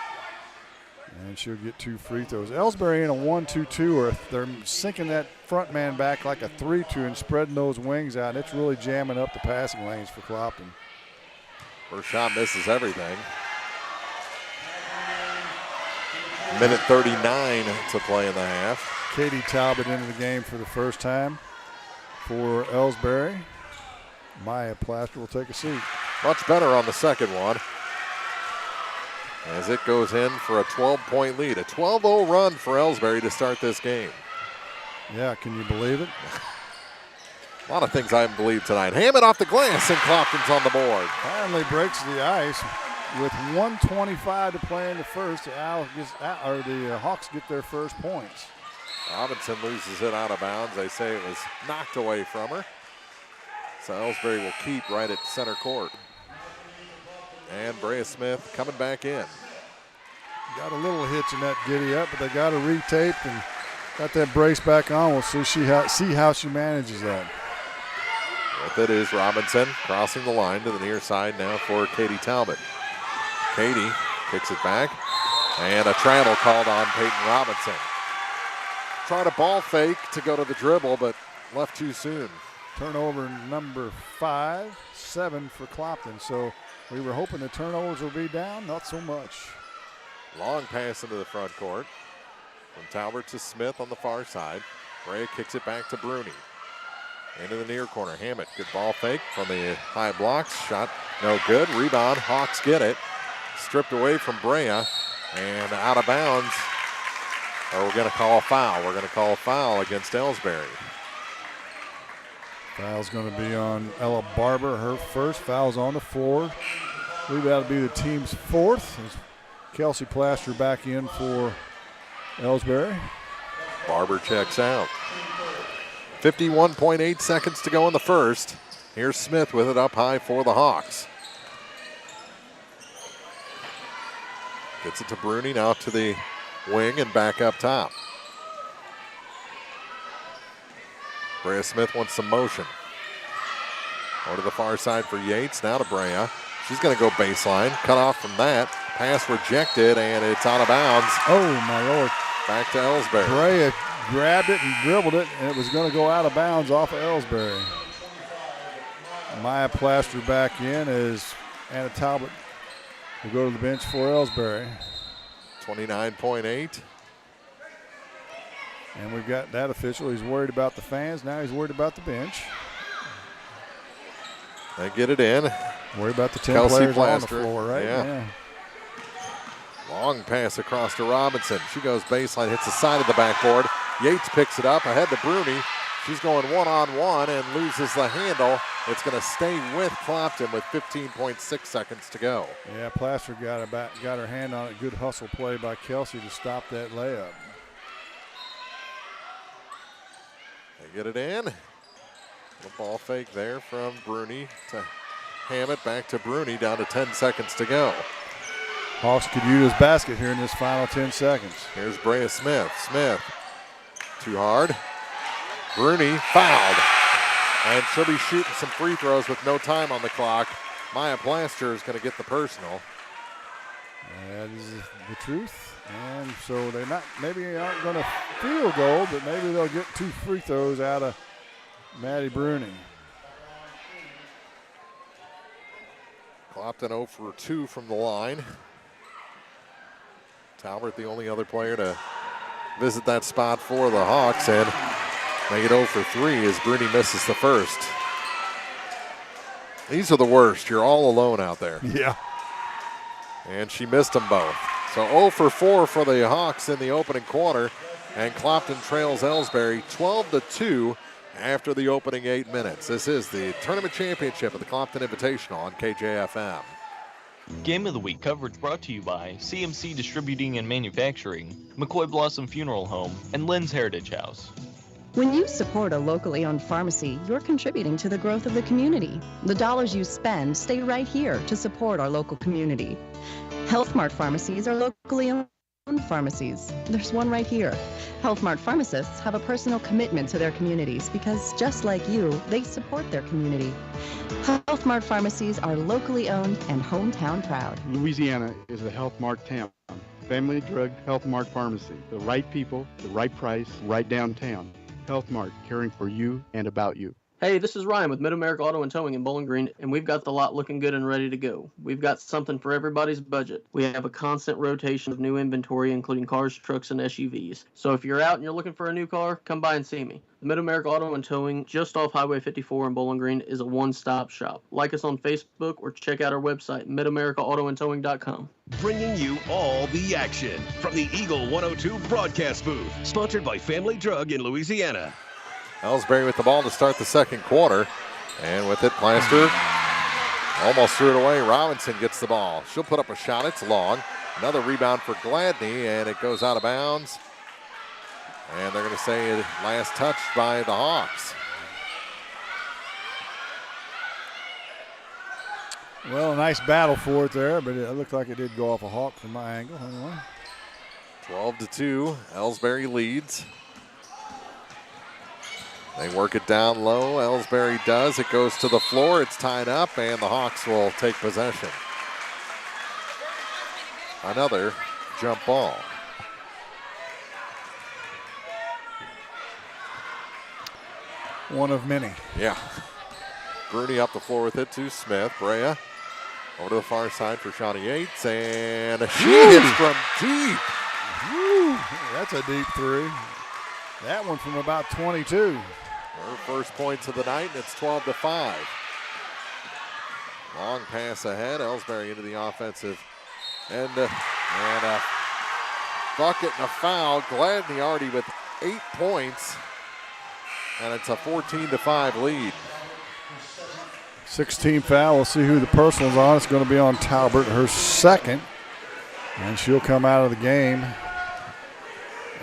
And she'll get 2 free throws. Elsberry in a 1-2-2, or if they're sinking that front man back like a 3-2 and spreading those wings out, it's really jamming up the passing lanes for Clopton. First shot misses everything. Minute 39 to play in the half. Katie Talbot into the game for the first time for Elsberry. Maya Plaster will take a seat. Much better on the second one, as it goes in for a 12-point lead. A 12-0 run for Elsberry to start this game. Yeah, can you believe it? A lot of things I haven't believed tonight. Hammett off the glass, and Clopton's on the board. Finally breaks the ice with 1:25 to play in the first. The Hawks get their first points. Robinson loses it out of bounds. They say it was knocked away from her. So Elsberry will keep right at center court. And Brea Smith coming back in. Got a little hitch in that giddy up, but they got her retaped and got that brace back on. We'll see how she manages that. With it is Robinson crossing the line to the near side now for Katie Talbot. Katie kicks it back, and a travel called on Peyton Robinson. Tried a ball fake to go to the dribble, but left too soon. Turnover number 5, 7 for Clopton. So we were hoping the turnovers would be down, not so much. Long pass into the front court from Talbert to Smith on the far side. Brea kicks it back to Bruni. Into the near corner. Hammett, good ball fake from the high blocks. Shot no good. Rebound. Hawks get it. Stripped away from Brea and out of bounds. Or we're going to call a foul. We're going to call a foul against Elsberry. Foul's going to be on Ella Barber. Her first. Foul's on the floor. I believe that'll be the team's 4th. As Kelsey Plaster back in for Elsberry. Barber checks out. 51.8 seconds to go in the first. Here's Smith with it up high for the Hawks. Gets it to Bruni, now to the wing and back up top. Brea Smith wants some motion. Over to the far side for Yates, now to Brea. She's going to go baseline, cut off from that. Pass rejected, and it's out of bounds. Oh, my Lord. Back to Elsberry. Brea grabbed it and dribbled it, and it was going to go out of bounds off of Elsberry. Maya Plaster back in as Anna Talbot will go to the bench for Elsberry. 29.8. And we've got that official. He's worried about the fans. Now he's worried about the bench. They get it in. Worried about the 10 Kelsey players Plaster. on the floor, right? Yeah. Long pass across to Robinson. She goes baseline, hits the side of the backboard. Yates picks it up ahead to Bruni. She's going one-on-one and loses the handle. It's going to stay with Clopton with 15.6 seconds to go. Yeah, Plaster got her hand on it. Good hustle play by Kelsey to stop that layup. They get it in. The ball fake there from Bruni to Hammett, back to Bruni, down to 10 seconds to go. Hawks could use his basket here in this final 10 seconds. Here's Brea Smith. Smith, too hard. Bruni fouled. And she'll be shooting some free throws with no time on the clock. Maya Plaster is going to get the personal. That is the truth. And so they maybe aren't going to field goal, but maybe they'll get 2 free throws out of Maddie Bruni. Clopton 0 for 2 from the line. Talbert, the only other player to visit that spot for the Hawks, and make it 0 for 3 as Bruni misses the first. These are the worst. You're all alone out there. Yeah. And she missed them both. So 0 for 4 for the Hawks in the opening quarter, and Clopton trails Elsberry 12-2 after the opening 8 minutes. This is the tournament championship of the Clopton Invitational on KJFM. Game of the Week coverage brought to you by CMC Distributing and Manufacturing, McCoy Blossom Funeral Home, and Lynn's Heritage House. When you support a locally owned pharmacy, you're contributing to the growth of the community. The dollars you spend stay right here to support our local community. Health Mart pharmacies are locally owned pharmacies. There's one right here. Health Mart pharmacists have a personal commitment to their communities because, just like you, they support their community. Health Mart pharmacies are locally owned and hometown proud. Louisiana is a Health Mart town. Family Drug Health Mart Pharmacy. The right people, the right price, right downtown. Health Mart, caring for you and about you. Hey, this is Ryan with Mid-America Auto and Towing in Bowling Green, and we've got the lot looking good and ready to go. We've got something for everybody's budget. We have a constant rotation of new inventory, including cars, trucks, and SUVs. So if you're out and you're looking for a new car, come by and see me. The Mid-America Auto and Towing, just off Highway 54 in Bowling Green, is a one-stop shop. Like us on Facebook or check out our website, midamericaautoandtowing.com. Bringing you all the action from the Eagle 102 broadcast booth, sponsored by Family Drug in Louisiana. Elsberry with the ball to start the second quarter. And with it, Plaster almost threw it away. Robinson gets the ball. She'll put up a shot. It's long. Another rebound for Gladney, and it goes out of bounds. And they're going to say last touch by the Hawks. Well, a nice battle for it there, but it looked like it did go off a Hawk from my angle anyway. 12-2, Elsberry leads. They work it down low. Elsberry does. It goes to the floor. It's tied up, and the Hawks will take possession. Another jump ball. one of many. Yeah. Bruni up the floor with it to Smith. Brea over to the far side for Shawnee Yates, and she hits from deep. Woo. That's a deep three. That one from about 22. Her first points of the night, and it's 12-5. Long pass ahead. Elsberry into the offensive end, and a bucket and a foul. Gladney already with 8 points, and it's a 14-5 lead. 16 foul. We'll see who the personal's on. It's going to be on Talbert, her second, and she'll come out of the game.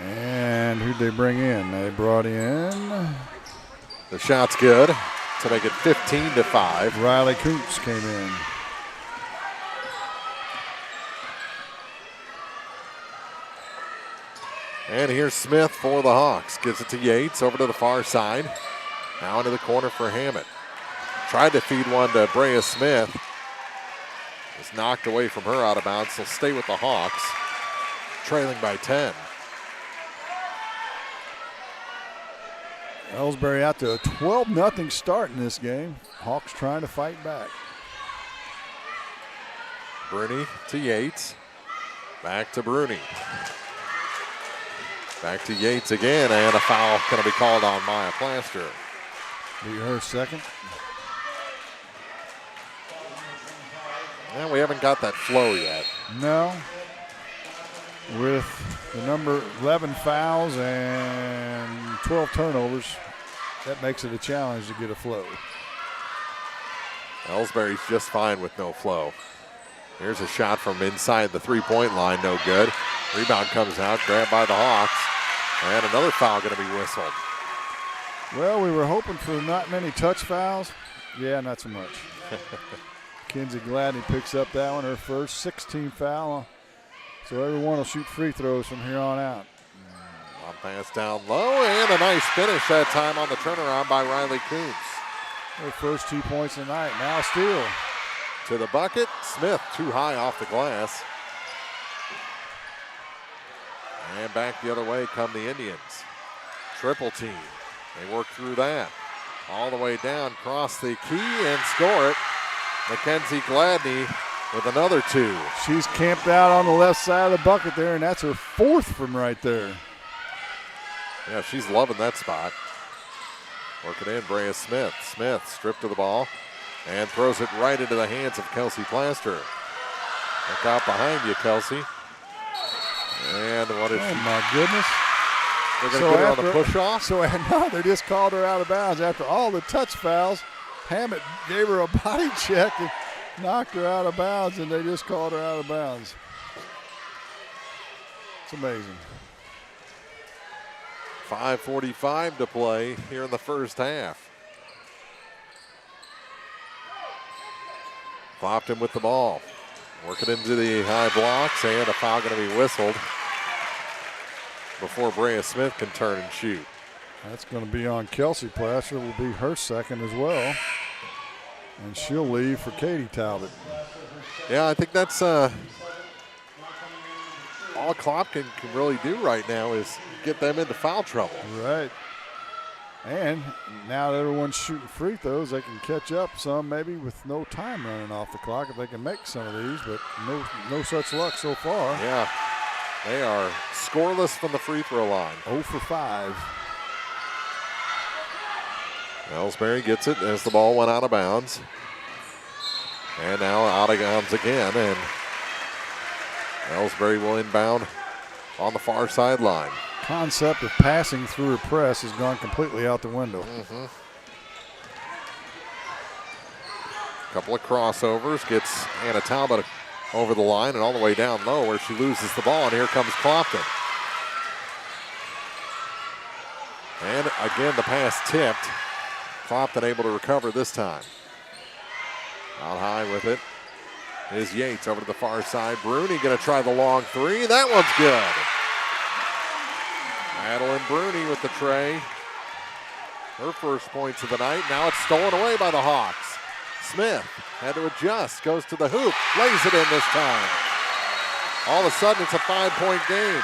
And who'd they bring in? They brought in. The shot's good to make it 15-5. Riley Coops came in. And here's Smith for the Hawks. Gives it to Yates over to the far side. Now into the corner for Hammett. Tried to feed one to Brea Smith. Was knocked away from her out of bounds. She'll stay with the Hawks. Trailing by 10. Elsberry out to a 12-0 start in this game. Hawks trying to fight back. Bruni to Yates. Back to Bruni. Back to Yates again, and a foul going to be called on Maya Plaster. Be her second. And we haven't got that flow yet. No. With the number 11 fouls and 12 turnovers, that makes it a challenge to get a flow. Elsberry's just fine with no flow. Here's a shot from inside the three-point line, no good. Rebound comes out, grabbed by the Hawks. And another foul going to be whistled. Well, we were hoping for not many touch fouls. Yeah, not so much. Kenzie Gladney picks up that one, her first 16 foul. So everyone will shoot free throws from here on out. Long pass down low, and a nice finish that time on the turnaround by Riley Coombs. Her first 2 points tonight. Now steal. To the bucket. Smith too high off the glass. And back the other way come the Indians. Triple team. They work through that. All the way down, cross the key and score it. Mackenzie Gladney with another 2. She's camped out on the left side of the bucket there, and that's her 4th from right there. Yeah, she's loving that spot. Working in, Brea Smith. Smith stripped of the ball and throws it right into the hands of Kelsey Plaster. Look out behind you, Kelsey. And what is she? My goodness. They're going to get her on the push-off? So, no, they just called her out of bounds. After all the touch fouls, Hammett gave her a body check and knocked her out of bounds, and they just called her out of bounds. It's amazing. 5:45 to play here in the first half. Clopton with the ball. Working into the high blocks, and a foul going to be whistled before Brea Smith can turn and shoot. That's going to be on Kelsey Plaster. Will be her second as well. And she'll leave for Katie Talbot. Yeah, I think that's all Clopton can really do right now is get them into foul trouble. Right. And now that everyone's shooting free throws, they can catch up some maybe with no time running off the clock if they can make some of these, but no such luck so far. Yeah, they are scoreless from the free throw line. 0 for 5. Elsberry gets it as the ball went out of bounds. And now out of bounds again, and Elsberry will inbound on the far sideline. Concept of passing through a press has gone completely out the window. Couple of crossovers, gets Anna Talbot over the line and all the way down low where she loses the ball, and here comes Clopton. And again, the pass tipped. Clopton able to recover this time. Out high with it is Yates over to the far side. Bruni going to try the long three. That one's good. Madeline Bruni with the tray. Her first points of the night. Now it's stolen away by the Hawks. Smith had to adjust, goes to the hoop, lays it in this time. All of a sudden, it's a 5-point game.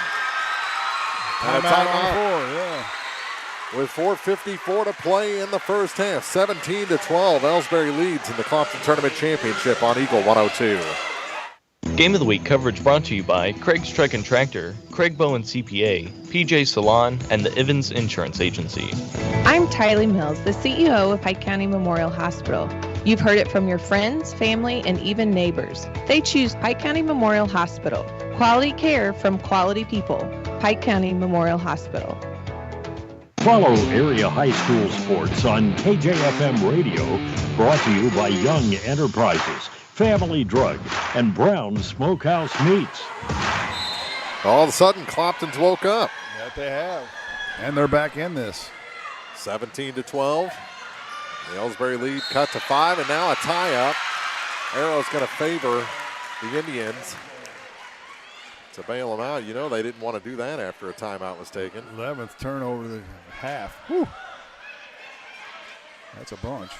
And a timeout. Yeah. with 4:54 to play in the first half. 17-12, Elsberry leads in the Clopton Tournament Championship on Eagle 102. Game of the Week coverage brought to you by Craig's Truck and Tractor, Craig Bowen CPA, PJ Salon, and the Ivins Insurance Agency. I'm Tylee Mills, the CEO of Pike County Memorial Hospital. You've heard it from your friends, family, and even neighbors. They choose Pike County Memorial Hospital. Quality care from quality people. Pike County Memorial Hospital. Follow area high school sports on KJFM Radio, brought to you by Young Enterprises, Family Drug, and Brown Smokehouse Meats. All of a sudden, Clopton's woke up. That they have. And they're back in this. 17-12. The Elsberry lead cut to 5, and now a tie-up. Arrow's going to favor the Indians to bail them out. You know they didn't want to do that after a timeout was taken. 11th turnover of the half. Whew. That's a bunch.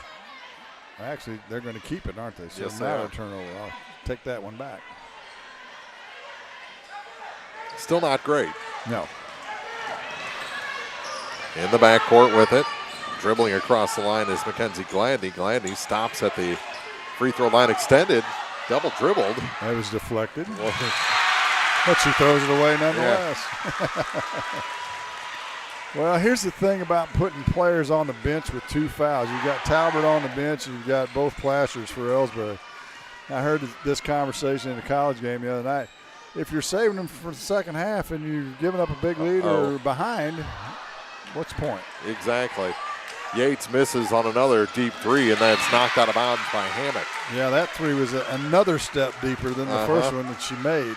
Actually, they're going to keep it, aren't they? So yes, not a turnover. I'll take that one back. Still not great. No. In the backcourt with it. Dribbling across the line is Mackenzie Gladney. Gladney stops at the free throw line extended. Double dribbled. That was deflected. But she throws it away nonetheless. Yeah. Well, here's the thing about putting players on the bench with 2 fouls. You've got Talbert on the bench, and you've got both Plashers for Elsberry. I heard this conversation in a college game the other night. If you're saving them for the second half and you're giving up a big lead or behind, what's the point? Exactly. Yates misses on another deep three, and that's knocked out of bounds by Hammett. Yeah, that three was another step deeper than the first one that she made.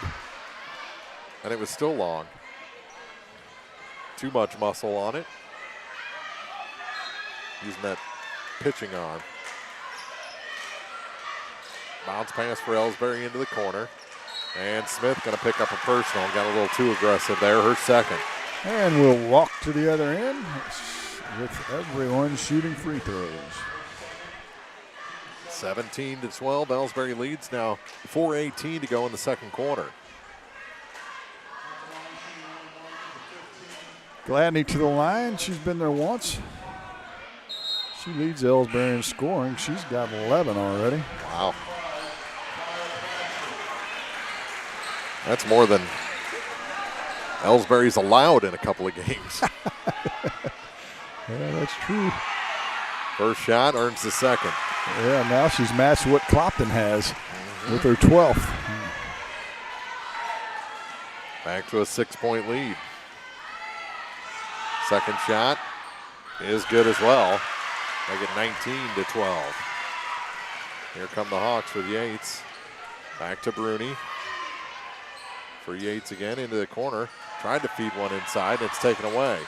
And it was still long. Too much muscle on it. Using that pitching arm. Bounce pass for Elsberry into the corner. And Smith going to pick up a personal. Got a little too aggressive there. Her second. And we'll walk to the other end with everyone shooting free throws. 17-12. Elsberry leads now. 4:18 to go in the second quarter. Gladney to the line. She's been there once. She leads Elsberry in scoring. She's got 11 already. Wow. That's more than Elsberry's allowed in a couple of games. Yeah, that's true. First shot earns the second. Yeah, now she's matched what Clopton has with her 12th. Back to a 6-point lead. Second shot is good as well. Make it 19-12. Here come the Hawks with Yates. Back to Bruni. For Yates again into the corner. Tried to feed one inside. It's taken away.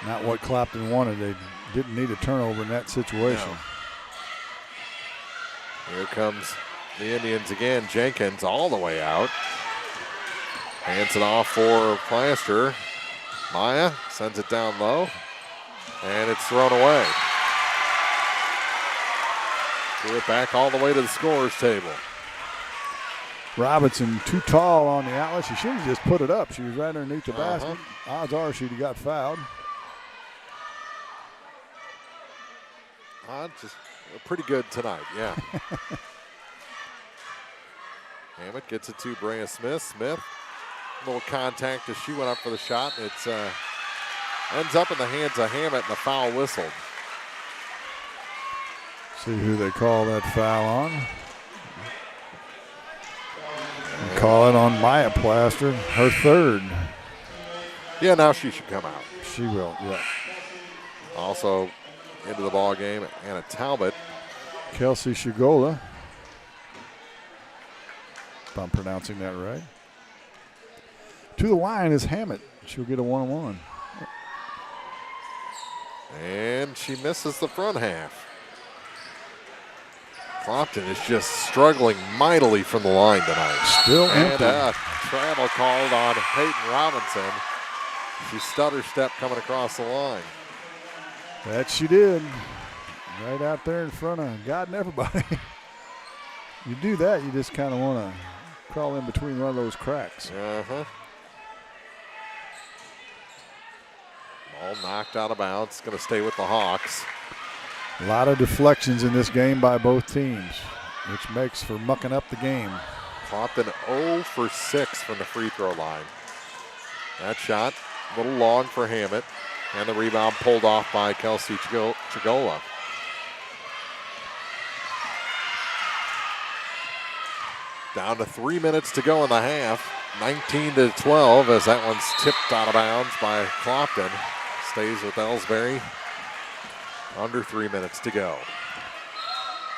Not what Clopton wanted. They didn't need a turnover in that situation. No. Here comes the Indians again. Jenkins all the way out. Hands it off for Plaster. Maya sends it down low. And it's thrown away. Threw it back all the way to the scorer's table. Robinson too tall on the outlet. She should have just put it up. She was right underneath the basket. Odds are she'd have got fouled. Just pretty good tonight, yeah. Hammett gets it to Brea Smith. Smith, a little contact as she went up for the shot. It's ends up in the hands of Hammett and the foul whistled. See who they call that foul on. And call it on Maya Plaster, her third. Yeah, now she should come out. She will, yeah. Also into the ball game, Anna Talbot. Kelsey Shigola, if I'm pronouncing that right. To the line is Hammett. She'll get a 1-on-1. And she misses the front half. Clopton is just struggling mightily from the line tonight. Still empty. And travel called on Peyton Robinson. She stutter step coming across the line. That she did. Right out there in front of God and everybody. You do that, you just kind of want to crawl in between one of those cracks. All knocked out of bounds. Going to stay with the Hawks. A lot of deflections in this game by both teams, which makes for mucking up the game. Clopton 0 for 6 from the free throw line. That shot a little long for Hammett. And the rebound pulled off by Kelsey Chigola. Down to 3 minutes to go in the half. 19-12 as that one's tipped out of bounds by Clopton. Stays with Elsberry. Under 3 minutes to go.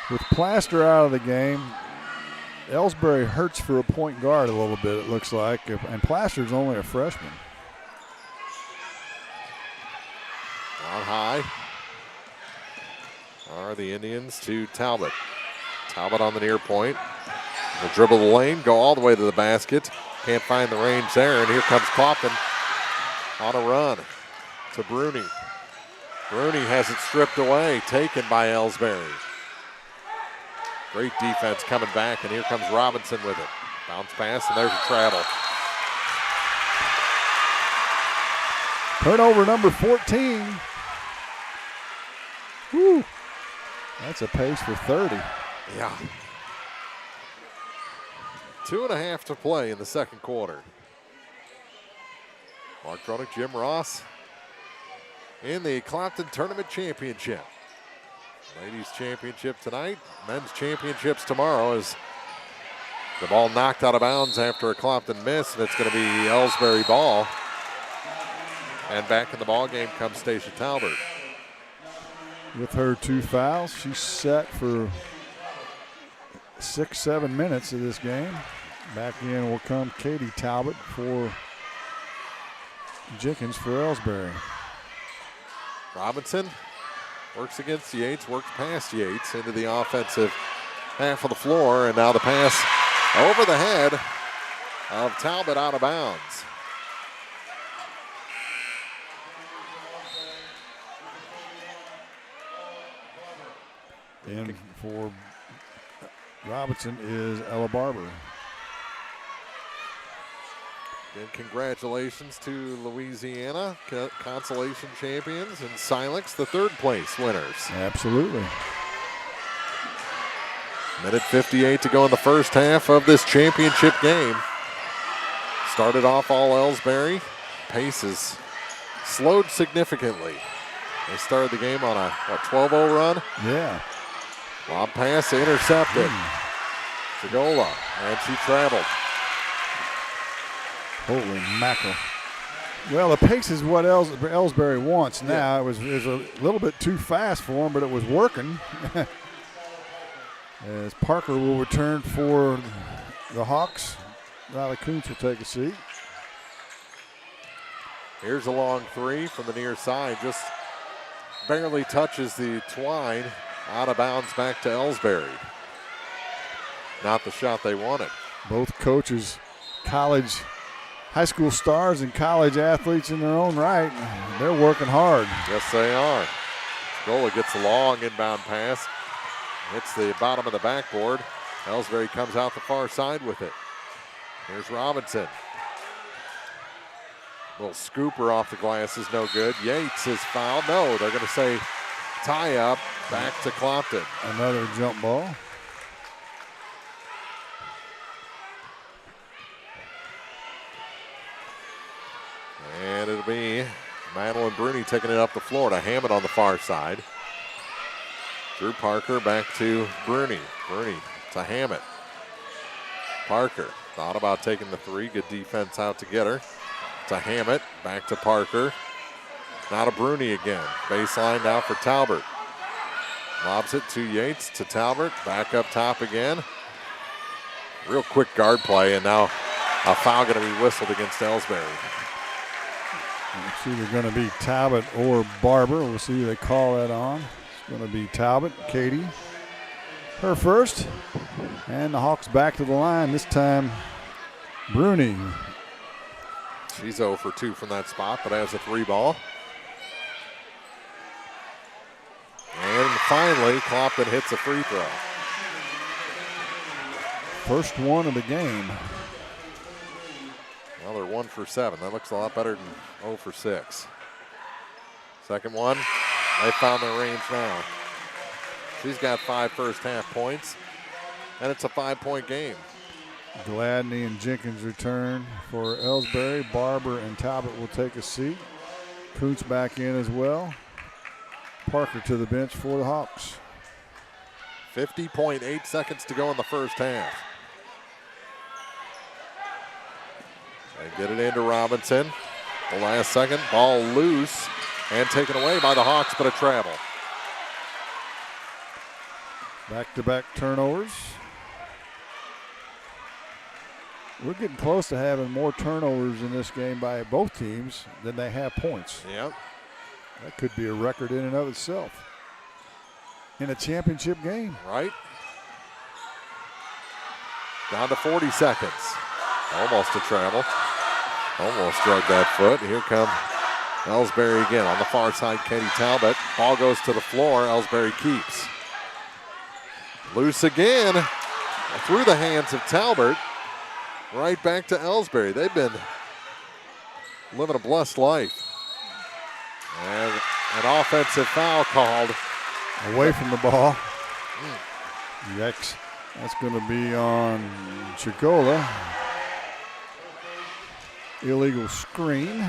With Plaster out of the game, Elsberry hurts for a point guard a little bit, it looks like. And Plaster's only a freshman. On high are the Indians to Talbot. Talbot on the near point. Will dribble the lane, go all the way to the basket. Can't find the range there, and here comes Clopton on a run to Bruni. Bruni has it stripped away, taken by Elsberry. Great defense coming back, and here comes Robinson with it. Bounce pass, and there's a travel. Turnover number 14. Whew. That's a pace for 30. Yeah. 2.5 to play in the second quarter. Mark Cronick, Jim Ross in the Clopton Tournament Championship. Ladies Championship tonight, men's championships tomorrow as the ball knocked out of bounds after a Clopton miss, and it's going to be Elsberry ball. And back in the ball game comes Stacia Talbert. With her 2 fouls, she's set for 6-7 minutes of this game. Back in will come Katie Talbot for Jenkins for Elsberry. Robinson works against Yates, works past Yates into the offensive half of the floor, and now the pass over the head of Talbot out of bounds. And for Robinson is Ella Barber. And congratulations to Louisiana, Consolation champions, and Silex, the third place winners. Absolutely. Minute 58 to go in the first half of this championship game. Started off all Elsberry. Pace has slowed significantly. They started the game on a 12-0 run. Yeah. Lob pass intercepted. Chigola, and she traveled. Holy mackerel. Well, the pace is what Elsberry wants now. It was a little bit too fast for him, but it was working. As Parker will return for the Hawks, Riley Kuntz will take a seat. Here's a long three from the near side. Just barely touches the twine. Out of bounds back to Elsberry. Not the shot they wanted. Both coaches, high school stars and college athletes in their own right. They're working hard. Yes, they are. Gola gets a long inbound pass. Hits the bottom of the backboard. Elsberry comes out the far side with it. Here's Robinson. Little scooper off the glass is no good. Yates is fouled. No, they're going to say tie up. Back to Clopton. Another jump ball. And it'll be Madeline Bruni taking it up the floor to Hammett on the far side. Drew Parker back to Bruni. Bruni to Hammett. Parker thought about taking the three. Good defense out to get her. To Hammett. Back to Parker. Now to Bruni again. Baseline now for Talbert. Lobs it to Yates, to Talbot, back up top again. Real quick guard play, and now a foul going to be whistled against Elsberry. It's either going to be Talbot or Barber. We'll see who they call that on. It's going to be Talbot, Katie. Her first. And the Hawks back to the line. This time, Bruni. She's 0 for 2 from that spot, but has a 3 ball. And finally, Clopton hits a free throw. First one of the game. Well, they're 1 for 7. That looks a lot better than 0 for 6. Second one. They found their range now. She's got 5 first-half points, and it's a 5-point game. Gladney and Jenkins return for Elsberry. Barber and Talbot will take a seat. Kuntz back in as well. Parker to the bench for the Hawks. 50.8 seconds to go in the first half. They get it into Robinson. The last second, ball loose and taken away by the Hawks, but a travel. Back-to-back turnovers. We're getting close to having more turnovers in this game by both teams than they have points. Yep. That could be a record in and of itself in a championship game. Right. Down to 40 seconds. Almost a travel. Almost drug that foot. Here come Elsberry again on the far side. Katie Talbot. Ball goes to the floor. Elsberry keeps. Loose again. Through the hands of Talbot. Right back to Elsberry. They've been living a blessed life. And an offensive foul called. Away from the ball. Yikes. That's going to be on Chicola. Illegal screen.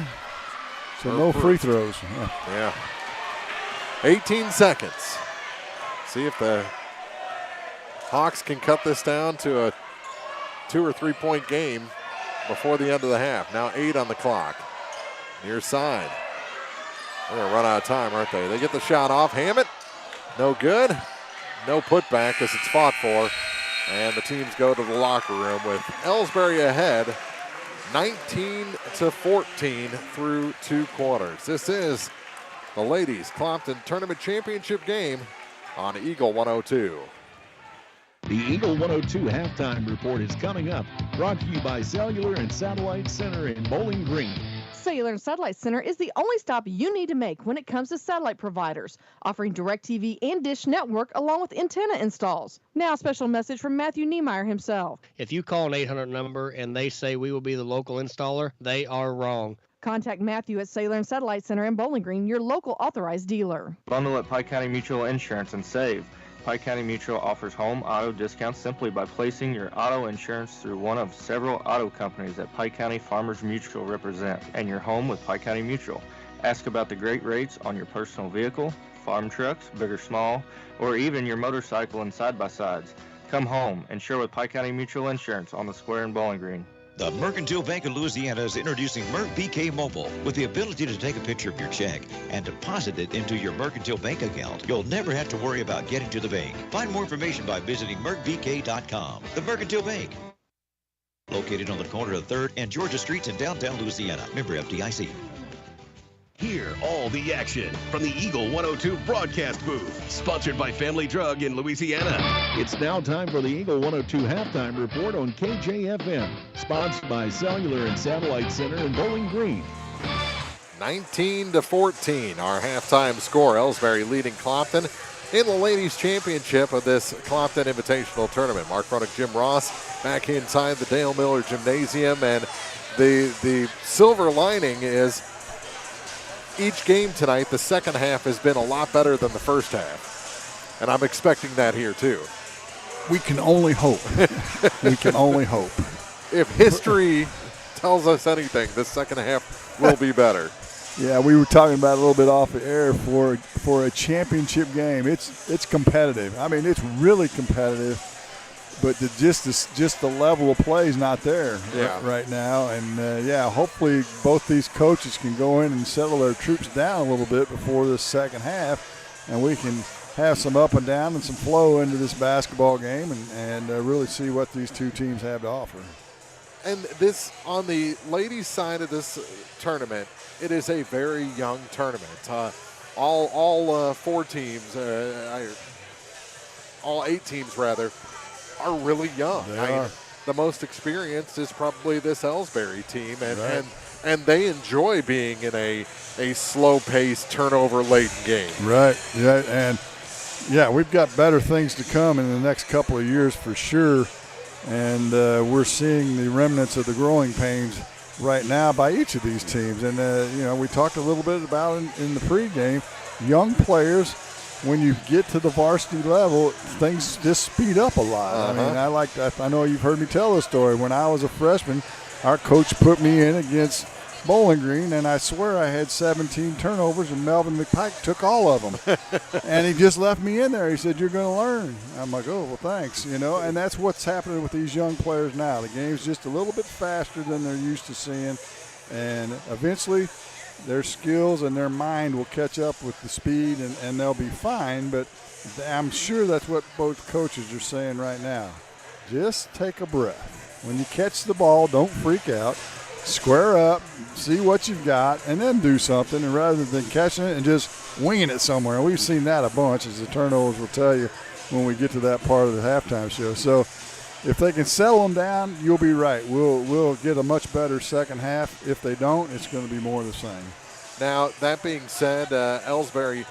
So no free throws. Yeah. 18 seconds. See if the Hawks can cut this down to a 2 or 3 point game before the end of the half. Now 8 on the clock. Near side. They're going to run out of time, aren't they? They get the shot off. Hammett, no good. No putback as it's fought for. And the teams go to the locker room with Elsberry ahead, 19-14 through 2 quarters. This is the Ladies Clopton Tournament Championship game on Eagle 102. The Eagle 102 halftime report is coming up. Brought to you by Cellular and Satellite Center in Bowling Green. Cellular and Satellite Center is the only stop you need to make when it comes to satellite providers, offering DirecTV and Dish Network along with antenna installs. Now a special message from Matthew Niemeyer himself. If you call an 800 number and they say we will be the local installer, they are wrong. Contact Matthew at Cellular and Satellite Center in Bowling Green, your local authorized dealer. Bundle at Pike County Mutual Insurance and save. Pike County Mutual offers home auto discounts simply by placing your auto insurance through one of several auto companies that Pike County Farmers Mutual represent, and your home with Pike County Mutual. Ask about the great rates on your personal vehicle, farm trucks, big or small, or even your motorcycle and side-by-sides. Come home, insure with Pike County Mutual Insurance on the square in Bowling Green. The Mercantile Bank of Louisiana is introducing Merc BK Mobile with the ability to take a picture of your check and deposit it into your Mercantile Bank account. You'll never have to worry about getting to the bank. Find more information by visiting mercbk.com. The Mercantile Bank, located on the corner of 3rd and Georgia Streets in downtown Louisiana. Member FDIC. Hear all the action from the Eagle 102 broadcast booth, sponsored by Family Drug in Louisiana. It's now time for the Eagle 102 halftime report on KJFM, sponsored by Cellular and Satellite Center in Bowling Green. 19-14, our halftime score. Elsberry leading Clopton in the ladies' championship of this Clopton Invitational Tournament. Mark Ronick, Jim Ross back inside the Dale Miller Gymnasium, and the silver lining is each game tonight, the second half has been a lot better than the first half. And I'm expecting that here, too. We can only hope. We can only hope. If history tells us anything, the second half will be better. Yeah, we were talking about a little bit off the air for a championship game. It's competitive. I mean, it's really competitive. But just the level of play is not there right now. And, hopefully both these coaches can go in and settle their troops down a little bit before this second half, and we can have some up and down and some flow into this basketball game and really see what these two teams have to offer. And this, on the ladies' side of this tournament, it is a very young tournament. All 4 teams, all 8 teams rather, are really young. They are. The most experienced is probably this Elsberry team, and they enjoy being in a slow-paced, turnover-laden game. Right, yeah, and we've got better things to come in the next couple of years for sure, and we're seeing the remnants of the growing pains right now by each of these teams. And, we talked a little bit about in the pregame, young players, when you get to the varsity level, things just speed up a lot. I mean, I know you've heard me tell the story. When I was a freshman, our coach put me in against Bowling Green, and I swear I had 17 turnovers, and Melvin McPike took all of them. And he just left me in there. He said, "You're going to learn." I'm like, "Oh, well, thanks." And that's what's happening with these young players now. The game's just a little bit faster than they're used to seeing, and eventually their skills and their mind will catch up with the speed, and they'll be fine. But I'm sure that's what both coaches are saying right now. Just take a breath. When you catch the ball, don't freak out. Square up, see what you've got, and then do something, and rather than catching it and just winging it somewhere. We've seen that a bunch, as the turnovers will tell you when we get to that part of the halftime show. So if they can settle them down, you'll be right. We'll get a much better second half. If they don't, it's going to be more of the same. Now, that being said, Elsberry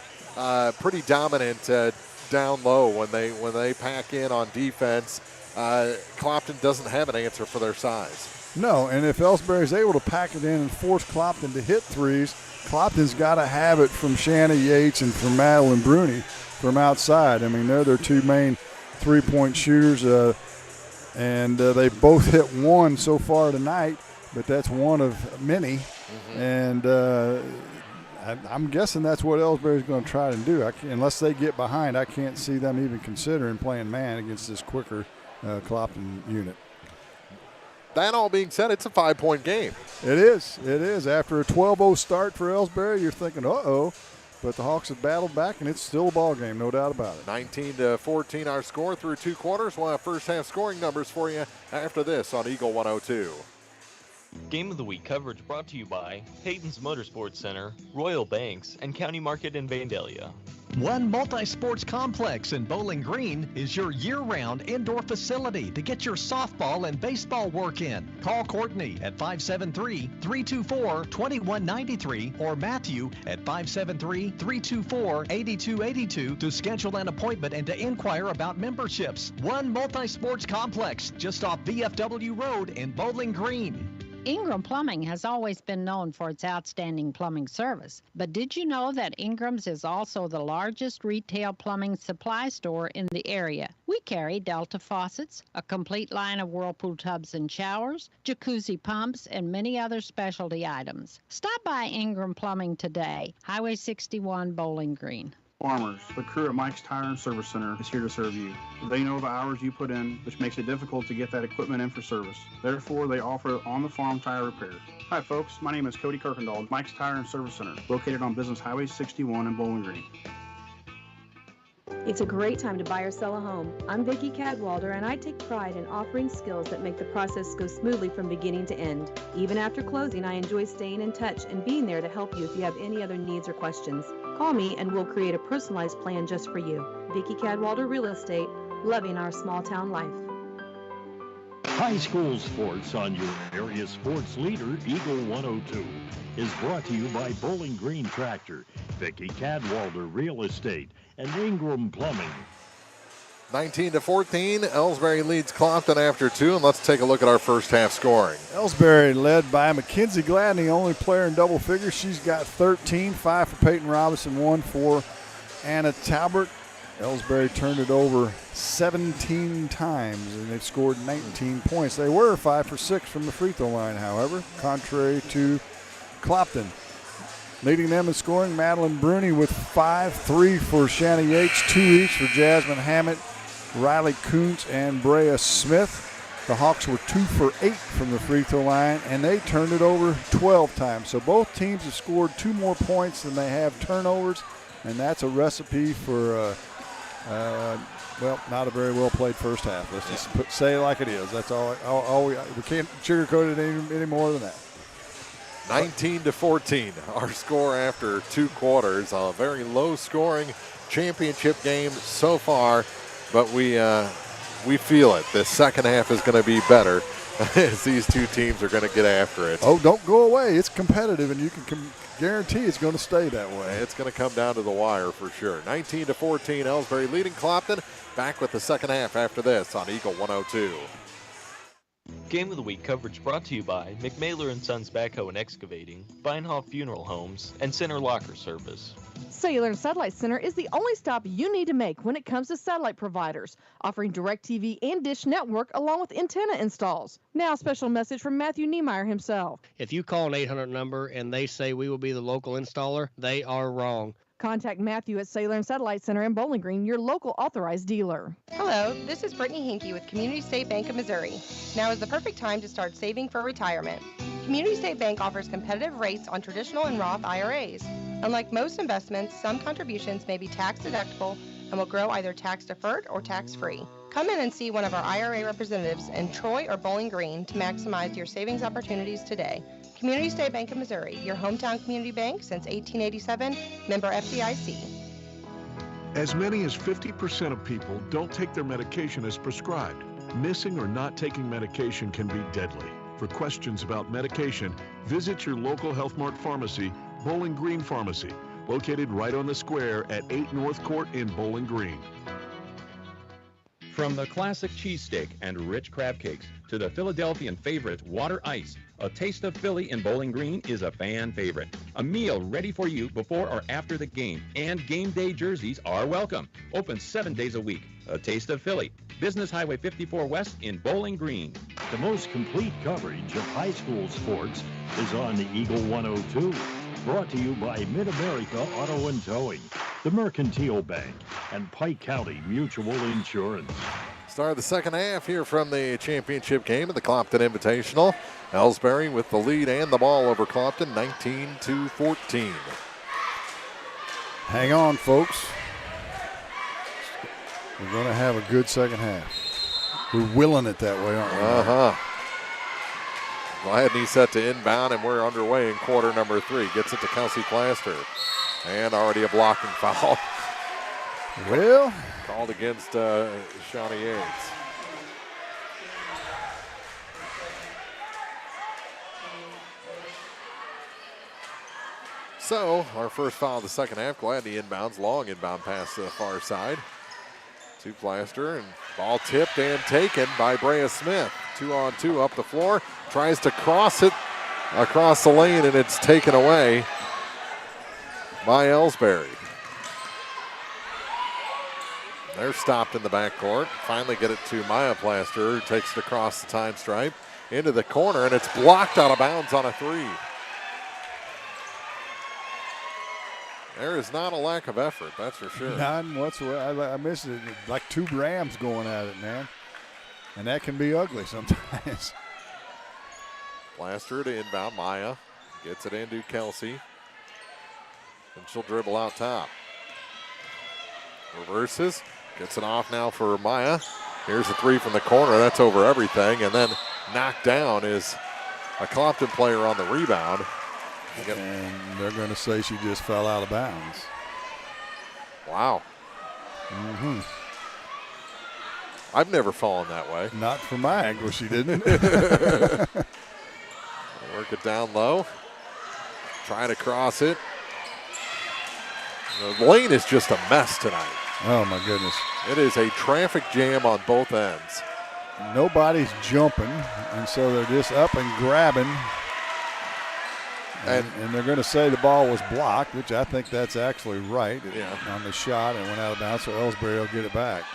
pretty dominant down low when they pack in on defense. Clopton doesn't have an answer for their size. No, and if Elsberry is able to pack it in and force Clopton to hit threes, Clopton's got to have it from Shanna Yates and from Madeline Bruni from outside. I mean, they're their two main three-point shooters, and they both hit one so far tonight, but that's one of many. And I'm guessing that's what Elsberry's going to try to do. Unless they get behind, I can't see them even considering playing man against this quicker Clopton unit. That all being said, it's a 5-point game. It is. After a 12-0 start for Elsberry, you're thinking, uh-oh. But the Hawks have battled back, and it's still a ball game, no doubt about it. 19-14 our score through two quarters. We'll have first half scoring numbers for you after this on Eagle 102. Game of the Week coverage brought to you by Hayden's Motorsports Center, Royal Banks, and County Market in Vandalia. One multi-sports complex in Bowling Green is your year-round indoor facility to get your softball and baseball work in. Call Courtney at 573-324-2193 or Matthew at 573-324-8282 to schedule an appointment and to inquire about memberships. One multi-sports complex just off VFW Road in Bowling Green. Ingram Plumbing has always been known for its outstanding plumbing service, but did you know that Ingram's is also the largest retail plumbing supply store in the area? We carry Delta faucets, a complete line of Whirlpool tubs and showers, jacuzzi pumps, and many other specialty items. Stop by Ingram Plumbing today, Highway 61, Bowling Green. Farmers, the crew at Mike's Tire and Service Center is here to serve you. They know the hours you put in, which makes it difficult to get that equipment in for service. Therefore, they offer on-the-farm tire repair. Hi folks, my name is Cody Kirkendall, Mike's Tire and Service Center, located on Business Highway 61 in Bowling Green. It's a great time to buy or sell a home. I'm Vicki Cadwalder, and I take pride in offering skills that make the process go smoothly from beginning to end. Even after closing, I enjoy staying in touch and being there to help you if you have any other needs or questions. Call me and we'll create a personalized plan just for you. Vicki Cadwalder Real Estate, loving our small town life. High school sports on your area sports leader, Eagle 102, is brought to you by Bowling Green Tractor, Vicki Cadwalder Real Estate, and Ingram Plumbing. 19-14, Elsberry leads Clopton after two, and let's take a look at our first half scoring. Elsberry led by Mackenzie Gladney, only player in double figures. She's got 13, 5 for Peyton Robinson, 1 for Anna Talbert. Elsberry turned it over 17 times, and they've scored 19 points. They were 5 for 6 from the free throw line, however, contrary to Clopton. Leading them in scoring, Madeline Bruni with 5, 3 for Shanna Yates, 2 each for Jasmine Hammett, Riley Kuntz, and Brea Smith. The Hawks were 2 for 8 from the free throw line, and they turned it over 12 times. So both teams have scored 2 more points than they have turnovers, and that's a recipe for, not a very well played first half. Let's just say it like it is. That's all we can't sugarcoat it any more than that. 19-14, our score after 2 quarters. A very low-scoring championship game so far, but we feel it. The second half is going to be better as these two teams are going to get after it. Oh, don't go away. It's competitive, and you can guarantee it's going to stay that way. It's going to come down to the wire for sure. 19-14, Elsberry leading Clopton. Back with the second half after this on Eagle 102. Game of the Week coverage brought to you by McMailer & Sons Backhoe and Excavating, Beinhoff Funeral Homes, and Center Locker Service. Cellular Satellite Center is the only stop you need to make when it comes to satellite providers, offering DirecTV and Dish Network along with antenna installs. Now, a special message from Matthew Niemeyer himself. If you call an 800 number and they say we will be the local installer, they are wrong. Contact Matthew at Cellular Satellite Center in Bowling Green, your local authorized dealer. Hello, this is Brittany Hinkey with Community State Bank of Missouri. Now is the perfect time to start saving for retirement. Community State Bank offers competitive rates on traditional and Roth IRAs. Unlike most investments, some contributions may be tax deductible and will grow either tax deferred or tax free. Come in and see one of our IRA representatives in Troy or Bowling Green to maximize your savings opportunities today. Community State Bank of Missouri, your hometown community bank since 1887, member FDIC. As many as 50% of people don't take their medication as prescribed. Missing or not taking medication can be deadly. For questions about medication, visit your local Health Mart pharmacy, Bowling Green Pharmacy, located right on the square at 8 North Court in Bowling Green. From the classic cheesesteak and rich crab cakes to the Philadelphian favorite water ice, a taste of Philly in Bowling Green is a fan favorite. A meal ready for you before or after the game, and game day jerseys are welcome. Open 7 days a week. A taste of Philly. Business Highway 54 West in Bowling Green. The most complete coverage of high school sports is on the Eagle 102. Brought to you by Mid-America Auto and Towing, the Mercantile Bank, and Pike County Mutual Insurance. Start of the second half here from the championship game of the Clopton Invitational. Elsberry with the lead and the ball over Clopton, 19-14. Hang on, folks. We're going to have a good second half. We're willing it that way, aren't we? Uh-huh. Go ahead, and he's set to inbound, and we're underway in quarter number 3. Gets it to Kelsey Plaster. And already a blocking foul. Well, called against Shawnee Yates. So, our first foul of the second half. Gladney inbounds, long inbound pass to the far side. To Plaster, and ball tipped and taken by Brea Smith. 2-on-2 up the floor. Tries to cross it across the lane, and it's taken away by Elsberry. They're stopped in the backcourt. Finally get it to Maya Plaster, who takes it across the time stripe into the corner, and it's blocked out of bounds on a 3. There is not a lack of effort, that's for sure. None whatsoever. I miss it. Like 2 Rams going at it, man. And that can be ugly sometimes. Plaster to inbound. Maya gets it into Kelsey. And she'll dribble out top. Reverses. Gets it off now for Maya. Here's a 3 from the corner. That's over everything. And then knocked down is a Clopton player on the rebound. And they're going to say she just fell out of bounds. Wow. Mm-hmm. I've never fallen that way. Not from my angle, she didn't. Work it down low. Trying to cross it. The lane is just a mess tonight. Oh, my goodness. It is a traffic jam on both ends. Nobody's jumping, and so they're just up and grabbing. And they're going to say the ball was blocked, which I think that's actually right on the shot, and went out of bounds, so Elsberry will get it back.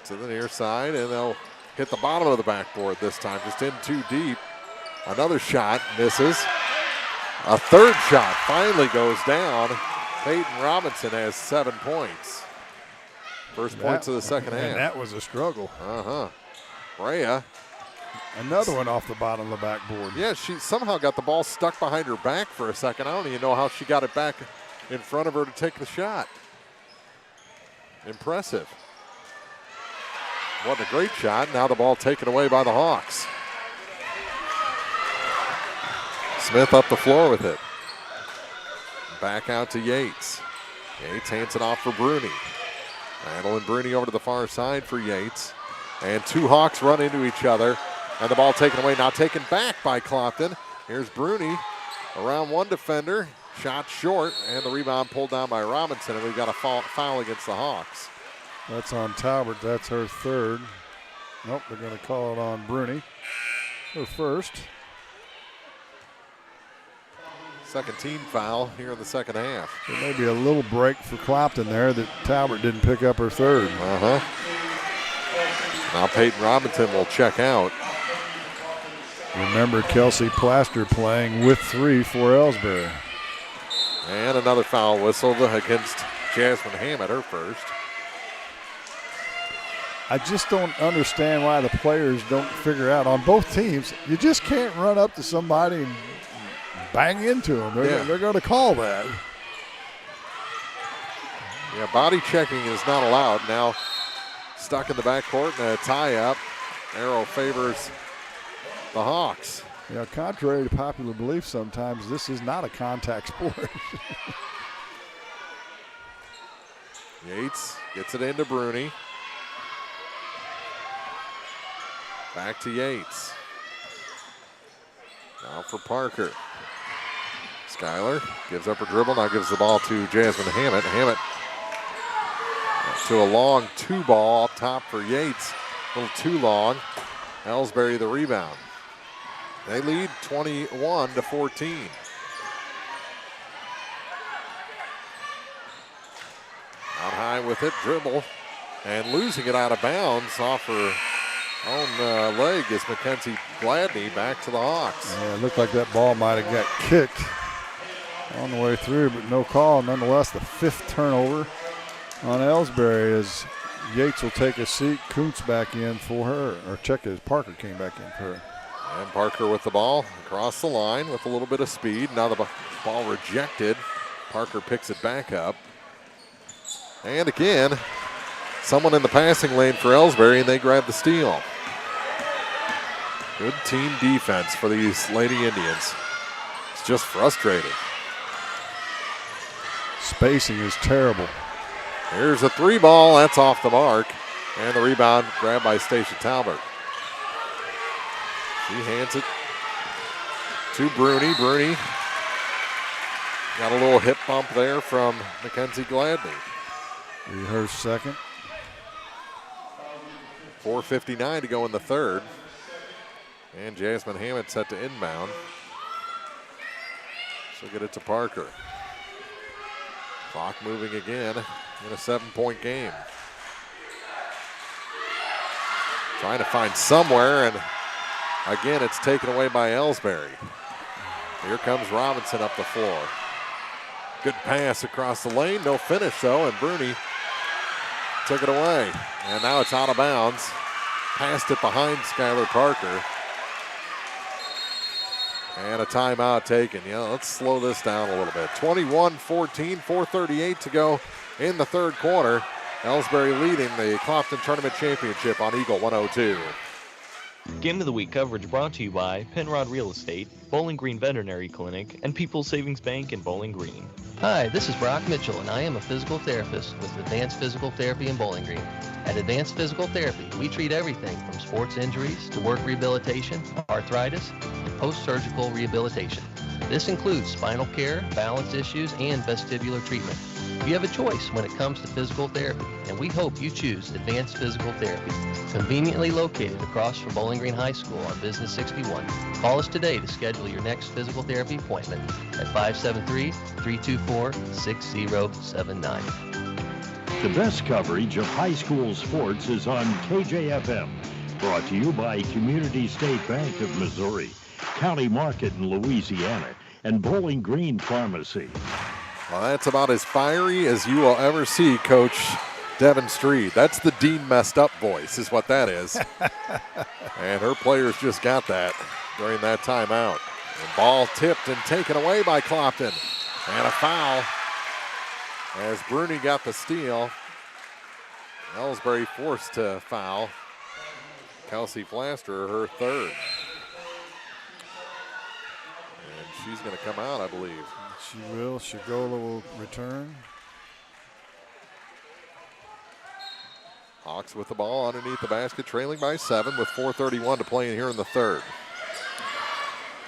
To the near side, and they'll hit the bottom of the backboard this time, just in too deep. Another shot misses. A third shot finally goes down. Peyton Robinson has 7 points. First points of the second half. And that was a struggle. Uh-huh. Brea. Another one off the bottom of the backboard. Yeah, she somehow got the ball stuck behind her back for a second. I don't even know how she got it back in front of her to take the shot. Impressive. What a great shot. Now the ball taken away by the Hawks. Smith up the floor with it. Back out to Yates. Yates hands it off for Bruni. Randall and Bruni over to the far side for Yates. And 2 Hawks run into each other. And the ball taken away, now taken back by Clopton. Here's Bruni around 1 defender. Shot short, and the rebound pulled down by Robinson, and we've got a foul against the Hawks. That's on Talbert. That's her 3rd. Nope, they're going to call it on Bruni. Her first. Second team foul here in the second half. So maybe a little break for Clopton there that Talbert didn't pick up her third. Now Peyton Robinson will check out. Remember Kelsey Plaster playing with 3 for Elsberry. And another foul whistle against Jasmine Hammett, her first. I just don't understand why the players don't figure out on both teams. You just can't run up to somebody and bang into them. They're going to call that. Yeah, body checking is not allowed. Now stuck in the backcourt and a tie-up. Arrow favors the Hawks. Yeah, contrary to popular belief sometimes, this is not a contact sport. Yates gets it into Bruni. Back to Yates. Now for Parker. Schuyler gives up her dribble, now gives the ball to Jasmine Hammett. Hammett to a long 2-ball up top for Yates. A little too long. Elsberry the rebound. They lead 21-14. Out high with it, dribble, and losing it out of bounds off her own leg is Mackenzie Gladney. Back to the Hawks. Yeah, it looked like that ball might have got kicked on the way through, but no call. Nonetheless, the 5th turnover on Elsberry as Yates will take a seat. Kuntz back in for her, or check as Parker came back in for her. And Parker with the ball across the line with a little bit of speed. Now the ball rejected. Parker picks it back up. And again, someone in the passing lane for Elsberry, and they grab the steal. Good team defense for these Lady Indians. It's just frustrating. Spacing is terrible. Here's a 3-ball. That's off the mark. And the rebound grabbed by Stacia Talbert. She hands it to Bruni. Bruni got a little hip bump there from Mackenzie Gladney. Her second. 4:59 to go in the third. And Jasmine Hammett set to inbound. She'll get it to Parker. Clock moving again in a 7-point game. Trying to find somewhere, and again it's taken away by Elsberry. Here comes Robinson up the floor. Good pass across the lane, no finish though, and Bruni took it away. And now it's out of bounds. Passed it behind Skylar Parker. And a timeout taken. Yeah, let's slow this down a little bit. 21-14, 4:38 to go in the third quarter. Elsberry leading the Clopton Tournament Championship on Eagle 102. Game of the Week coverage brought to you by Penrod Real Estate, Bowling Green Veterinary Clinic, and People's Savings Bank in Bowling Green. Hi, this is Brock Mitchell, and I am a physical therapist with Advanced Physical Therapy in Bowling Green. At Advanced Physical Therapy, we treat everything from sports injuries to work rehabilitation, arthritis, and post-surgical rehabilitation. This includes spinal care, balance issues, and vestibular treatment. You have a choice when it comes to physical therapy, and we hope you choose Advanced Physical Therapy. Conveniently located across from Bowling Green High School on Business 61. Call us today to schedule your next physical therapy appointment at 573-324-6079. The best coverage of high school sports is on KJFM. Brought to you by Community State Bank of Missouri, County Market in Louisiana, and Bowling Green Pharmacy. Well, that's about as fiery as you will ever see Coach Devin Street. That's the Dean messed up voice is what that is. And her players just got that during that timeout. The ball tipped and taken away by Clopton. And a foul as Bruni got the steal. Elsberry forced to foul. Kelsey Plaster, her third. And she's going to come out, I believe. She will. Shigola will return. Hawks with the ball underneath the basket, trailing by 7 with 4:31 to play in here in the third.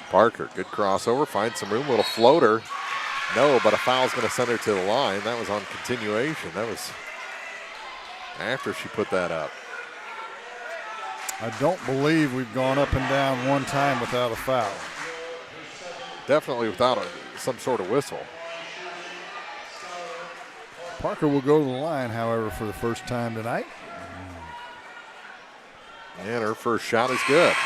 Parker, good crossover, finds some room, little floater. No, but a foul's going to send her to the line. That was on continuation. That was after she put that up. I don't believe we've gone up and down one time without a foul. Definitely without some sort of whistle. Parker will go to the line, however, for the first time tonight. And her first shot is good.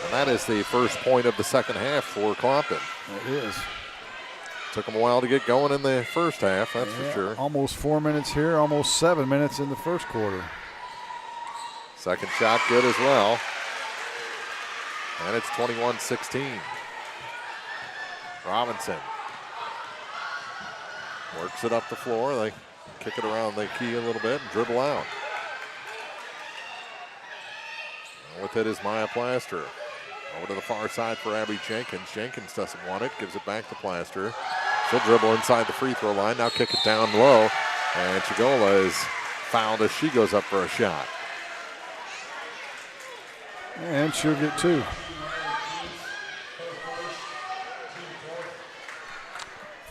And that is the first point of the second half for Clopton. It is. Took them a while to get going in the first half, that's for sure. Almost 4 minutes here, almost 7 minutes in the first quarter. Second shot good as well. And it's 21-16. Robinson works it up the floor. They kick it around the key a little bit and dribble out. And with it is Maya Plaster. Over to the far side for Abby Jenkins. Jenkins doesn't want it, gives it back to Plaster. She'll dribble inside the free throw line, now kick it down low. And Chigola is fouled as she goes up for a shot. And she'll get 2.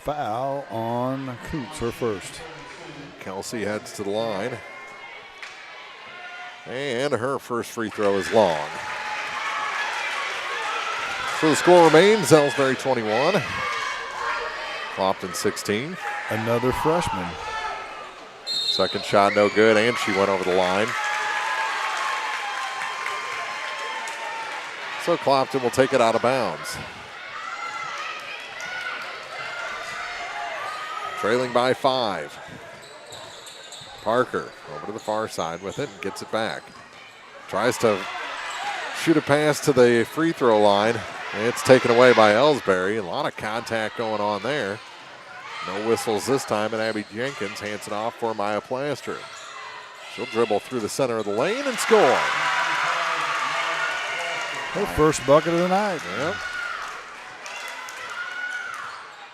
Foul on Coots, her first. Kelsey heads to the line. And her first free throw is long. So the score remains Elsberry 21, Clopton 16. Another freshman. Second shot no good, and she went over the line. So Clopton will take it out of bounds. Trailing by 5. Parker over to the far side with it and gets it back. Tries to shoot a pass to the free throw line. It's taken away by Elsberry. A lot of contact going on there. No whistles this time, and Abby Jenkins hands it off for Maya Plaster. She'll dribble through the center of the lane and score. Her first bucket of the night. Yep.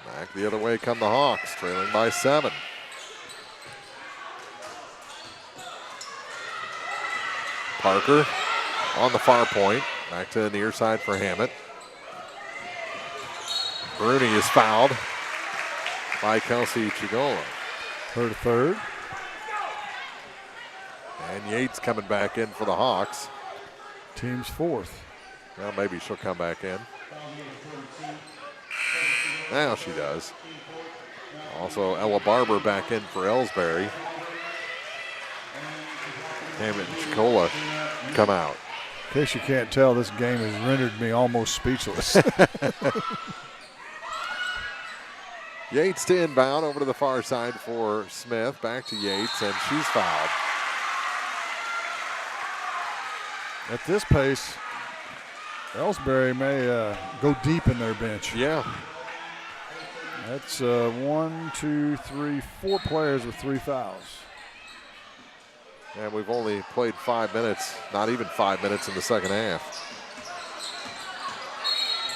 Back the other way come the Hawks, trailing by 7. Parker on the far point. Back to the near side for Hammett. Bruni is fouled by Kelsey Chigola. Her third. And Yates coming back in for the Hawks. Team's fourth. Well, maybe she'll come back in. Now she does. Also, Ella Barber back in for Elsberry. Hammett and Chigola come out. In case you can't tell, this game has rendered me almost speechless. Yates to inbound over to the far side for Smith. Back to Yates, and she's fouled. At this pace, Elsberry may go deep in their bench. Yeah. That's 1, 2, 3, 4 players with 3 fouls. And we've only played 5 minutes, not even 5 minutes in the second half.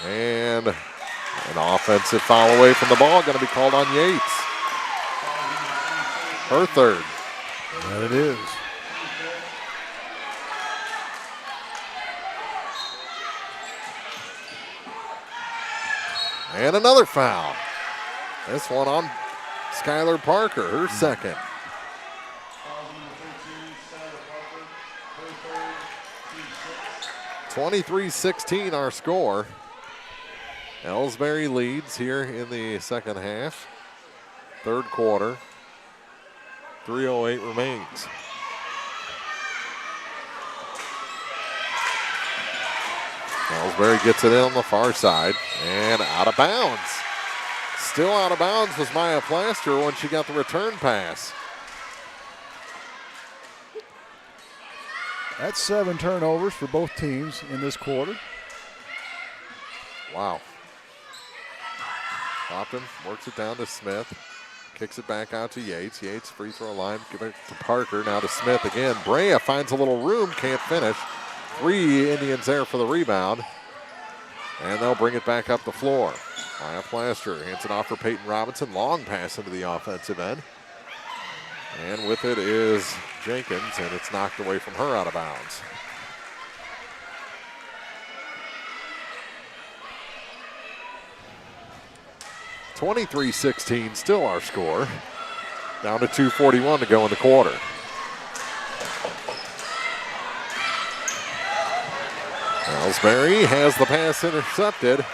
And an offensive foul away from the ball, going to be called on Yates. Her third. That it is. And another foul. This one on Skylar Parker, her second. (23-16) our score. Elsberry leads here in the second half. Third quarter. 3:08 remains. Elsberry gets it in on the far side and out of bounds. Still out of bounds was Maya Plaster when she got the return pass. That's 7 turnovers for both teams in this quarter. Wow. Clopton works it down to Smith. Kicks it back out to Yates. Yates free throw line. Give it to Parker. Now to Smith again. Brea finds a little room. Can't finish. 3 Indians there for the rebound. And they'll bring it back up the floor. Maya Plaster hands it off for Peyton Robinson. Long pass into the offensive end. And with it is Jenkins, and it's knocked away from her out of bounds. (23-16) still our score. Down to 2:41 to go in the quarter. Elsberry has the pass intercepted.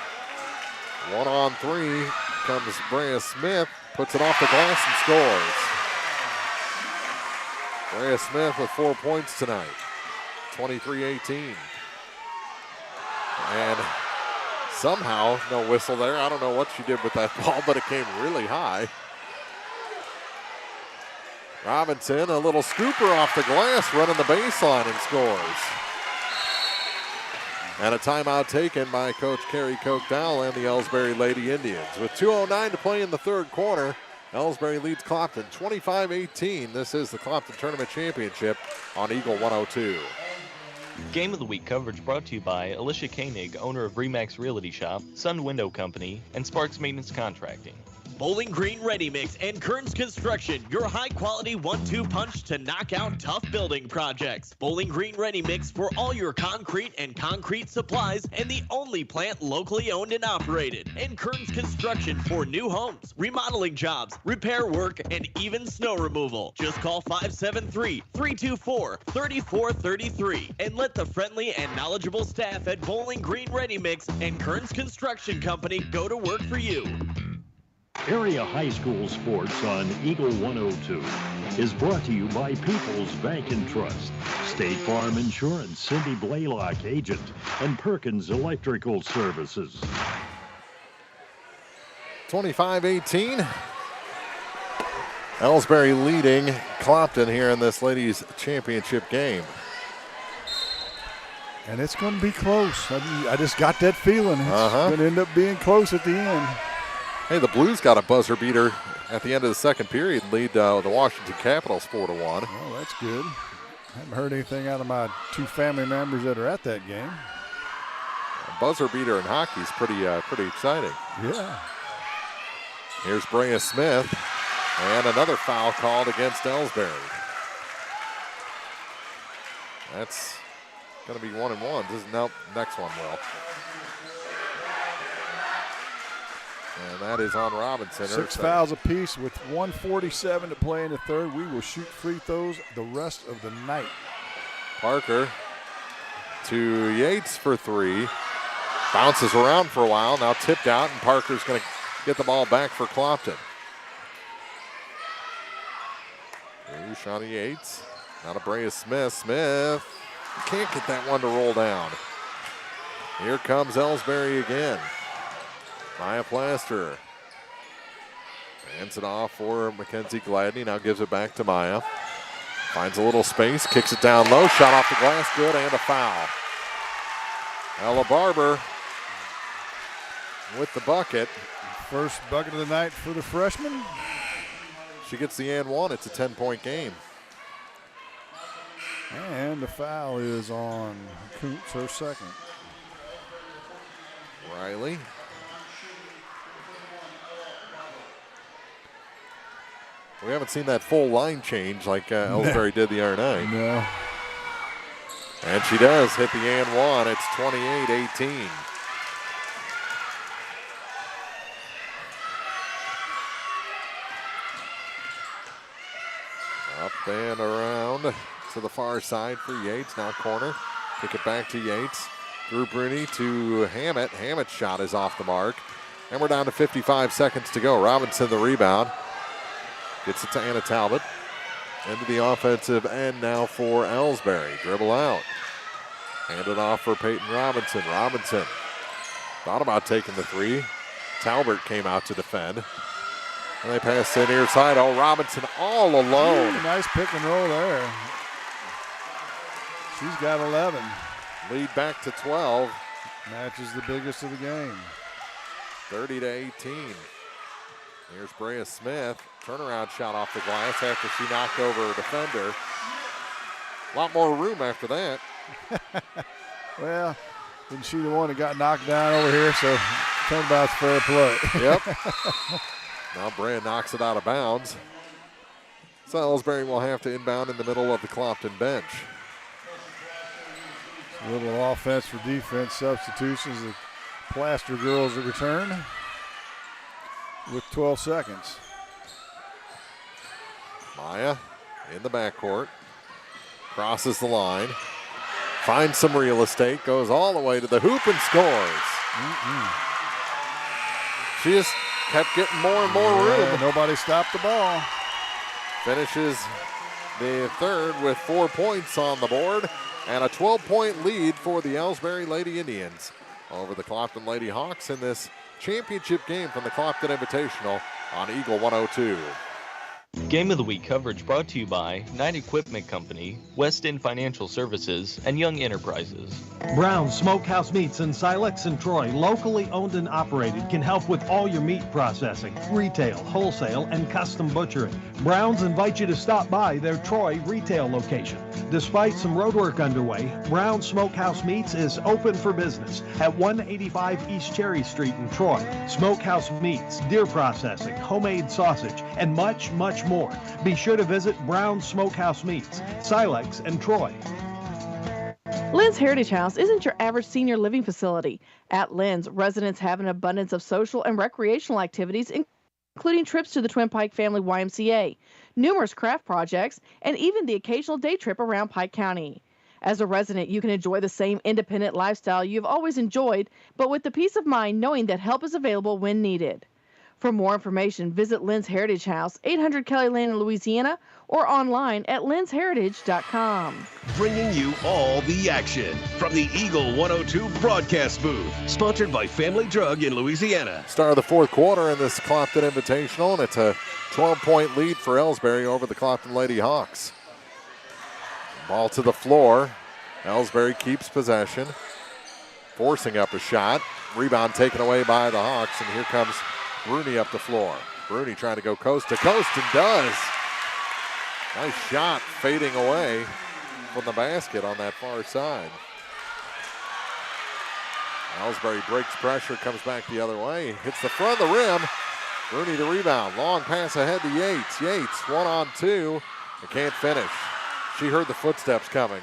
1-on-3 comes Brea Smith, puts it off the glass and scores. Brea Smith with 4 points tonight, 23-18. And somehow, no whistle there. I don't know what she did with that ball, but it came really high. Robinson, a little scooper off the glass, running the baseline and scores. And a timeout taken by Coach Kerry Koch-Dowell and the Elsberry Lady Indians. With 2:09 to play in the third quarter, Elsberry leads Clopton 25-18. This is the Clopton Tournament Championship on Eagle 102. Game of the Week coverage brought to you by Alicia Koenig, owner of Remax Realty Shop, Sun Window Company, and Sparks Maintenance Contracting. Bowling Green Ready Mix and Kearns Construction, your high-quality 1-2 punch to knock out tough building projects. Bowling Green Ready Mix for all your concrete and concrete supplies, and the only plant locally owned and operated. And Kearns Construction for new homes, remodeling jobs, repair work, and even snow removal. Just call 573-324-3433 and let the friendly and knowledgeable staff at Bowling Green Ready Mix and Kearns Construction Company go to work for you. Area High School Sports on Eagle 102 is brought to you by People's Bank and Trust, State Farm Insurance, Cindy Blaylock, agent, and Perkins Electrical Services. 25-18. Elsberry leading Clopton here in this ladies championship game. And it's going to be close. I just got that feeling. It's going to end up being close at the end. Hey, the Blues got a buzzer beater at the end of the second period, lead the Washington Capitals 4-1. Oh, that's good. Haven't heard anything out of my two family members that are at that game. A buzzer beater in hockey is pretty exciting. Yeah. Here's Brea Smith, and another foul called against Elsberry. That's going to be 1-1. Nope, next one will. And that is on Robinson. 6 fouls apiece with 1:47 to play in the third. We will shoot free throws the rest of the night. Parker to Yates for 3. Bounces around for a while, now tipped out, and Parker's going to get the ball back for Clopton. Shawnee Yates. Now to Brea Smith. Smith can't get that one to roll down. Here comes Elsberry again. Maya Plaster hands it off for Mackenzie Gladney. Now gives it back to Maya. Finds a little space, kicks it down low. Shot off the glass, good, and a foul. Ella Barber with the bucket. First bucket of the night for the freshman. She gets the and one. It's a 10-point game. And the foul is on Kuntz, her second. Riley. We haven't seen that full line change like Elsberry did the other night. No. And she does hit the and one. It's 28-18. Up and around to the far side for Yates. Now corner. Kick it back to Yates. Through Bruni to Hammett. Hammett's shot is off the mark. And we're down to 55 seconds to go. Robinson the rebound. Gets it to Anna Talbot. Into the offensive end now for Elsberry. Dribble out. Hand it off for Peyton Robinson. Robinson thought about taking the three. Talbot came out to defend. And they pass in near side. Oh, Robinson all alone. Ooh, nice pick and roll there. She's got 11. Lead back to 12. Matches the biggest of the game. 30-18. Here's Brea Smith. Turnaround shot off the glass after she knocked over a defender. A lot more room after that. Well, isn't she the one that got knocked down over here? So turnabout's fair play. Yep. Now Brea knocks it out of bounds. So Elsberry will have to inbound in the middle of the Clopton bench. A little offense for defense substitutions. The Plaster girls return with 12 seconds. Maya in the backcourt. Crosses the line. Finds some real estate, goes all the way to the hoop and scores. She just kept getting more and more room. Nobody stopped the ball. Finishes the third with 4 points on the board and a 12-point lead for the Elsberry Lady Indians over the Clopton Lady Hawks in this championship game from the Clopton Invitational on Eagle 102. Game of the Week coverage brought to you by Knight Equipment Company, West End Financial Services, and Young Enterprises. Brown's Smokehouse Meats in Silex and Troy, locally owned and operated, can help with all your meat processing, retail, wholesale, and custom butchering. Brown's invite you to stop by their Troy retail location. Despite some road work underway, Brown's Smokehouse Meats is open for business at 185 East Cherry Street in Troy. Smokehouse Meats, deer processing, homemade sausage, and much more. Be sure to visit Brown's Smokehouse Meats, Silex, and Troy. Lynn's Heritage House isn't your average senior living facility. At Lynn's, residents have an abundance of social and recreational activities, including trips to the Twin Pike Family YMCA, numerous craft projects, and even the occasional day trip around Pike County. As a resident, you can enjoy the same independent lifestyle you've always enjoyed, but with the peace of mind knowing that help is available when needed. For more information, visit Lynn's Heritage House, 800 Kelly Lane in Louisiana, or online at lynsheritage.com. Bringing you all the action from the Eagle 102 broadcast booth. Sponsored by Family Drug in Louisiana. Start of the fourth quarter in this Clopton Invitational, and it's a 12-point lead for Elsberry over the Clopton Lady Hawks. Ball to the floor. Elsberry keeps possession, forcing up a shot. Rebound taken away by the Hawks, and here comes Bruni up the floor. Bruni trying to go coast to coast and does. Nice shot fading away from the basket on that far side. Elsberry breaks pressure, comes back the other way, hits the front of the rim. Bruni the rebound. Long pass ahead to Yates. Yates 1-on-2. They can't finish. She heard the footsteps coming.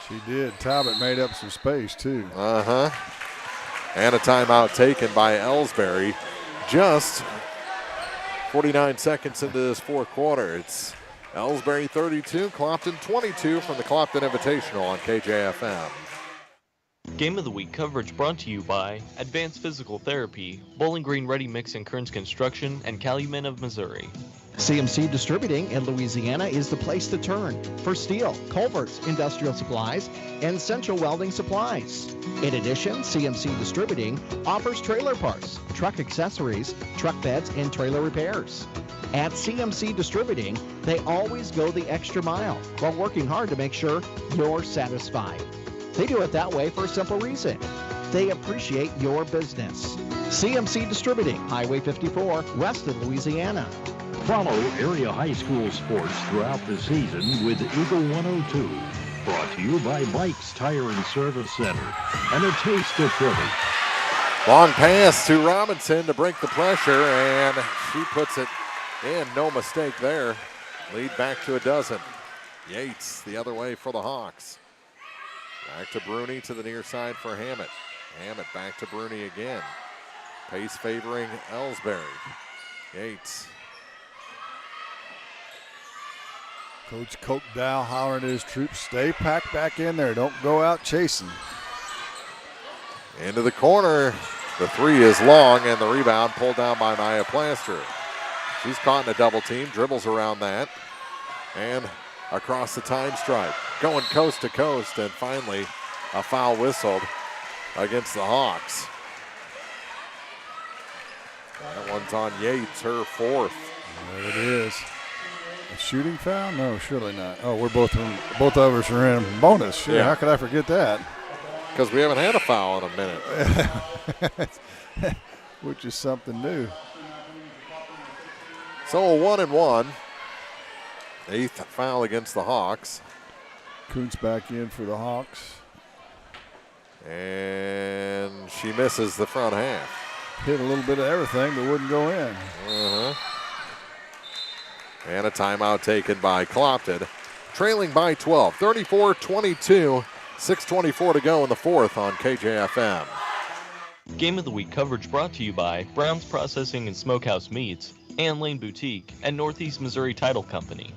She did. Talbot made up some space too. And a timeout taken by Elsberry. Just 49 seconds into this fourth quarter. It's Elsberry 32, Clopton 22 from the Clopton Invitational on KJFM. Game of the Week coverage brought to you by Advanced Physical Therapy, Bowling Green Ready Mix and Kearns Construction, and Calumet of Missouri. CMC Distributing in Louisiana is the place to turn for steel, culverts, industrial supplies, and central welding supplies. In addition, CMC Distributing offers trailer parts, truck accessories, truck beds, and trailer repairs. At CMC Distributing, they always go the extra mile while working hard to make sure you're satisfied. They do it that way for a simple reason. They appreciate your business. CMC Distributing, Highway 54, west of Louisiana. Follow area high school sports throughout the season with Eagle 102. Brought to you by Mike's Tire and Service Center and a taste of Philly. Long pass to Robinson to break the pressure, and she puts it in. No mistake there. Lead back to a dozen. Yates the other way for the Hawks. Back to Bruni to the near side for Hammett. Hammett back to Bruni again. Pace favoring Elsberry. Yates. Coach Coke Dow hollering at his troops, stay packed back in there. Don't go out chasing. Into the corner. The three is long, and the rebound pulled down by Nia Plaster. She's caught in a double team, dribbles around that, and across the time stripe. Going coast to coast, and finally a foul whistled against the Hawks. That one's on Yates, her fourth. There it is. A shooting foul? No, surely not. Oh, both of us are in bonus. Sure, yeah. How could I forget that? Because we haven't had a foul in a minute. Which is something new. So a 1-and-1. Eighth foul against the Hawks. Kuntz back in for the Hawks. And she misses the front half. Hit a little bit of everything, but wouldn't go in. And a timeout taken by Clopton. Trailing by 12, 34-22. 6:24 to go in the fourth on KJFM. Game of the Week coverage brought to you by Brown's Processing and Smokehouse Meats and Lane Boutique and Northeast Missouri Title Company.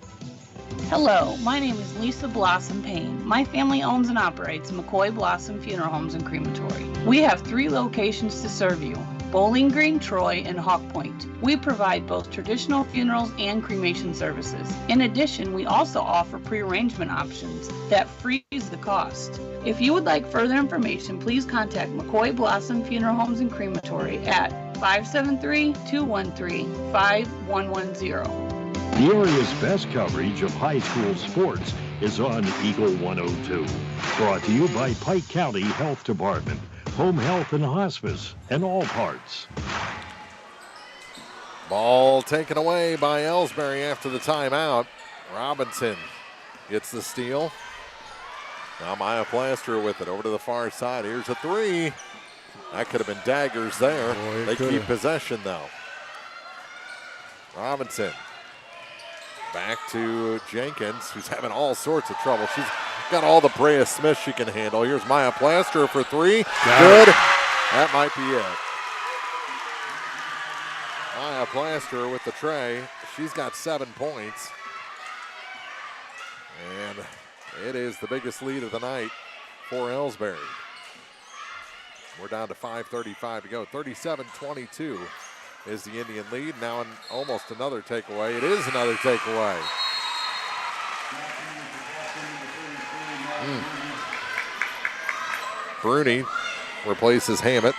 Hello, my name is Lisa Blossom Payne. My family owns and operates McCoy Blossom Funeral Homes and Crematory. We have 3 locations to serve you: Bowling Green, Troy, and Hawk Point. We provide both traditional funerals and cremation services. In addition, we also offer pre-arrangement options that freeze the cost. If you would like further information, please contact McCoy Blossom Funeral Homes and Crematory at 573-213-5110. The area's best coverage of high school sports is on Eagle 102. Brought to you by Pike County Health Department, Home Health and Hospice, and All Parts. Ball taken away by Elsberry after the timeout. Robinson gets the steal. Now Maya Plaster with it over to the far side. Here's a 3. That could have been daggers there. Boy, they keep possession though. Robinson back to Jenkins, who's having all sorts of trouble. She's got all the Brea Smith she can handle. Here's Maya Plaster for 3. Good. That might be it. Maya Plaster with the tray. She's got 7 points. And it is the biggest lead of the night for Elsberry. We're down to 5:35 to go. 37-22 is the Indian lead. Now almost another takeaway. It is another takeaway. Bruni replaces Hammett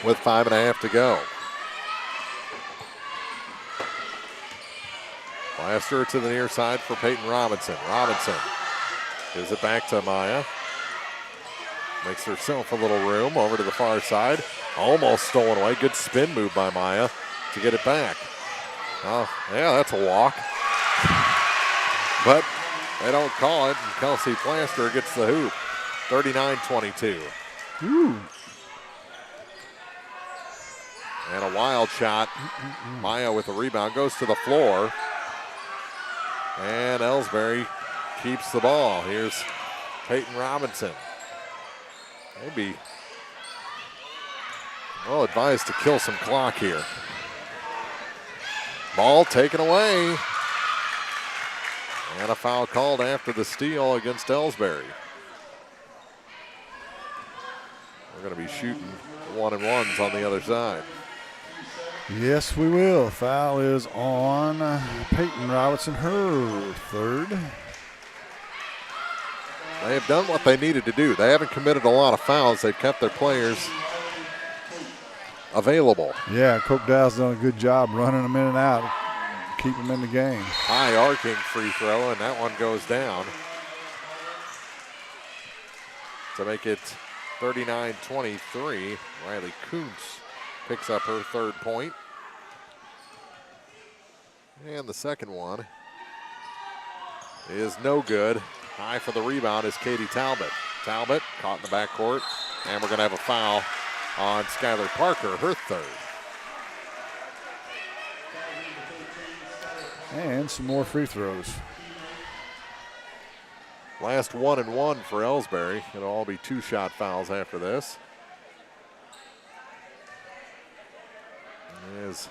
with 5.5 to go. Blaster to the near side for Peyton Robinson. Robinson gives it back to Maya. Makes herself a little room over to the far side. Almost stolen away. Good spin move by Maya to get it back. Oh, yeah, that's a walk. But they don't call it, and Kelsey Plaster gets the hoop. 39-22. And a wild shot. Maya with the rebound goes to the floor. And Elsberry keeps the ball. Here's Peyton Robinson. Maybe well advised to kill some clock here. Ball taken away. And a foul called after the steal against Elsberry. We're going to be shooting 1-and-1s on the other side. Yes, we will. Foul is on Peyton Robinson, her 3rd. They have done what they needed to do. They haven't committed a lot of fouls. They've kept their players available. Yeah, Coke Dow's done a good job running them in and out, keep them in the game. High arcing free throw, and that one goes down to make it 39-23. Riley Kuntz picks up her 3rd point. And the second one is no good. High for the rebound is Katie Talbot. Talbot caught in the backcourt, and we're going to have a foul on Skylar Parker, her 3rd. And some more free throws. Last 1-and-1 for Elsberry. It'll all be 2-shot fouls after this. It is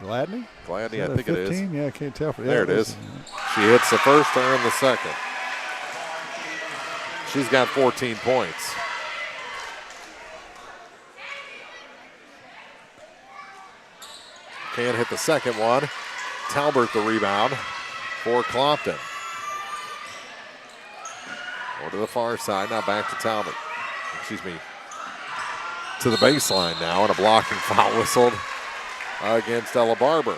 Gladney? Gladney, I think 15? It is. Yeah, I can't tell. There it is. She hits the first, earned the second. She's got 14 points. Can't hit the second one. Talbert the rebound for Clopton. Over to the far side, now back to Talbot. Excuse me. To the baseline now, and a blocking foul whistled against Ella Barber.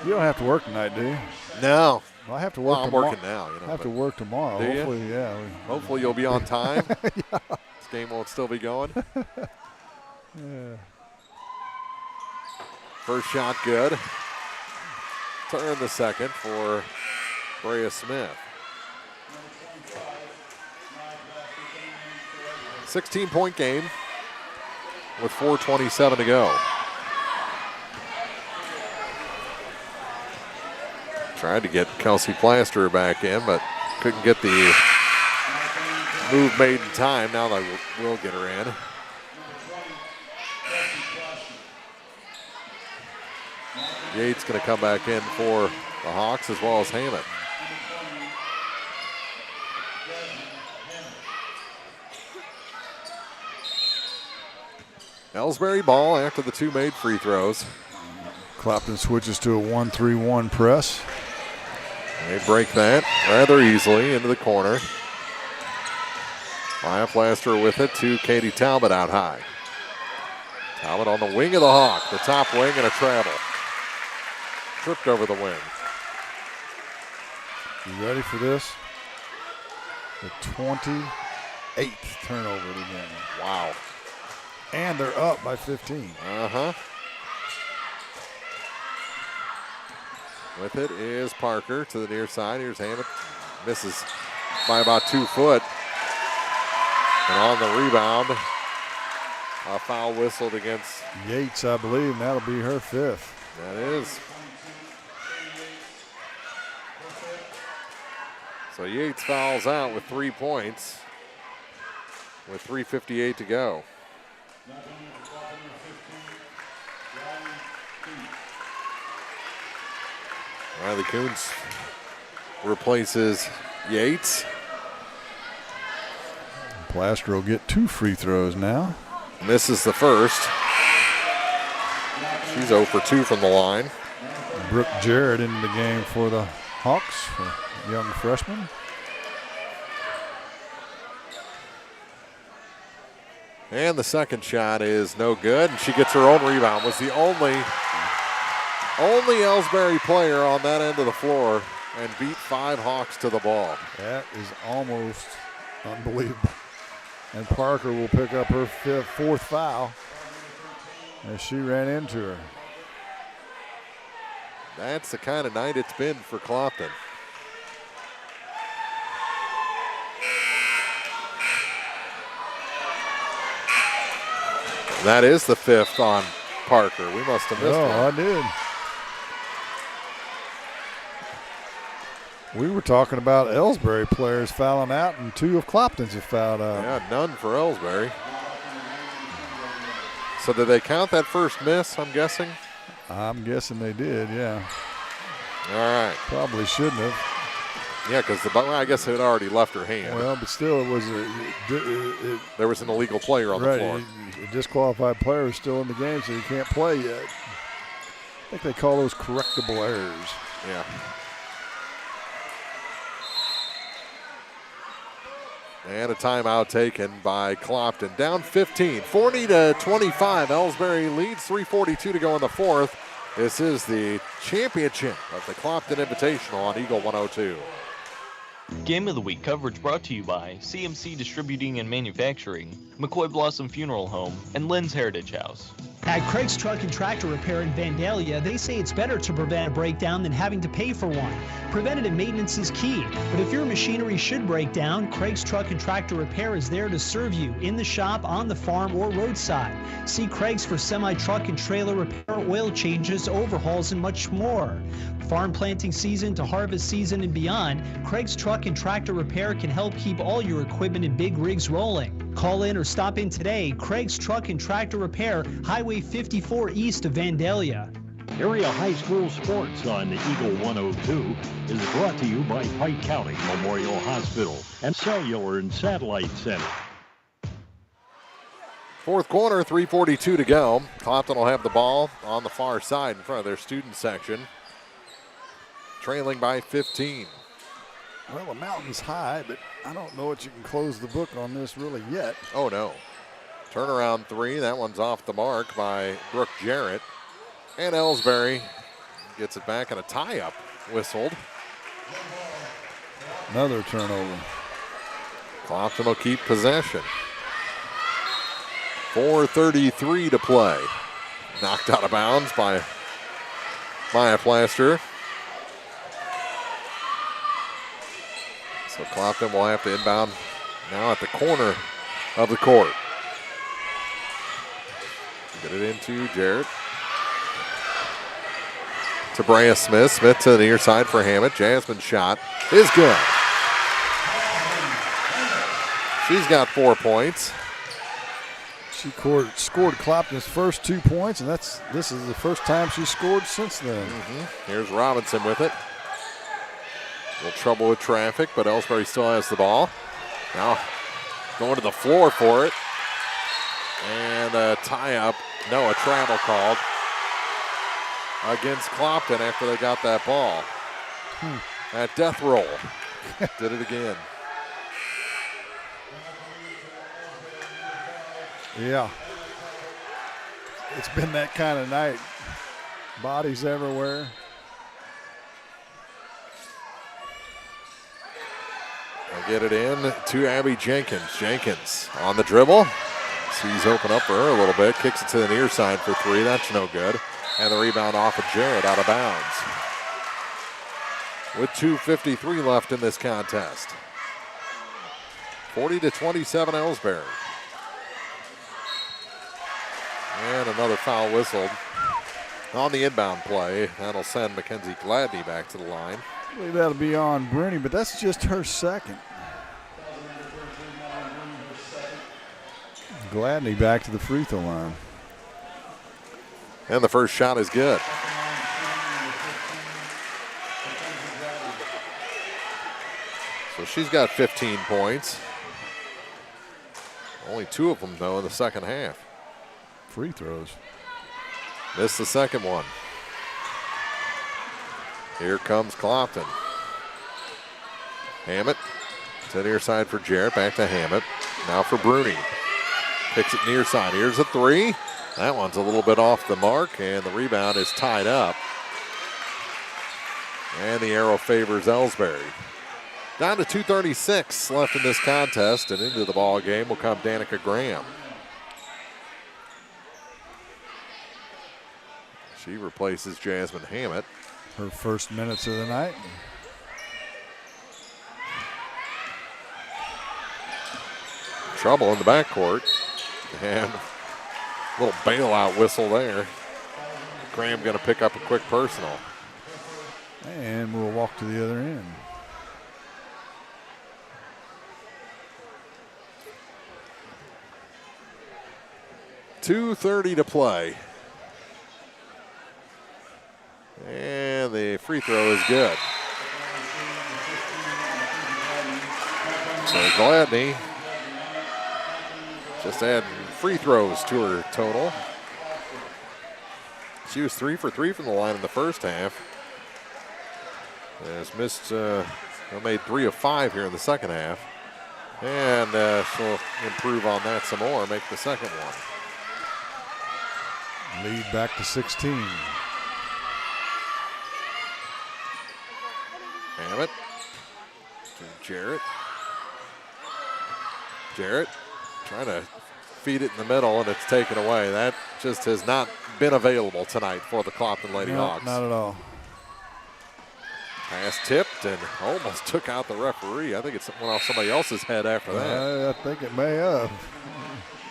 You don't have to work tonight, do you? No. Well, I have to work I'm tomorrow. working now. I have to work tomorrow. Do Hopefully, you? Yeah. Hopefully you'll be on time. Yeah. This game won't still be going. Yeah. First shot good. To earn the second for Brea Smith. 16-point game with 4:27 to go. Tried to get Kelsey Plaster back in, but couldn't get the move made in time. Now they will get her in. Yates going to come back in for the Hawks as well as Hammett. Elsberry ball after the 2 made free throws. Clopton switches to a 1-3-1 press. They break that rather easily into the corner. Maya Plaster with it to Katie Talbot out high. Talbot on the wing of the Hawk, the top wing, and a travel. Tripped over the wing. You ready for this? The 28th turnover of the game. Wow. And they're up by 15. Uh-huh. With it is Parker to the near side. Here's Hammett. Misses by about 2 foot. And on the rebound, a foul whistled against Yates, I believe, and that'll be her 5th. That is. So Yates fouls out with 3 points with 3:58 to go. Riley Coons replaces Yates. Plaster will get 2 free throws now. Misses the first. She's 0 for 2 from the line. Brooke Jarrett into the game for the Hawks, a young freshman. And the second shot is no good, and she gets her own rebound. Was the only Elsberry player on that end of the floor and beat 5 Hawks to the ball. That is almost unbelievable. And Parker will pick up her 4th foul as she ran into her. That's the kind of night it's been for Clopton. That is the 5th on Parker. We must have missed one. I did. We were talking about Elsberry players fouling out, and 2 of Clopton's have fouled out. Yeah, none for Elsberry. So did they count that first miss, I'm guessing? I'm guessing they did, yeah. All right. Probably shouldn't have. Yeah, because I guess it had already left her hand. Well, but still, it was there was an illegal player on the floor. A disqualified player is still in the game, so he can't play yet. I think they call those correctable errors. Yeah. And a timeout taken by Clopton. Down 15, 40-25. Elsberry leads, 3:42 to go in the 4th. This is the championship of the Clopton Invitational on Eagle 102. Game of the Week coverage brought to you by CMC Distributing and Manufacturing, McCoy Blossom Funeral Home, and Lynn's Heritage House. At Craig's Truck and Tractor Repair in Vandalia, they say it's better to prevent a breakdown than having to pay for one. Preventative maintenance is key, but if your machinery should break down, Craig's Truck and Tractor Repair is there to serve you in the shop, on the farm, or roadside. See Craig's for semi-truck and trailer repair, oil changes, overhauls, and much more. Farm planting season to harvest season and beyond, Craig's Truck and Tractor Repair can help keep all your equipment and big rigs rolling. Call in or stop in today. Craig's Truck and Tractor Repair, Highway 54 east of Vandalia. Area high school sports on Eagle 102 is brought to you by Pike County Memorial Hospital and Cellular and Satellite Center. 4th quarter, 3:42 to go. Clopton will have the ball on the far side in front of their student section, trailing by 15. Well, the mountain's high, but I don't know that you can close the book on this really yet. Oh, no. Turnaround 3. That one's off the mark by Brooke Jarrett. And Elsberry gets it back, and a tie-up whistled. Another turnover. Clopton will keep possession. 4:33 to play. Knocked out of bounds by Maya Plaster. So Clopton will have to inbound now at the corner of the court. Get it into Jarrett. To Brea Smith. Smith to the near side for Hammett. Jasmine's shot is good. She's got 4 points. She scored Clopton's first 2 points, and this is the first time she's scored since then. Here's Robinson with it. A little trouble with traffic, but Elsberry still has the ball. Now going to the floor for it. And a tie-up. No, a travel called against Clopton after they got that ball. That death roll. Did it again. Yeah. It's been that kind of night. Bodies everywhere. They'll get it in to Abby Jenkins. Jenkins on the dribble. Sees open up for her a little bit. Kicks it to the near side for 3. That's no good. And the rebound off of Jarrett out of bounds. With 2:53 left in this contest. 40-27 Elsberry. And another foul whistled on the inbound play. That'll send Mackenzie Gladney back to the line. I believe that'll be on Bruni, but that's just her second. Gladney back to the free throw line. And the first shot is good. So she's got 15 points. Only 2 of them, though, in the second half. Free throws. Missed the second one. Here comes Clopton. Hammett to the near side for Jarrett. Back to Hammett. Now for Bruni. Picks it near side. Here's a 3. That one's a little bit off the mark, and the rebound is tied up. And the arrow favors Elsberry. Down to 2:36 left in this contest, and into the ball game will come Danica Graham. She replaces Jasmine Hammett. Her first minutes of the night. Trouble in the backcourt. And a little bailout whistle there. Graham going to pick up a quick personal. And we'll walk to the other end. .230 to play. And the free throw is good. So Gladney just add free throws to her total. She was 3 for 3 from the line in the first half. Has missed, made 3 of 5 here in the second half. And she'll improve on that some more, make the second one. Lead back to 16. Hammett to Jarrett. Jarrett trying to feed it in the middle, and it's taken away. That just has not been available tonight for the Clopton Lady Hawks. Not at all. Pass tipped and almost took out the referee. I think it went off somebody else's head after that. I think it may have.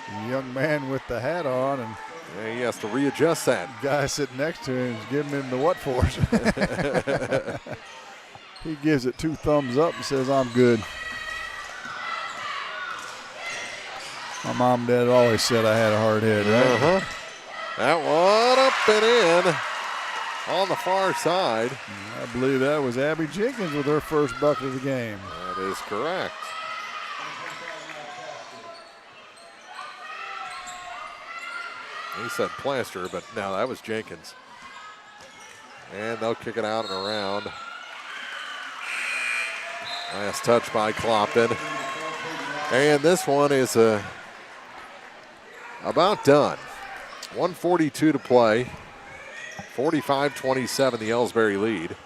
The young man with the hat on, and yeah, he has to readjust that. Guy sitting next to him is giving him the what for. He gives it 2 thumbs up and says, "I'm good." My mom and dad always said I had a hard head, right? That one up and in on the far side. I believe that was Abby Jenkins with her first bucket of the game. That is correct. He said Plaster, but no, that was Jenkins. And they'll kick it out and around. Last touch by Clopton. And this one is about done. 1:42 to play. 45-27, the Elsberry lead.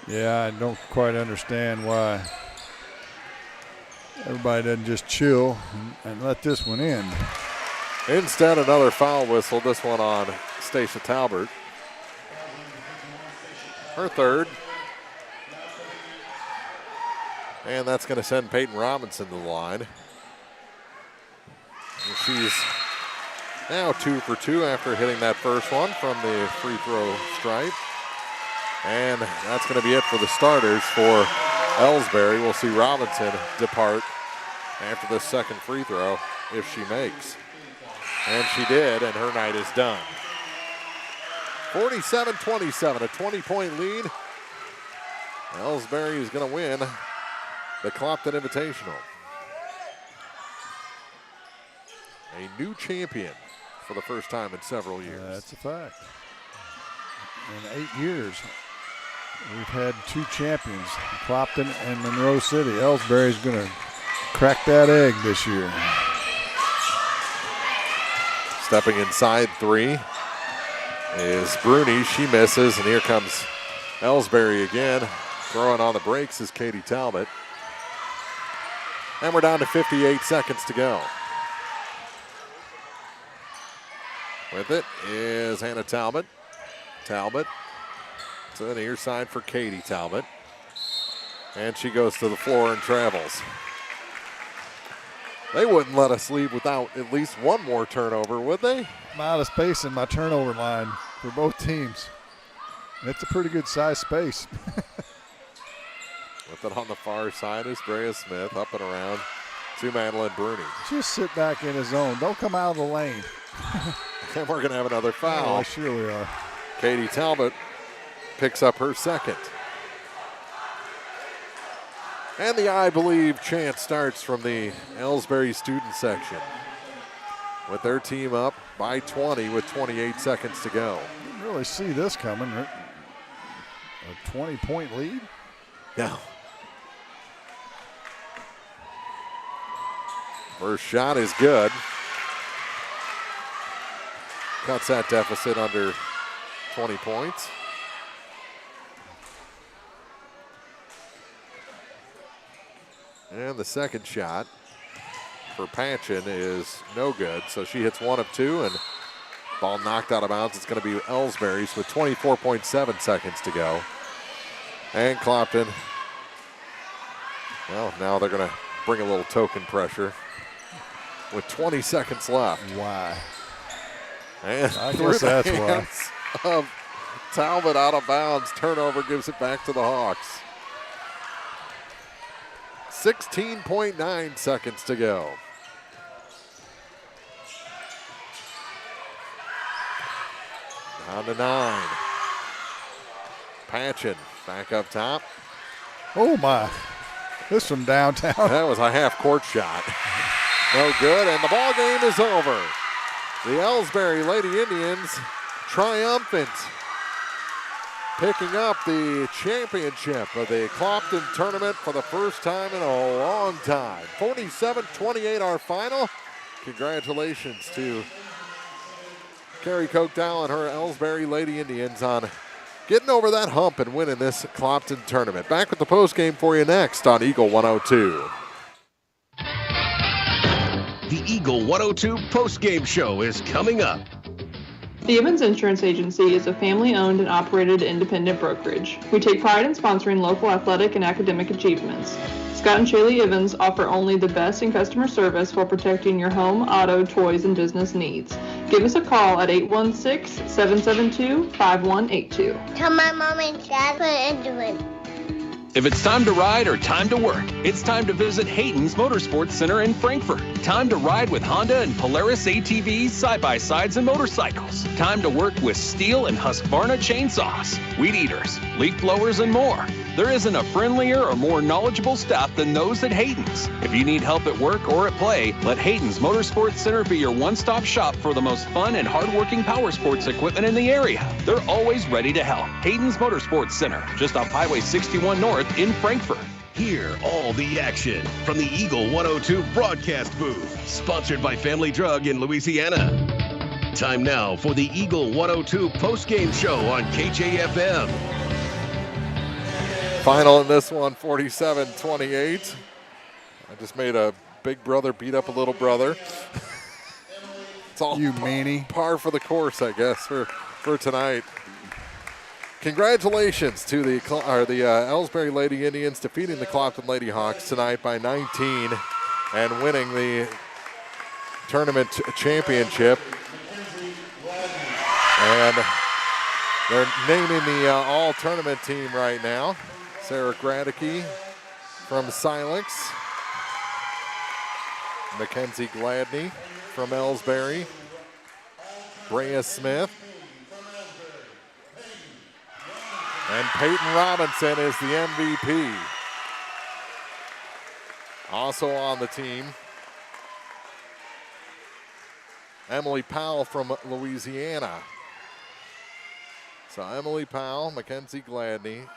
Yeah, I don't quite understand why everybody doesn't just chill and let this one in. Instead, another foul whistle, this one on Stacia Talbert. Her third. And that's going to send Peyton Robinson to the line. And she's now 2 for 2 after hitting that first one from the free throw stripe. And that's going to be it for the starters for Elsberry. We'll see Robinson depart after this second free throw if she makes. And she did, and her night is done. 47-27, a 20-point lead. Elsberry is going to win the Clopton Invitational. A new champion for the first time in several years. That's a fact. In 8 years, we've had 2 champions, Clopton and Monroe City. Elsberry's going to crack that egg this year. Stepping inside 3 is Bruni. She misses, and here comes Elsberry again. Throwing on the brakes is Katie Talbot. And we're down to 58 seconds to go. With it is Hannah Talbot. Talbot to the near side for Katie Talbot. And she goes to the floor and travels. They wouldn't let us leave without at least one more turnover, would they? I'm out of space in my turnover line for both teams. It's a pretty good size space. With it on the far side is Brea Smith, up and around to Madeline Bruni. Just sit back in the zone. Don't come out of the lane. And we're going to have another foul. Oh, sure we are. Katie Talbot picks up her second. And the I Believe chant starts from the Elsberry student section, with their team up by 20 with 28 seconds to go. Didn't really see this coming. A 20-point lead? No. First shot is good. Cuts that deficit under 20 points. And the second shot for Patchen is no good. So she hits 1 of 2 and ball knocked out of bounds. It's going to be Elsberry's with 24.7 seconds to go. And Clopton, well, now they're going to bring a little token pressure with 20 seconds left. Why? And I guess that's why. Of Talbot out of bounds. Turnover gives it back to the Hawks. 16.9 seconds to go. Down to 9. Patchen back up top. Oh my. This from downtown. That was a half-court shot. No good, and the ball game is over. The Elsberry Lady Indians triumphant, picking up the championship of the Clopton tournament for the first time in a long time. 47-28 our final. Congratulations to Carrie Kochdow and her Elsberry Lady Indians on getting over that hump and winning this Clopton tournament. Back with the postgame for you next on Eagle 102. The Eagle 102 postgame show is coming up. The Evans Insurance Agency is a family-owned and operated independent brokerage. We take pride in sponsoring local athletic and academic achievements. Scott and Shaylee Evans offer only the best in customer service while protecting your home, auto, toys, and business needs. Give us a call at 816-772-5182. Tell my mom and dad what I'm doing. If it's time to ride or time to work, it's time to visit Hayden's Motorsports Center in Frankfort. Time to ride with Honda and Polaris ATVs, side-by-sides, and motorcycles. Time to work with Steel and Husqvarna chainsaws, weed eaters, leaf blowers, and more. There isn't a friendlier or more knowledgeable staff than those at Hayden's. If you need help at work or at play, let Hayden's Motorsports Center be your one-stop shop for the most fun and hard-working power sports equipment in the area. They're always ready to help. Hayden's Motorsports Center, just off Highway 61 North in Frankfort. Hear all the action from the Eagle 102 broadcast booth, sponsored by Family Drug in Louisiana. Time now for the Eagle 102 postgame show on KJFM. Final in this one, 47-28. I just made a big brother beat up a little brother. It's all you meanie. Par for the course, I guess, for tonight. Congratulations to the Elsberry Lady Indians defeating the Clopton Lady Hawks tonight by 19 and winning the tournament championship. And they're naming the all-tournament team right now. Sarah Gradicke, from Silex. Mackenzie Gladney from Elsberry. Brea Smith. And Peyton Robinson is the MVP. Also on the team, Emily Powell from Louisiana. So Emily Powell, Mackenzie Gladney,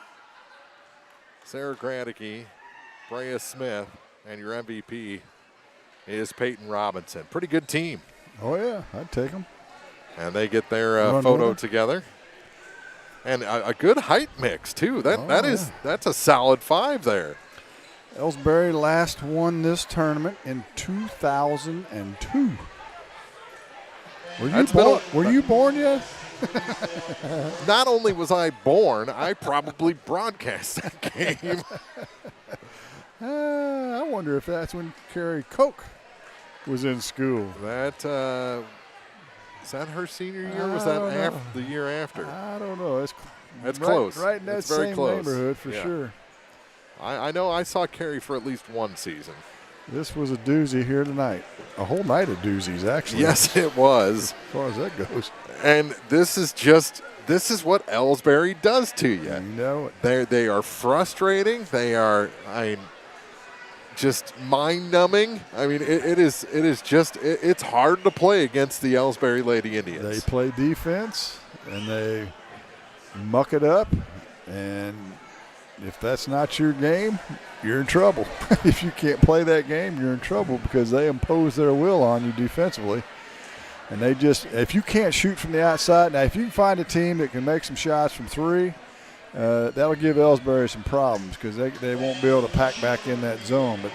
Sarah Gradicke, Brea Smith, and your MVP is Peyton Robinson. Pretty good team. Oh, yeah, I'd take them. And they get their photo together. And a good height mix, too. That's a solid 5 there. Elsberry last won this tournament in 2002. Were you born yet? Not only was I born, I probably broadcast that game. I wonder if that's when Carrie Koch was in school. Is that her senior year? Was that the year after? I don't know. It's close. Right in that it's very same close. neighborhood for sure. I know I saw Carrie for at least one season. This was a doozy here tonight. A whole night of doozies, actually. Yes, it was. As far as that goes. And this is what Elsberry does to you. You know it. They are frustrating. They are, just mind-numbing. I mean, it's hard to play against the Elsberry Lady Indians. They play defense, and they muck it up, and if that's not your game, you're in trouble. If you can't play that game, you're in trouble because they impose their will on you defensively. And if you can't shoot from the outside, now if you can find a team that can make some shots from 3, that'll give Elsberry some problems because they won't be able to pack back in that zone. But,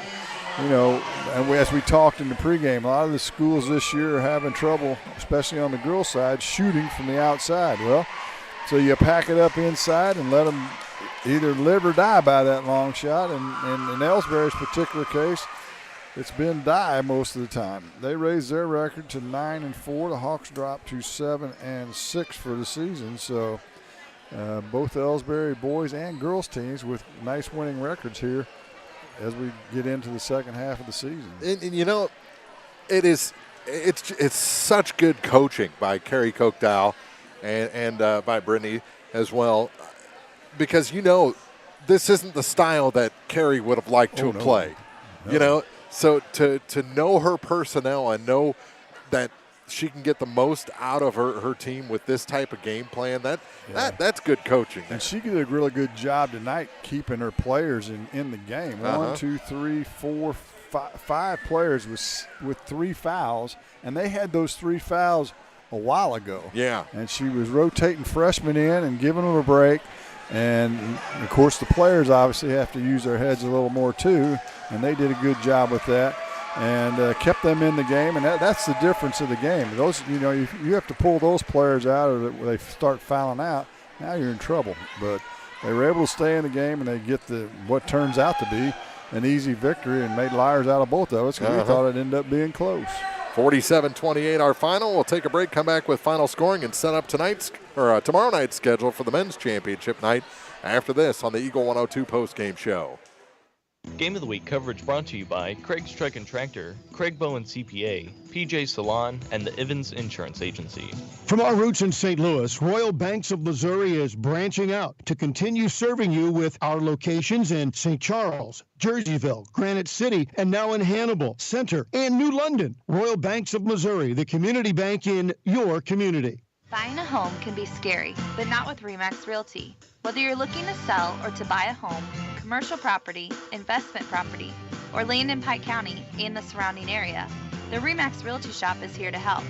and as we talked in the pregame, a lot of the schools this year are having trouble, especially on the girls' side, shooting from the outside. Well, so you pack it up inside and let them either live or die by that long shot. And in Elsberry's particular case, it's been die most of the time. They raised their record to 9-4. The Hawks dropped to 7-6 for the season. So both Elsberry boys and girls teams with nice winning records here as we get into the second half of the season. And it's such good coaching by Carrie Koch-Dow and by Brittany as well, because this isn't the style that Carrie would have liked to play. No. So to know her personnel and know that she can get the most out of her team with this type of game plan, that's good coaching. And she did a really good job tonight keeping her players in the game. 1, 2, 3, 4, 5 players with 3 fouls, and they had those 3 fouls a while ago. Yeah. And she was rotating freshmen in and giving them a break. And, of course, the players obviously have to use their heads a little more too, and they did a good job with that and kept them in the game. And that's the difference of the game. Those, you have to pull those players out or they start fouling out. Now you're in trouble. But they were able to stay in the game, and they get what turns out to be an easy victory and made liars out of both of us because we thought it'd end up being close. 47-28 our final. We'll take a break, come back with final scoring, and set up tomorrow night's schedule for the men's championship night after this on the Eagle 102 postgame show. Game of the Week coverage brought to you by Craig's Truck and Tractor, Craig Bowen CPA, PJ Salon, and the Evans Insurance Agency. From our roots in St. Louis, Royal Banks of Missouri is branching out to continue serving you with our locations in St. Charles, Jerseyville, Granite City, and now in Hannibal, Center, and New London. Royal Banks of Missouri, the community bank in your community. Buying a home can be scary, but not with RE/MAX Realty. Whether you're looking to sell or to buy a home, commercial property, investment property, or land in Pike County and the surrounding area, the RE/MAX Realty Shop is here to help.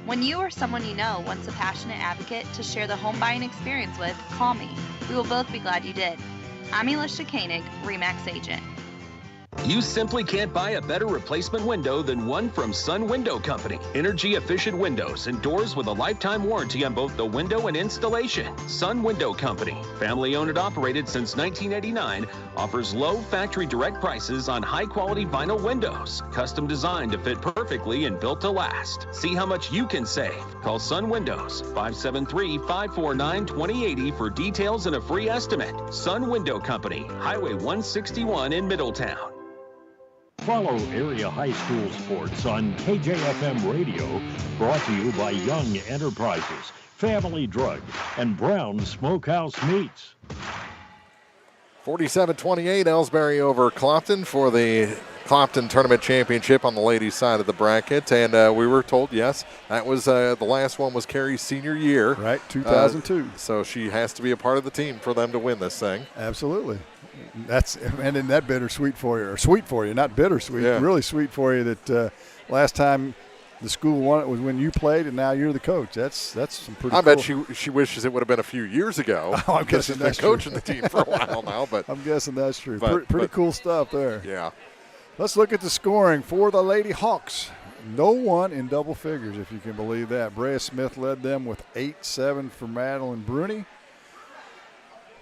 When you or someone you know wants a passionate advocate to share the home buying experience with, call me. We will both be glad you did. I'm Elisha Koenig, RE/MAX agent. You simply can't buy a better replacement window than one from Sun Window Company. Energy-efficient windows and doors with a lifetime warranty on both the window and installation. Sun Window Company, family-owned and operated since 1989, offers low factory direct prices on high-quality vinyl windows, custom designed to fit perfectly and built to last. See how much you can save Call Sun Windows 573-549-2080 for details and a free estimate. Sun Window Company, Highway 161 in Middletown. Follow area high school sports on KJFM Radio, brought to you by Young Enterprises, Family Drug, and Brown Smokehouse Meats. 47-28, Elsberry over Clopton for the Clopton Tournament Championship on the ladies' side of the bracket. And we were told, yes, that was the last one was Carrie's senior year. Right, 2002. So she has to be a part of the team for them to win this thing. Absolutely. And that bittersweet for you, or sweet for you, not bittersweet, really sweet for you that last time the school won it was when you played, and now you're the coach. That's some pretty I cool. bet she wishes it would have been a few years ago. Oh, I'm guessing she's been coaching the team for a while now. But I'm guessing that's true. But, pretty cool stuff there. Yeah. Let's look at the scoring for the Lady Hawks. No one in double figures, if you can believe that. Brea Smith led them with 8-7 for Madeline Bruni,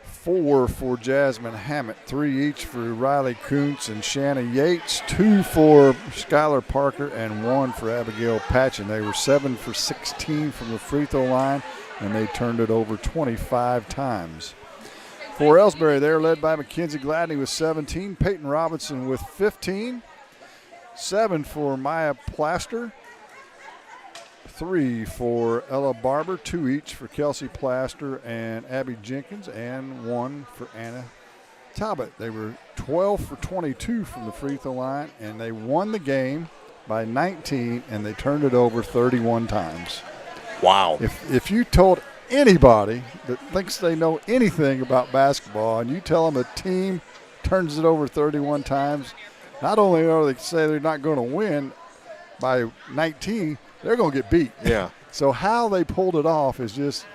4 for Jasmine Hammett, 3 each for Riley Kuntz and Shanna Yates, 2 for Skylar Parker, and 1 for Abigail Patchen. They were 7 for 16 from the free throw line, and they turned it over 25 times. For Elsberry, they're led by Mackenzie Gladney with 17, Peyton Robinson with 15, 7 for Maya Plaster, 3 for Ella Barber, 2 each for Kelsey Plaster and Abby Jenkins, and 1 for Anna Talbot. They were 12 for 22 from the free throw line, and they won the game by 19, and they turned it over 31 times. Wow. If you told anybody that thinks they know anything about basketball and you tell them a team turns it over 31 times, not only are they say they're not going to win by 19, they're going to get beat. Yeah. So how they pulled it off is just,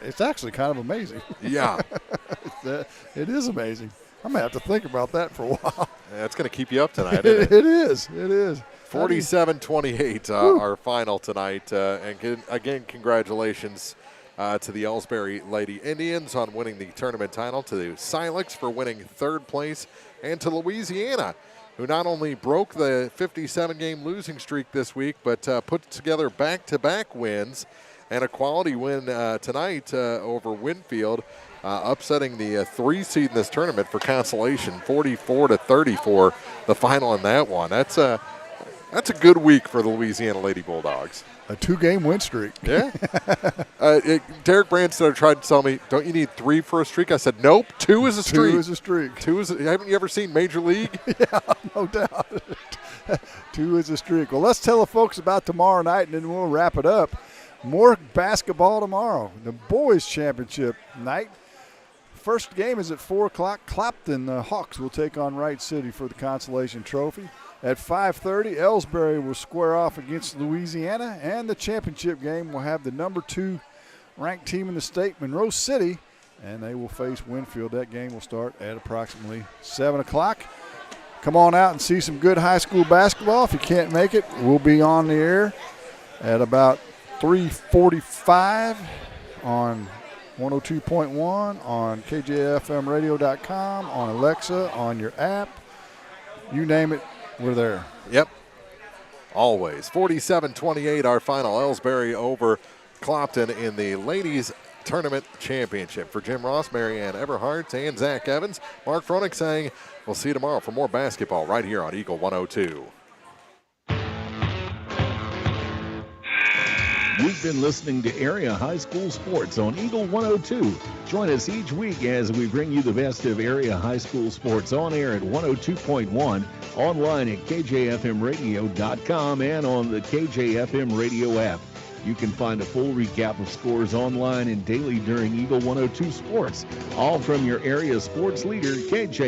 it's actually kind of amazing. Yeah. It is amazing. I'm going to have to think about that for a while. Yeah, it's going to keep you up tonight, isn't it? It is. 47-28, our final tonight. And again, congratulations to the Elsberry Lady Indians on winning the tournament title, to the Silex for winning third place, and to Louisiana, who not only broke the 57-game losing streak this week, but put together back-to-back wins and a quality win tonight over Winfield, upsetting the 3 seed in this tournament for Consolation, 44-30 for the final in that one. That's a good week for the Louisiana Lady Bulldogs. A 2-game win streak. Yeah. Derek Branstad tried to tell me, don't you need 3 for a streak? I said, nope, 2 is a streak. 2 is a streak. Haven't you ever seen Major League? Yeah, no doubt. 2 is a streak. Well, let's tell the folks about tomorrow night, and then we'll wrap it up. More basketball tomorrow. The boys' championship night. First game is at 4 o'clock. Clopton, the Hawks, will take on Wright City for the Consolation Trophy. At 5:30, Elsberry will square off against Louisiana, and the championship game will have the number 2 ranked team in the state, Monroe City, and they will face Winfield. That game will start at approximately 7 o'clock. Come on out and see some good high school basketball. If you can't make it, we'll be on the air at about 3:45 on 102.1, on KJFMradio.com, on Alexa, on your app. You name it, we're there. Yep. Always. 47-28, our final. Elsberry over Clopton in the ladies tournament championship. For Jim Ross, Marianne Everhart, and Zach Evans, Mark Froelich saying we'll see you tomorrow for more basketball right here on Eagle 102. You've been listening to Area High School Sports on Eagle 102. Join us each week as we bring you the best of area high school sports on air at 102.1, online at KJFMradio.com, and on the KJFM radio app. You can find a full recap of scores online and daily during Eagle 102 Sports, all from your area sports leader, KJ.